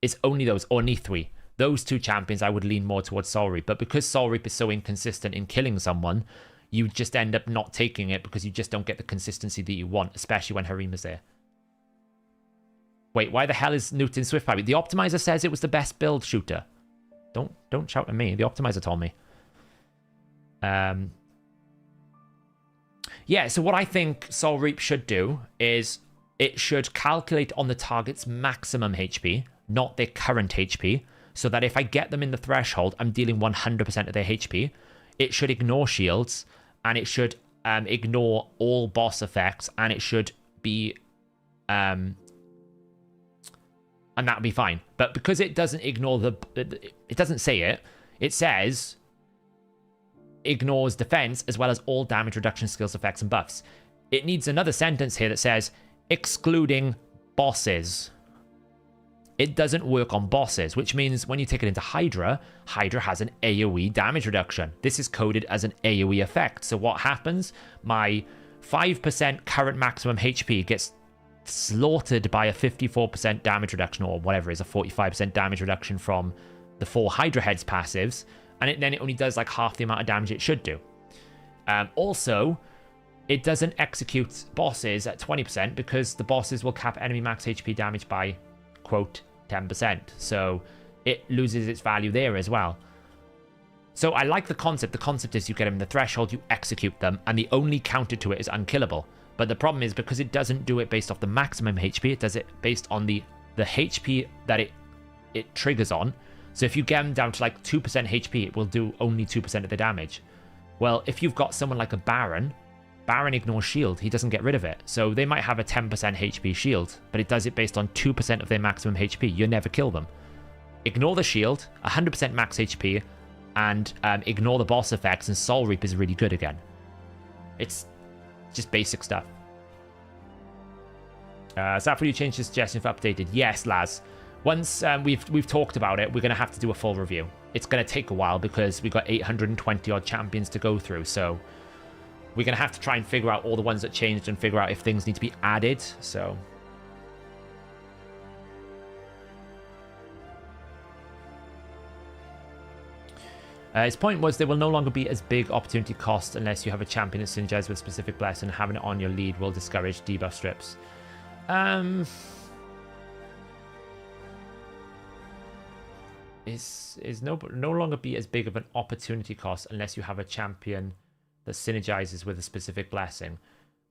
It's only those, or Nithri. Those two champions I would lean more towards Soul Reap, but because Soul Reap is so inconsistent in killing someone, you just end up not taking it because you just don't get the consistency that you want, especially when Harima's there. Wait, why the hell is Newton Swift Pipe? The Optimizer says it was the best build shooter. Don't shout at me. The Optimizer told me. Yeah, so what I think Soul Reap should do is it should calculate on the target's maximum HP, not their current HP, so that if I get them in the threshold, I'm dealing 100% of their HP. It should ignore shields, and it should ignore all boss effects, and it should be... and that would be fine. But because it doesn't ignore the... It doesn't say it. It says... ignores defense as well as all damage reduction skills, effects, and buffs. It needs another sentence here that says, excluding bosses. It doesn't work on bosses, which means when you take it into Hydra, Hydra has an AoE damage reduction. This is coded as an AoE effect. So what happens? My 5% current maximum HP gets slaughtered by a 54% damage reduction, or whatever it is, a 45% damage reduction from the 4 Hydra heads passives, and then it only does like half the amount of damage it should do. Also, it doesn't execute bosses at 20% because the bosses will cap enemy max HP damage by, quote, 10%. So it loses its value there as well. So I like the concept. The concept is you get them in the threshold, you execute them, and the only counter to it is unkillable. But the problem is because it doesn't do it based off the maximum HP, it does it based on the HP that it triggers on. So if you get them down to like 2% HP, it will do only 2% of the damage. Well, if you've got someone like a Baron ignores shield. He doesn't get rid of it. So they might have a 10% HP shield, but it does it based on 2% of their maximum HP. You never kill them. Ignore the shield, 100% max HP, and ignore the boss effects, and Soul Reap is really good again. It's just basic stuff. Is that for you change the suggestion for updated? Yes, Laz. Once we've talked about it, we're going to have to do a full review. It's going to take a while because we've got 820 odd champions to go through, so we're going to have to try and figure out all the ones that changed and figure out if things need to be added, so... his point was there will no longer be as big opportunity cost unless you have a champion that synergizes with a specific blessing, and having it on your lead will discourage debuff strips. Is no longer be as big of an opportunity cost unless you have a champion that synergizes with a specific blessing.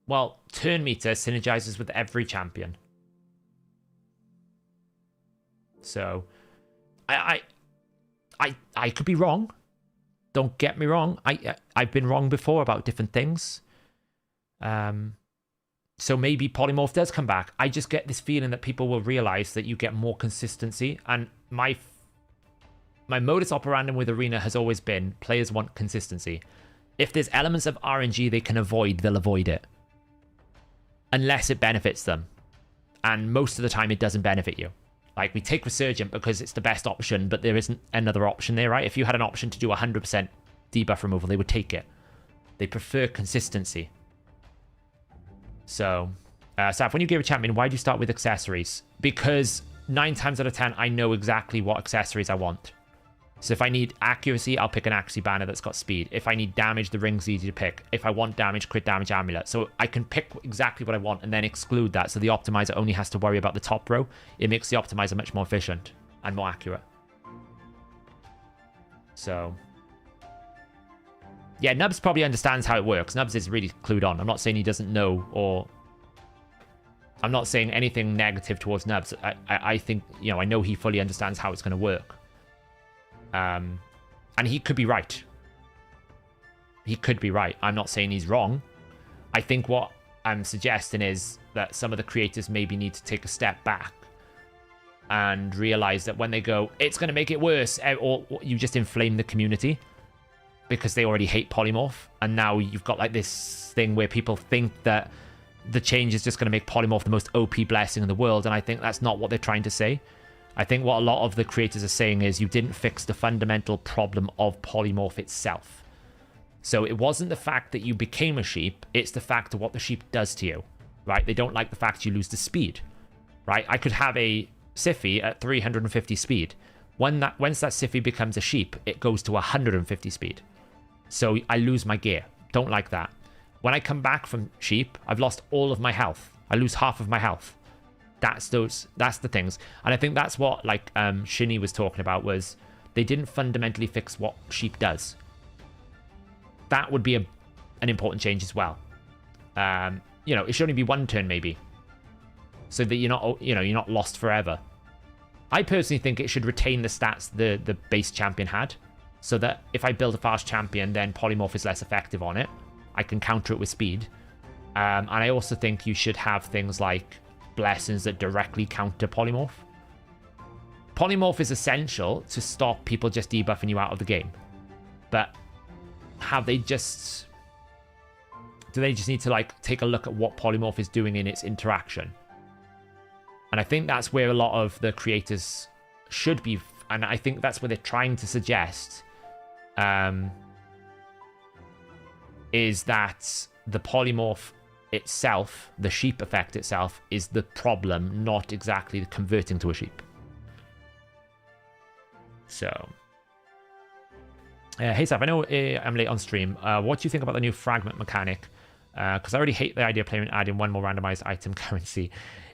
Well, turn meter synergizes with every champion. So, I could be wrong. Don't get me wrong. I've been wrong before about different things. So maybe polymorph does come back. I just get this feeling that people will realize that you get more consistency. And my modus operandi with Arena has always been players want consistency. If there's elements of RNG they can avoid, they'll avoid it. Unless it benefits them. And most of the time it doesn't benefit you. Like, we take Resurgent because it's the best option, but there isn't another option there, right? If you had an option to do 100% debuff removal, they would take it. They prefer consistency. So, Saf, when you give a champion, why do you start with accessories? Because 9 times out of 10, I know exactly what accessories I want. So if I need accuracy, I'll pick an accuracy banner that's got speed. If I need damage, the ring's easy to pick. If I want damage, crit damage amulet. So I can pick exactly what I want and then exclude that. So the optimizer only has to worry about the top row. It makes the optimizer much more efficient and more accurate. So, yeah, Nubs probably understands how it works. Nubs is really clued on. I'm not saying he doesn't know, or I'm not saying anything negative towards Nubs. I think, you know, I know he fully understands how it's going to work. And he could be right. He could be right. I'm not saying he's wrong. I think what I'm suggesting is that some of the creators maybe need to take a step back and realize that when they go, it's going to make it worse, or you just inflame the community because they already hate polymorph, and now you've got like this thing where people think that the change is just going to make polymorph the most OP blessing in the world, and I think that's not what they're trying to say. I think what a lot of the creators are saying is you didn't fix the fundamental problem of polymorph itself. So it wasn't the fact that you became a sheep, it's the fact of what the sheep does to you, right? They don't like the fact you lose the speed, right? I could have a Siphi at 350 speed. Once that Siphi becomes a sheep, it goes to 150 speed. So I lose my gear. Don't like that. When I come back from sheep, I've lost all of my health. I lose half of my health. That's the things. And I think that's what, like, Shinny was talking about, was they didn't fundamentally fix what sheep does. That would be an important change as well. You know, it should only be one turn maybe, so that you're not lost forever. I personally think it should retain the stats the base champion had, so that if I build a fast champion, then polymorph is less effective on it. I can counter it with speed. And I also think you should have things like blessings that directly counter polymorph. Polymorph is essential to stop people just debuffing you out of the game. But do they just need to like take a look at what polymorph is doing in its interaction? And I think that's where a lot of the creators should be, and I think that's where they're trying to suggest, is that the polymorph itself, the sheep effect itself, is the problem, not exactly the converting to a sheep. So, hey Saf, I know I'm late on stream. What do you think about the new fragment mechanic? because I already hate the idea of playing adding one more randomized item currency.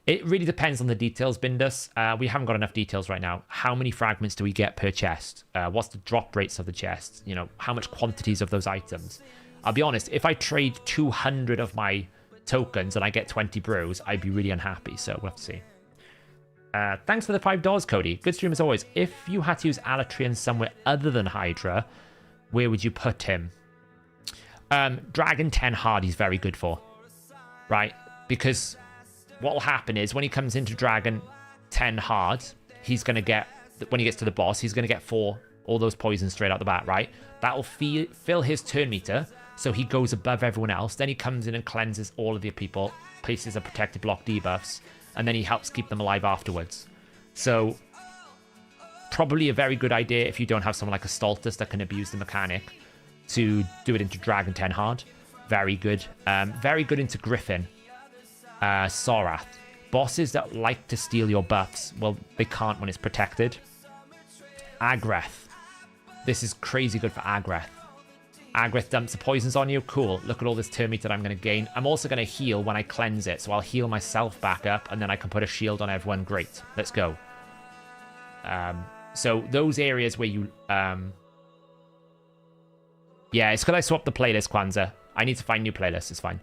It really depends on the details, Bindus. We haven't got enough details right now. How many fragments do we get per chest? What's the drop rates of the chests? You know, how much quantities of those items? I'll be honest, if I trade 200 of my tokens and I get 20 bros, I'd be really unhappy, so we'll have to see. Thanks for the $5, Cody. Good stream as always. If you had to use Alatreon somewhere other than Hydra, where would you put him? Dragon 10 hard he's very good for, right? Because what will happen is when he comes into Dragon 10 hard, he's going to get, when he gets to the boss, he's going to get all those poisons straight out the bat, right? That will fill his turn meter, so he goes above everyone else. Then he comes in and cleanses all of the people, places a protected block debuffs, and then he helps keep them alive afterwards. So probably a very good idea if you don't have someone like a Stultus that can abuse the mechanic to do it into Dragon 10 hard. Very good. Very good into Griffin. Sorath. Bosses that like to steal your buffs, well, they can't when it's protected. Agreth. This is crazy good for Agreth. Agreth dumps the poisons on you. Cool. Look at all this turn meter I'm going to gain. I'm also going to heal when I cleanse it, so I'll heal myself back up, and then I can put a shield on everyone. Great. Let's go. So those areas where you... Yeah, it's because I swapped the playlist, Kwanzaa. I need to find new playlists. It's fine.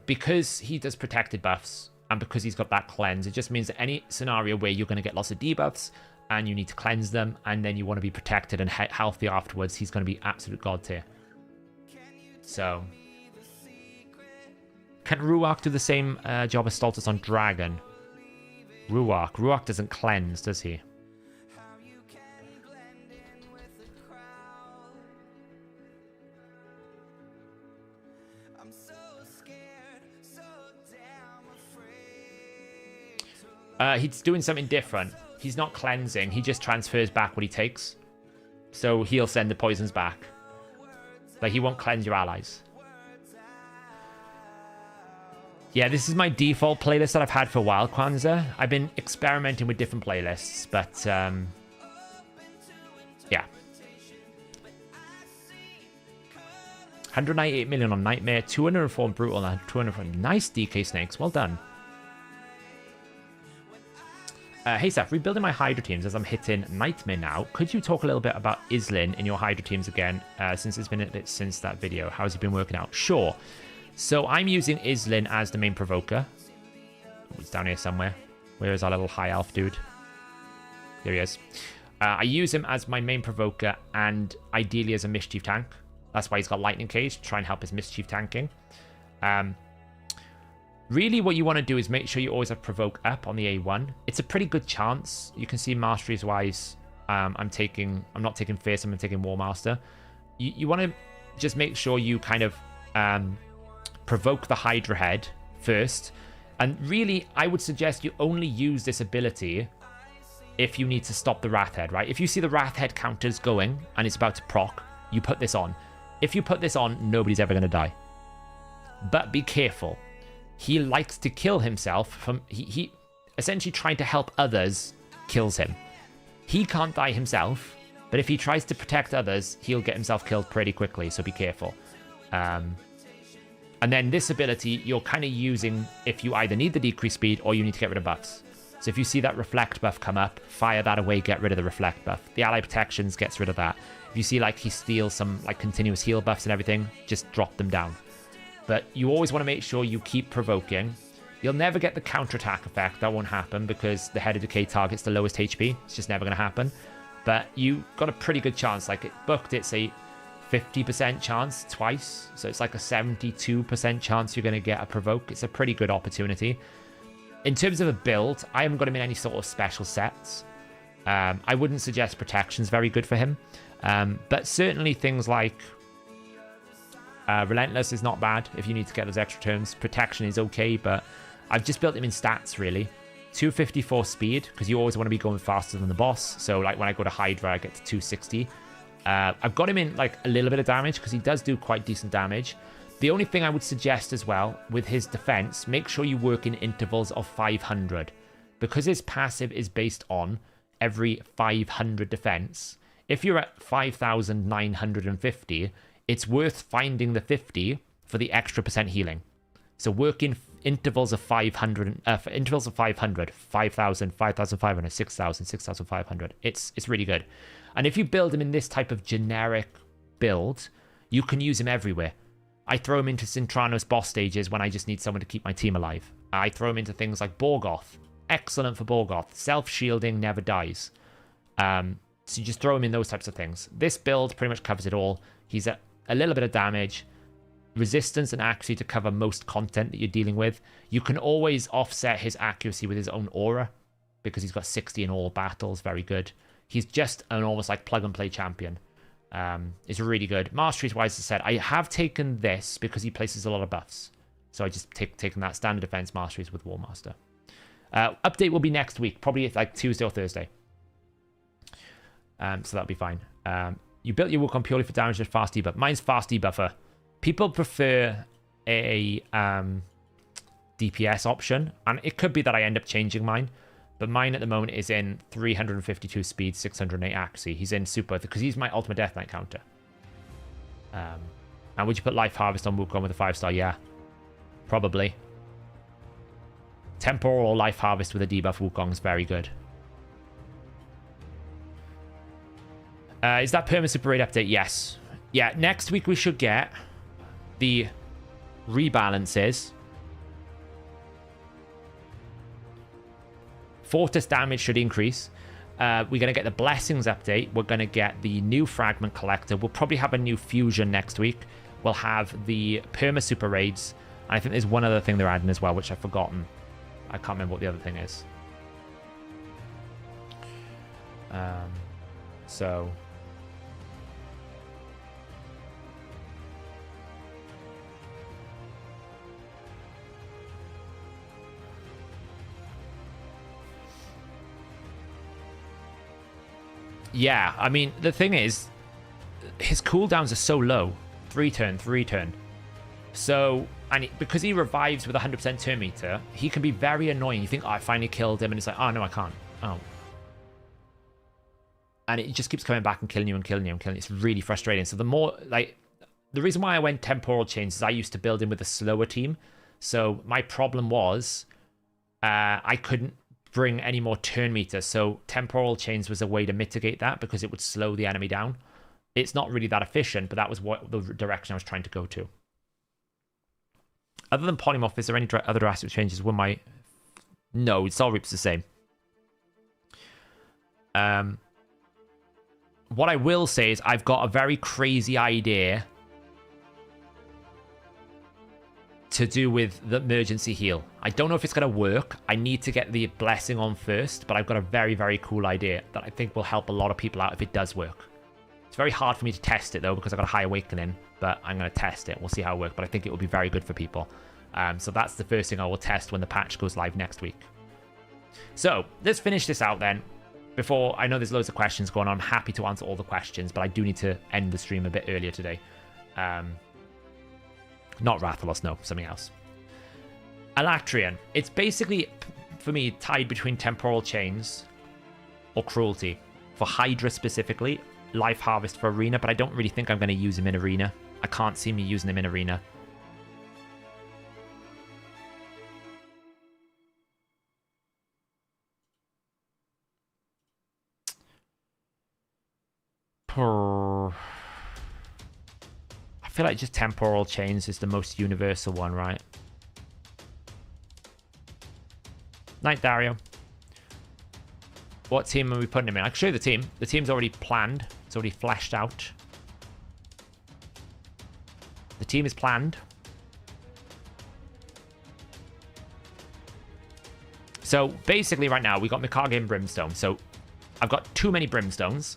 Because he does protected buffs, and because he's got that cleanse, it just means that any scenario where you're going to get lots of debuffs, and you need to cleanse them, and then you want to be protected and healthy afterwards, he's going to be absolute god tier. So, can Ruark do the same job as Stultus on Dragon? Ruark doesn't cleanse, does he? He's doing something different. He's not cleansing. He just transfers back what he takes. So he'll send the poisons back. Like, he won't cleanse your allies. Yeah, this is my default playlist that I've had for a while, Kwanzaa. I've been experimenting with different playlists, but, yeah. 198 million on Nightmare, 204 on Brutal, and 204. Nice DK Snakes. Well done. Hey Seth, rebuilding my Hydra teams as I'm hitting Nightmare now. Could you talk a little bit about Islin in your Hydra teams again, since it's been a bit since that video? How's it been working out? Sure. So I'm using Islin as the main provoker. Oh, he's down here somewhere. Where is our little high elf dude? There he is. I use him as my main provoker and ideally as a mischief tank. That's why he's got Lightning Cage, to try and help his mischief tanking. Really, what you want to do is make sure you always have Provoke up on the A1. It's a pretty good chance. You can see Masteries-wise, I'm not taking Fearsome, I'm taking War Master. You want to just make sure you kind of provoke the Hydra head first. And really, I would suggest you only use this ability if you need to stop the Wrath head, right? If you see the Wrath head counters going and it's about to proc, you put this on. If you put this on, nobody's ever going to die. But be careful. He likes to kill himself from... He essentially trying to help others kills him. He can't die himself, but if he tries to protect others, he'll get himself killed pretty quickly, so be careful. And then this ability, you're kind of using if you either need the decreased speed or you need to get rid of buffs. So if you see that reflect buff come up, fire that away, get rid of the reflect buff. The ally protections gets rid of that. If you see like he steals some like continuous heal buffs and everything, just drop them down. But you always want to make sure you keep provoking. You'll never get the counterattack effect. That won't happen because the Head of Decay targets the lowest HP. It's just never going to happen. But you got a pretty good chance. Like, it booked, it's a 50% chance twice. So it's like a 72% chance you're going to get a provoke. It's a pretty good opportunity. In terms of a build, I haven't got him in any sort of special sets. I wouldn't suggest protection's very good for him. But certainly things like... Relentless is not bad if you need to get those extra turns. Protection is okay, but I've just built him in stats, really. 254 speed, because you always want to be going faster than the boss. So, like, when I go to Hydra, I get to 260. I've got him in, like, a little bit of damage, because he does do quite decent damage. The only thing I would suggest as well, with his defense, make sure you work in intervals of 500. Because his passive is based on every 500 defense. If you're at 5,950... it's worth finding the 50 for the extra percent healing. So work in intervals of 500, 5,000, 5,500, 6,000, 6,500. It's really good. And if you build him in this type of generic build, you can use him everywhere. I throw him into Cintranos boss stages when I just need someone to keep my team alive. I throw him into things like Borgoth. Excellent for Borgoth. Self-shielding, never dies. So you just throw him in those types of things. This build pretty much covers it all. He's at a little bit of damage, resistance and accuracy to cover most content that you're dealing with. You can always offset his accuracy with his own aura because he's got 60 in all battles. Very good. He's just an almost like plug-and-play champion. It's really good. Masteries-wise, as I said, I have taken this because he places a lot of buffs. So I just taken that standard defense masteries with Warmaster. Update will be next week, probably like Tuesday or Thursday. So that'll be fine. You built your Wukong purely for damage with fast debuff. Mine's fast debuffer. People prefer a DPS option, and it could be that I end up changing mine. But mine at the moment is in 352 speed, 608 accuracy. He's in super because he's my ultimate death knight counter. And would you put Life Harvest on Wukong with a 5-star? Yeah, probably. Temporal or Life Harvest with a debuff Wukong is very good. Is that perma super raid update? Yes. Yeah, next week we should get the rebalances. Fortress damage should increase. We're going to get the Blessings update. We're going to get the new Fragment Collector. We'll probably have a new Fusion next week. We'll have the Perma Super Raids. And I think there's one other thing they're adding as well, which I've forgotten. I can't remember what the other thing is. So... yeah, I mean, the thing is, his cooldowns are so low. 3 turn, 3 turn. So, and because he revives with 100% turn meter, he can be very annoying. You think, oh, I finally killed him, and it's like, oh, no, I can't. Oh. And it just keeps coming back and killing you and killing you and killing you. It's really frustrating. So the more, like, the reason why I went Temporal Chains is I used to build him with a slower team. So my problem was I couldn't bring any more turn meter, so Temporal Chains was a way to mitigate that because it would slow the enemy down. It's not really that efficient, but that was what the direction I was trying to go to. Other than polymorph, is there any other drastic changes? No, Soul Reap's the same. What I will say is I've got a very crazy idea to do with the emergency heal. I don't know if it's going to work. I need to get the blessing on first, but I've got a very, very cool idea that I think will help a lot of people out if it does work. It's very hard for me to test it, though, because I've got a high awakening, but I'm going to test it. We'll see how it works, but I think it will be very good for people. So that's the first thing I will test when the patch goes live next week. So let's finish this out then. Before, I know there's loads of questions going on. I'm happy to answer all the questions, but I do need to end the stream a bit earlier today. Not Rathalos, no, something else. Alatreon. It's basically, for me, tied between Temporal Chains or Cruelty. For Hydra specifically, Life Harvest for Arena, but I don't really think I'm going to use him in Arena. I can't see me using him in Arena. I feel like just Temporal Chains is the most universal one, right? Night, Dario. What team are we putting him in? I can show you the team. The team's already planned. It's already fleshed out. The team is planned. So basically right now we got Mikage and Brimstone. So I've got too many Brimstones.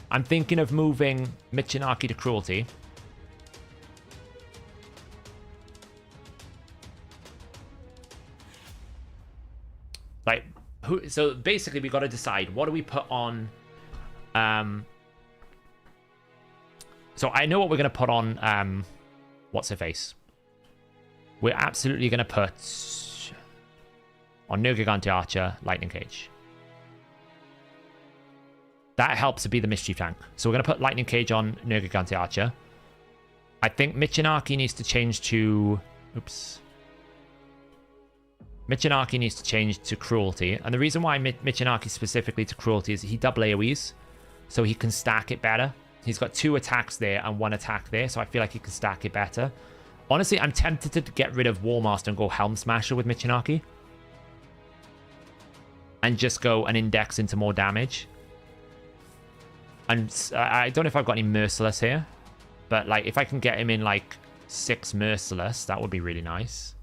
I'm thinking of moving Michinaki to Cruelty. Like, so basically we got to decide what do we put on. So I know what we're going to put on. What's her face? We're absolutely going to put on Nergigante Archer, Lightning Cage. That helps to be the Mischief Tank. So we're going to put Lightning Cage on Nergigante Archer. I think Michinaki needs to change to... Oops. Michinaki needs to change to Cruelty. And the reason why Michinaki specifically to Cruelty is he double AoEs, so he can stack it better. He's got 2 attacks there and 1 attack there, so I feel like he can stack it better. Honestly, I'm tempted to get rid of Warmaster and go Helm Smasher with Michinaki. And just go and index into more damage. And I don't know if I've got any Merciless here. But, like, if I can get him in, like, 6 Merciless, that would be really nice.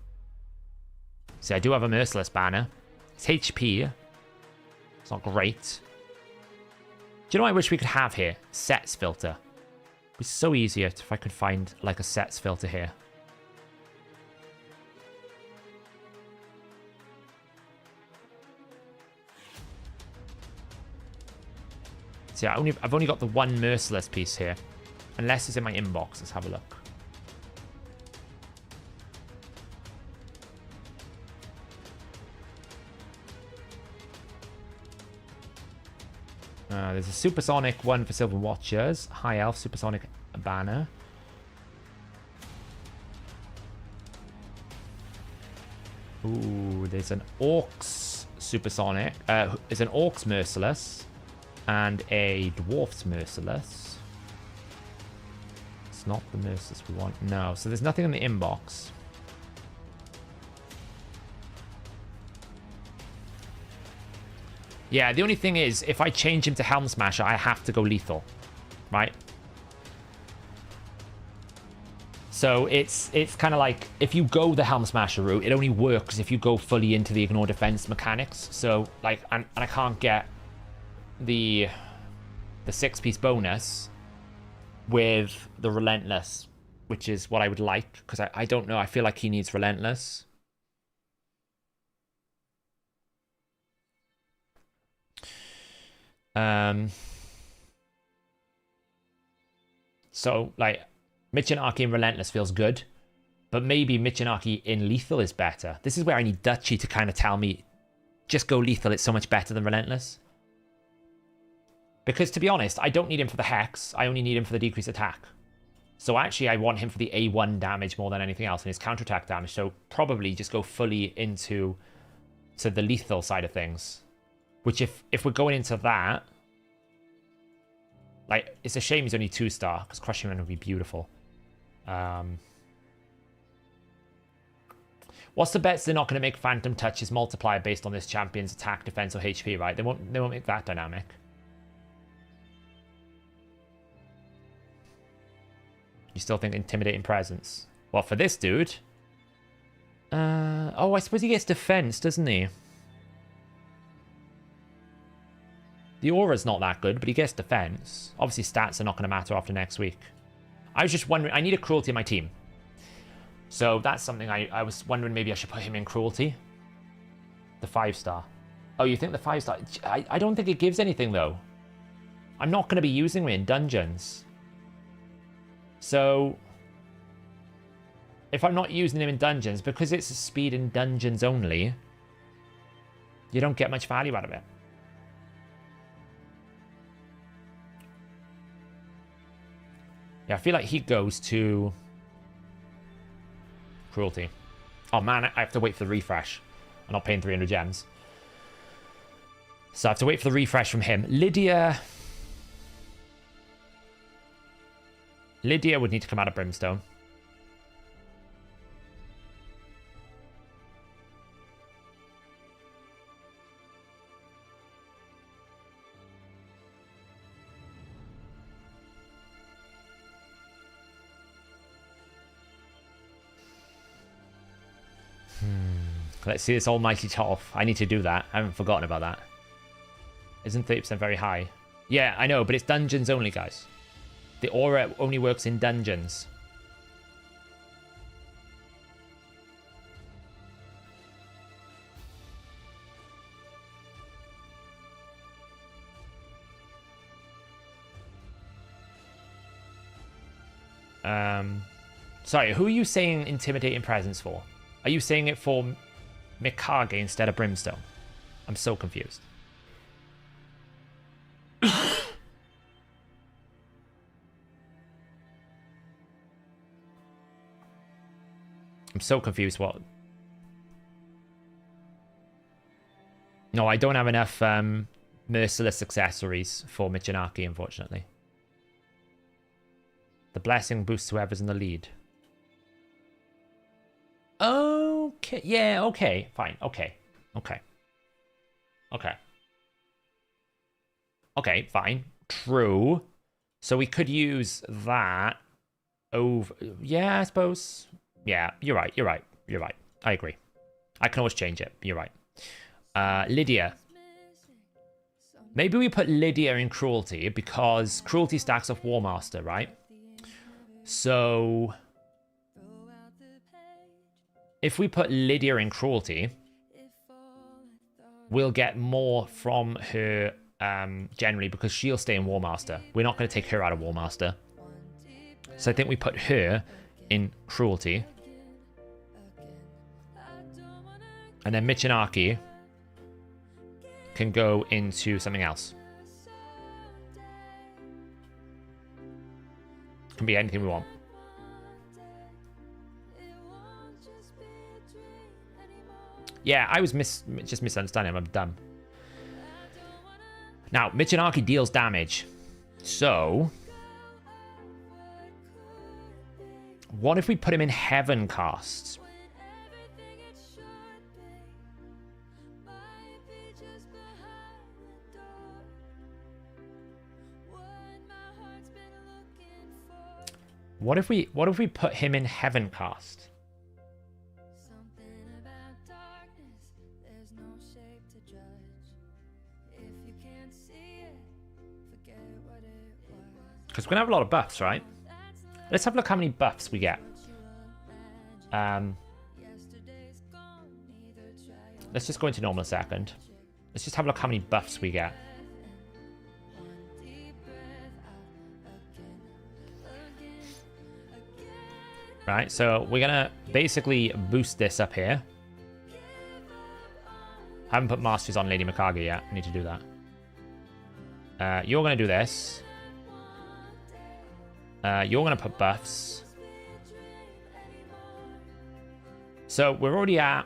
See, I do have a Merciless banner. It's HP. It's not great. Do you know what I wish we could have here? Sets filter. It'd be so easier if I could find, like, a sets filter here. See, I've only got the 1 Merciless piece here. Unless it's in my inbox. Let's have a look. There's a Supersonic one for Silver Watchers. High Elf Supersonic banner. Ooh, there's an Orcs Supersonic. There's an Orcs Merciless. And a Dwarf's Merciless. It's not the Merciless we want. No, so there's nothing in the inbox. Yeah, the only thing is, if I change him to Helm Smasher, I have to go lethal. Right? So it's kind of like, if you go the Helm Smasher route, it only works if you go fully into the Ignore Defense mechanics. So, like, and I can't get the 6-piece bonus with the Relentless, which is what I would like, because I don't know, I feel like he needs Relentless. So, like, Michinaki in Relentless feels good, but maybe Michinaki in Lethal is better. This is where I need Dutchy to kind of tell me, just go Lethal, it's so much better than Relentless. Because, to be honest, I don't need him for the Hex, I only need him for the decreased attack. So actually, I want him for the A1 damage more than anything else, and his counterattack damage, so probably just go fully into the Lethal side of things. Which, if we're going into that, like, it's a shame he's only 2-star, because Crushing Run would be beautiful. What's the bets they're not going to make Phantom Touch's multiplier based on this champion's attack, defense, or HP, right? They won't make that dynamic. You still think Intimidating Presence? Well, for this dude... oh, I suppose he gets defense, doesn't he? The aura's not that good, but he gets defense. Obviously, stats are not going to matter after next week. I was just wondering... I need a Cruelty in my team. So that's something I was wondering, maybe I should put him in Cruelty. The 5-star. Oh, you think the 5-star... I don't think it gives anything, though. I'm not going to be using him in dungeons. So, if I'm not using him in dungeons, because it's a speed in dungeons only, you don't get much value out of it. Yeah, I feel like he goes to Cruelty. Oh man, I have to wait for the refresh. I'm not paying 300 gems. So I have to wait for the refresh from him. Lydia would need to come out of Brimstone. Let's see this almighty Toph. I need to do that. I haven't forgotten about that. Isn't 30% very high? Yeah, I know, but it's dungeons only, guys. The aura only works in dungeons. Sorry, who are you saying Intimidating Presence for? Are you saying it for Mikage instead of Brimstone? I'm so confused. I'm so confused what... No, I don't have enough merciless accessories for Michinaki, unfortunately. The blessing boosts whoever's in the lead. Okay, yeah, okay, fine, okay, okay. Okay. Okay, fine. True. So we could use that over... Yeah, I suppose. Yeah, you're right, you're right, you're right. I agree. I can always change it. You're right. Lydia. Maybe we put Lydia in Cruelty because Cruelty stacks off War Master, right? So... if we put Lydia in Cruelty, we'll get more from her generally because she'll stay in War Master. We're not going to take her out of War Master. So I think we put her in Cruelty. And then Michinaki can go into something else. Can be anything we want. Yeah, I was just misunderstanding. I'm dumb. Now, Michinaki deals damage. So... what if we put him in Heaven Cast? What if we put him in Heaven Cast? Because we're going to have a lot of buffs, right? Let's have a look how many buffs we get. Let's just go into normal a second. Let's just have a look how many buffs we get. Right, so we're going to basically boost this up here. I haven't put Masters on Lady Mikage yet. I need to do that. You're going to do this. You're going to put buffs. So we're already at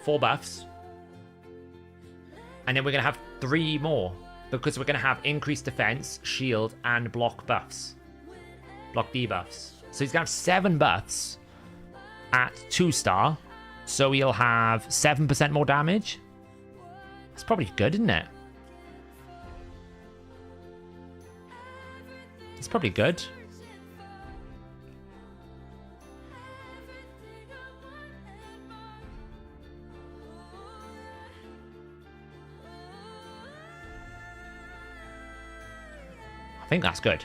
4 buffs. And then we're going to have 3 more. Because we're going to have increased defense, shield, and block buffs. Block debuffs. So he's going to have 7 buffs at 2-star. So he'll have 7% more damage. That's probably good, isn't it? It's probably good. I think that's good.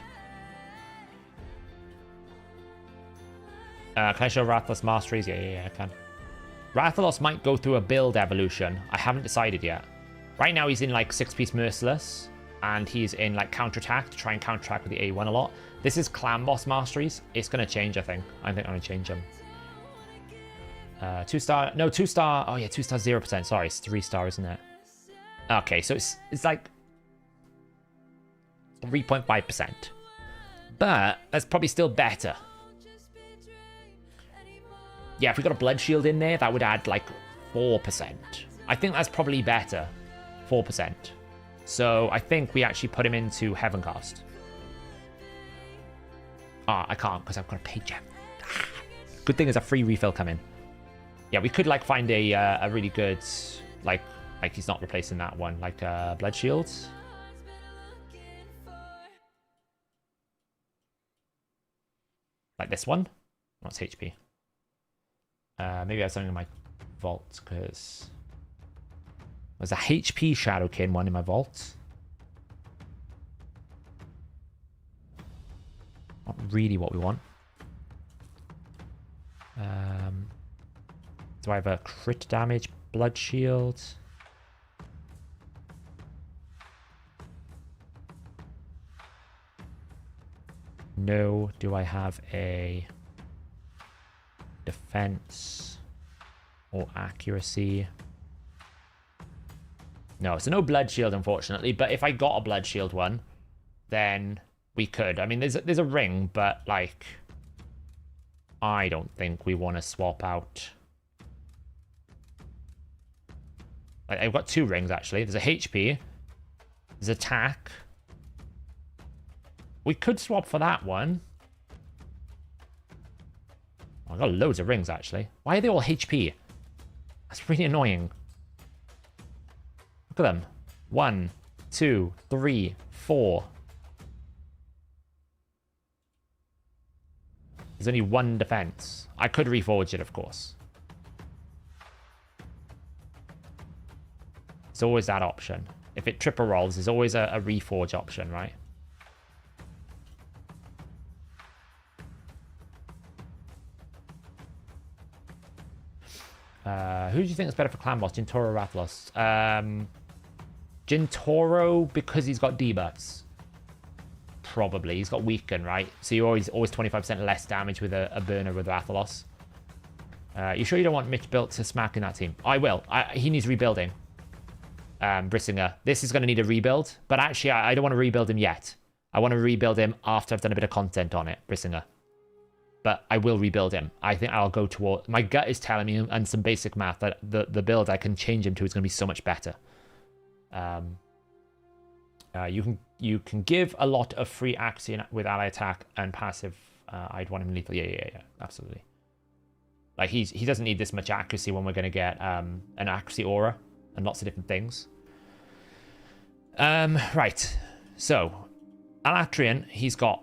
Can I show Rathalos masteries? Yeah, I can. Rathalos might go through a build evolution. I haven't decided yet. Right now he's in like 6-piece Merciless. And he's in like counterattack to try and counterattack with the A1 a lot. This is Clan Boss Masteries. It's going to change, I think. I think I'm going to change them. 2-star. No, 2-star. Oh, yeah, 2-star 0%. Sorry, it's 3-star, isn't it? Okay, so it's like 3.5%. But that's probably still better. Yeah, if we got a Blood Shield in there, that would add like 4%. I think that's probably better. 4%. So I think we actually put him into Heaven Cast. Ah, I can't because I've got a pay gem. Good thing is a free refill coming. Yeah, we could like find a really good like he's not replacing that one, like Blood Shields. Like this one. What's HP? Maybe I have something in my vault because there's a HP Shadowkin one in my vault. Not really what we want. Do I have a crit damage Blood Shield? No. Do I have a defense or accuracy? No, so no Blood Shield, unfortunately. But if I got a Blood Shield one, then we could. I mean, there's a ring, but like, I don't think we want to swap out. I've got 2 rings, actually. There's a HP. There's attack. We could swap for that one. Oh, I've got loads of rings, actually. Why are they all HP? That's really annoying. Look at them. 1, 2, 3, 4. There's only 1 defense. I could reforge it, of course. It's always that option. If it triple rolls, there's always a reforge option, right? Who do you think is better for clan boss, Jintoro or Rathalos? Jintoro, because he's got debuffs. Probably. He's got weaken, right? So you're always 25% less damage with a burner with Rathalos. You sure you don't want Mitch built to smack in that team? I will. He needs rebuilding. Brissinger. This is going to need a rebuild, but actually I don't want to rebuild him yet. I want to rebuild him after I've done a bit of content on it, Brissinger. But I will rebuild him. I think I'll go toward... My gut is telling me, and some basic math, that the build I can change him to is going to be so much better. You can give a lot of free accuracy with ally attack and passive. I'd want him lethal. Yeah, absolutely. Like he doesn't need this much accuracy when we're going to get an accuracy aura and lots of different things. Right. So Alatreon, he's got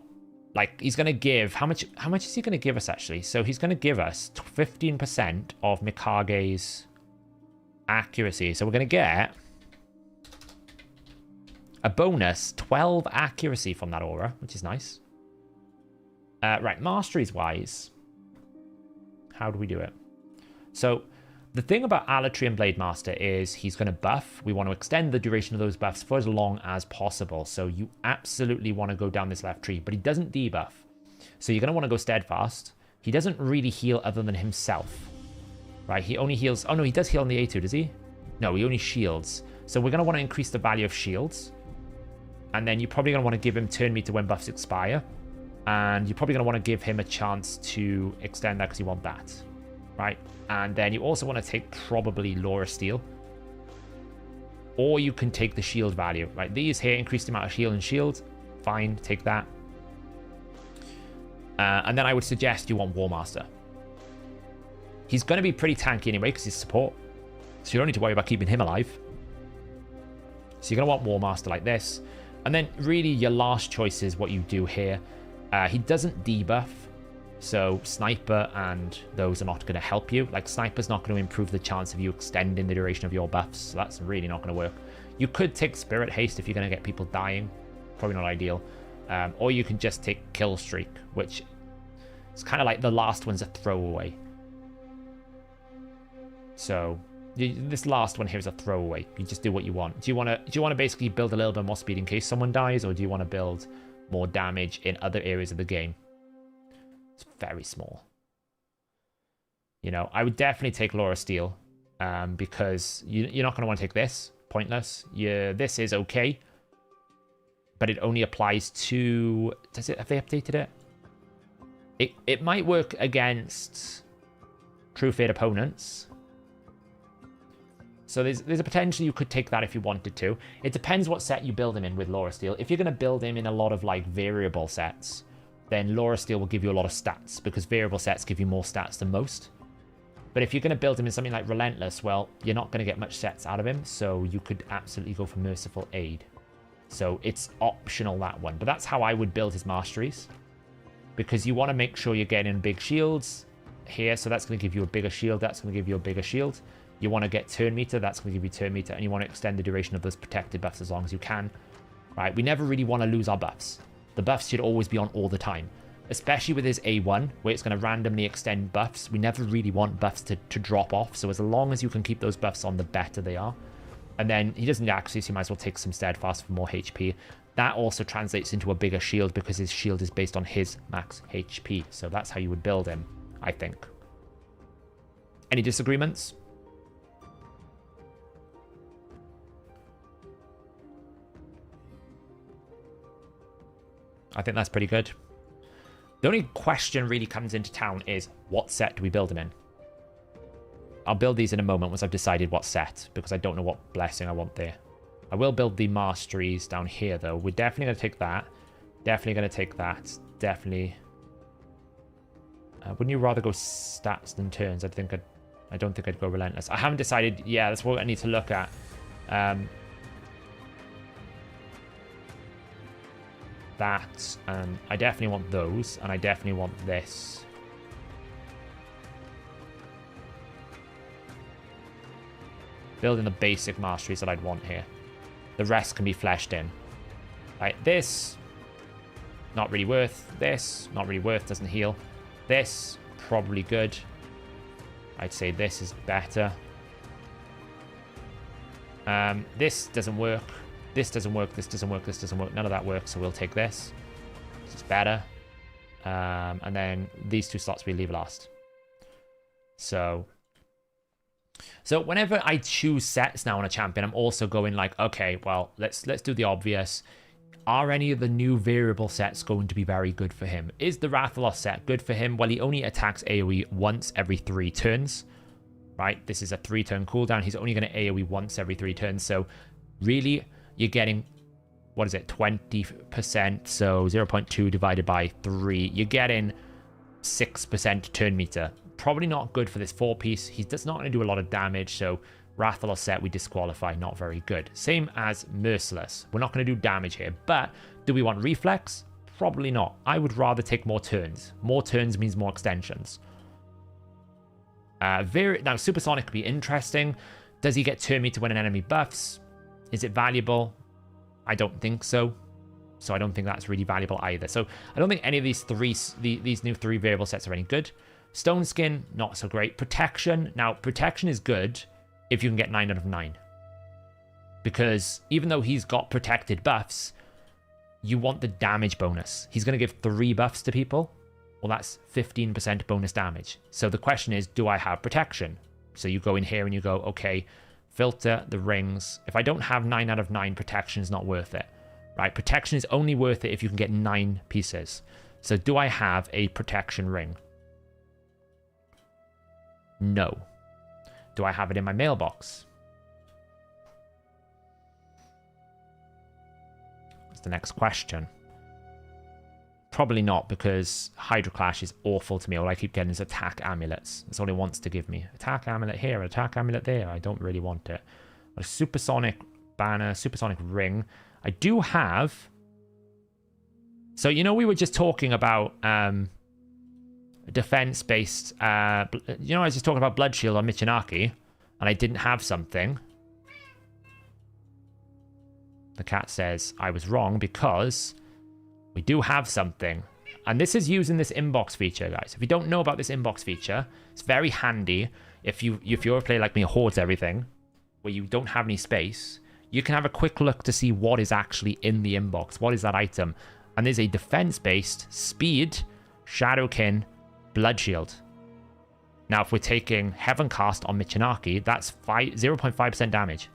he's going to give how much is he going to give us actually? So he's going to give us 15% of Mikage's accuracy. So we're going to get a bonus 12 accuracy from that aura, which is nice. Right, masteries wise, how do we do it? So the thing about Alatreon Blade Master is he's going to buff. We want to extend the duration of those buffs for as long as possible. So you absolutely want to go down this left tree, but he doesn't debuff. So you're going to want to go Steadfast. He doesn't really heal other than himself. Right, he only heals... Oh no, he does heal on the A2, does he? No, he only shields. So we're going to want to increase the value of shields. And then you're probably going to want to give him turn meter when buffs expire. And you're probably going to want to give him a chance to extend that because you want that. Right? And then you also want to take probably Laura Steel. Or you can take the shield value. Right? These here increase the amount of heal and shield. Fine, take that. And then I would suggest you want War Master. He's going to be pretty tanky anyway because he's support. So you don't need to worry about keeping him alive. So you're going to want War Master like this. And then really your last choice is what you do here. He doesn't debuff. So Sniper and those are not going to help you. Like Sniper's not going to improve the chance of you extending the duration of your buffs. So that's really not going to work. You could take Spirit Haste if you're going to get people dying. Probably not ideal. Or you can just take Kill Streak, which is kind of like the last one's a throwaway. So this last one here is a throwaway. You just do what you want. Do you want to basically build a little bit more speed in case someone dies, or do you want to build more damage in other areas of the game? It's very small. You know, I would definitely take Laura Steel because you're not going to want to take this. Pointless. This is okay, but it only applies to... Have they updated it? It might work against True Fate opponents. So there's a potential you could take that if you wanted to. It depends what set you build him in with Laura Steel. If you're going to build him in a lot of like variable sets, then Laura Steel will give you a lot of stats because variable sets give you more stats than most. But if you're going to build him in something like Relentless, well, you're not going to get much sets out of him, so you could absolutely go for Merciful Aid. So it's optional, that one. But that's how I would build his masteries, because you want to make sure you're getting big shields here, so that's going to give you a bigger shield, that's going to give you a bigger shield. You want to get turn meter, that's going to give you turn meter, and you want to extend the duration of those protected buffs as long as you can. Right? We never really want to lose our buffs. The buffs should always be on all the time, especially with his A1, where it's going to randomly extend buffs. We never really want buffs to drop off, so as long as you can keep those buffs on, the better they are. And then he doesn't actually, so you might as well take some Steadfast for more HP. That also translates into a bigger shield because his shield is based on his max HP. So that's how you would build him, I think. Any disagreements? I think that's pretty good. The only question really comes into town is, what set do we build him in? I'll build these in a moment once I've decided what set, because I don't know what blessing I want there. I will build the masteries down here, though. We're definitely going to take that. Definitely going to take that. Definitely. Wouldn't you rather go stats than turns? I don't think I'd go relentless. I haven't decided. Yeah, that's what I need to look at. That, and I definitely want those, and I definitely want this. Building the basic masteries that I'd want here. The rest can be fleshed in. Right, this, not really worth. This, not really worth, doesn't heal. This, probably good. I'd say this is better. This doesn't work. This doesn't work, this doesn't work, this doesn't work. None of that works, so we'll take this. This is better. And then these two slots we leave last. So whenever I choose sets now on a champion, I'm also going like, okay, well, let's do the obvious. Are any of the new variable sets going to be very good for him? Is the Rathalos set good for him? Well, he only attacks AoE once every 3 turns. Right? This is a 3-turn cooldown. He's only going to AoE once every 3 turns. So really, you're getting, what is it, 20%, so 0.2 divided by 3. You're getting 6% turn meter. Probably not good for this 4-piece. He's just not going to do a lot of damage, so Rathalos set we disqualify, not very good. Same as Merciless. We're not going to do damage here, but do we want reflex? Probably not. I would rather take more turns. More turns means more extensions. Now, Supersonic could be interesting. Does he get turn meter when an enemy buffs? Is it valuable? I don't think so. So I don't think that's really valuable either. So I don't think any of these new 3 variable sets are any good. Stone Skin, not so great. Protection. Now, Protection is good if you can get 9 out of 9. Because even though he's got protected buffs, you want the damage bonus. He's going to give 3 buffs to people. Well, that's 15% bonus damage. So the question is, do I have Protection? So you go in here and you go, okay, filter the rings. If I don't have 9 out of 9, Protection is not worth it. Right? Protection is only worth it if you can get 9 pieces. So do I have a Protection ring? No. Do I have it in my mailbox? That's the next question. Probably not, because Hydra Clash is awful to me. All I keep getting is attack amulets. That's all it wants to give me. Attack amulet here, attack amulet there. I don't really want it. A supersonic banner, supersonic ring. I do have... So, you know, we were just talking about defense-based... I was just talking about Blood Shield on Michinaki, and I didn't have something. The cat says I was wrong because... we do have something. And this is using this inbox feature, guys. If you don't know about this inbox feature, it's very handy if you're a player like me who hoards everything, where you don't have any space. You can have a quick look to see what is actually in the inbox. What is that item? And there's a defense-based speed, Shadowkin, Blood Shield. Now, if we're taking Heaven Cast on Michinaki, that's 0.5% damage.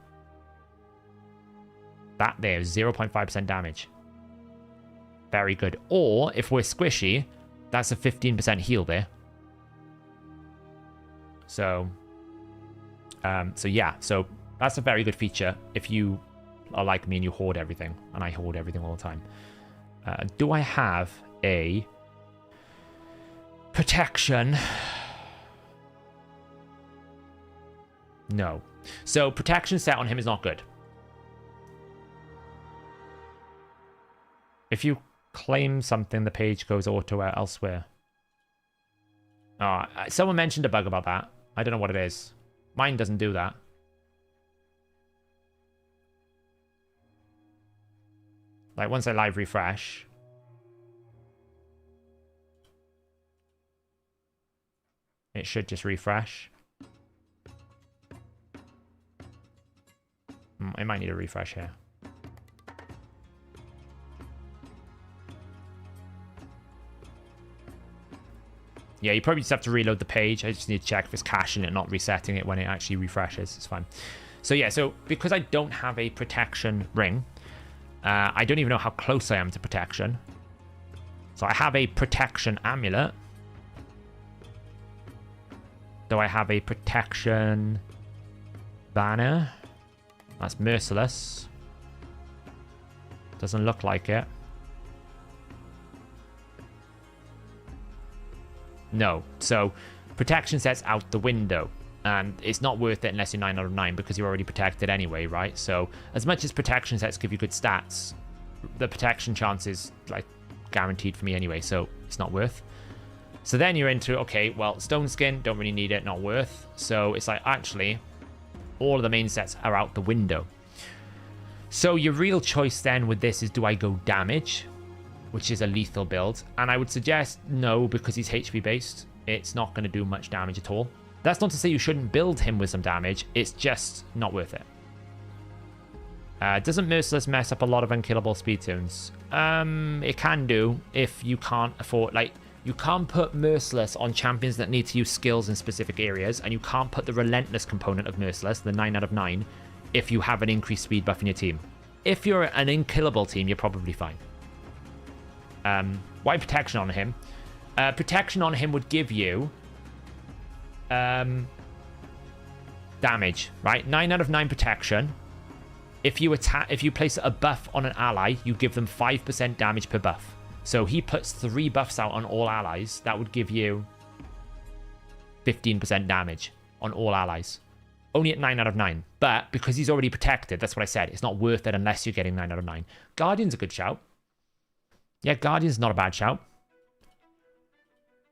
That there is 0.5% damage. Very good. Or, if we're squishy, that's a 15% heal there. So yeah. So, that's a very good feature if you are like me and you hoard everything. And I hoard everything all the time. Do I have a protection? No. So, protection set on him is not good. If you claim something, the page goes auto elsewhere. Someone mentioned a bug about that. I don't know what it is. Mine doesn't do that. Like, once I live refresh... it should just refresh. It might need a refresh here. Yeah, you probably just have to reload the page. I just need to check if it's caching it, not resetting it when it actually refreshes. It's fine. So yeah, so because I don't have a protection ring, I don't even know how close I am to protection. So I have a protection amulet. Do I have a protection banner? That's merciless. Doesn't look like it. No. So protection set's out the window. And it's not worth it unless you're 9 out of 9 because you're already protected anyway, right? So as much as protection sets give you good stats, the protection chance is like guaranteed for me anyway, so it's not worth. So then you're into, okay, well, stone skin, don't really need it, not worth. So it's like, actually, all of the main sets are out the window. So your real choice then with this is, do I go damage, which is a lethal build? And I would suggest no, because he's HP based. It's not going to do much damage at all. That's not to say you shouldn't build him with some damage. It's just not worth it. Doesn't Merciless mess up a lot of unkillable speed tunes? It can do if you can't afford... Like, you can't put Merciless on champions that need to use skills in specific areas, and you can't put the Relentless component of Merciless, the 9 out of 9, if you have an increased speed buff in your team. If you're an unkillable team, you're probably fine. Why protection on him? Protection on him would give you... damage, right? 9 out of 9 protection. If you place a buff on an ally, you give them 5% damage per buff. So he puts 3 buffs out on all allies. That would give you 15% damage on all allies. Only at 9 out of 9. But because he's already protected, that's what I said. It's not worth it unless you're getting 9 out of 9. Guardian's a good shout. Yeah, Guardian's not a bad shout.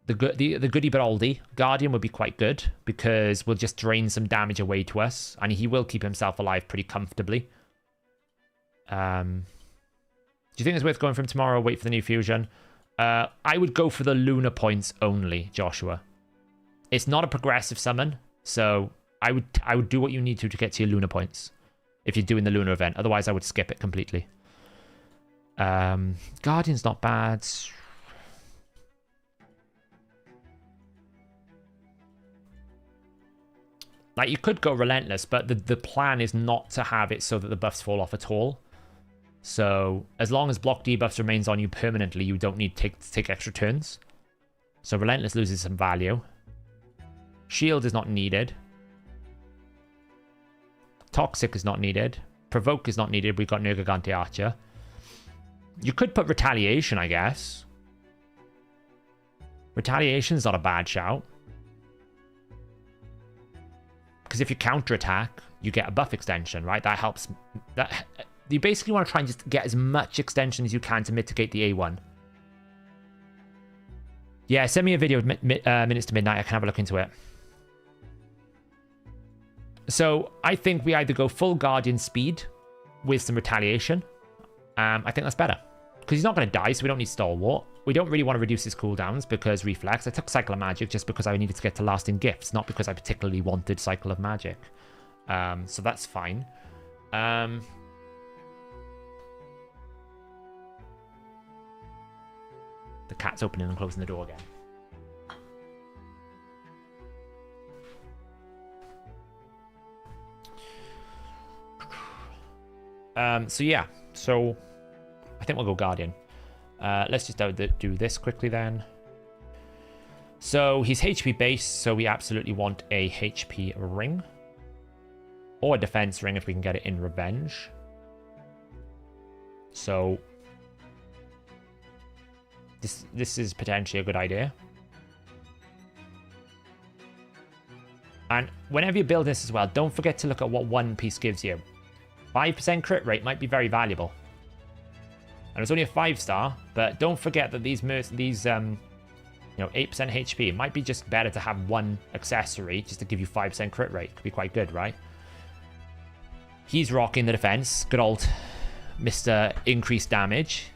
The goody but oldie. Guardian would be quite good because we'll just drain some damage away to us. And he will keep himself alive pretty comfortably. Do you think it's worth going from tomorrow or wait for the new fusion? I would go for the lunar points only, Joshua. It's not a progressive summon, so I would do what you need to get to your lunar points if you're doing the lunar event. Otherwise, I would skip it completely. Guardian's not bad. Like, you could go Relentless, but the plan is not to have it so that the buffs fall off at all. So, as long as block debuffs remains on you permanently, you don't need to take extra turns. So, Relentless loses some value. Shield is not needed. Toxic is not needed. Provoke is not needed. We've got Nergigante Archer. You could put Retaliation, I guess. Retaliation's not a bad shout. Because if you counterattack, you get a buff extension, right? That helps. You basically want to try and just get as much extension as you can to mitigate the A1. Yeah, send me a video of Minutes to Midnight. I can have a look into it. So I think we either go full Guardian speed with some Retaliation. I think that's better. Because he's not going to die, so we don't need Stalwart. We don't really want to reduce his cooldowns because Reflex. I took Cycle of Magic just because I needed to get to Lasting Gifts, not because I particularly wanted Cycle of Magic. So that's fine. The cat's opening and closing the door again. So yeah. So I think we'll go Guardian. Let's just do this quickly then. So he's HP based, so we absolutely want a HP ring. Or a defense ring if we can get it in Revenge. So this is potentially a good idea. And whenever you build this as well, don't forget to look at what one piece gives you. 5% crit rate might be very valuable. And it's only a 5-star, but don't forget that these 8% HP, it might be just better to have one accessory just to give you 5% crit rate. Could be quite good, right? He's rocking the defense. Good old Mr. Increased Damage.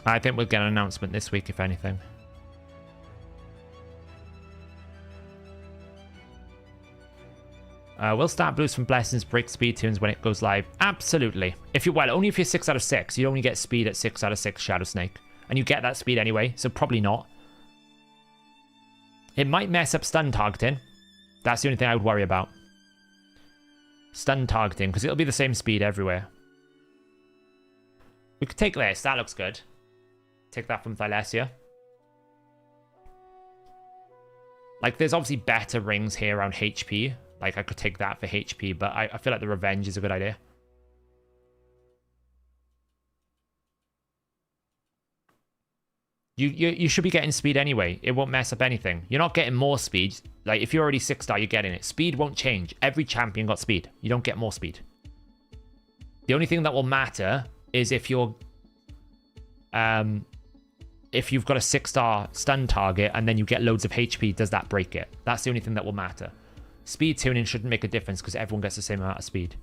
I think we'll get an announcement this week, if anything. Will start boost from blessings break speed tunes when it goes live? Absolutely. Well, only if you're 6 out of 6. You only get speed at 6 out of 6 Shadow Snake. And you get that speed anyway, so probably not. It might mess up stun targeting. That's the only thing I would worry about. Stun targeting, because it'll be the same speed everywhere. We could take this. That looks good. Take that from Thylesia. Like, there's obviously better rings here around HP. Like, I could take that for HP, but I feel like the Revenge is a good idea. You should be getting speed anyway. It won't mess up anything. You're not getting more speed. Like, if you're already 6-star, you're getting it. Speed won't change. Every champion got speed. You don't get more speed. The only thing that will matter is if you're... if you've got a 6-star stun target and then you get loads of HP, does that break it? That's the only thing that will matter. Speed tuning shouldn't make a difference because everyone gets the same amount of speed.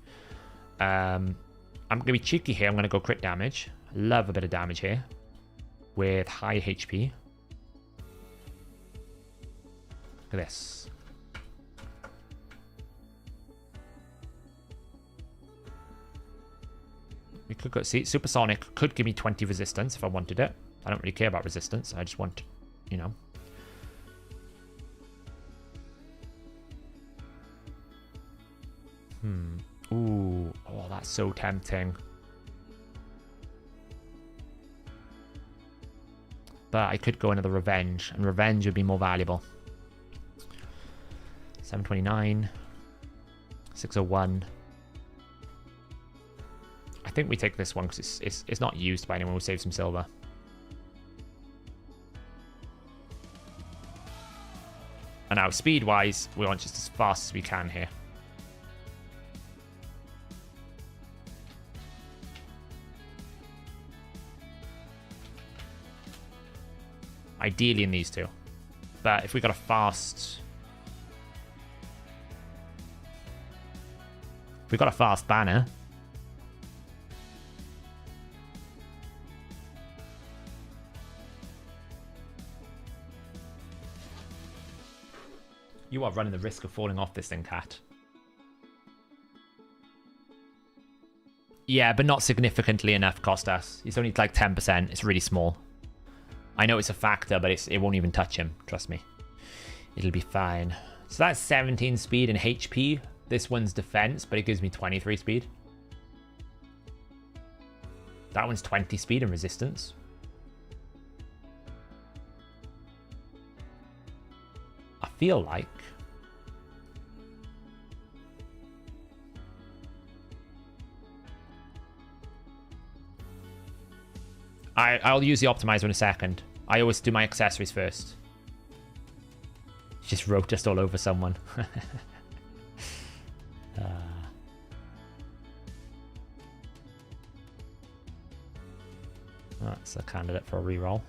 I'm going to be cheeky here. I'm going to go crit damage. Love a bit of damage here with high HP. Look at this. We could go... See, Supersonic could give me 20 resistance if I wanted it. I don't really care about resistance. I just want, you know... Ooh. Oh, that's so tempting. But I could go another Revenge, and Revenge would be more valuable. 729. 601. I think we take this one because it's not used by anyone. We'll save some silver. And now, speed-wise, we want just as fast as we can here. Ideally in these two. But if we got a fast... If we got a fast banner... You are running the risk of falling off this thing, Cat. Yeah, but not significantly enough cost us. It's only like 10%. It's really small. I know it's a factor, but it won't even touch him. Trust me. It'll be fine. So that's 17 speed and HP. This one's defense, but it gives me 23 speed. That one's 20 speed and resistance. I feel like... I'll use the optimizer in a second. I always do my accessories first. Just Rotos all over someone. That's a candidate for a reroll.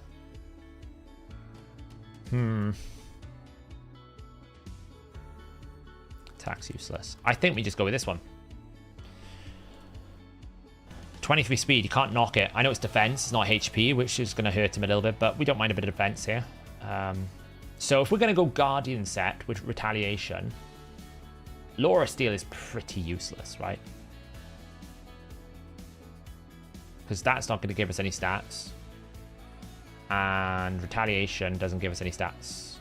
Attack's useless. I think we just go with this one. 23 speed, you can't knock it. I know it's defense, it's not HP, which is going to hurt him a little bit, but we don't mind a bit of defense here. So if we're going to go Guardian set with Retaliation, Laura Steel is pretty useless, right? Because that's not going to give us any stats. And Retaliation doesn't give us any stats.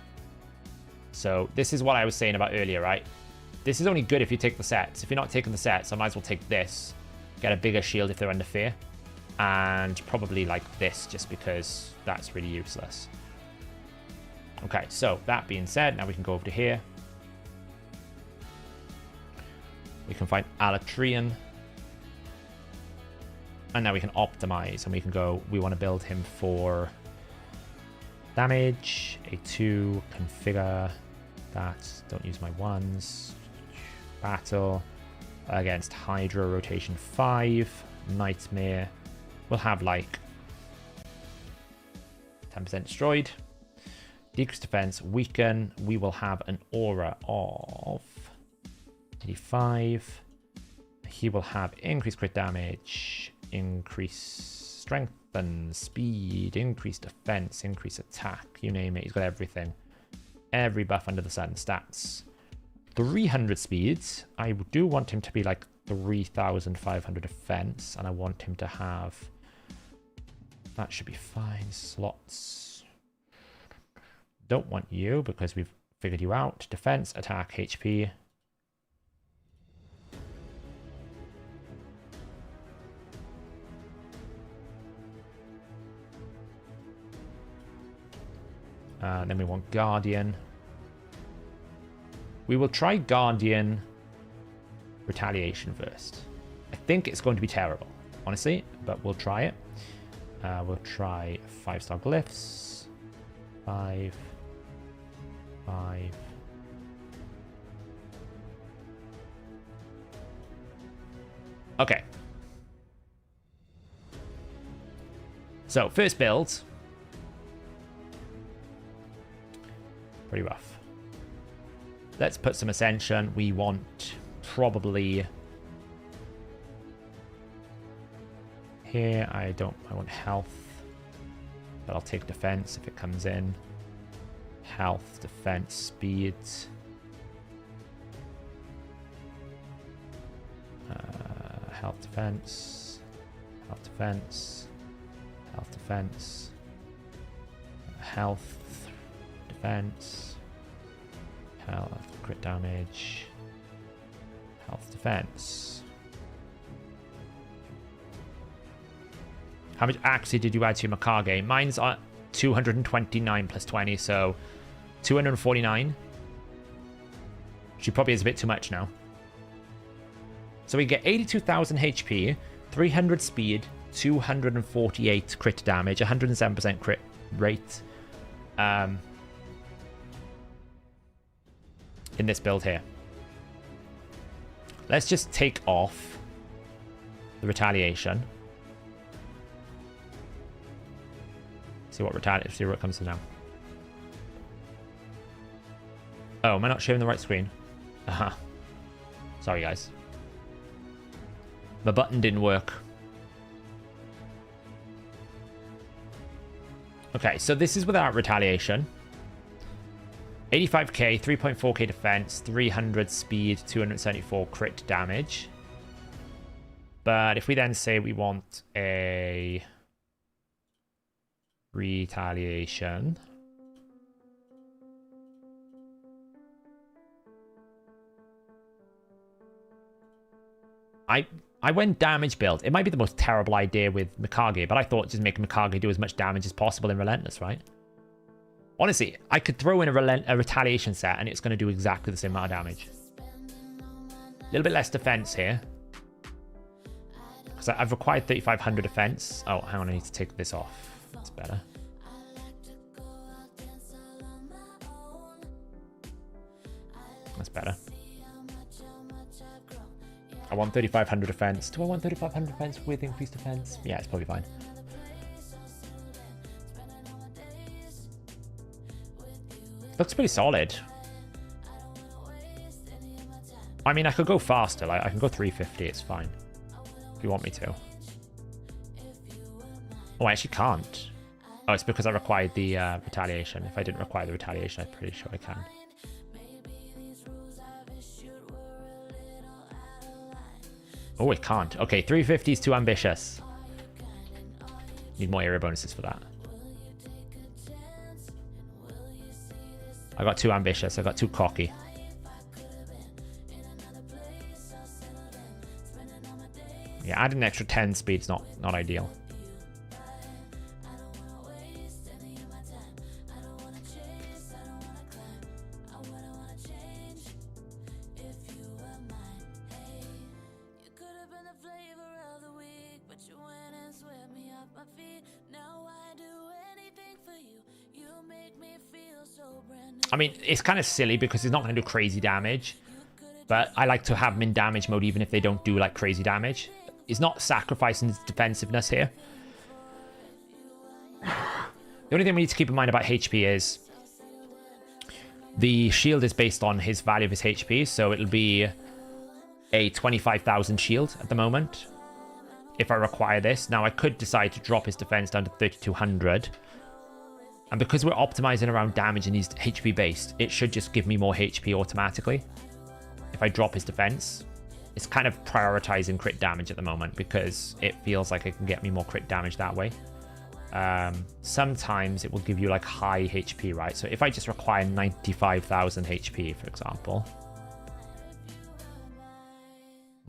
So this is what I was saying about earlier, right? This is only good if you take the sets. If you're not taking the sets, I might as well take this. Get a bigger shield if they're under fear. And probably like this, just because that's really useless. Okay, so that being said, now we can go over to here. We can find Alatreon. And now we can optimize, and we can go, we want to build him for damage, A2, configure that, don't use my ones, battle, against Hydra, rotation 5, Nightmare, we'll have like 10% destroyed, decrease defense, weaken, we will have an aura of 85, he will have increased crit damage, increase strengthen, speed, increase defense, increase attack, you name it. He's got everything. Every buff under the sun. Stats. 300 speeds. I do want him to be like 3,500 defense, and I want him to have... That should be fine. Slots. Don't want you because we've figured you out. Defense, attack, HP. Then we want Guardian. We will try Guardian Retaliation first. I think it's going to be terrible, honestly, but we'll try it. We'll try 5-star glyphs. 5. 5. Okay. So, first build. Pretty rough. Let's put some Ascension. We want probably... Here, I want health. But I'll take defense if it comes in. Health, defense, speed. Health, defense. Health, defense. Health, defense. Health, defense. Health, crit damage. Health, defense. How much accuracy did you add to your Mikage? Mine's 229 plus 20, so 249. She probably is a bit too much now. So we get 82,000 HP, 300 speed, 248 crit damage, 107% crit rate. In this build here. Let's just take off the retaliation. See what it comes to now. Oh, am I not sharing the right screen? Sorry, guys. My button didn't work. Okay, so this is without retaliation. 85k, 3.4k defense, 300 speed, 274 crit damage. But if we then say we want a retaliation, I went damage build. It might be the most terrible idea with Mikage, but I thought just make Mikage do as much damage as possible in Relentless, right? Honestly, I could throw in a retaliation set and it's going to do exactly the same amount of damage. A little bit less defense here. Because I've required 3,500 defense. Oh, hang on, I need to take this off. That's better. That's better. I want 3,500 defense. Do I want 3,500 defense with increased defense? Yeah, it's probably fine. Looks pretty solid. I mean, I could go faster. Like, I can go 350. It's fine. If you want me to. Oh, I actually can't. Oh, it's because I required the retaliation. If I didn't require the retaliation, I'm pretty sure I can. Oh, it can't. Okay, 350 is too ambitious. Need more area bonuses for that. I got too ambitious. I got too cocky. Yeah, adding an extra 10 speed's not ideal. I mean, it's kind of silly because he's not going to do crazy damage, but I like to have him in damage mode even if they don't do like crazy damage. He's not sacrificing his defensiveness here. The only thing we need to keep in mind about HP is the shield is based on his value of his HP, so it'll be a 25,000 shield at the moment. if I require this. Now, I could decide to drop his defense down to 3200. And because we're optimizing around damage and he's HP based, it should just give me more HP automatically. If I drop his defense, it's kind of prioritizing crit damage at the moment because it feels like it can get me more crit damage that way. Sometimes it will give you like high HP, right? So if I just require 95,000 HP, for example.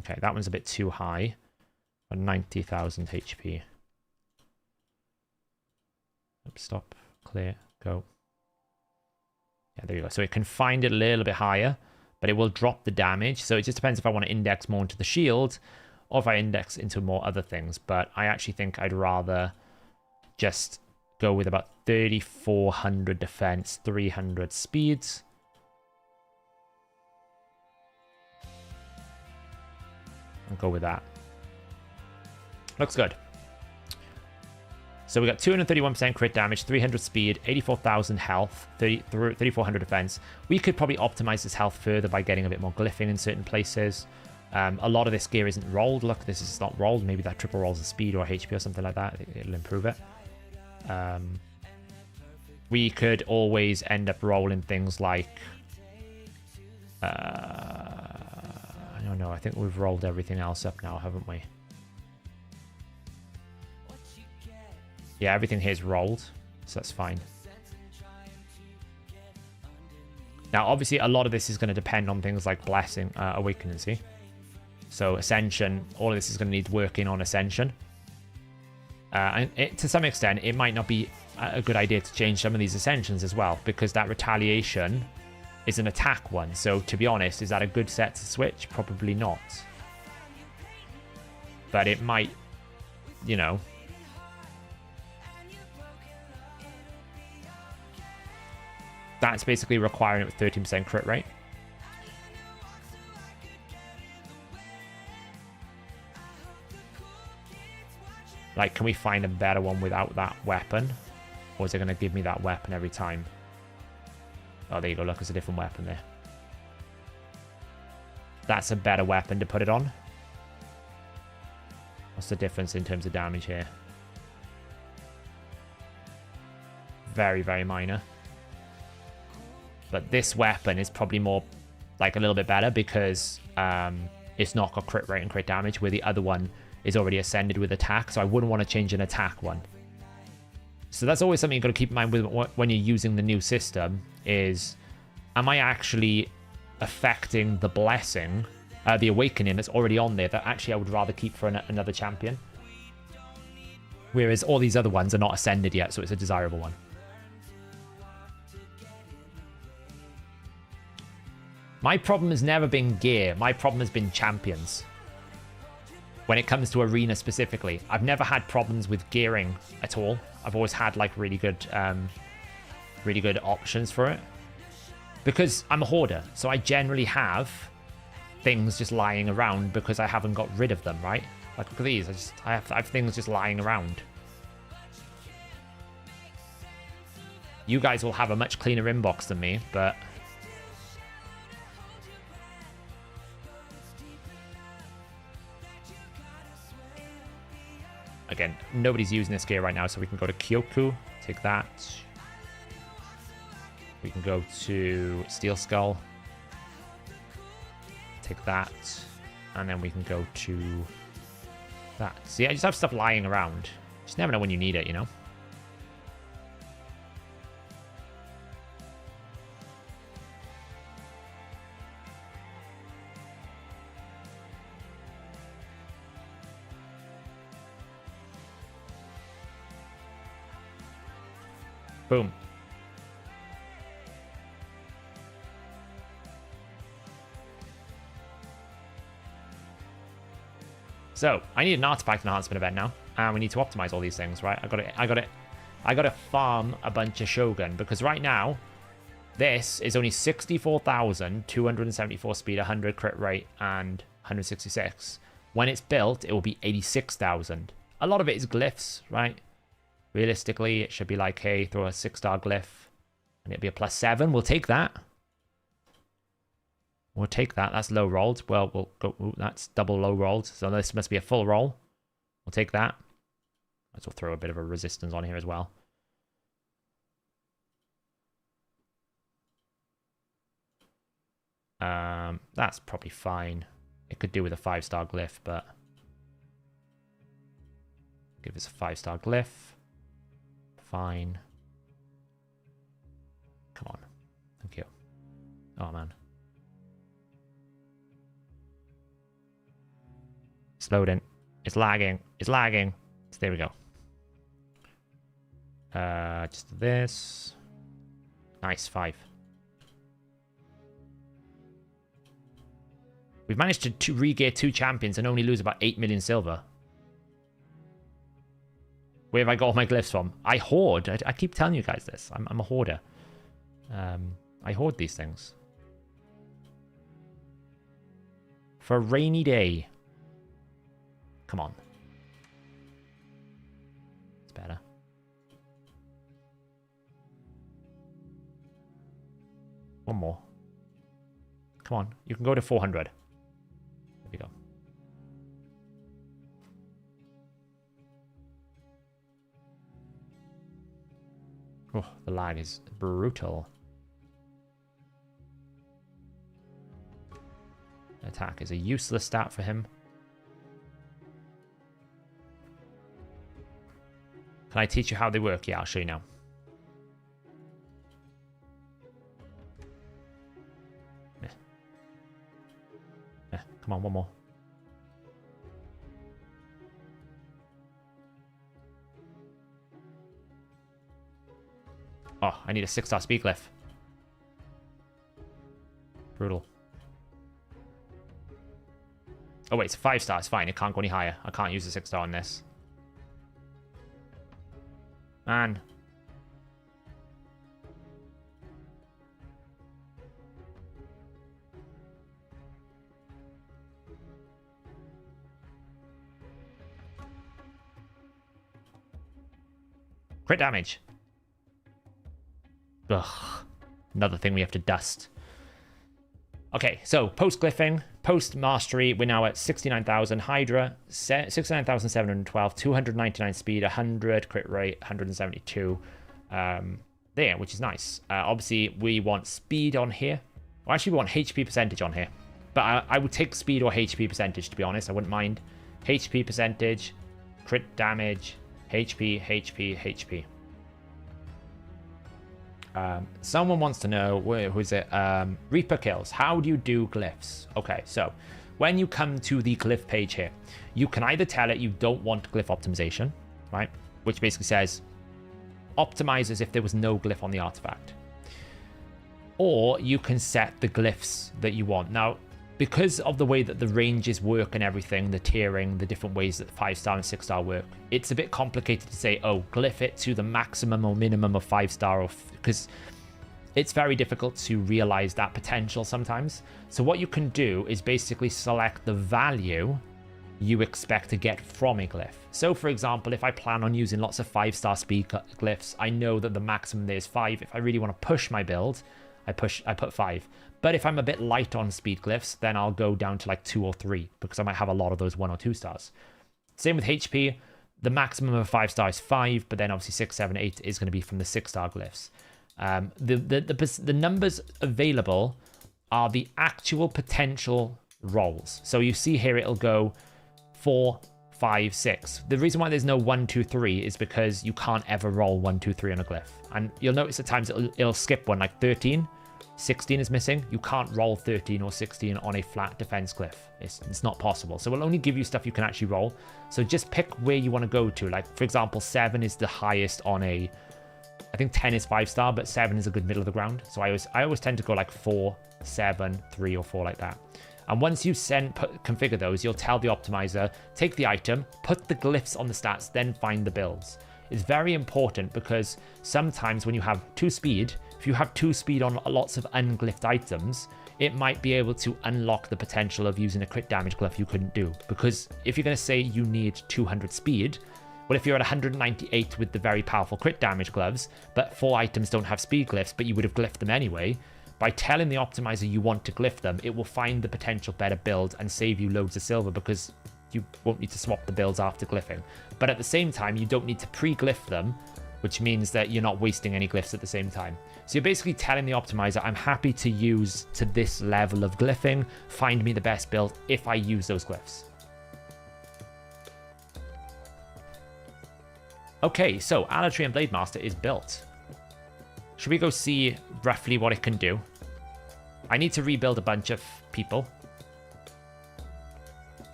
Okay, that one's a bit too high. 90,000 HP. Oops, stop, clear, go. Yeah, there you go. So it can find it a little bit higher, but it will drop the damage. So it just depends if I want to index more into the shield or if I index into more other things. But I actually think I'd rather just go with about 3,400 defense, 300 speeds. I'll go with that. Looks good. So we got 231% crit damage, 300 speed, 84,000 health, 3,400 defense. We could probably optimize this health further by getting a bit more glyphing in certain places. A lot of this gear isn't rolled. Look, this is not rolled. Maybe that triple rolls the speed or HP or something like that. It'll improve it. We could always end up rolling things like... I don't know. I think we've rolled everything else up now, haven't we? Yeah, everything here is rolled, so that's fine. Now, obviously, a lot of this is going to depend on things like Blessing, Awakening, see? So, Ascension, all of this is going to need working on Ascension. And to some extent, it might not be a good idea to change some of these Ascensions as well, because that Retaliation is an attack one. So, to be honest, is that a good set to switch? Probably not. But it might, you know... That's basically requiring it with 13% crit rate. Like, can we find a better one without that weapon? Or is it going to give me that weapon every time? Oh, there you go. Look, it's a different weapon there. That's a better weapon to put it on. What's the difference in terms of damage here? Very, very minor. But this weapon is probably more, like, a little bit better because it's not got crit rate and crit damage, where the other one is already ascended with attack, so I wouldn't want to change an attack one. So that's always something you've got to keep in mind with when you're using the new system is, am I actually affecting the Blessing, the Awakening that's already on there that actually I would rather keep for another champion? Whereas all these other ones are not ascended yet, so it's a desirable one. My problem has never been gear. My problem has been champions. When it comes to arena specifically, I've never had problems with gearing at all. I've always had like really good options for it. Because I'm a hoarder, so I generally have things just lying around because I haven't got rid of them, right? Like look at these. I have things just lying around. You guys will have a much cleaner inbox than me, but... Again, nobody's using this gear right now, so we can go to Kyoku, take that. We can go to Steel Skull, take that, and then we can go to that. See, I just have stuff lying around. Just never know when you need it, you know? Boom. So I need an artifact enhancement event now, and we need to optimize all these things, right? I gotta farm a bunch of Shogun because right now this is only 64,274 speed, 100 crit rate, and 166. When it's built, it will be 86,000. A lot of it is glyphs, right? Realistically, it should be like, hey, throw a 6-star glyph, and it'll be a +7. We'll take that. We'll take that. That's low rolled. Well, we'll go. Ooh, that's double low rolled. So this must be a full roll. We'll take that. Might as well throw a bit of a resistance on here as well. That's probably fine. It could do with a 5-star glyph, but give us a 5-star glyph. Fine. Come on. Thank you. Oh, man. It's loading. It's lagging. It's lagging. So there we go. Just this. Nice, 5. We've managed to re-gear 2 champions and only lose about 8 million silver. Where have I got all my glyphs from? I hoard. I keep telling you guys this. I'm a hoarder. I hoard these things. For a rainy day. Come on. It's better. One more. Come on. You can go to 400. There we go. Oh, the lag is brutal. Attack is a useless stat for him. Can I teach you how they work? Yeah, I'll show you now. Come on, one more. Oh, I need a 6-star speed glyph. Brutal. Oh wait, it's a 5-star. It's fine. It can't go any higher. I can't use a 6-star on this. Man. Crit damage. Ugh. Another thing we have to dust. Okay, so post-glyphing, post-mastery, we're now at 69,000. Hydra, 69,712, 299 speed, 100 crit rate, 172. There, which is nice. Obviously, we want speed on here. Well, actually, we want HP percentage on here. But I would take speed or HP percentage, to be honest. I wouldn't mind. HP percentage, crit damage, HP, HP, HP. Someone wants to know, who is it? Reaper kills. How do you do glyphs? Okay, so when you come to the glyph page here, you can either tell it you don't want glyph optimization, right? Which basically says optimize as if there was no glyph on the artifact. Or you can set the glyphs that you want. Now, because of the way that the ranges work and everything, the tiering, the different ways that 5-star and 6-star work, it's a bit complicated to say, oh, glyph it to the maximum or minimum of 5-star, because it's very difficult to realize that potential sometimes. So what you can do is basically select the value you expect to get from a glyph. So for example, if I plan on using lots of 5-star speed glyphs, I know that the maximum there is 5. If I really want to push my build, I put 5. But if I'm a bit light on speed glyphs, then I'll go down to like 2 or 3 because I might have a lot of those 1 or 2 stars. Same with HP. The maximum of 5-star is 5, but then obviously 6, 7, 8 is going to be from the 6-star glyphs. The numbers available are the actual potential rolls. So you see here it'll go 4, 5, 6. The reason why there's no 1, 2, 3 is because you can't ever roll 1, 2, 3 on a glyph. And you'll notice at times it'll skip one, like 13. 16 is missing. You can't roll 13 or 16 on a flat defense glyph. It's not possible. So we'll only give you stuff you can actually roll. So just pick where you want to go to. Like, for example, 7 is the highest on a... I think 10 is 5-star, but 7 is a good middle of the ground. So I always tend to go like 4, 7, 3, or 4 like that. And once you configure those, you'll tell the optimizer, take the item, put the glyphs on the stats, then find the builds. It's very important because sometimes when you have 2 speed, if you have 2 speed on lots of unglyphed items, it might be able to unlock the potential of using a crit damage glyph you couldn't do. Because if you're going to say you need 200 speed, well, if you're at 198 with the very powerful crit damage gloves, but 4 items don't have speed glyphs, but you would have glyphed them anyway, by telling the optimizer you want to glyph them, it will find the potential better build and save you loads of silver because you won't need to swap the builds after glyphing. But at the same time, you don't need to pre-glyph them, which means that you're not wasting any glyphs at the same time. So you're basically telling the optimizer, I'm happy to use to this level of glyphing, find me the best build if I use those glyphs. Okay, so Alatreon and Blade Master is built. Should we go see roughly what it can do? I need to rebuild a bunch of people.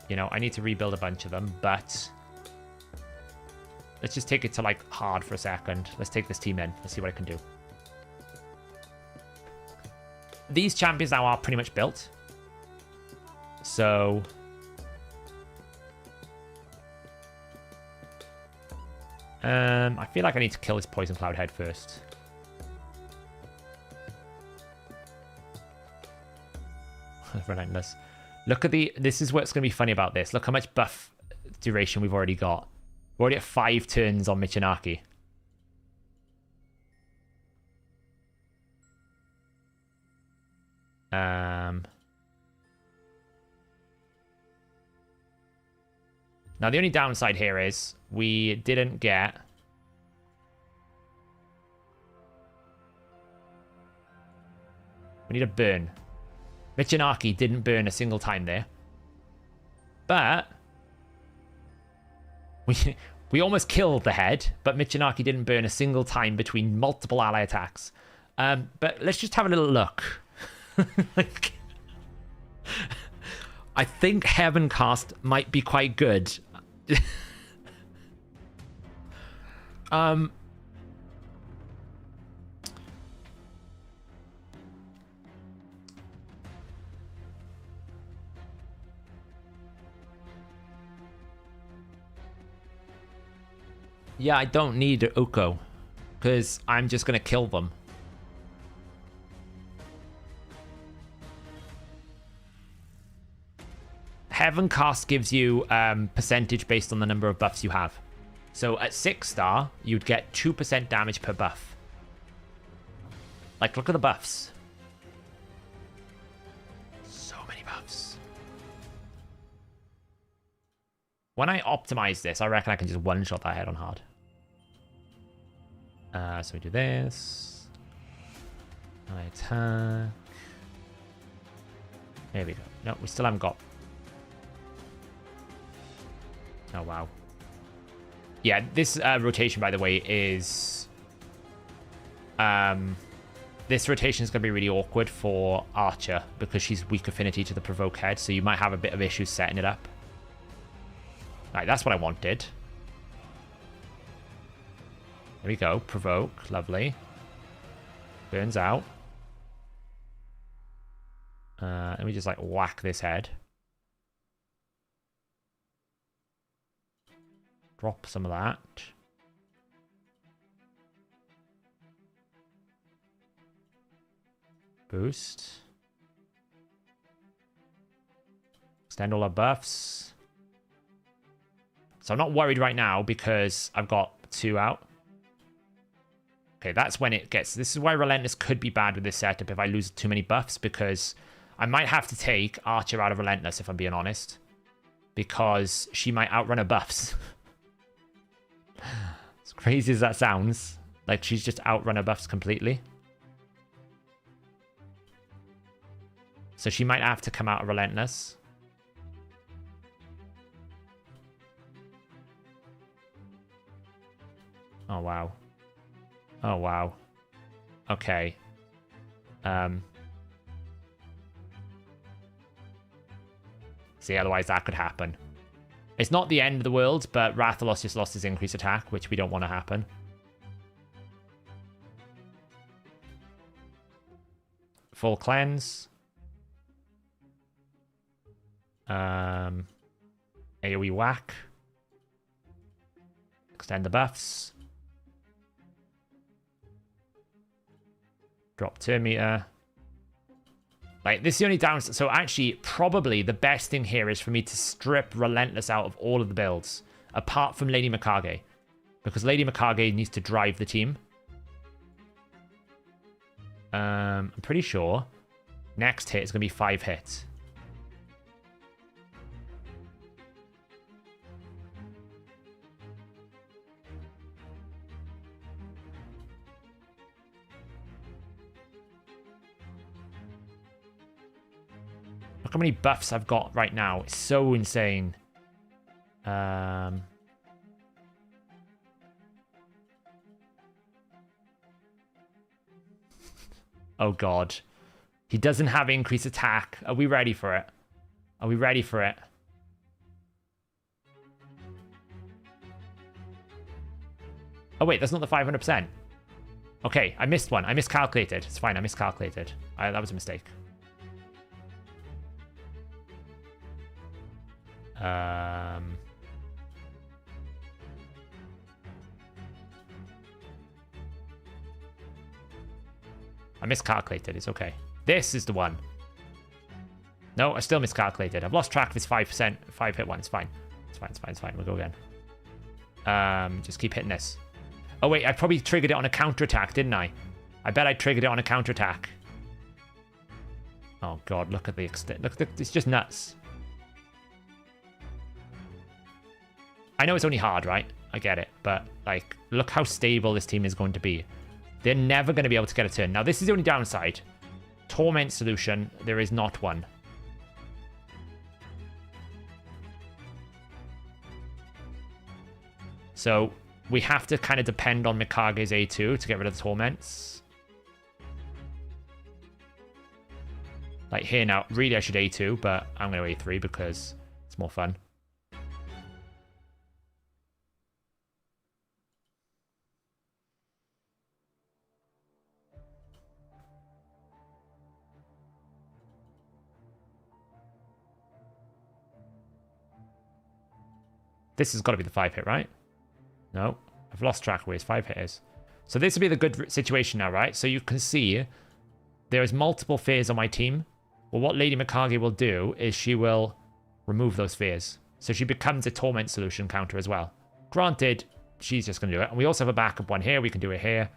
You know, I need to rebuild a bunch of them, but let's just take it to, like, hard for a second. Let's take this team in. Let's see what it can do. These champions now are pretty much built. So I feel like I need to kill this Poison Cloud head first. Relentless. Look at the... This is what's going to be funny about this. Look how much buff duration we've already got. We're already at 5 turns on Michinaki. Now, the only downside here is we didn't get... We need a burn. Michinaki didn't burn a single time there. But we almost killed the head, but Michinaki didn't burn a single time between multiple ally attacks. But let's just have a little look. Like, I think Heaven Cast might be quite good. Yeah, I don't need Uko, because I'm just going to kill them. Heaven Cast gives you percentage based on the number of buffs you have. So at 6-star, you'd get 2% damage per buff. Like, look at the buffs. So many buffs. When I optimize this, I reckon I can just one-shot that head on hard. So we do this. I attack. There we go. No, we still haven't got... Oh, wow. Yeah, this rotation, by the way, is... this rotation is going to be really awkward for Archer because she's weak affinity to the provoke head, so you might have a bit of issues setting it up. Right, that's what I wanted. There we go. Provoke. Lovely. Burns out. Let me just, like, whack this head. Drop some of that. Boost. Extend all our buffs. So I'm not worried right now because I've got 2 out. Okay, that's when it gets... This is why Relentless could be bad with this setup if I lose too many buffs, because I might have to take Archer out of Relentless, if I'm being honest. Because she might outrun her buffs. As crazy as that sounds, like she's just outrun her buffs completely. So she might have to come out of Relentless. Oh, wow. Oh, wow. Okay. See, otherwise that could happen. It's not the end of the world, but Rathalos just lost his increased attack, which we don't want to happen. Full cleanse. AoE whack. Extend the buffs. Drop turn meter. Like, this is the only downside. So actually, probably the best thing here is for me to strip Relentless out of all of the builds, apart from Lady Mikage. Because Lady Mikage needs to drive the team. I'm pretty sure next hit is going to be 5 hits. Look how many buffs I've got right now. It's so insane. Oh god. He doesn't have increased attack. Are we ready for it? Are we ready for it? Oh wait, that's not the 500%. Okay, I missed one. I miscalculated. It's fine, I miscalculated. That was a mistake. I miscalculated. It's okay. This is the one. No, I still miscalculated. I've lost track of his 5%. 5 hit one. It's fine. It's fine. It's fine. It's fine. We'll go again. Just keep hitting this. Oh, wait. I probably triggered it on a counterattack, didn't I? I bet I triggered it on a counterattack. Oh, God. Look at the extent. Look, it's just nuts. I know it's only hard, right? I get it. But, like, look how stable this team is going to be. They're never going to be able to get a turn. Now, this is the only downside. Torment solution, there is not one. So, we have to kind of depend on Mikage's A2 to get rid of the torments. Like here now, really I should A2, but I'm going to A3 because it's more fun. This has got to be the 5 hit, right? No, I've lost track of where his 5 hit is. So this will be the good situation now, right? So you can see there is multiple fears on my team. Well, what Lady Mikage will do is she will remove those fears. So she becomes a torment solution counter as well. Granted, she's just going to do it. And we also have a backup one here. We can do it here.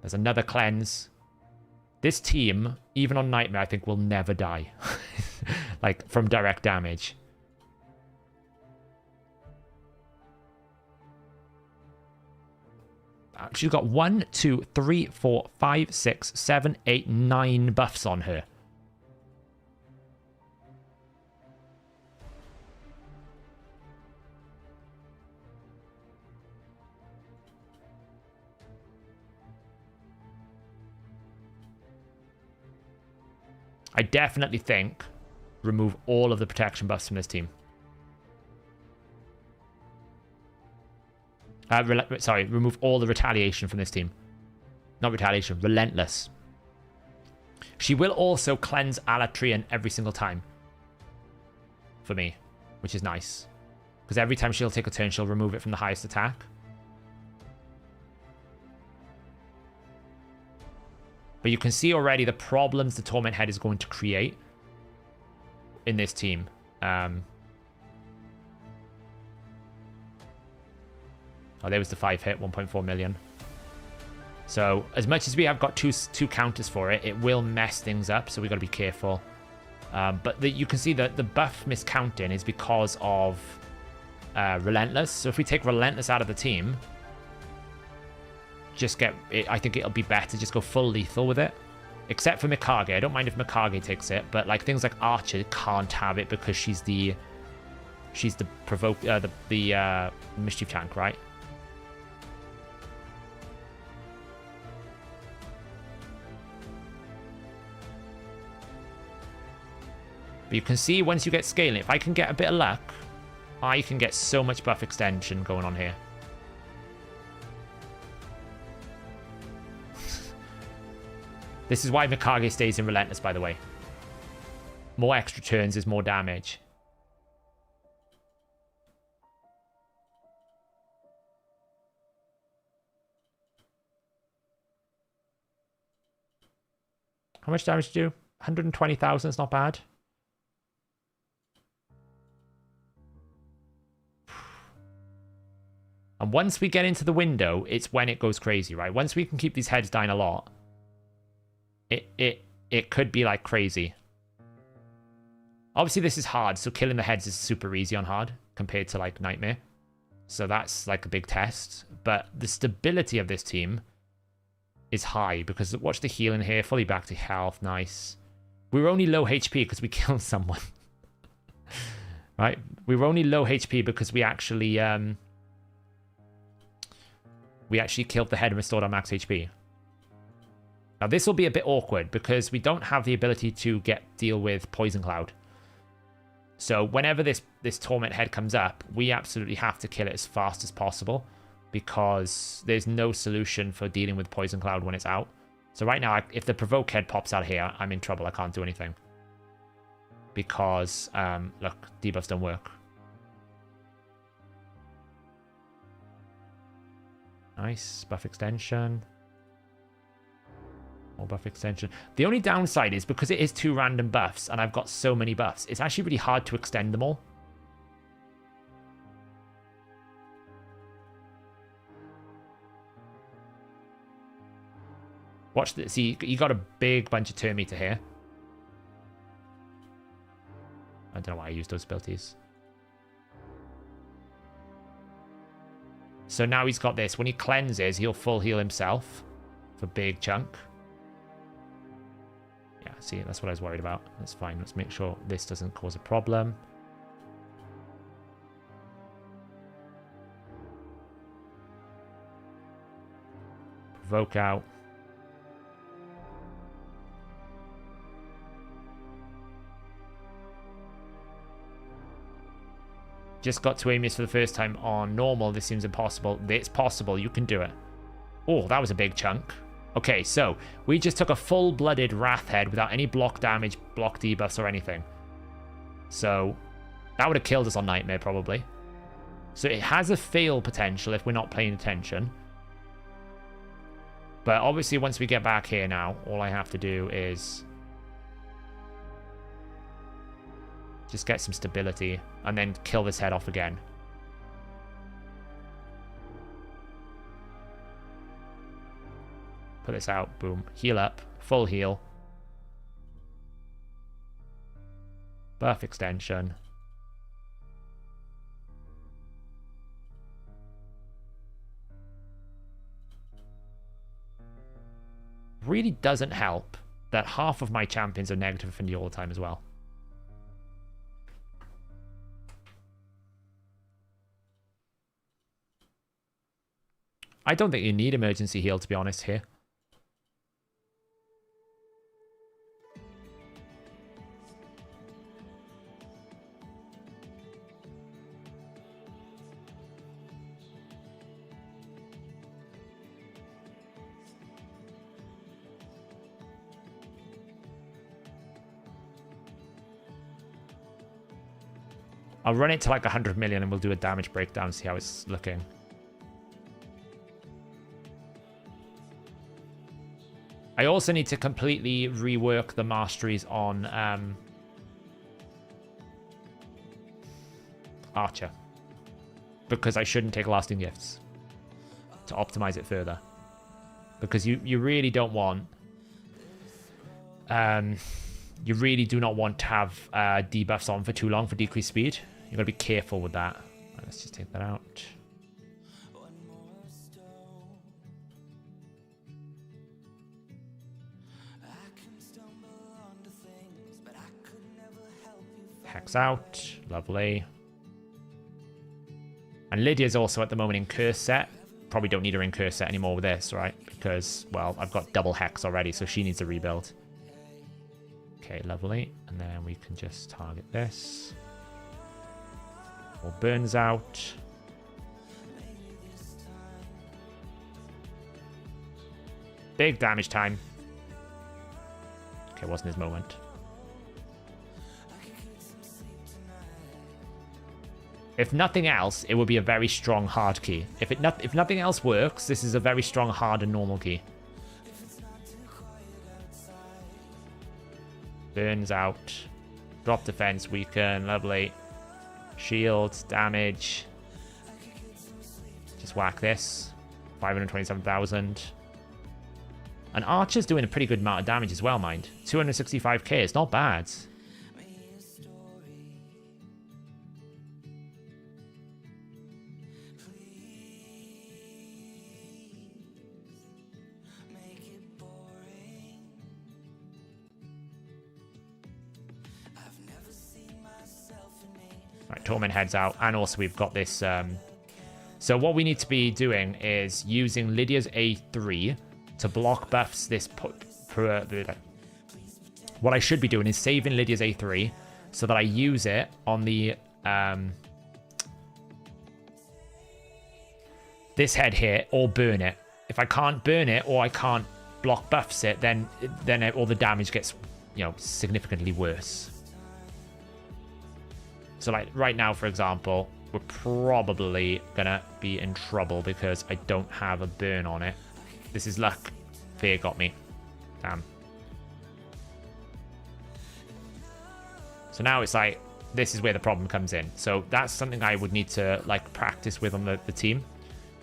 There's another cleanse. This team, even on Nightmare, I think will never die. Like, from direct damage. She's got 1, 2, 3, 4, 5, 6, 7, 8, 9 buffs on her. I definitely think remove all of the protection buffs from this team. Sorry, remove all the retaliation from this team. Not retaliation, relentless. She will also cleanse Alatreon every single time. For me, which is nice. Because every time she'll take a turn, she'll remove it from the highest attack. But you can see already the problems the Torment Head is going to create in this team. Oh, there was the 5 hit, 1.4 million. So, as much as we have got two counters for it, it will mess things up, so we've got to be careful. But you can see that the buff miscounting is because of Relentless. So if we take Relentless out of the team, just get it, I think it'll be better just go full lethal with it. Except for Mikage. I don't mind if Mikage takes it, but like things like Archer can't have it because she's the mischief tank, right? But you can see once you get scaling, if I can get a bit of luck, I can get so much buff extension going on here. This is why Mikage stays in Relentless, by the way. More extra turns is more damage. How much damage do you do? 120,000 is not bad. And once we get into the window, it's when it goes crazy, right? Once we can keep these heads down a lot, it could be like crazy. Obviously, this is hard, so killing the heads is super easy on hard compared to like Nightmare. So that's like a big test. But the stability of this team is high because watch the healing here, fully back to health, nice. We were only low HP because we killed someone. Right? We were only low HP because we actually killed the head and restored our max HP. Now this will be a bit awkward because we don't have the ability to deal with Poison Cloud. So whenever this Torment head comes up, we absolutely have to kill it as fast as possible because there's no solution for dealing with Poison Cloud when it's out. So right now, if the Provoke head pops out here, I'm in trouble. I can't do anything. Because, look, debuffs don't work. Nice. Buff extension. More buff extension. The only downside is because it is 2 random buffs and I've got so many buffs, it's actually really hard to extend them all. Watch this. See, you got a big bunch of turn meter here. I don't know why I used those abilities. So now he's got this. When he cleanses, he'll full heal himself for big chunk. Yeah, see, that's what I was worried about. That's fine. Let's make sure this doesn't cause a problem. Provoke out. Just got to aim this for the first time on normal. This seems impossible. It's possible. You can do it. Oh, that was a big chunk. Okay, so we just took a full-blooded Wrath head without any block damage, block debuffs, or anything. So that would have killed us on Nightmare, probably. So it has a fail potential if we're not paying attention. But obviously, once we get back here now, all I have to do is just get some stability and then kill this head off again. Put this out. Boom. Heal up. Full heal. Buff extension. Really doesn't help that half of my champions are negative affinity all the time as well. I don't think you need emergency heal, to be honest, here. I'll run it to like 100 million and we'll do a damage breakdown, see how it's looking. I also need to completely rework the masteries on Archer. Because I shouldn't take lasting gifts to optimize it further. Because you really don't want... you really do not want to have debuffs on for too long for decreased speed. You've got to be careful with that. Right, let's just take that out. Hex out. Lovely. And Lydia's also at the moment in curse set. Probably don't need her in curse set anymore with this, right? Because, well, I've got double hex already, so she needs a rebuild. Okay, lovely. And then we can just target this. Or burns out. Big damage time. Okay, wasn't his moment. If nothing else, it would be a very strong hard key. If nothing else works, this is a very strong hard and normal key. Burns out. Drop defense, weaken, lovely. Shield, damage. Just whack this. 527,000. And Archer's doing a pretty good amount of damage as well, mind. 265k, it's not bad. Right, Torment heads out. And also we've got this... So what we need to be doing is using Lydia's A3 to block buffs this... What I should be doing is saving Lydia's A3 so that I use it on the... this head here, or burn it. If I can't burn it or I can't block buffs it, then all the damage gets, you know, significantly worse. So like right now, for example, we're probably gonna be in trouble because I don't have a burn on it. This is luck. Fear got me. Damn. So now it's like, this is where the problem comes in. So that's something I would need to like practice with on the team,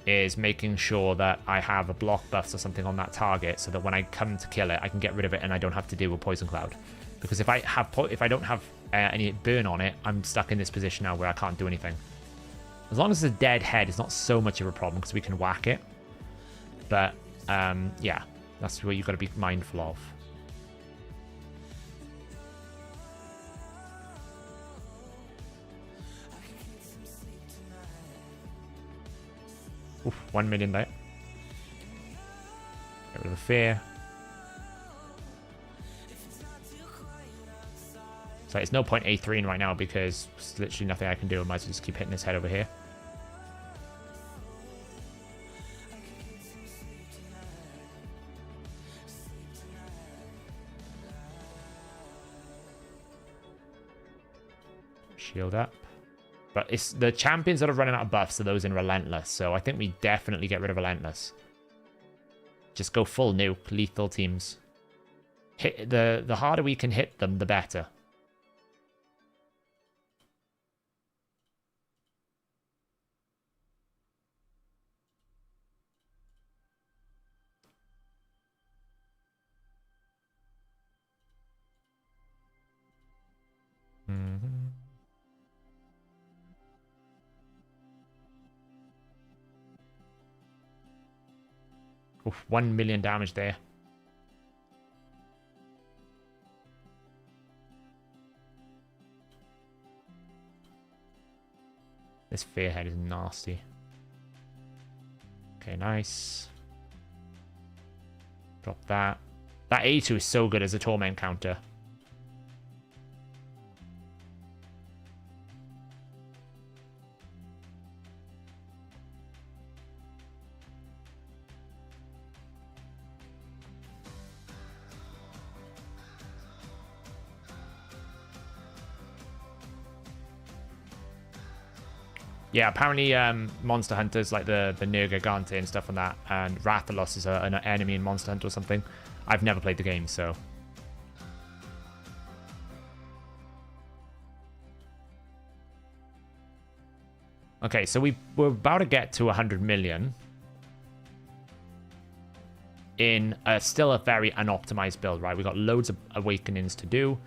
is making sure that I have a block buff or something on that target so that when I come to kill it, I can get rid of it and I don't have to deal with Poison Cloud. Because if I don't have any burn on it, I'm stuck in this position now where I can't do anything. As long as it's a dead head, it's not so much of a problem because we can whack it. But yeah, that's what you've got to be mindful of. Oof, 1 million there. Get rid of the fear. So it's no point A3 in right now because there's literally nothing I can do. I might as well just keep hitting his head over here. Shield up. But it's the champions that are running out of buffs are those in Relentless. So I think we definitely get rid of Relentless. Just go full nuke, lethal teams. Hit the harder we can hit them, the better. Oof, 1 million damage there. This Fearhead is nasty. Okay, nice. Drop that. That A2 is so good as a Torment counter. Yeah, apparently Monster Hunters, like the Nergigante and stuff on that, and Rathalos is an enemy in Monster Hunter or something. I've never played the game, so... Okay, so we're about to get to 100 million in still a very unoptimized build, right? We've got loads of awakenings to do.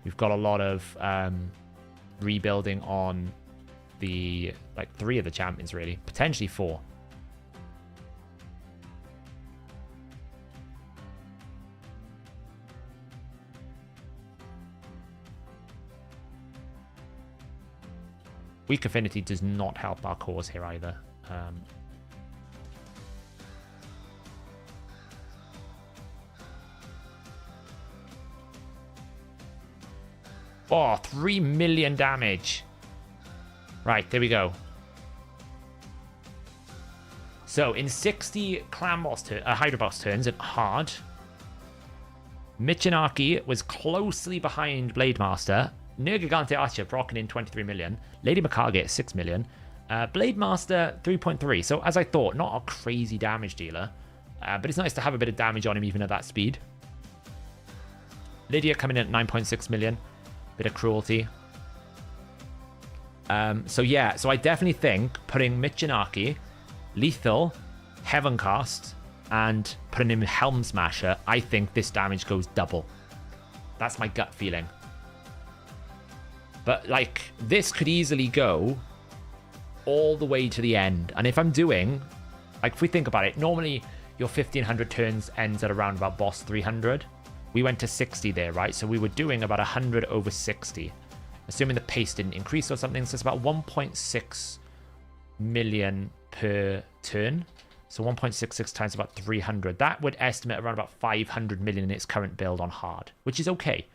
We've got a lot of rebuilding on the, like, 3 of the champions, really. Potentially 4. Weak Affinity does not help our cause here either. Oh, 3 million damage. Right, there we go. So, in 60 clan boss Hydra boss turns at hard, Michinaki was closely behind Blademaster. Nergigante Archer rocking in 23 million. Lady Mikage at 6 million. Blademaster 3.3. So, as I thought, not a crazy damage dealer. But it's nice to have a bit of damage on him even at that speed. Lydia coming in at 9.6 million. Bit of cruelty. So yeah, so I definitely think putting Michinaki, Lethal, Heavencast, and putting him in Helm Smasher, I think this damage goes double. That's my gut feeling. But like, this could easily go all the way to the end. And if I'm doing, like, if we think about it, normally your 1500 turns ends at around about boss 300. We went to 60 there, right? So we were doing about 100 over 60. Assuming the pace didn't increase or something. So it's about 1.6 million per turn. So 1.66 times about 300. That would estimate around about 500 million in its current build on hard, which is okay.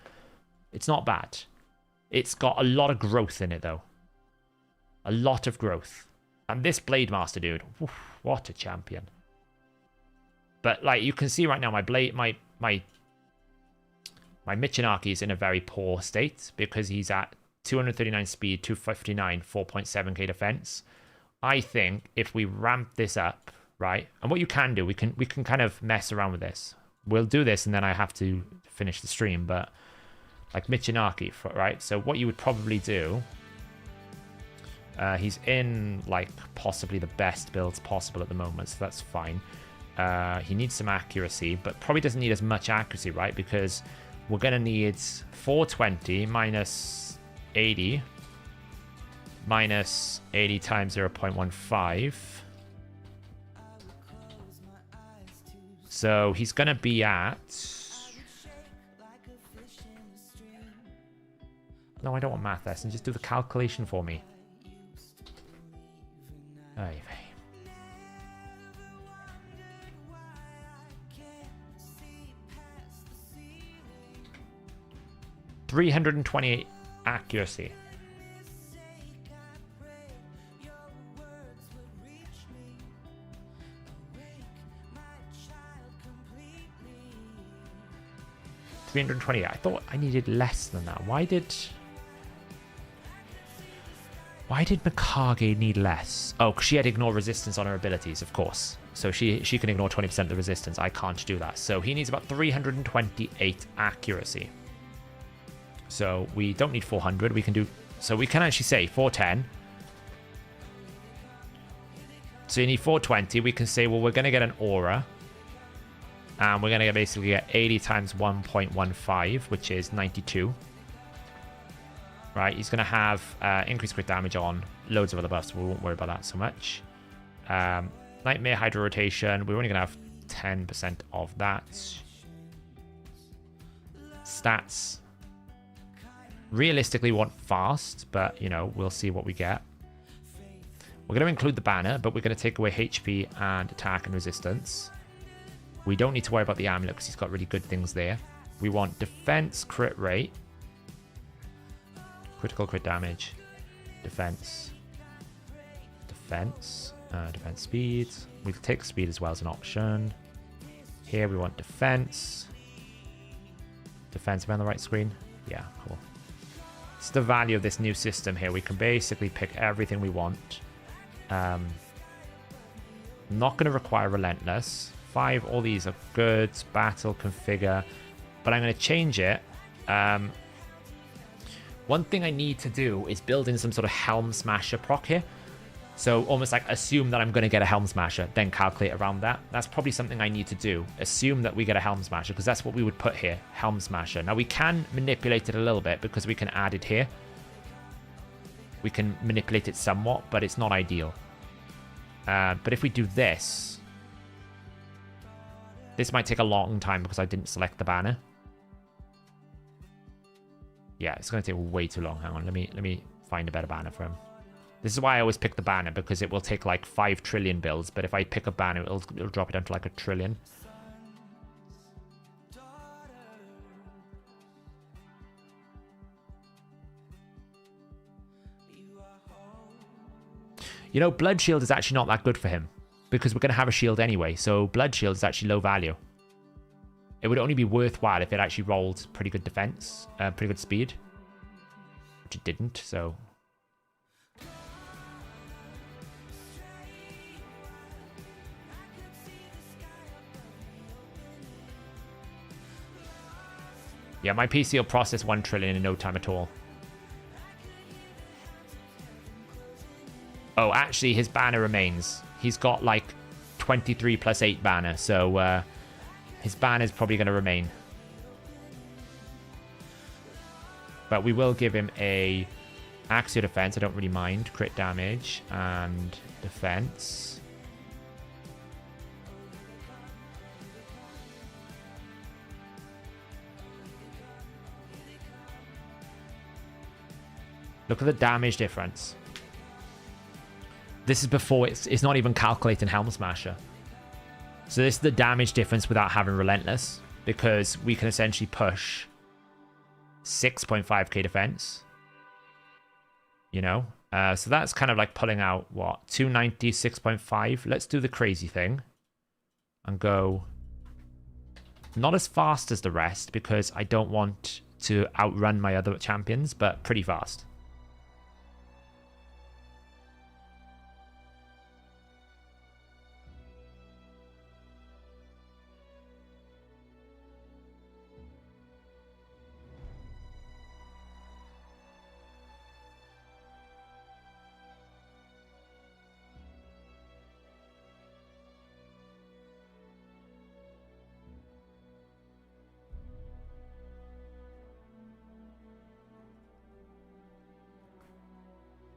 It's not bad. It's got a lot of growth in it, though. A lot of growth. And this Blade Master, dude, oof, what a champion. But, like, you can see right now, my Michinaki is in a very poor state because he's at 239 speed, 259, 4.7k defense. I think if we ramp this up, right, and what you can do, we can kind of mess around with this. We'll do this, and then I have to finish the stream, but like Michinaki, right? So what you would probably do, he's in like possibly the best builds possible at the moment, so that's fine. He needs some accuracy, but probably doesn't need as much accuracy, right? Because we're going to need 420 minus 80 minus 80 times 0.15. So he's going to be at... No, I don't want math lesson. Just do the calculation for me. Ay, 328 accuracy. $328. I thought I needed less than that. Why did Mikage need less? Oh, because she had ignore resistance on her abilities, of course. So she can ignore 20% of the resistance. I can't do that. So he needs about 328 accuracy. So we don't need 400. We can do... So we can actually say 410. So you need 420. We can say, well, we're going to get an aura. And we're going to basically get 80 times 1.15, which is 92. Right, he's going to have increased crit damage on loads of other buffs. We won't worry about that so much. Nightmare Hydra rotation. We're only going to have 10% of that. Stats. Realistically, we want fast, but, you know, we'll see what we get. We're going to include the banner, but we're going to take away HP and attack and resistance. We don't need to worry about the amulet because he's got really good things there. We want defense, crit rate, critical crit damage, defense, defense speed. We'll take speed as well as an option. Here we want defense. Defense, am I on the right screen? Yeah, cool. It's the value of this new system here. We can basically pick everything we want. Not going to require relentless. 5, all these are good. Battle, configure. But I'm going to change it. One thing I need to do is build in some sort of Helm Smasher proc here. So almost like assume that I'm going to get a Helm Smasher, then calculate around that. That's probably something I need to do. Assume that we get a Helm Smasher, because that's what we would put here, Helm Smasher. Now we can manipulate it a little bit because we can add it here. We can manipulate it somewhat, but it's not ideal. But if we do this, this might take a long time because I didn't select the banner. Yeah, it's going to take way too long. Hang on, let me find a better banner for him. This is why I always pick the banner, because it will take like 5 trillion builds, but if I pick a banner, it'll drop it down to like 1 trillion. You know, Blood Shield is actually not that good for him, because we're going to have a shield anyway, so Blood Shield is actually low value. It would only be worthwhile if it actually rolled pretty good defense, pretty good speed, which it didn't, so... Yeah, my PC will process 1 trillion in no time at all. Oh, actually, his banner remains. He's got like 23 plus 8 banner, so his banner is probably going to remain. But we will give him a Axio defense. I don't really mind. Crit damage and defense. Look at the damage difference. This is before it's not even calculating Helm Smasher. So this is the damage difference without having Relentless, because we can essentially push 6.5k defense. You know? So that's kind of like pulling out, what, 290, 6.5. Let's do the crazy thing. And go not as fast as the rest, because I don't want to outrun my other champions, but pretty fast.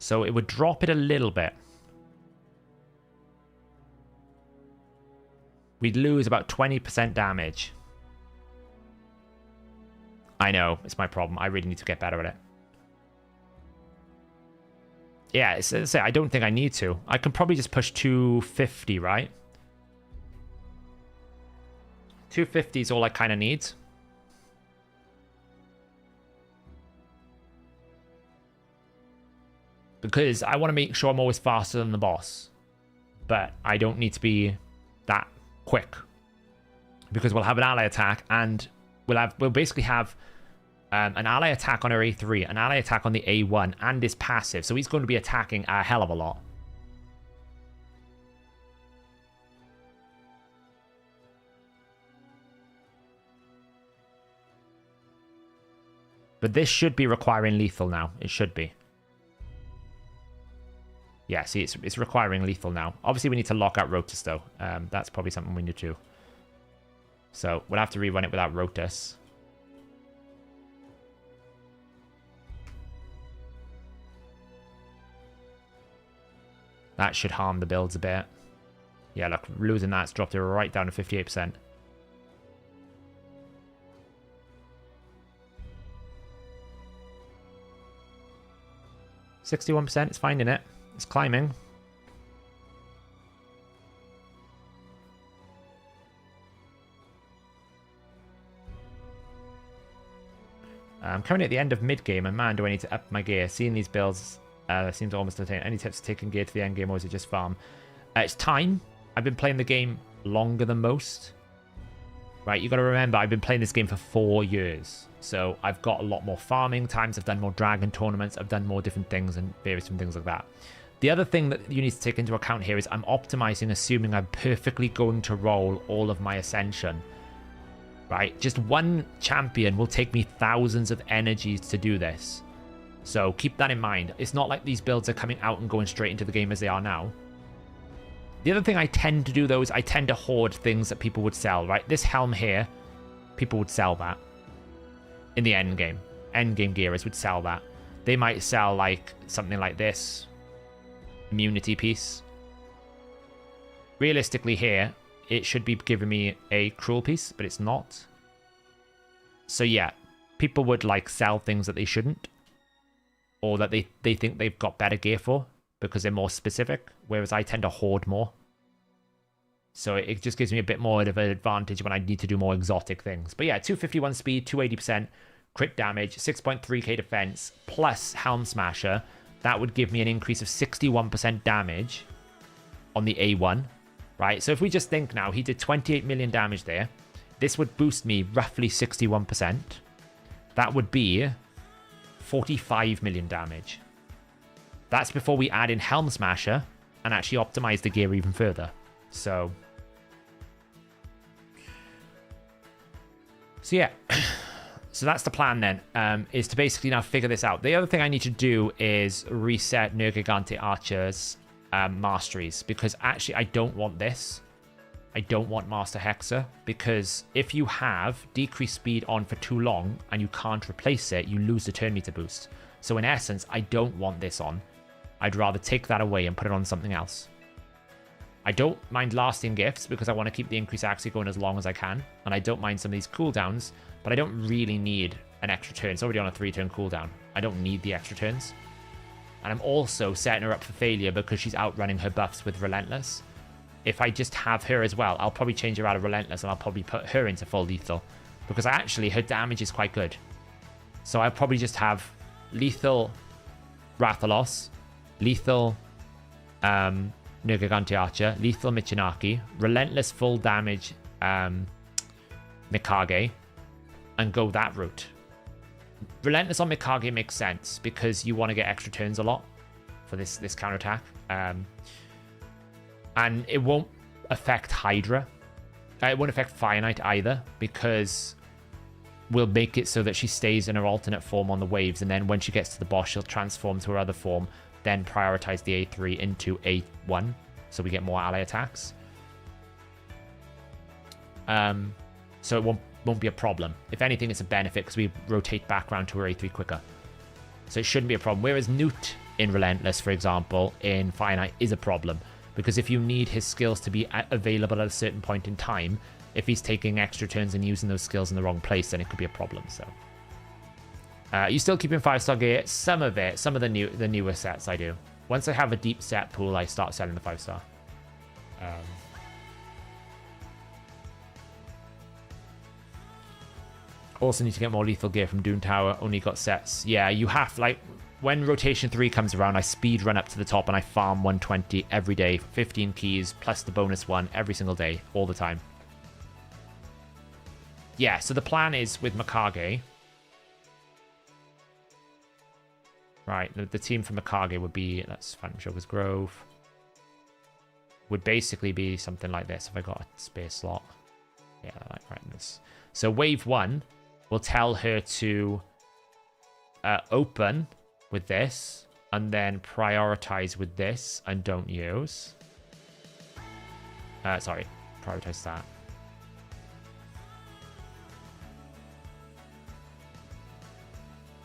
So it would drop it a little bit. We'd lose about 20% damage. I know, it's my problem. I really need to get better at it. Yeah, I don't think I need to. I can probably just push 250, right? 250 is all I kind of need. Because I want to make sure I'm always faster than the boss. But I don't need to be that quick. Because we'll have an ally attack, and we'll basically have an ally attack on our A3, an ally attack on the A1, and his passive. So he's going to be attacking a hell of a lot. But this should be requiring lethal now. It should be. Yeah, see, it's requiring lethal now. Obviously, we need to lock out Rotos, though. That's probably something we need to do. So, we'll have to rerun it without Rotos. That should harm the builds a bit. Yeah, look, losing that's dropped it right down to 58%. %61%, it's finding it. It's climbing. I'm currently at the end of mid-game, and man, do I need to up my gear. Seeing these builds seems almost insane. Any tips to taking gear to the end game, or is it just farm? It's time. I've been playing the game longer than most. Right, you got to remember, I've been playing this game for 4 years. So I've got a lot more farming times. I've done more dragon tournaments. I've done more different things and various different things like that. The other thing that you need to take into account here is I'm optimizing, assuming I'm perfectly going to roll all of my ascension. Right? Just one champion will take me thousands of energies to do this. So keep that in mind. It's not like these builds are coming out and going straight into the game as they are now. The other thing I tend to do, though, is I tend to hoard things that people would sell, right? This helm here, people would sell that in the end game. End game gearers would sell that. They might sell, like, something like this. Immunity piece. Realistically here, it should be giving me a cruel piece, but it's not. So yeah, people would like sell things that they shouldn't, or that they think they've got better gear for because they're more specific, whereas I tend to hoard more. So it just gives me a bit more of an advantage when I need to do more exotic things. But yeah, 251 speed, 280% crit damage, 6.3k defense, plus Helm Smasher. That would give me an increase of 61% damage on the A1, right? So if we just think now, he did 28 million damage there. This would boost me roughly 61%. That would be 45 million damage. That's before we add in Helm Smasher and actually optimize the gear even further. So yeah. So that's the plan then, is to basically now figure this out. The other thing I need to do is reset Nergigante Archer's masteries, because actually I don't want this. I don't want Master Hexer, because if you have decreased speed on for too long and you can't replace it, you lose the turn meter boost. So in essence, I don't want this on. I'd rather take that away and put it on something else. I don't mind lasting gifts because I want to keep the increase accuracy going as long as I can, and I don't mind some of these cooldowns, but I don't really need an extra turn. It's already on a 3-turn cooldown. I don't need the extra turns. And I'm also setting her up for failure because she's outrunning her buffs with Relentless. If I just have her as well, I'll probably change her out of Relentless and I'll probably put her into full lethal. Because actually, her damage is quite good. So I'll probably just have lethal Rathalos, lethal Nergigante Archer, lethal Michinaki, relentless full damage Mikage, and go that route. Relentless on Mikage makes sense because you want to get extra turns a lot for this counterattack. And it won't affect Hydra. It won't affect Fire Knight either because we'll make it so that she stays in her alternate form on the waves, and then when she gets to the boss, she'll transform to her other form, then prioritize the A3 into A1, so we get more ally attacks. So it won't be a problem. If anything, it's a benefit because we rotate back around to her A3 quicker. So it shouldn't be a problem. Whereas Newt in Relentless, for example, in Fire Knight is a problem. Because if you need his skills to be available at a certain point in time, if he's taking extra turns and using those skills in the wrong place, then it could be a problem. So, you still keeping 5-star gear? Some of it, some of the newer sets I do. Once I have a deep set pool, I start selling the 5-star. Also need to get more lethal gear from Doom Tower. Only got sets. Yeah, you have, like, when Rotation 3 comes around, I speed run up to the top and I farm 120 every day. 15 keys plus the bonus one every single day, all the time. Yeah, so the plan is with Mikage. Right, the team for Mikage would be, that's Phantom Shogun's Grove. Would basically be something like this if I got a spare slot. Yeah, like right in this. So wave 1 will tell her to open with this and then prioritize with this and don't use. Sorry, prioritize that.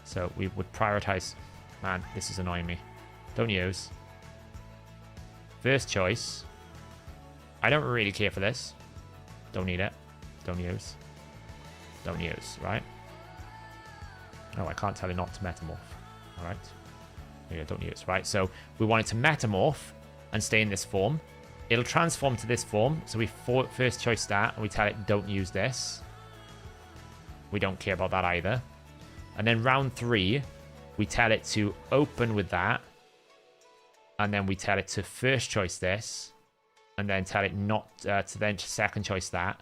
So we would prioritize. Man, this is annoying me. Don't use. First choice. I don't really care for this. Don't need it. Don't use. Don't use, right? Oh, I can't tell it not to metamorph. All right. Yeah, don't use, right? So we want it to metamorph and stay in this form. It'll transform to this form. So we first choice that and we tell it don't use this. We don't care about that either. And then round 3, we tell it to open with that. And then we tell it to first choice this. And then tell it not to then second choice that.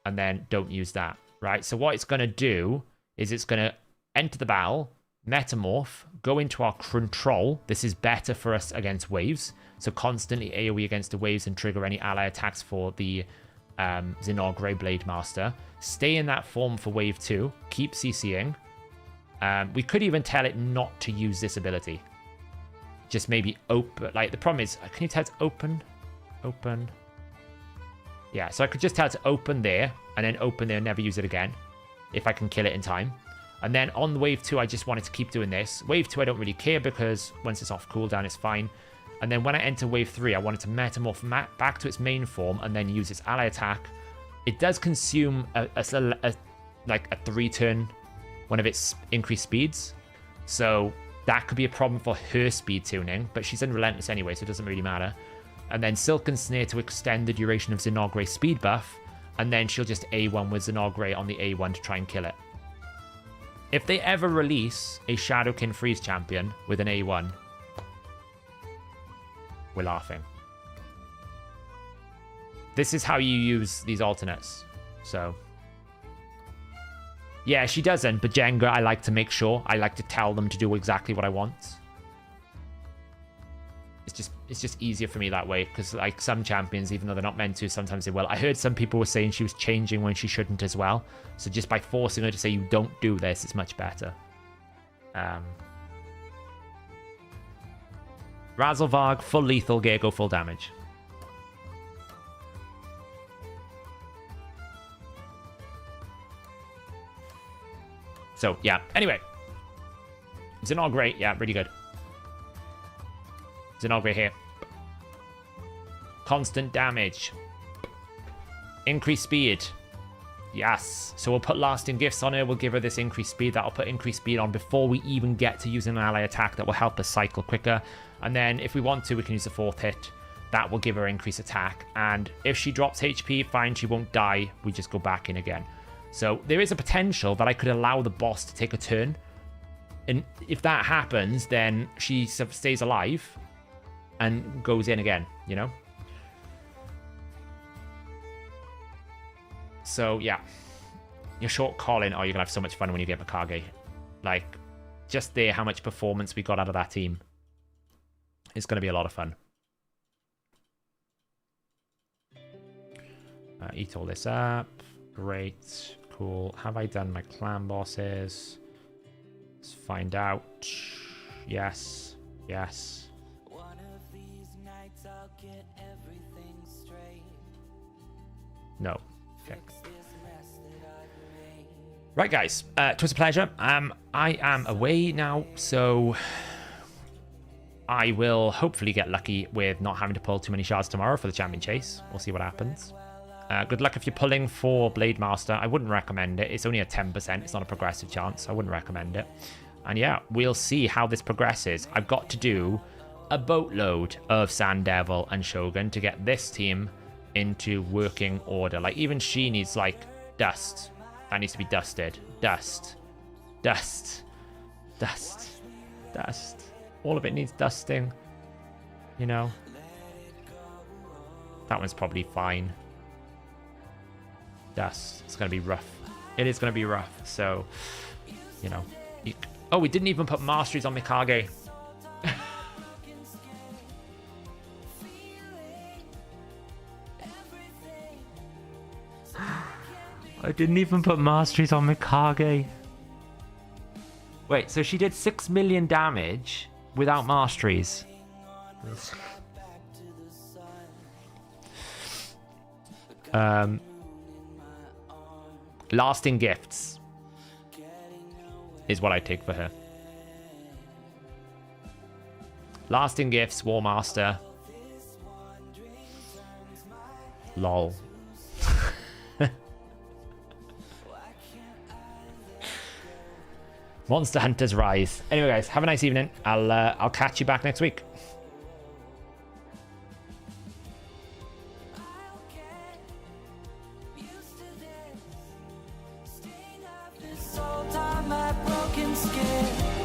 And then don't use that, right? So what it's going to do is it's going to enter the battle, metamorph, go into our control. This is better for us against waves. So constantly AoE against the waves and trigger any ally attacks for the Zinogre Blade Master. Stay in that form for wave 2. Keep CCing. We could even tell it not to use this ability. Just maybe open. Like, the problem is, can you tell it to open? Open. Yeah, so I could just tell it to open there, and then open there and never use it again, if I can kill it in time. And then on the wave 2, I just wanted to keep doing this. Wave 2, I don't really care, because once it's off cooldown, it's fine. And then when I enter wave 3, I wanted to metamorph back to its main form, and then use its ally attack. It does consume like a 3-turn, one of its increased speeds. So that could be a problem for her speed tuning, but she's in Relentless anyway, so it doesn't really matter. And then Silken Snare to extend the duration of Zinogre's speed buff, and then she'll just A1 with Zinogre on the A1 to try and kill it. If they ever release a Shadowkin Freeze champion with an A1, we're laughing. This is how you use these alternates. So, yeah, she doesn't, but Jenga, I like to make sure. I like to tell them to do exactly what I want. It's just easier for me that way, because like some champions, even though they're not meant to, sometimes they will. I heard some people were saying she was changing when she shouldn't as well. So just by forcing her to say you don't do this, it's much better. Razzlevarg, full lethal gear, go full damage. So, yeah. Anyway. Zinogre, yeah, really good. Zinogre here. Constant damage. Increased speed. Yes. So we'll put lasting gifts on her. We'll give her this increased speed. That'll put increased speed on before we even get to using an ally attack. That will help us cycle quicker. And then if we want to, we can use the 4th hit. That will give her increased attack. And if she drops HP, fine, she won't die. We just go back in again. So there is a potential that I could allow the boss to take a turn. And if that happens, then she stays alive and goes in again, you know? So, yeah. You're short calling. Oh, you're going to have so much fun when you get Mikage. Like, just there, how much performance we got out of that team. It's going to be a lot of fun. Eat all this up. Great. Cool. Have I done my clan bosses? Let's find out. Yes. Yes. No. Okay. Right, guys. It was a pleasure. I am away now, so I will hopefully get lucky with not having to pull too many shards tomorrow for the champion chase. We'll see what happens. Good luck if you're pulling for Blade Master. I wouldn't recommend it. It's only a 10%. It's not a progressive chance. I wouldn't recommend it. And yeah, we'll see how this progresses. I've got to do a boatload of Sand Devil and Shogun to get this team into working order. Like, even she needs, like, dust. That needs to be dusted. Dust. Dust. Dust. Dust. All of it needs dusting. You know? That one's probably fine. Dust. It's going to be rough. It is going to be rough. So, you know. Oh, we didn't even put masteries on Mikage. I didn't even put masteries on Mikage. Wait, so she did 6 million damage without masteries. Lasting gifts is what I take for her. Lasting gifts, War Master. Lol. Monster Hunters Rise. Anyway, guys, have a nice evening. I'll catch you back next week. My broken skin.